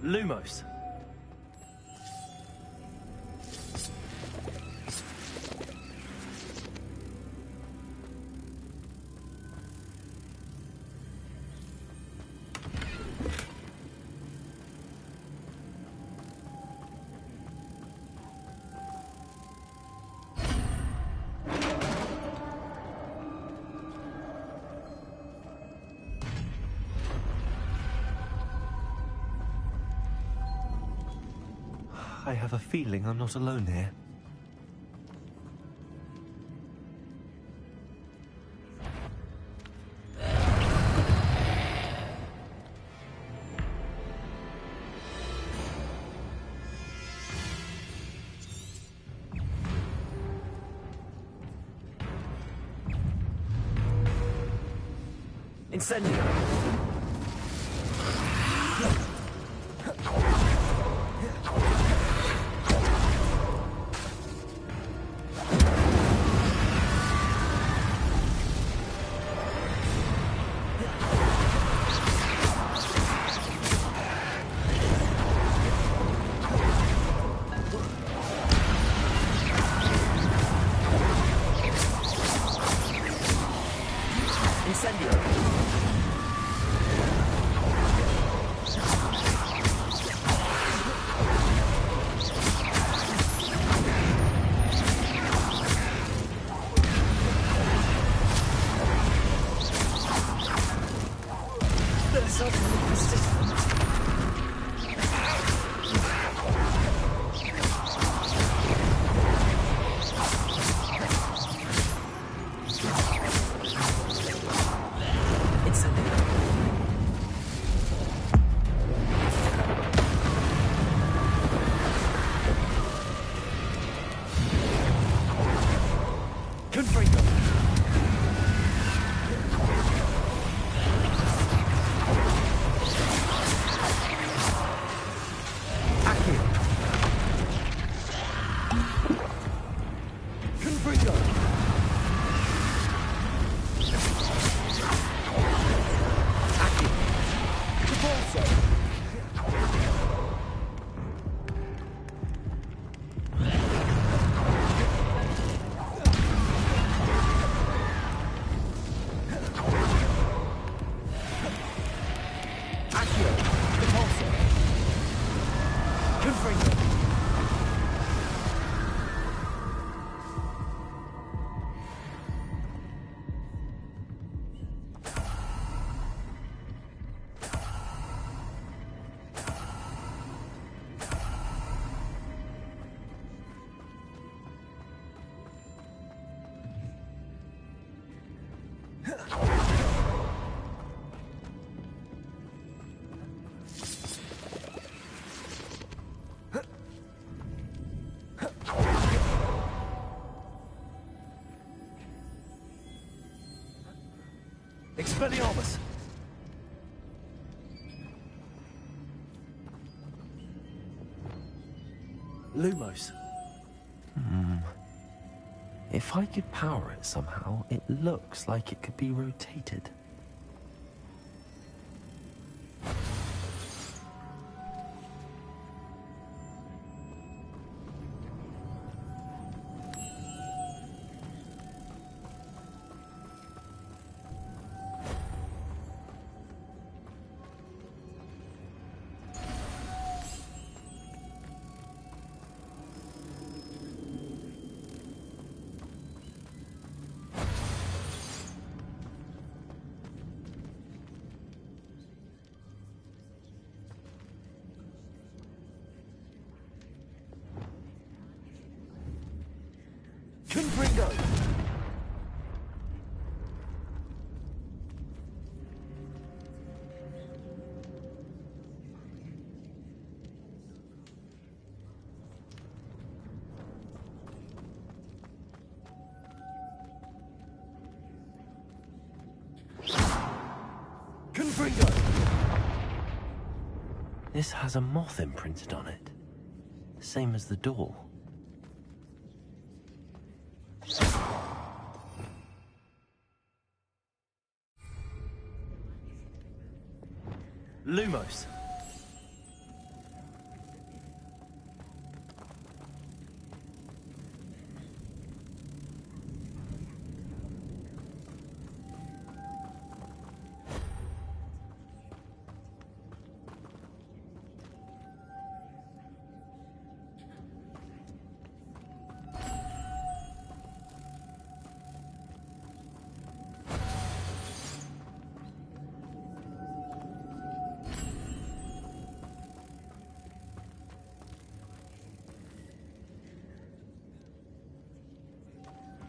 Lumos. I have a feeling I'm not alone here. Incendio! Expelliarmus! Lumos. If I could power it somehow, it looks like it could be rotated. Confringo! Confringo! This has a moth imprinted on it. Same as the door. Lumos.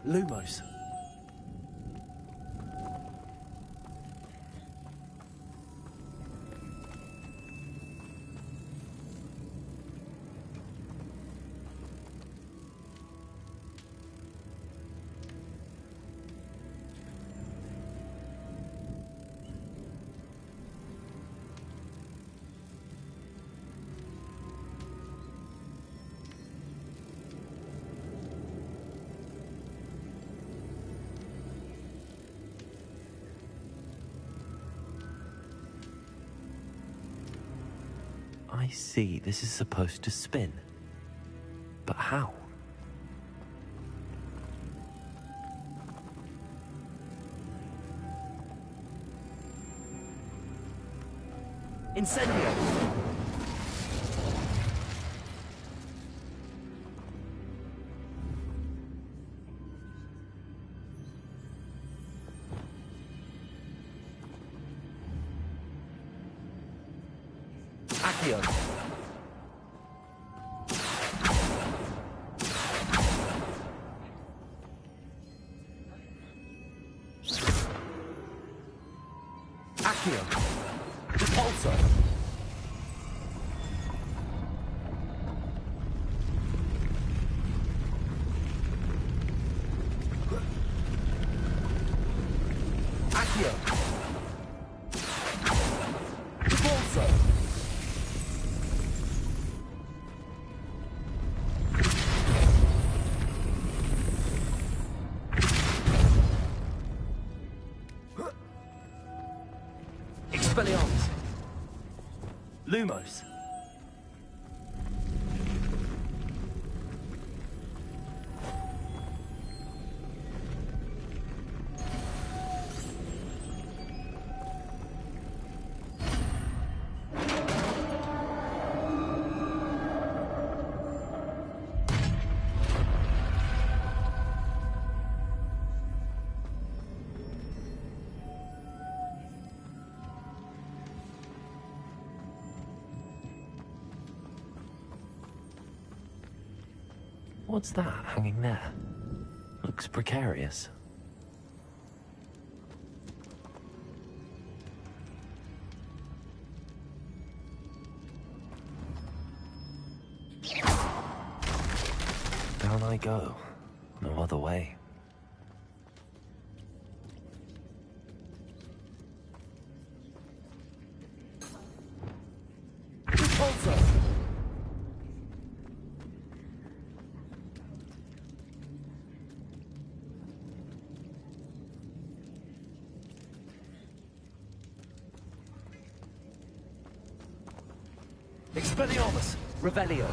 Lumos. I see, this is supposed to spin. But how? Incendio! Accio. Accio. Repulsor. Accio. Repulsor. Expelliarmus. Lumos. What's that hanging there? Looks precarious. Down I go. No other way. Expelliarmus! Revelio!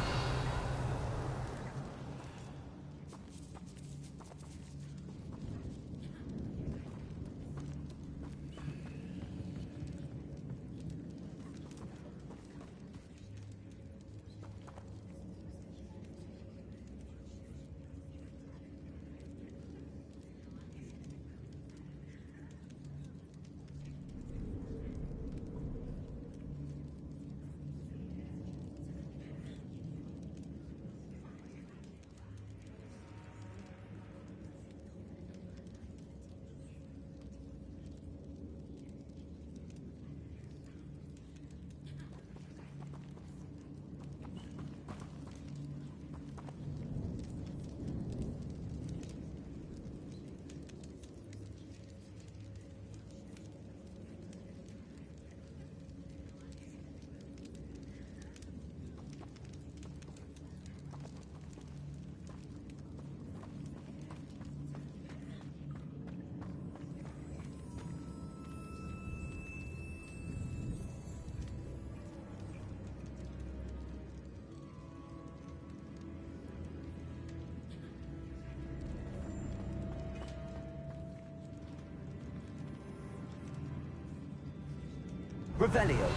Revelio!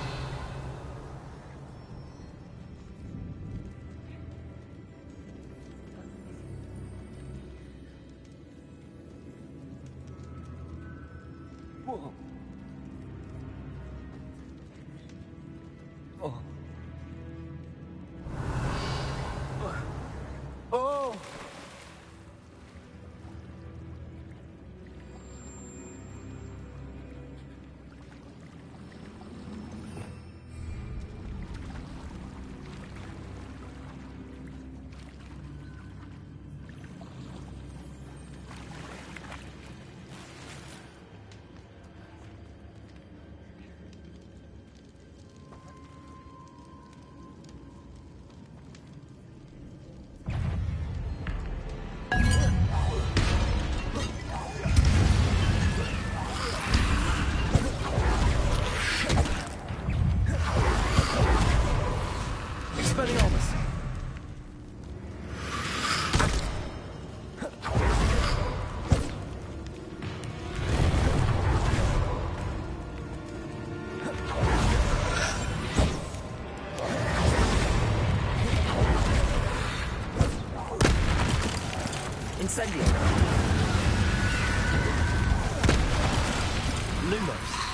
Whoa. Oh. Oh! Expelliarmus! Incendio! Lumos!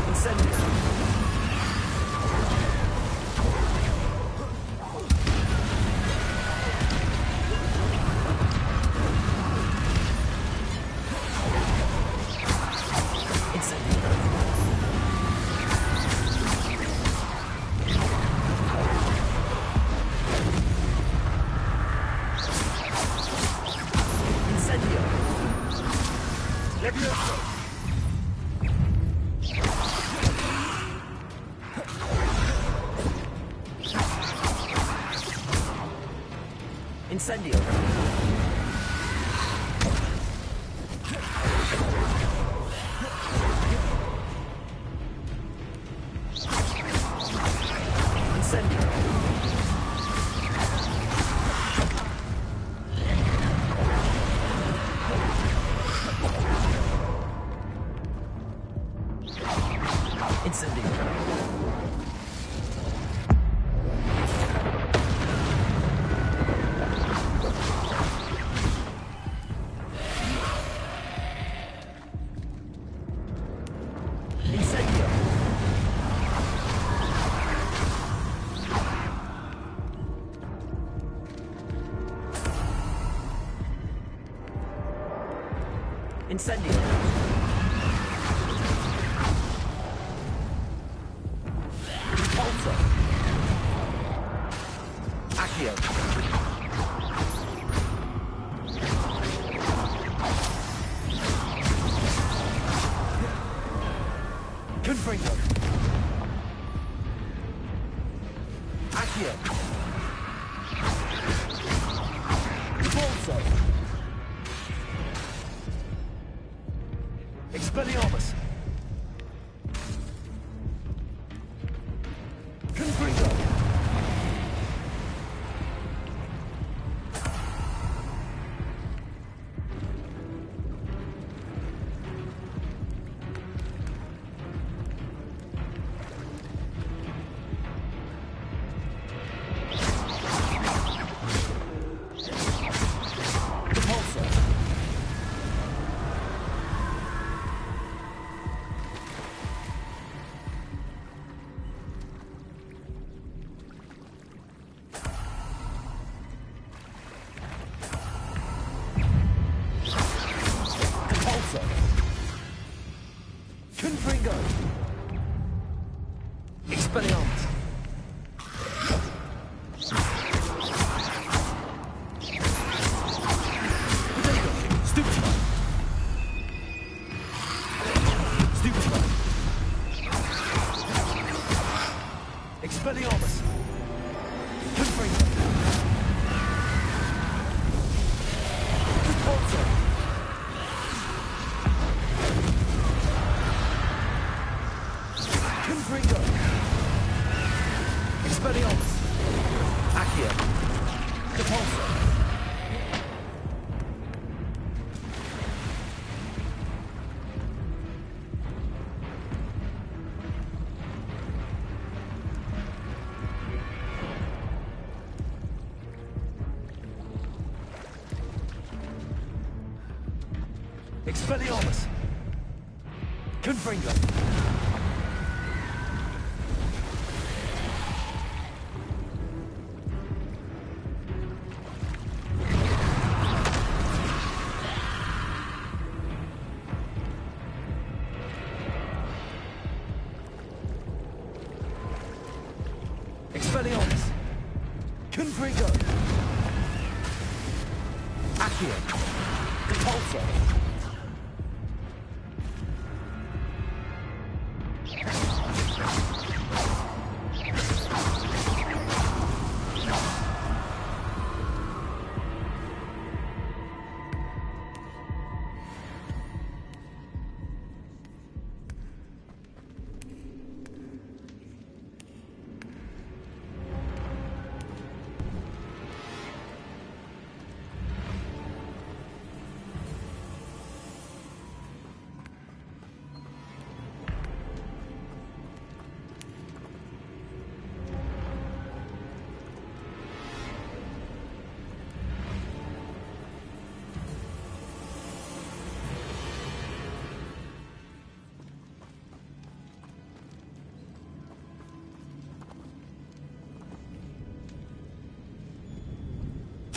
Incendio! Incendio! Incendio! Incendio! Incendio! Repulsor! Accio! Confringo! Accio! Repulsor! Expelliarmus! Expelliarmus! Confringo! Repulsor! Confringo! Expelliarmus! Accio! Repulsor! Expelliarmus! Confringo! Expelliarmus! Confringo! Accio! Repulsor!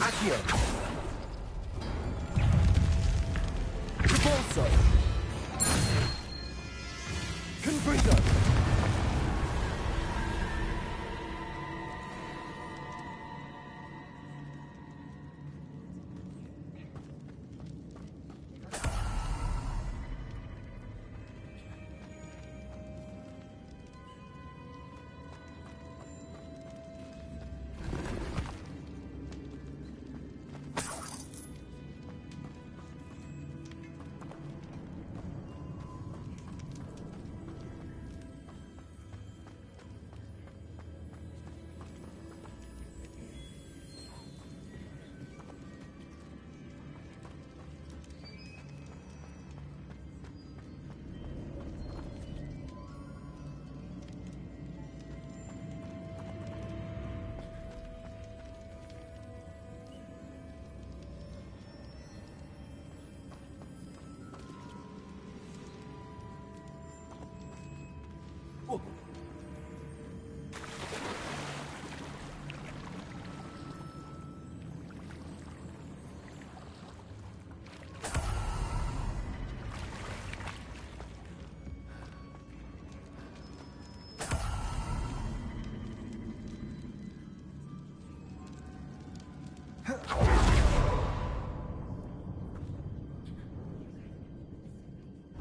Accio! Repulsor! Confringo!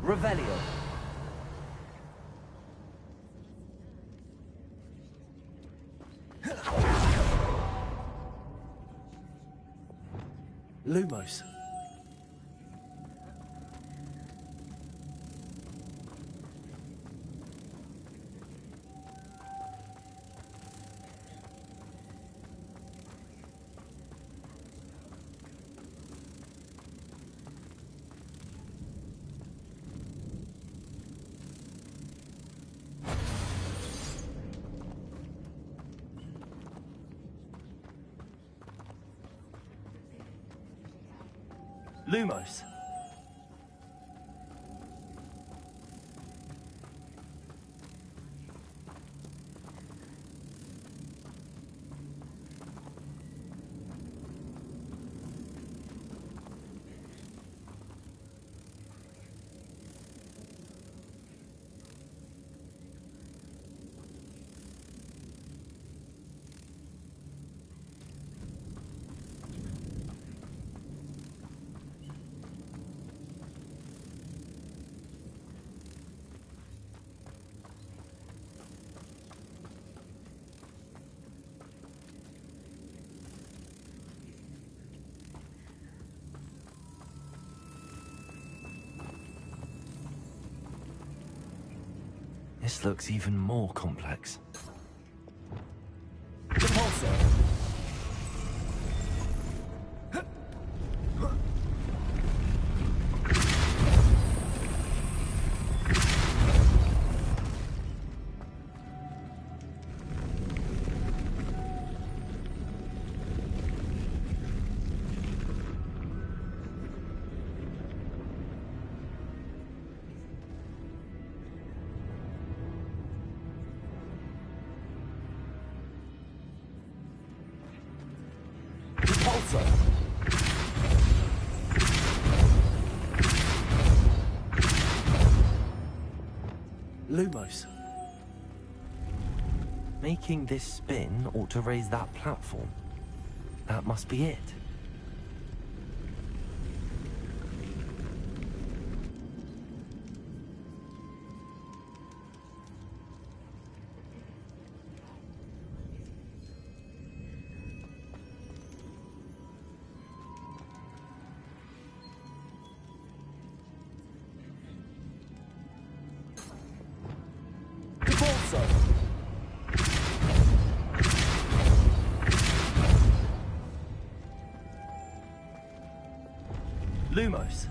Revelio. Lumos. Lumos. This looks even more complex. Repulsor. Repulsor. Lumos. Making this spin ought to raise that platform. That must be it. Repulsor. Lumos.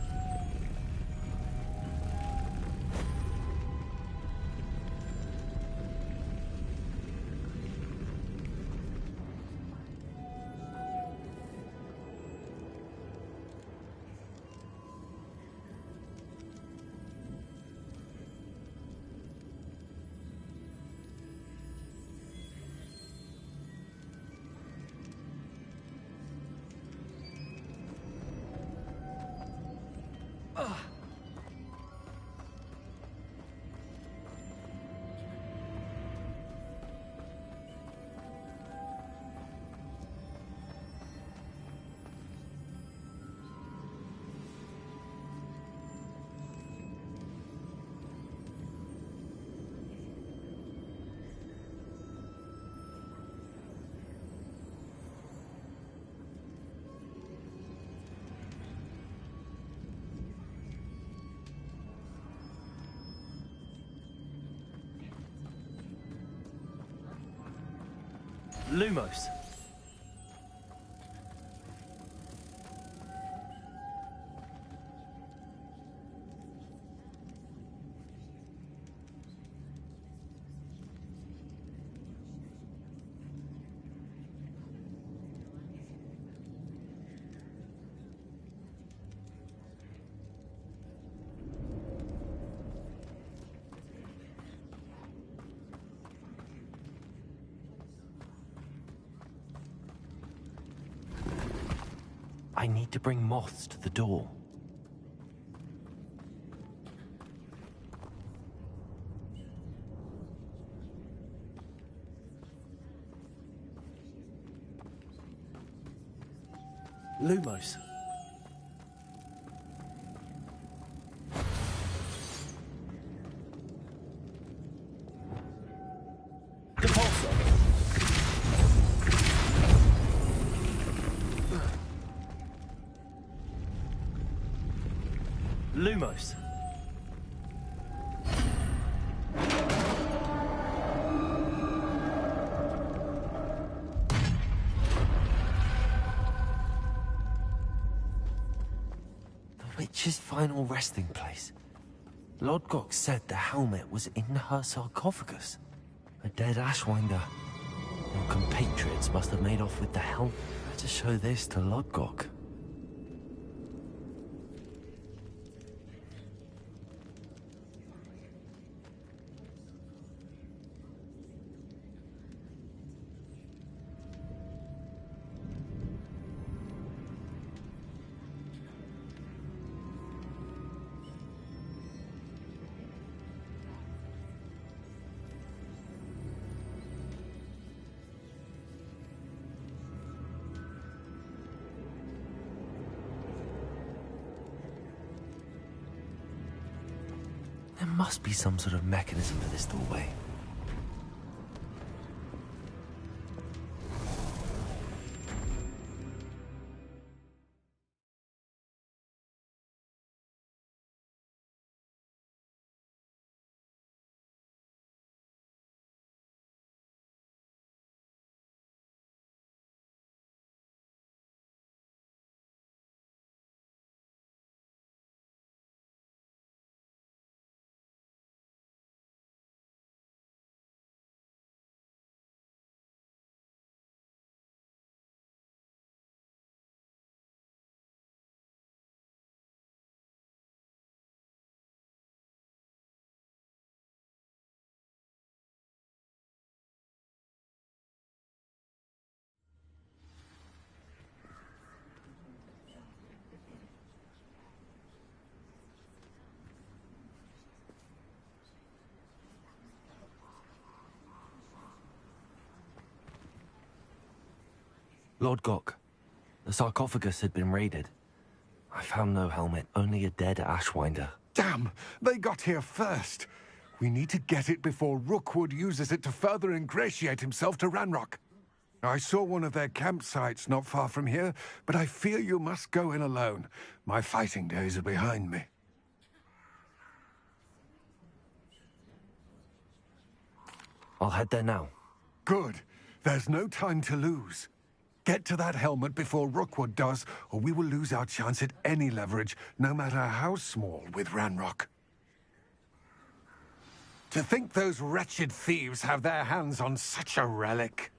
Lumos. I need to bring moths to the door. Lumos. Repulsor. Lumos. The witch's final resting place. Lodgok said the helmet was in her sarcophagus. A dead Ashwinder. Your compatriots must have made off with the helmet. Better show this to Lodgok. There must be some sort of mechanism for this doorway. Lord Gok, the sarcophagus had been raided. I found no helmet, only a dead Ashwinder. Damn! They got here first. We need to get it before Rookwood uses it to further ingratiate himself to Ranrock. I saw one of their campsites not far from here, but I fear you must go in alone. My fighting days are behind me. I'll head there now. Good. There's no time to lose. Get to that helmet before Rookwood does, or we will lose our chance at any leverage, no matter how small, with Ranrock. To think those wretched thieves have their hands on such a relic.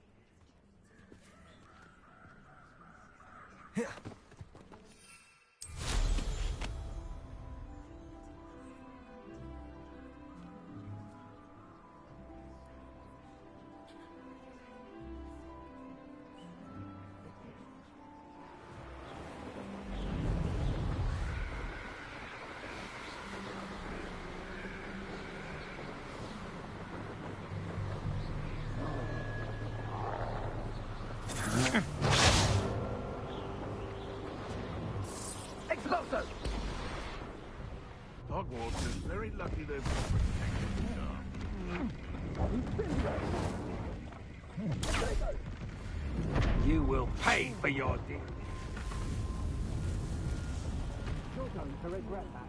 Exploso! Hogwarts is very lucky they've got protection. You will pay for your deed. You're going to regret that.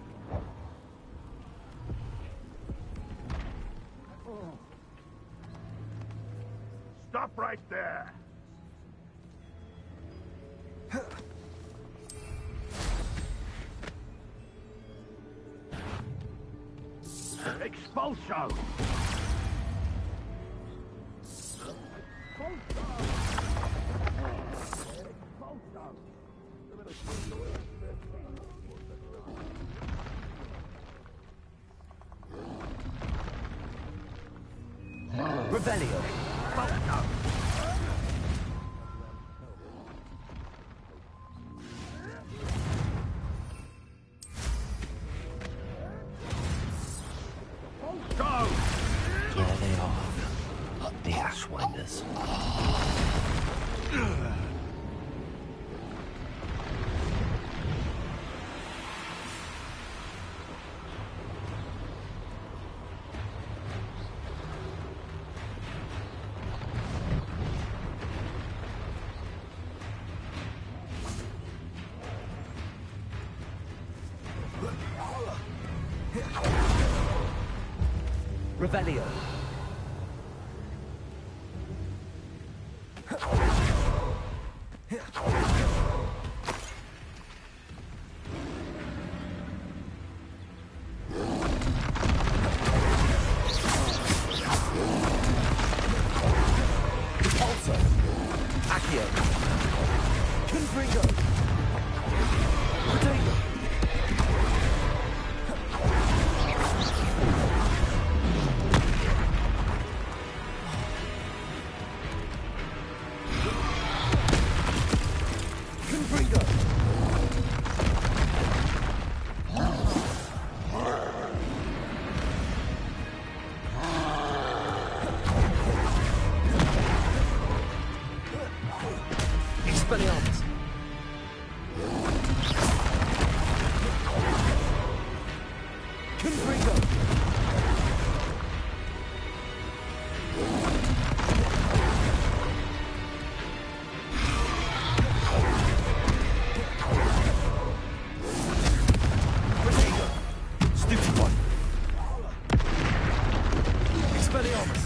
Stop right there! Expulso! Revelio! There they are. The Ashwinders. Revelio. Also, Accio. Confringo. Potato. Expelliarmus. Confringo. Potato. Stupefy. Expelliarmus.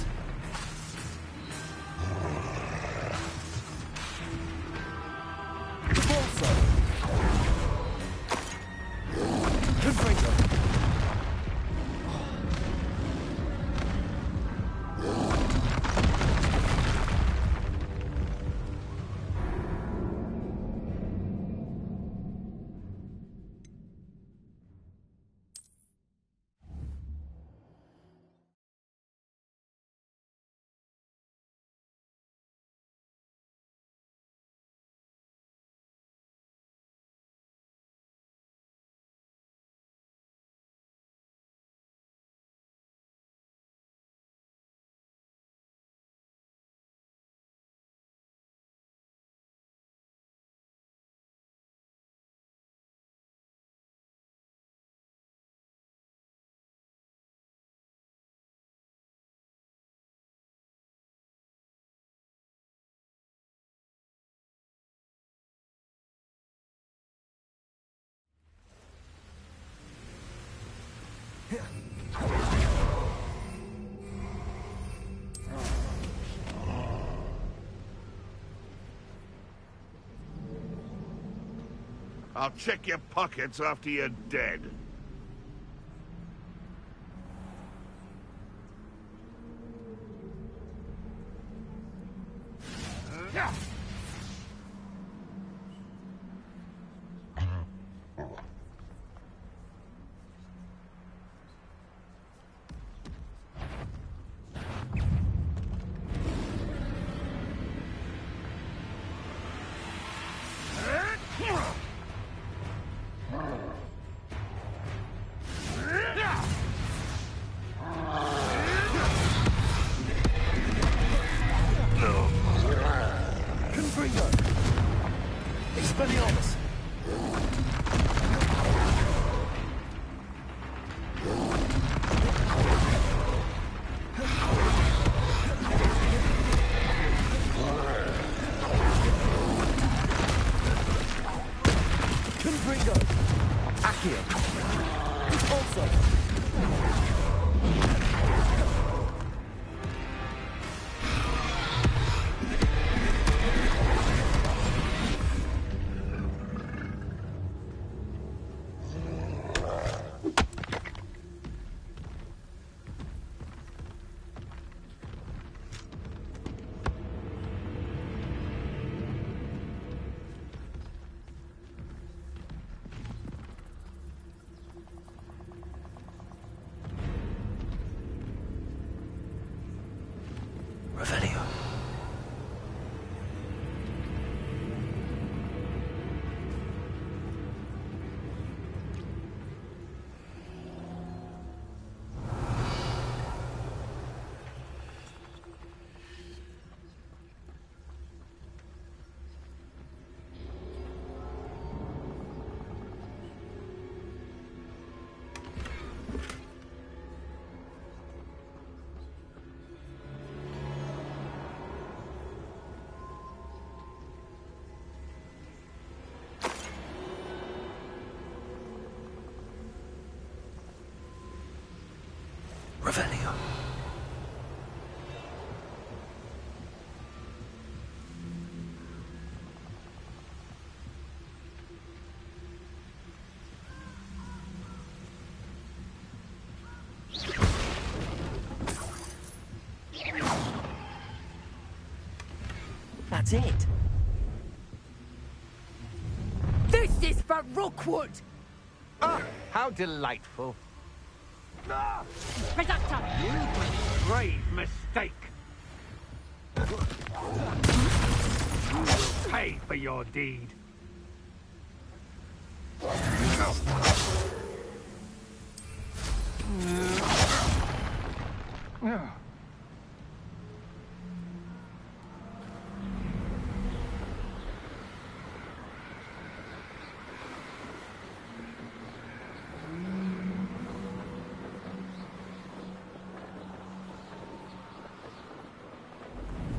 I'll check your pockets after you're dead. Revelio. That's it. This is for Rookwood! Ah, how delightful. Reductor! Grave mistake. You will pay for your deed.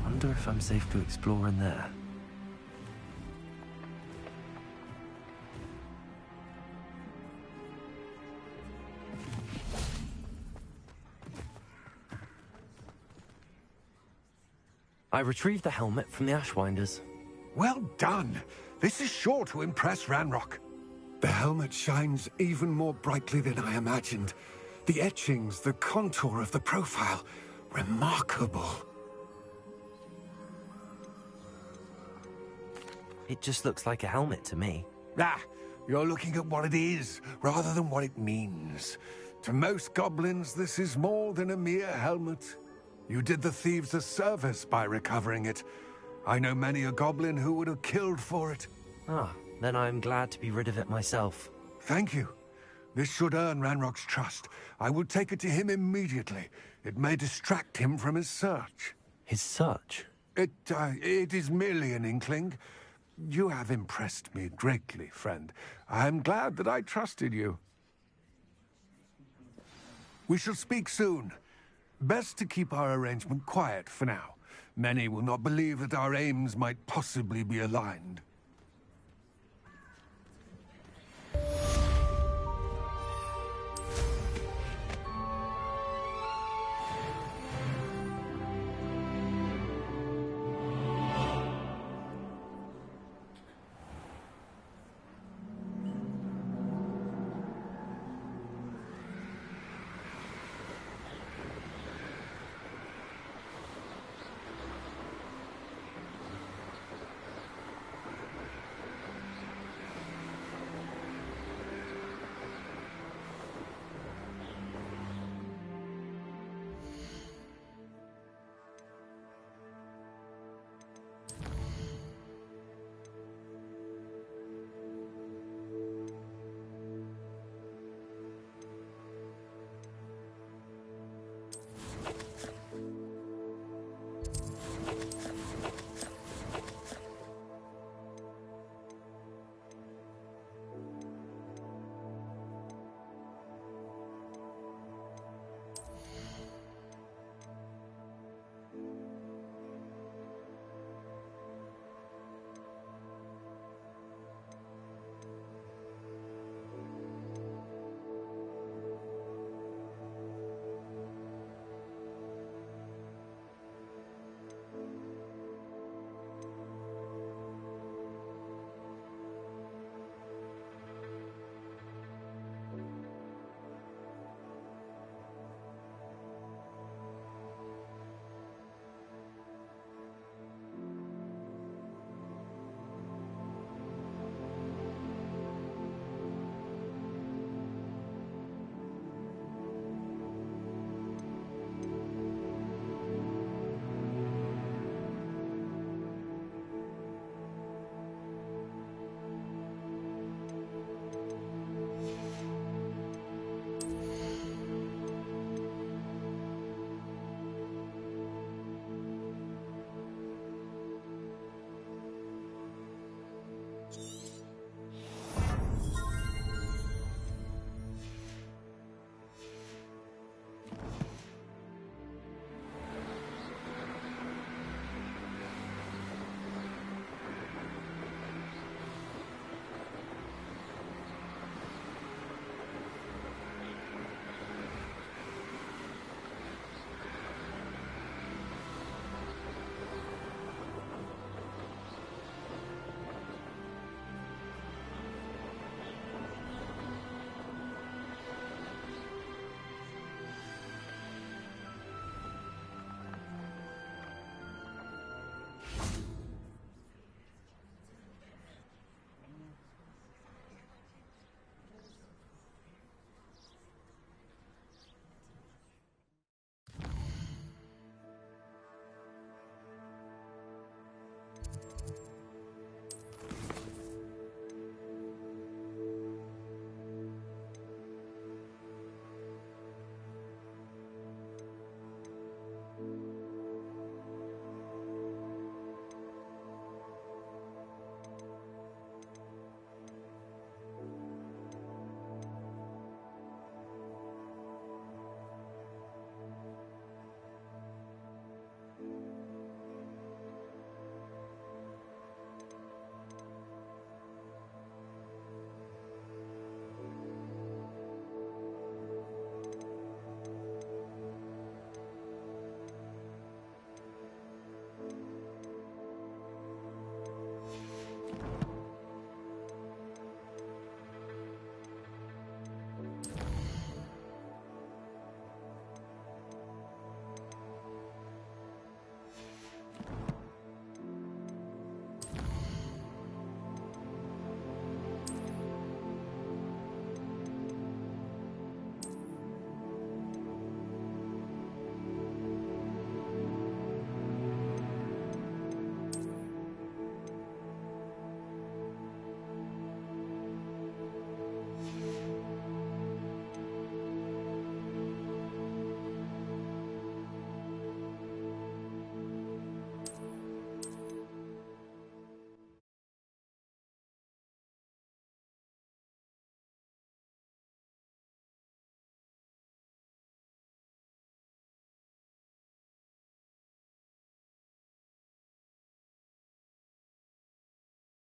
Wonder if I'm safe to explore in there. I retrieved the helmet from the Ashwinders. Well done. This is sure to impress Ranrock. The helmet shines even more brightly than I imagined. The etchings, the contour of the profile, remarkable. It just looks like a helmet to me. Ah, you're looking at what it is, rather than what it means. To most goblins, this is more than a mere helmet. You did the thieves a service by recovering it. I know many a goblin who would have killed for it. Ah, then I'm glad to be rid of it myself. Thank you. This should earn Ranrock's trust. I will take it to him immediately. It may distract him from his search. His search? It is merely an inkling. You have impressed me greatly, friend. I am glad that I trusted you. We shall speak soon. Best to keep our arrangement quiet for now. Many will not believe that our aims might possibly be aligned.